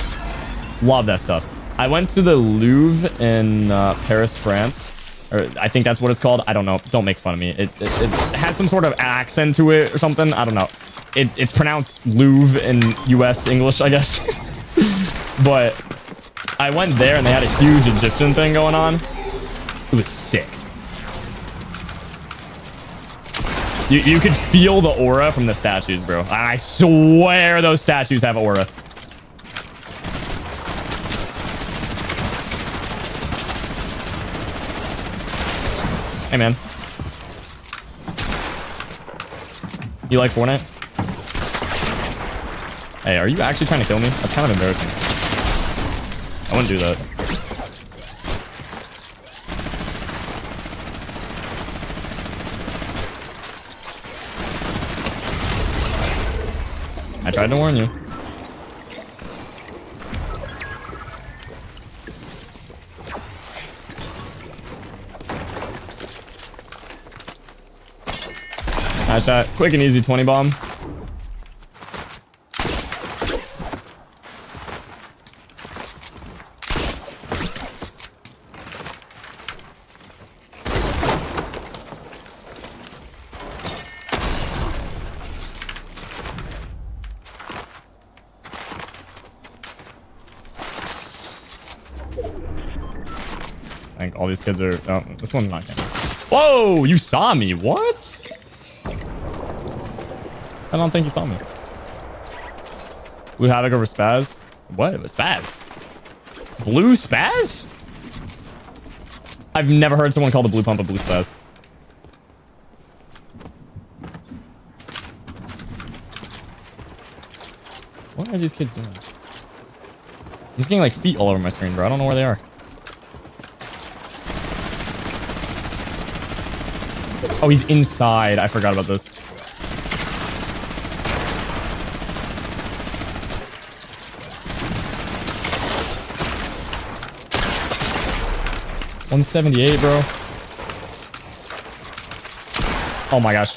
Love that stuff. I went to the Louvre in Paris, France. Or I think that's what it's called. I don't know. Don't make fun of me. It has some sort of accent to it or something. I don't know. It's pronounced Louvre in US English, I guess. But I went there and they had a huge Egyptian thing going on. It was sick. You could feel the aura from the statues, bro. I swear those statues have aura. Hey, man. You like Fortnite? Hey, are you actually trying to kill me? That's kind of embarrassing. I wouldn't do that. I tried to warn you. Nice shot. Quick and easy 20 bomb. I think all these kids are... Oh, this one's not getting... Whoa! You saw me. What? I don't think you saw me. Blue Havoc over Spaz? What? It was Spaz? Blue Spaz? I've never heard someone call the blue pump a blue Spaz. What are these kids doing? I'm just getting like feet all over my screen, bro. I don't know where they are. Oh, he's inside. I forgot about this. $178, bro. Oh my gosh.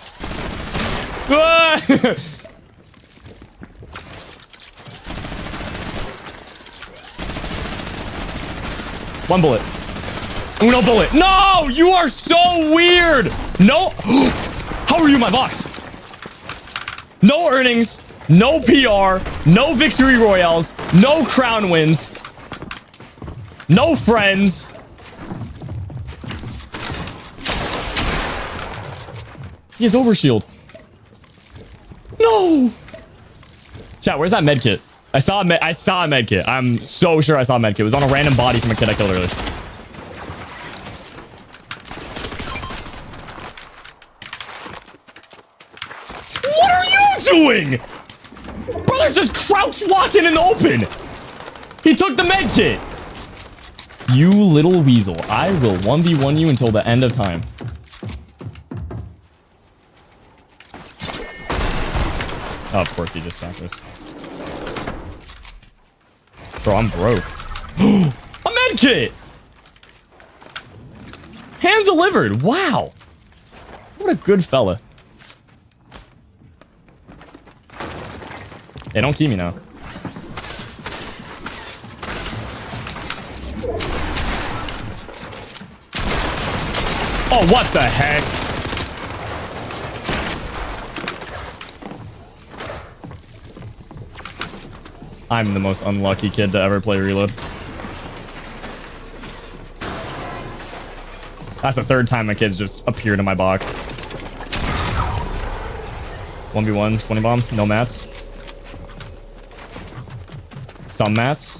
One bullet. Uno bullet. No! You are so weird! No! How are you in my box? No earnings, no PR, no victory royales, no crown wins, no friends. He has overshield. No! Chat, where's that med kit? I saw a med kit. I'm so sure I saw a med kit. It was on a random body from a kid I killed earlier. What are you doing? Brother's just crouch walking in the open. He took the med kit. You little weasel. I will 1v1 you until the end of time. Oh, of course he just got this. Bro, I'm broke. A med kit! Hand delivered. Wow. What a good fella. Hey, don't keep me now. Oh, what the heck? I'm the most unlucky kid to ever play Reload. That's the third time my kids just appeared in my box. 1v1, 20 bomb, no mats. Some mats.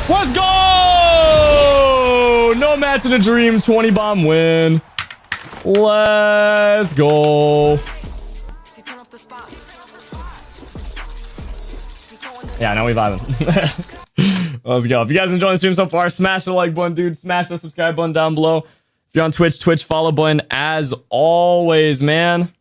Let's go! No mats in a dream. 20 bomb win. Let's go. Yeah, now we vibing. Let's go. If you guys enjoying the stream so far, smash the like button, dude. Smash the subscribe button down below. If you're on Twitch follow button as always, man.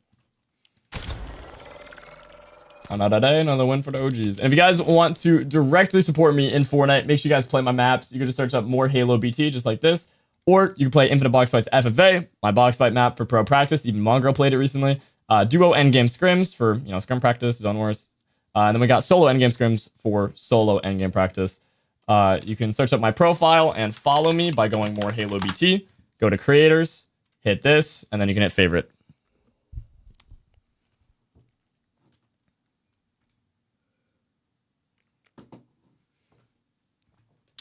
Another day, another win for the OGs. And if you guys want to directly support me in Fortnite, make sure you guys play my maps. You can just search up more HaloBT just like this. Or you can play Infinite Box Fights FFA, my box fight map for pro practice. Even Mongrel played it recently. Duo endgame scrims for, you know, scrim practice, Zone Wars. And then we got solo endgame scrims for solo endgame practice. You can search up my profile and follow me by going more HaloBT. Go to creators, hit this, and then you can hit favorite.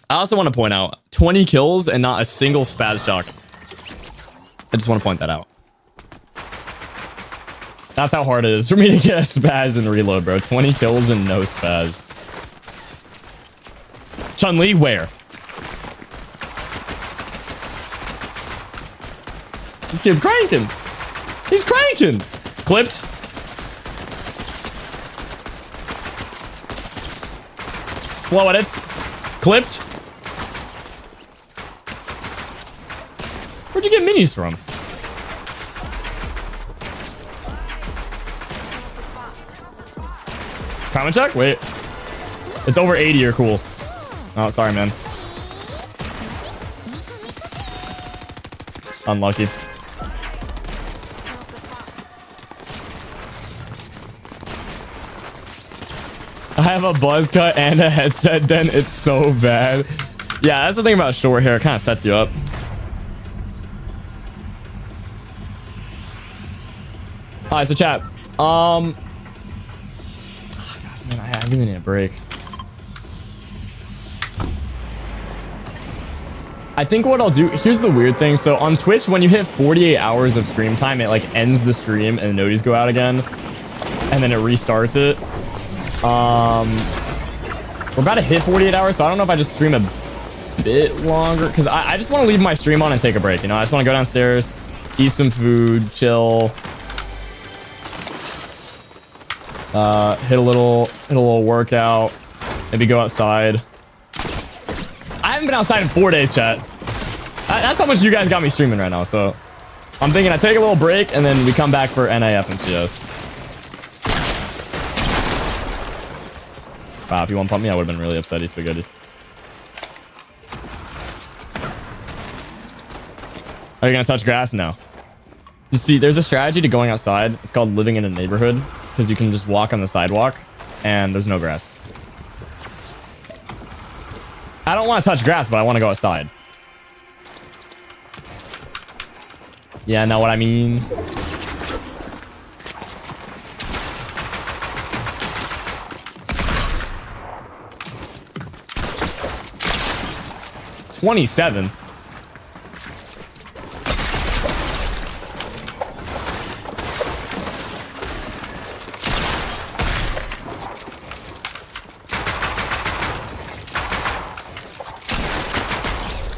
I also want to point out 20 kills and not a single spaz shock. I just want to point that out. That's how hard it is for me to get a spaz and reload, bro. 20 kills and no spaz. Chun-Li, where? This kid's cranking. He's cranking. Clipped. Slow edits. Clipped. Where'd you get minis from? Comment check? Wait. It's over 80, you're cool. Oh, sorry, man. Unlucky. I have a buzz cut and a headset dent. It's so bad. Yeah, that's the thing about short hair. It kind of sets you up. Alright, so chat. Oh, gosh, man, I really need a break. I think what I'll do, here's the weird thing. So on Twitch, when you hit 48 hours of stream time, it like ends the stream and the noties go out again. And then it restarts it. We're about to hit 48 hours, so I don't know if I just stream a bit longer. Because I just want to leave my stream on and take a break, you know? I just want to go downstairs, eat some food, chill. Hit a little workout. Maybe go outside. I haven't been outside in 4 days, chat. That's how much you guys got me streaming right now. So I'm thinking I take a little break and then we come back for NAF and CS. Wow, if you want to pump me, I would have been really upset. He's spaghetti. Are you gonna touch grass? No. You see, there's a strategy to going outside. It's called living in a neighborhood because you can just walk on the sidewalk and there's no grass. I don't want to touch grass, but I want to go outside. Yeah, know what I mean? $27.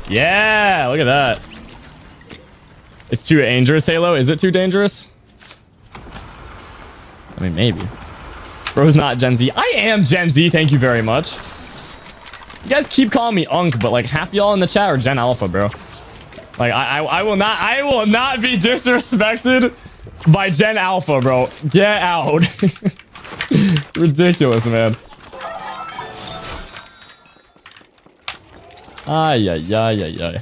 Yeah, look at that. It's too dangerous, Halo. Is it too dangerous? I mean, maybe. Bro's not Gen Z. I am Gen Z. Thank you very much. You guys keep calling me Unk, but like half y'all in the chat are Gen Alpha, bro. Like I will not be disrespected by Gen Alpha, bro. Get out. Ridiculous, man. Ay, ay, ay, ay, ay.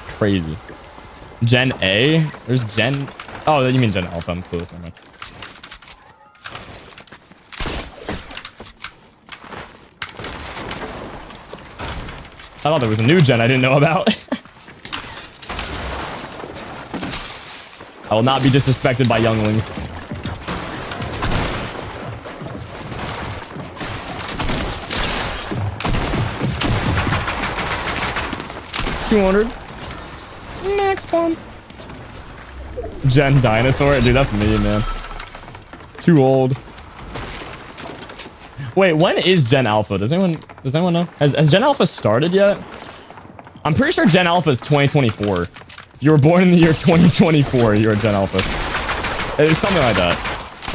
Crazy. Gen A? There's Gen... Oh, you mean Gen Alpha. I'm clueless. Never mind. I thought there was a new gen I didn't know about. I will not be disrespected by younglings. $200. Max pump. Gen Dinosaur? Dude, that's me, man. Too old. Wait, when is Gen Alpha? Does anyone know? Has Gen Alpha started yet? I'm pretty sure Gen Alpha is 2024. If you were born in the year 2024, you're a Gen Alpha. It's something like that.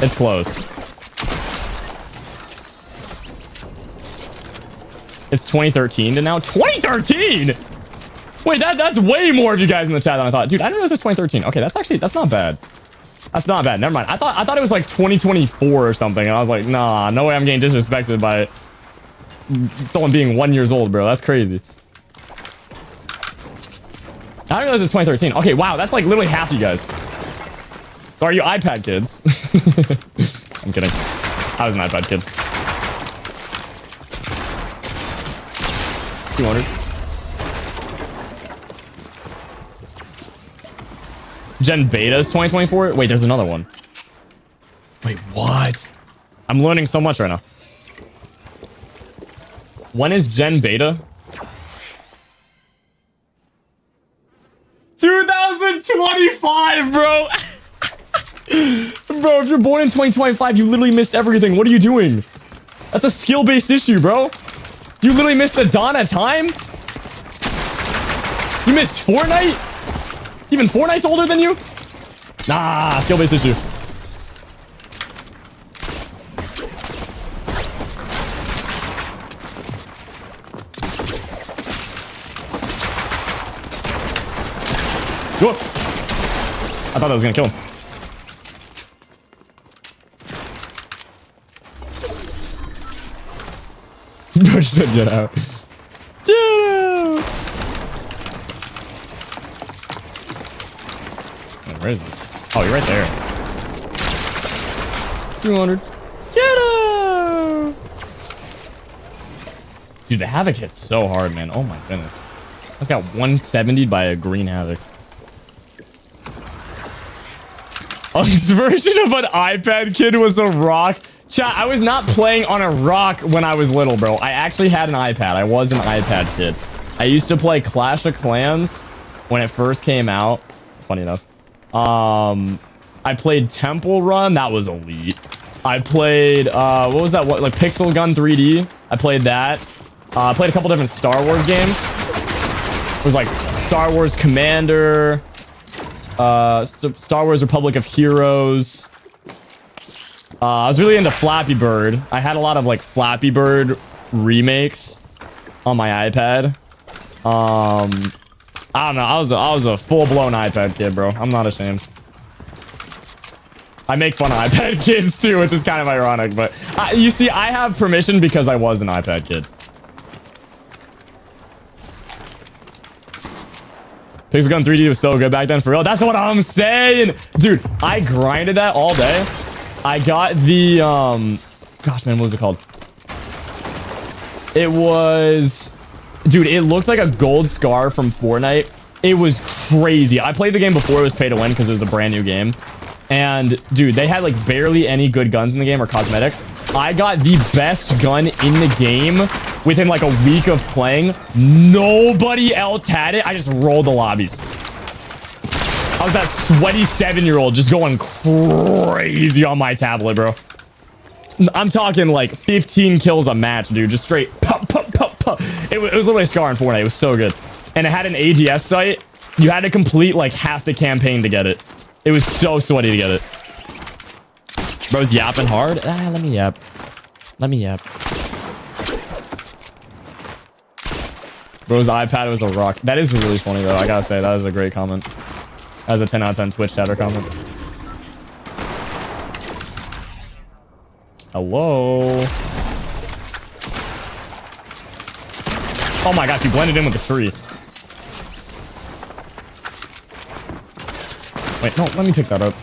It's close. It's 2013 to now. 2013! Wait, that's way more of you guys in the chat than I thought. Dude, I didn't know this was 2013. Okay, that's not bad. That's not bad. Never mind. I thought it was like 2024 or something. And I was like, nah, no way I'm getting disrespected by someone being 1 year old, bro. That's crazy. I didn't realize it's 2013. Okay, wow, that's like literally half you guys. So are you iPad kids? I'm kidding. I was an iPad kid. 200. Gen Beta is 2024? Wait, there's another one. Wait, what? I'm learning so much right now. When is Gen Beta? 2025, bro! Bro, if you're born in 2025, you literally missed everything. What are you doing? That's a skill-based issue, bro. You literally missed the dawn of time? You missed Fortnite? Even Fortnite's older than you? Nah, skill-based issue. Whoa. I thought I was gonna kill him. Bro just said get out. Yeah. Where is he? Oh, you're right there. 200. Get him! Dude, the Havoc hits so hard, man. Oh my goodness. I just got 170'd by a green Havoc. Unk's version of an iPad kid was a rock. Chat, I was not playing on a rock when I was little, bro. I actually had an iPad. I was an iPad kid. I used to play Clash of Clans when it first came out. Funny enough. I played Temple Run. That was elite. I played, what was that? What, like Pixel Gun 3D? I played that. I played a couple different Star Wars games. It was like Star Wars Commander, Star Wars Republic of Heroes. I was really into Flappy Bird. I had a lot of like Flappy Bird remakes on my iPad. I don't know. I was a full-blown iPad kid, bro. I'm not ashamed. I make fun of iPad kids too, which is kind of ironic, but you see, I have permission because I was an iPad kid. Pixel Gun 3D was so good back then, for real. That's what I'm saying. Dude, I grinded that all day. I got the, gosh, man, what was it called? It was, dude, it looked like a gold scar from Fortnite. It was crazy. I played the game before it was pay to win because it was a brand new game. And, dude, they had, like, barely any good guns in the game or cosmetics. I got the best gun in the game within, like, a week of playing. Nobody else had it. I just rolled the lobbies. I was that sweaty 7-year-old just going crazy on my tablet, bro. I'm talking, like, 15 kills a match, dude. Just straight pop, pop, pop, pop. It was literally a scar in Fortnite. It was so good. And it had an ADS site. You had to complete, like, half the campaign to get it. It was so sweaty to get it. Bro's yapping hard. Let me yap. Let me yap. Bro's iPad was a rock. That is really funny, though. I gotta say, that is a great comment. That is a 10 out of 10 Twitch chatter comment. Hello? Oh my gosh, you blended in with the tree. Wait, no, let me pick that up.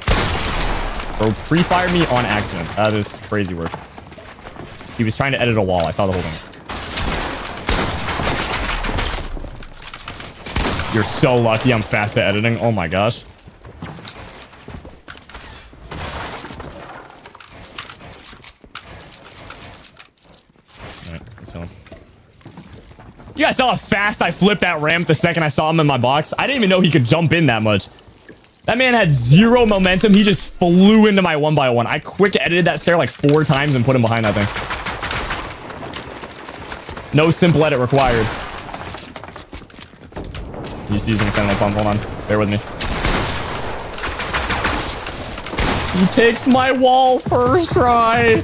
Bro, pre-fired me on accident. That is crazy work. He was trying to edit a wall. I saw the whole thing. You're so lucky I'm fast at editing. Oh my gosh. Alright, let's chill. You guys saw how fast I flipped that ramp the second I saw him in my box? I didn't even know he could jump in that much. That man had zero momentum. He just flew into my 1x1. I quick edited that stair like 4 times and put him behind that thing. No simple edit required. He's using Sentinel pump. Hold on. Bear with me. He takes my wall first try.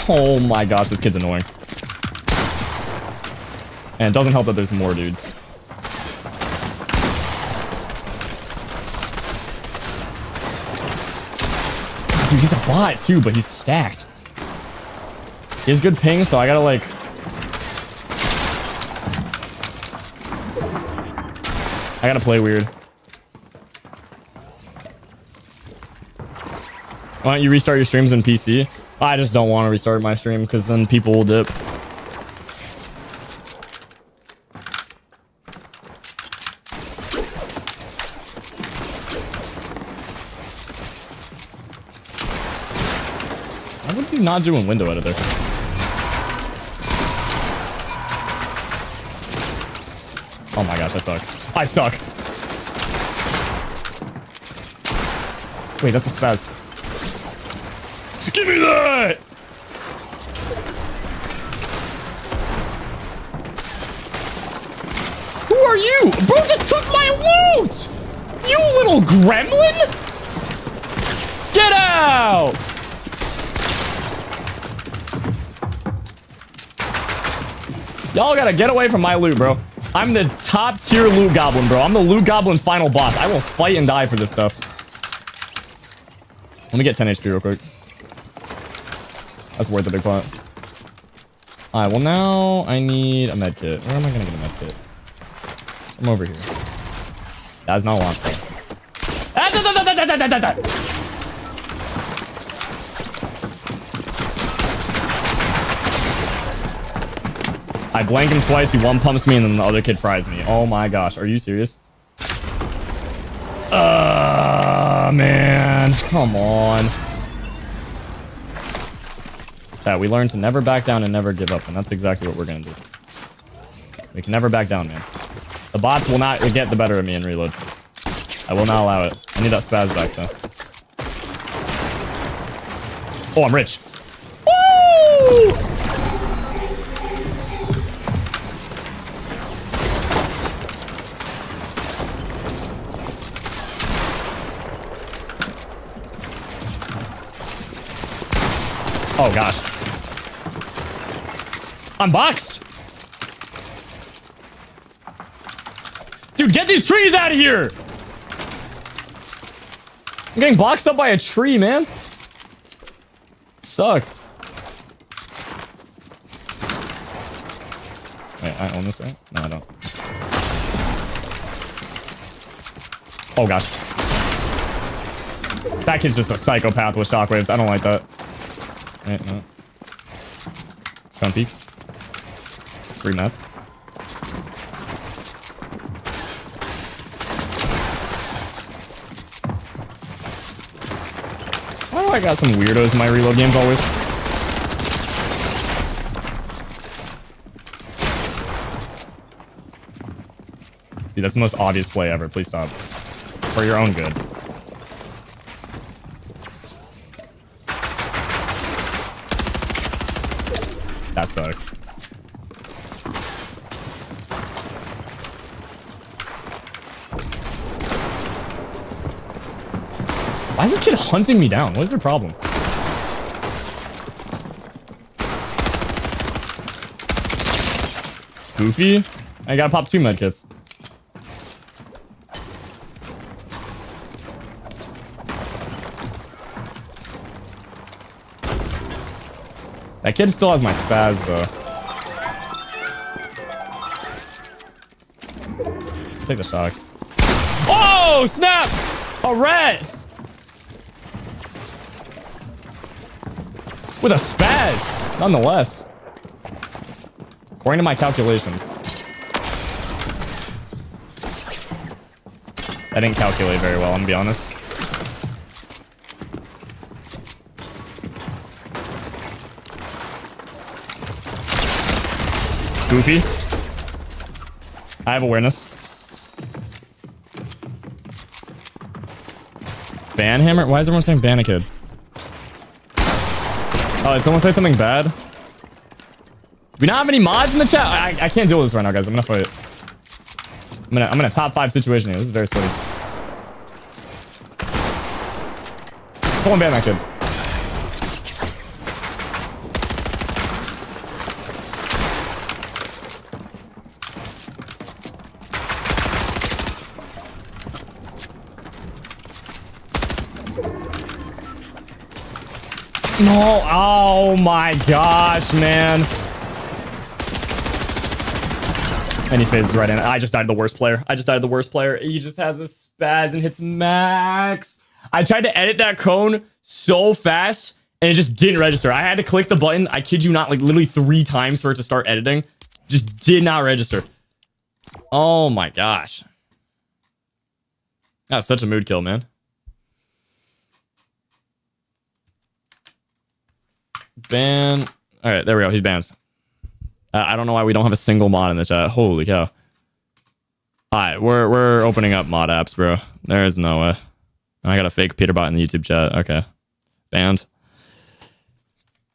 Oh my gosh, this kid's annoying. And it doesn't help that there's more dudes. Dude, he's a bot too, but he's stacked. He has good ping, so I gotta like... I gotta play weird. Why don't you restart your streams in PC? I just don't want to restart my stream because then people will dip. Why would you not doing window editor? Oh my gosh, I suck. I suck. Wait, that's a spaz. Give me that! Who are you? Bro just took my loot! You little gremlin! Get out! Y'all gotta get away from my loot, bro. I'm the top tier loot goblin, bro. I'm the loot goblin final boss. I will fight and die for this stuff. Let me get 10 HP real quick. That's worth a big pot. Alright, well now I need a med kit. Where am I gonna get a med kit? I'm over here. That's not one. I blank him twice, he one pumps me, and then the other kid fries me. Oh my gosh, are you serious? Man, come on. Yeah, we learned to never back down and never give up, and that's exactly what we're gonna do. We can never back down, man. The bots will not get the better of me in reload. I will not allow it. I need that spaz back, though. Oh, I'm rich. Woo! Oh, gosh. I'm boxed. Dude, get these trees out of here. I'm getting boxed up by a tree, man. Sucks. I own this, right? No, I don't. Oh, gosh. That kid's just a psychopath with shockwaves. I don't like that. Right, no. Front peek. 3 mats. Why do I got some weirdos in my reload games always? Dude, that's the most obvious play ever. Please stop. For your own good. That sucks. Why is this kid hunting me down? What is their problem? Goofy? I gotta pop 2 medkits. That kid still has my spaz, though. Take the shocks. Oh, snap! A rat! With a spaz, nonetheless. According to my calculations. I didn't calculate very well, I'm gonna be honest. Goofy. I have awareness. Ban hammer? Why is everyone saying ban a kid? Oh, did someone say something bad? We don't have any mods in the chat? I can't deal with this right now, guys. I'm gonna fight. I'm gonna top 5 situation here. This is very sweaty. Someone ban that kid. No, oh my gosh, man. And he phases right in. I just died the worst player. He just has a spaz and hits max. I tried to edit that cone so fast and it just didn't register. I had to click the button. I kid you not, like literally 3 times for it to start editing. Just did not register. Oh my gosh. That was such a mood kill, man. Ban. All right, there we go. He's banned. I don't know why we don't have a single mod in the chat. Holy cow. All right, we're opening up mod apps, bro. There is no way. I got a fake Peterbot in the YouTube chat. Okay. Banned.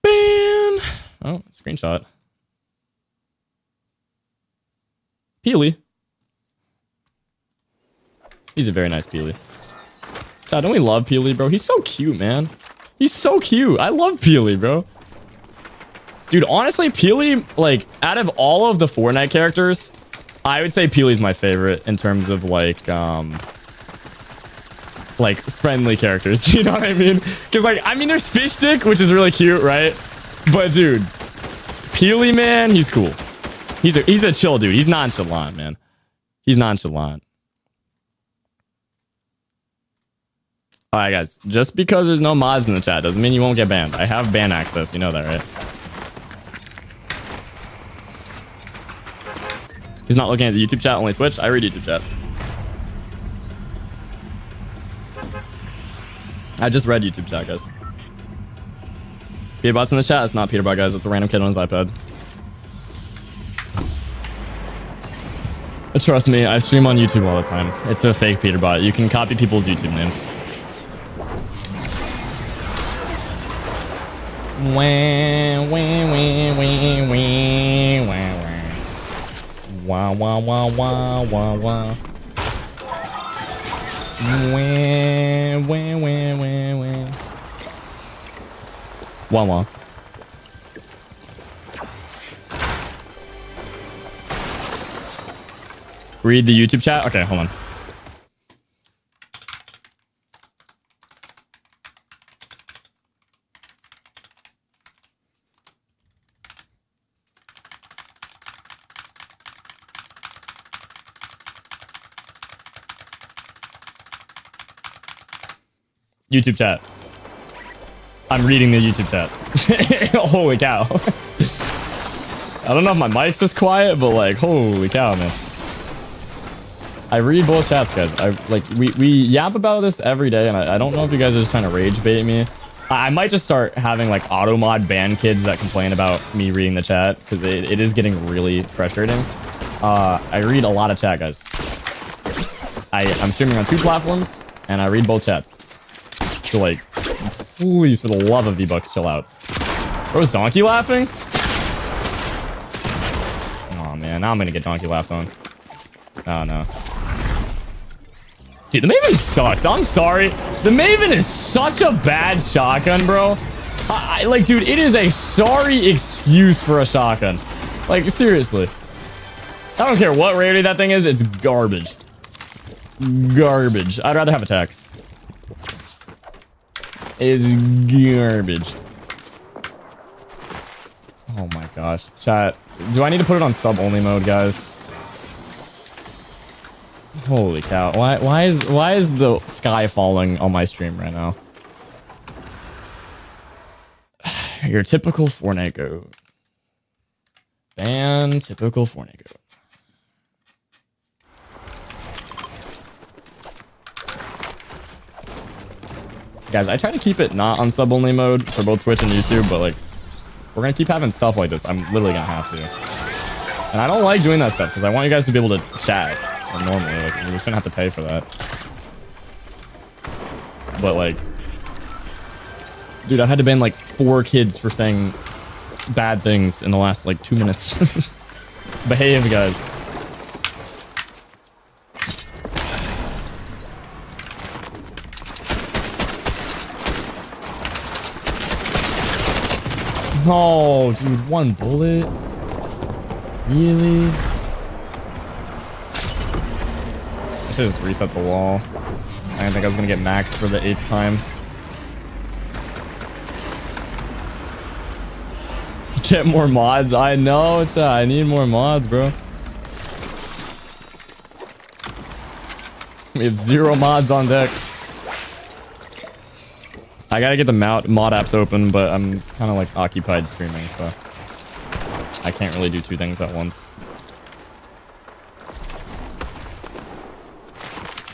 Ban. Oh, screenshot. Peely. He's a very nice Peely. God, don't we love Peely, bro? He's so cute, man. He's so cute. I love Peely, bro. Dude, honestly, Peely, like, out of all of the Fortnite characters, I would say Peely's my favorite in terms of, like, friendly characters. You know what I mean? Because, like, I mean, there's Fish Stick, which is really cute, right? But, dude, Peely, man, he's cool. He's a chill dude. He's nonchalant, man. He's nonchalant. All right, guys. Just because there's no mods in the chat doesn't mean you won't get banned. I have ban access. You know that, right? He's not looking at the YouTube chat, only Twitch. I read YouTube chat. I just read YouTube chat, guys. Peterbot's in the chat. It's not Peterbot, guys. It's a random kid on his iPad. But trust me, I stream on YouTube all the time. It's a fake Peterbot. You can copy people's YouTube names. Wah, wah, wah, wah, wah, wah, wah. Wah, wah, wah, wah, wah, wah. Wah, wah, wah, wah, wah. Wah, wah. Read the YouTube chat? Okay, hold on. YouTube chat. I'm reading the YouTube chat. Holy cow. I don't know if my mic's just quiet, but like, holy cow, man. I read both chats, guys. We yap about this every day, and I don't know if you guys are just trying to rage bait me. I might just start having like auto mod ban kids that complain about me reading the chat, because it is getting really frustrating. I read a lot of chat, guys. I'm streaming on 2 platforms, and I read both chats. So like, please, for the love of Vbucks, chill out. Bro's donkey laughing? Oh man, now I'm gonna get donkey laughed on. Oh no. Dude, the Maven sucks. I'm sorry. The Maven is such a bad shotgun, bro. Like, dude, it is a sorry excuse for a shotgun. Like, seriously. I don't care what rarity that thing is. It's garbage. Garbage. I'd rather have attack. It is garbage. Oh my gosh. Chat. Do I need to put it on sub-only mode, guys? Holy cow. Why is the sky falling on my stream right now? Your typical Fortnite goat. Ban typical Fortnite goat. Guys, I try to keep it not on sub-only mode for both Twitch and YouTube, but like, we're gonna keep having stuff like this. I'm literally gonna have to. And I don't like doing that stuff because I want you guys to be able to chat. Normally, like, we shouldn't have to pay for that. But like, dude, I had to ban like 4 kids for saying bad things in the last like 2 minutes. Behave, guys. Oh, dude, 1 bullet? Really? I should just reset the wall. I didn't think I was gonna get maxed for the 8th time. Get more mods? I know, chat. I need more mods, bro. We have 0 mods on deck. I gotta get the mod apps open, but I'm kind of like occupied streaming, so I can't really do 2 things at once.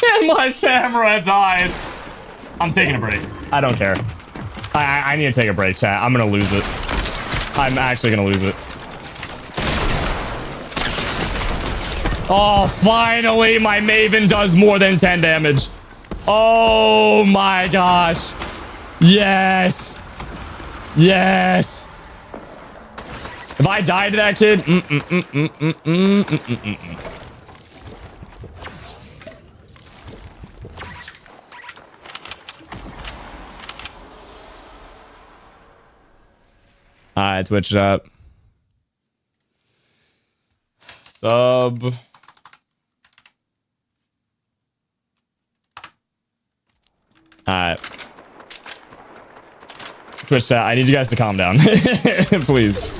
And my camera died. I'm taking a break. I don't care. I need to take a break, chat. I'm gonna lose it. I'm actually gonna lose it. Oh, finally, my Maven does more than 10 damage. Oh my gosh. Yes. Yes. If I die to that kid, Alright, Twitch up. Sub. Alright. Twitch chat, I need you guys to calm down. Please.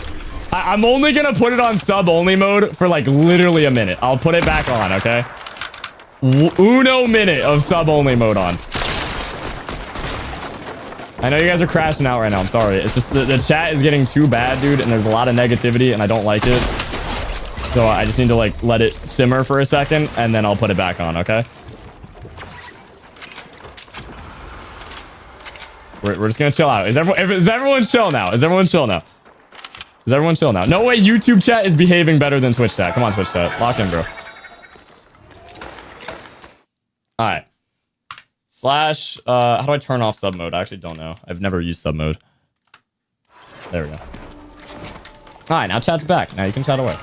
I'm only gonna put it on sub-only mode for like literally a minute. I'll put it back on, okay? Uno minute of sub-only mode on. I know you guys are crashing out right now. I'm sorry. It's just the chat is getting too bad, dude, and there's a lot of negativity, and I don't like it. So I just need to like let it simmer for a second, and then I'll put it back on, okay? We're just gonna chill out. Is everyone chill now? Is everyone chill now? Is everyone chill now? No way YouTube chat is behaving better than Twitch chat. Come on, Twitch chat. Lock in, bro. All right. Slash, how do I turn off sub mode? I actually don't know. I've never used sub mode. There we go. All right, now chat's back. Now you can chat away.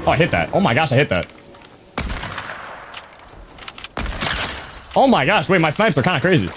Oh, I hit that. Oh my gosh, I hit that. Oh my gosh, wait, my snipes are kind of crazy.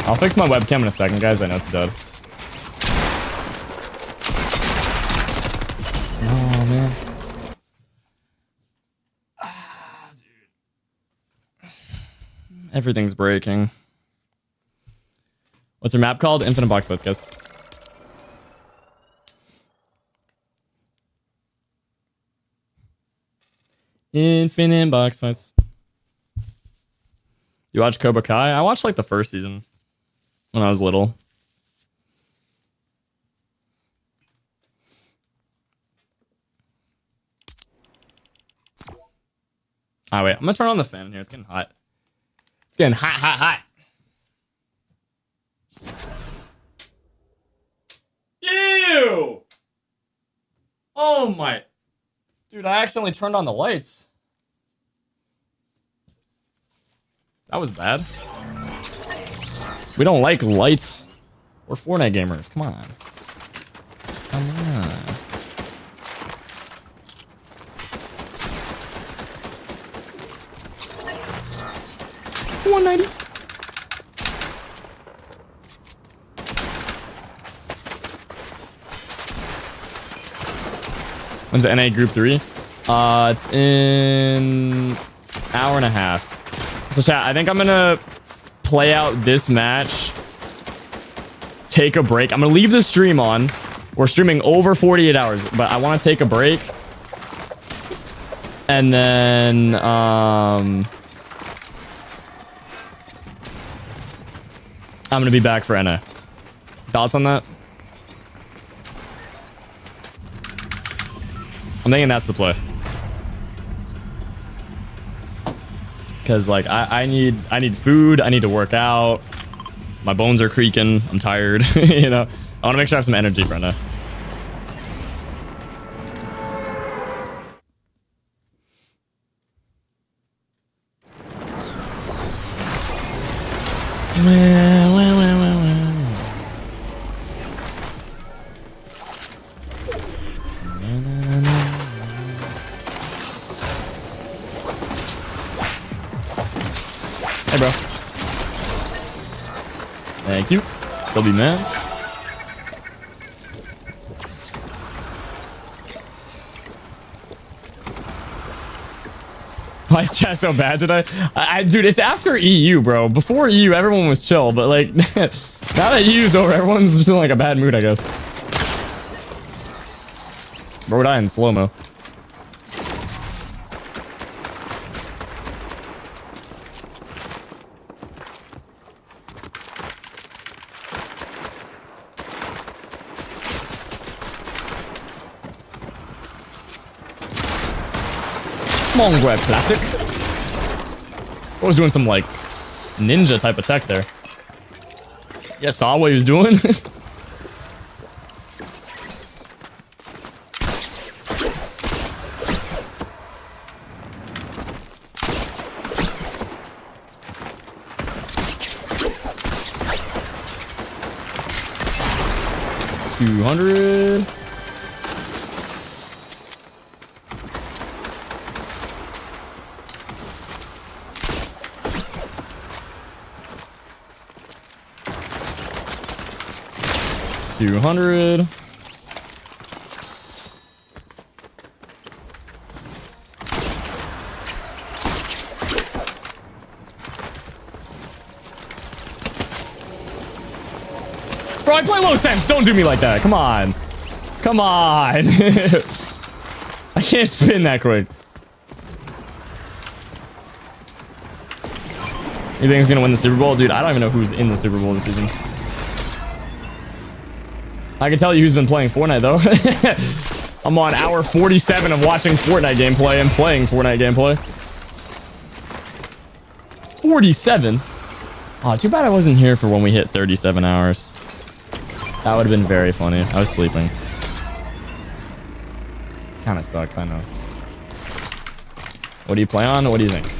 I'll fix my webcam in a second, guys. I know it's dead. Oh, man. Everything's breaking. What's your map called? Infinite Box Fights, guys. Infinite Box Fights. You watch Cobra Kai? I watched like the first season when I was little. Oh, wait. I'm gonna turn on the fan in here. It's getting hot. It's getting hot, hot, hot. Ew! Oh my... Dude, I accidentally turned on the lights. That was bad. We don't like lights. We're Fortnite gamers. Come on. Come on. $190. When's the NA Group 3? It's in hour and a half. So chat, I think I'm gonna play out this match. Take a break. I'm gonna leave the stream on. We're streaming over 48 hours, but I want to take a break. And then I'm gonna be back for NA. Thoughts on that? I'm thinking that's the play. Cause like I need food, I need to work out. My bones are creaking, I'm tired, you know. I wanna make sure I have some energy for NA. Hey, bro. Thank you. They'll be mad. Why is chat so bad today? Dude, it's after EU, bro. Before EU, everyone was chill, but like, now that EU's over, everyone's just in like a bad mood, I guess. Bro, die in slow-mo. Come on, grab classic. I was doing some like ninja type attack there. You guys saw what he was doing? $200. $200. Bro, I play low sense. Don't do me like that. Come on. Come on. I can't spin that quick. You think he's gonna win the Super Bowl? Dude, I don't even know who's in the Super Bowl this season. I can tell you who's been playing Fortnite, though. I'm on hour 47 of watching Fortnite gameplay and playing Fortnite gameplay. 47? Oh, too bad I wasn't here for when we hit 37 hours. That would have been very funny. I was sleeping. Kind of sucks, I know. What do you play on? What do you think?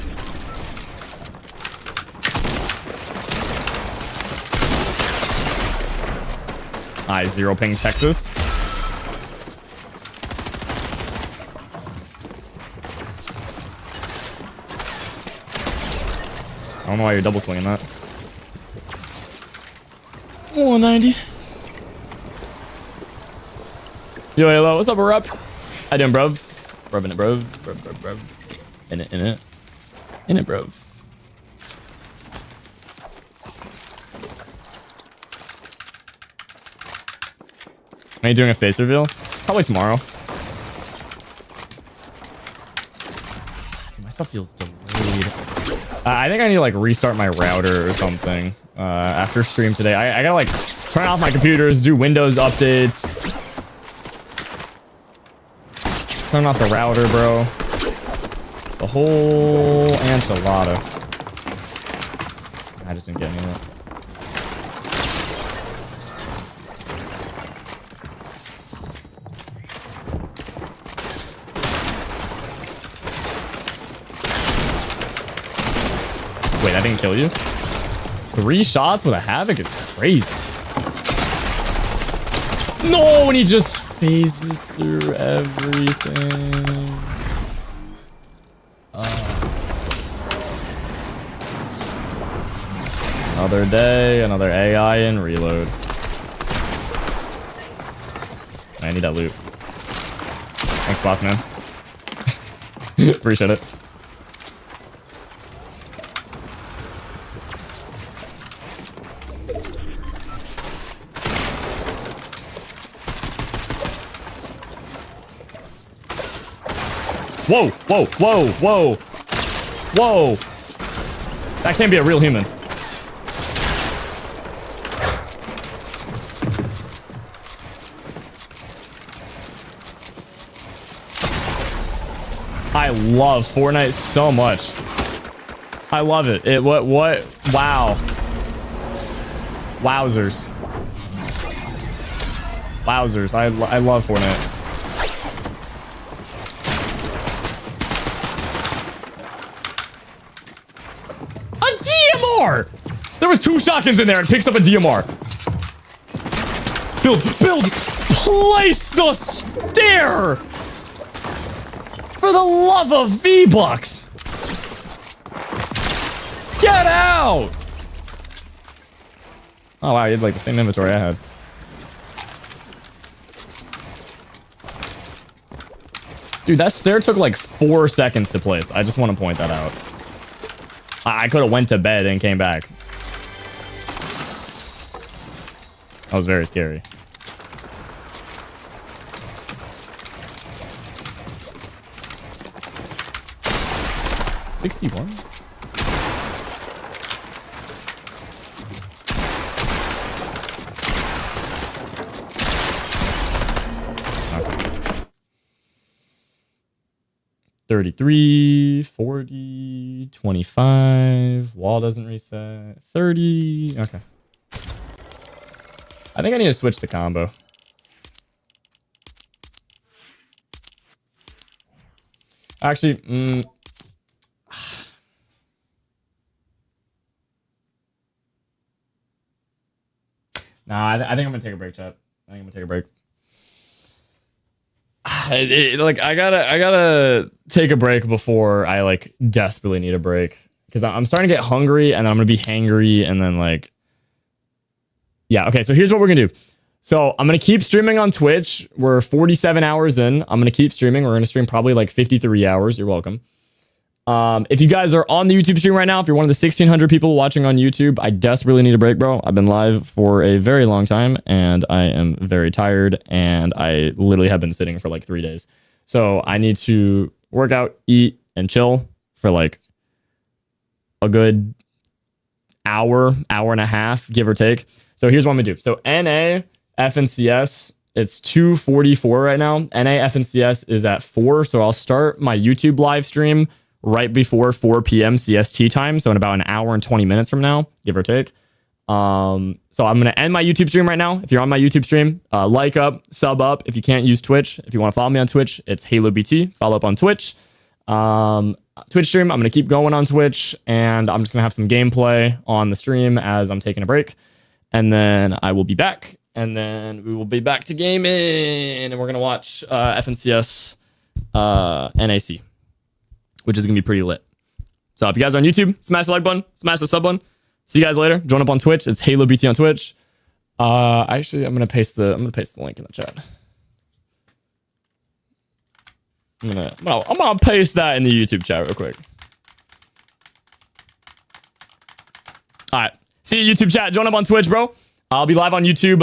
Zero ping Texas. I don't know why you're double swinging that. 190. Yo, hello, what's up, Erupt? I doing, bro? Bro, in it, bro. Bro. In it, bro. Are you doing a face reveal? Probably tomorrow. Dude, my stuff feels delayed. I think I need to like restart my router or something after stream today. I gotta like turn off my computers, do Windows updates. Turn off the router, bro. The whole enchilada. I just didn't get any of that. Wait, I didn't kill you? 3 shots with a Havoc is crazy. No, and he just phases through everything. Another day, another AI and reload. I need that loot. Thanks, boss man. Appreciate it. Whoa, whoa, whoa, whoa. Whoa. That can't be a real human. I love Fortnite so much. I love it. What? Wow. Wowzers. Wowzers. I love Fortnite. There was 2 shotguns in there and picks up a DMR. Build, place the stair! For the love of Vbucks! Get out! Oh wow, you had like the same inventory I had. Dude, that stair took like 4 seconds to place. I just want to point that out. I could have went to bed and came back. That was very scary. $61? Okay. 33, 40, 25. Wall doesn't reset. 30. Okay. I think I need to switch the combo. Actually, nah, I think I'm gonna take a break, chat. I think I'm gonna take a break. Like I gotta take a break before I like desperately need a break, because I'm starting to get hungry and then I'm gonna be hangry and then like. Yeah, okay, so here's what we're gonna do. So I'm gonna keep streaming on Twitch. We're 47 hours in. I'm gonna keep streaming. We're gonna stream probably like 53 hours. You're welcome. If you guys are on the YouTube stream right now, if you're one of the 1,600 people watching on YouTube, I desperately need a break, bro. I've been live for a very long time and I am very tired and I literally have been sitting for like 3 days. So I need to work out, eat, and chill for like a good hour and a half, give or take. So here's what I'm gonna do. So NA, FNCS, it's 2:44 right now. NA, FNCS is at 4. So I'll start my YouTube live stream right before 4 p.m. CST time. So in about an hour and 20 minutes from now, give or take. So I'm going to end my YouTube stream right now. If you're on my YouTube stream, like up, sub up. If you can't use Twitch, if you want to follow me on Twitch, it's HaloBT. Follow up on Twitch. Twitch stream, I'm going to keep going on Twitch, and I'm just going to have some gameplay on the stream as I'm taking a break. And then I will be back, and then we will be back to gaming, and we're going to watch FNCS NAC, which is going to be pretty lit. So if you guys are on YouTube, smash the like button, smash the sub button. See you guys later. Join up on Twitch. It's HaloBT on Twitch. Actually, I'm going to paste the link in the chat. I'm gonna paste that in the YouTube chat real quick. All right. See you, YouTube chat. Join up on Twitch, bro. I'll be live on YouTube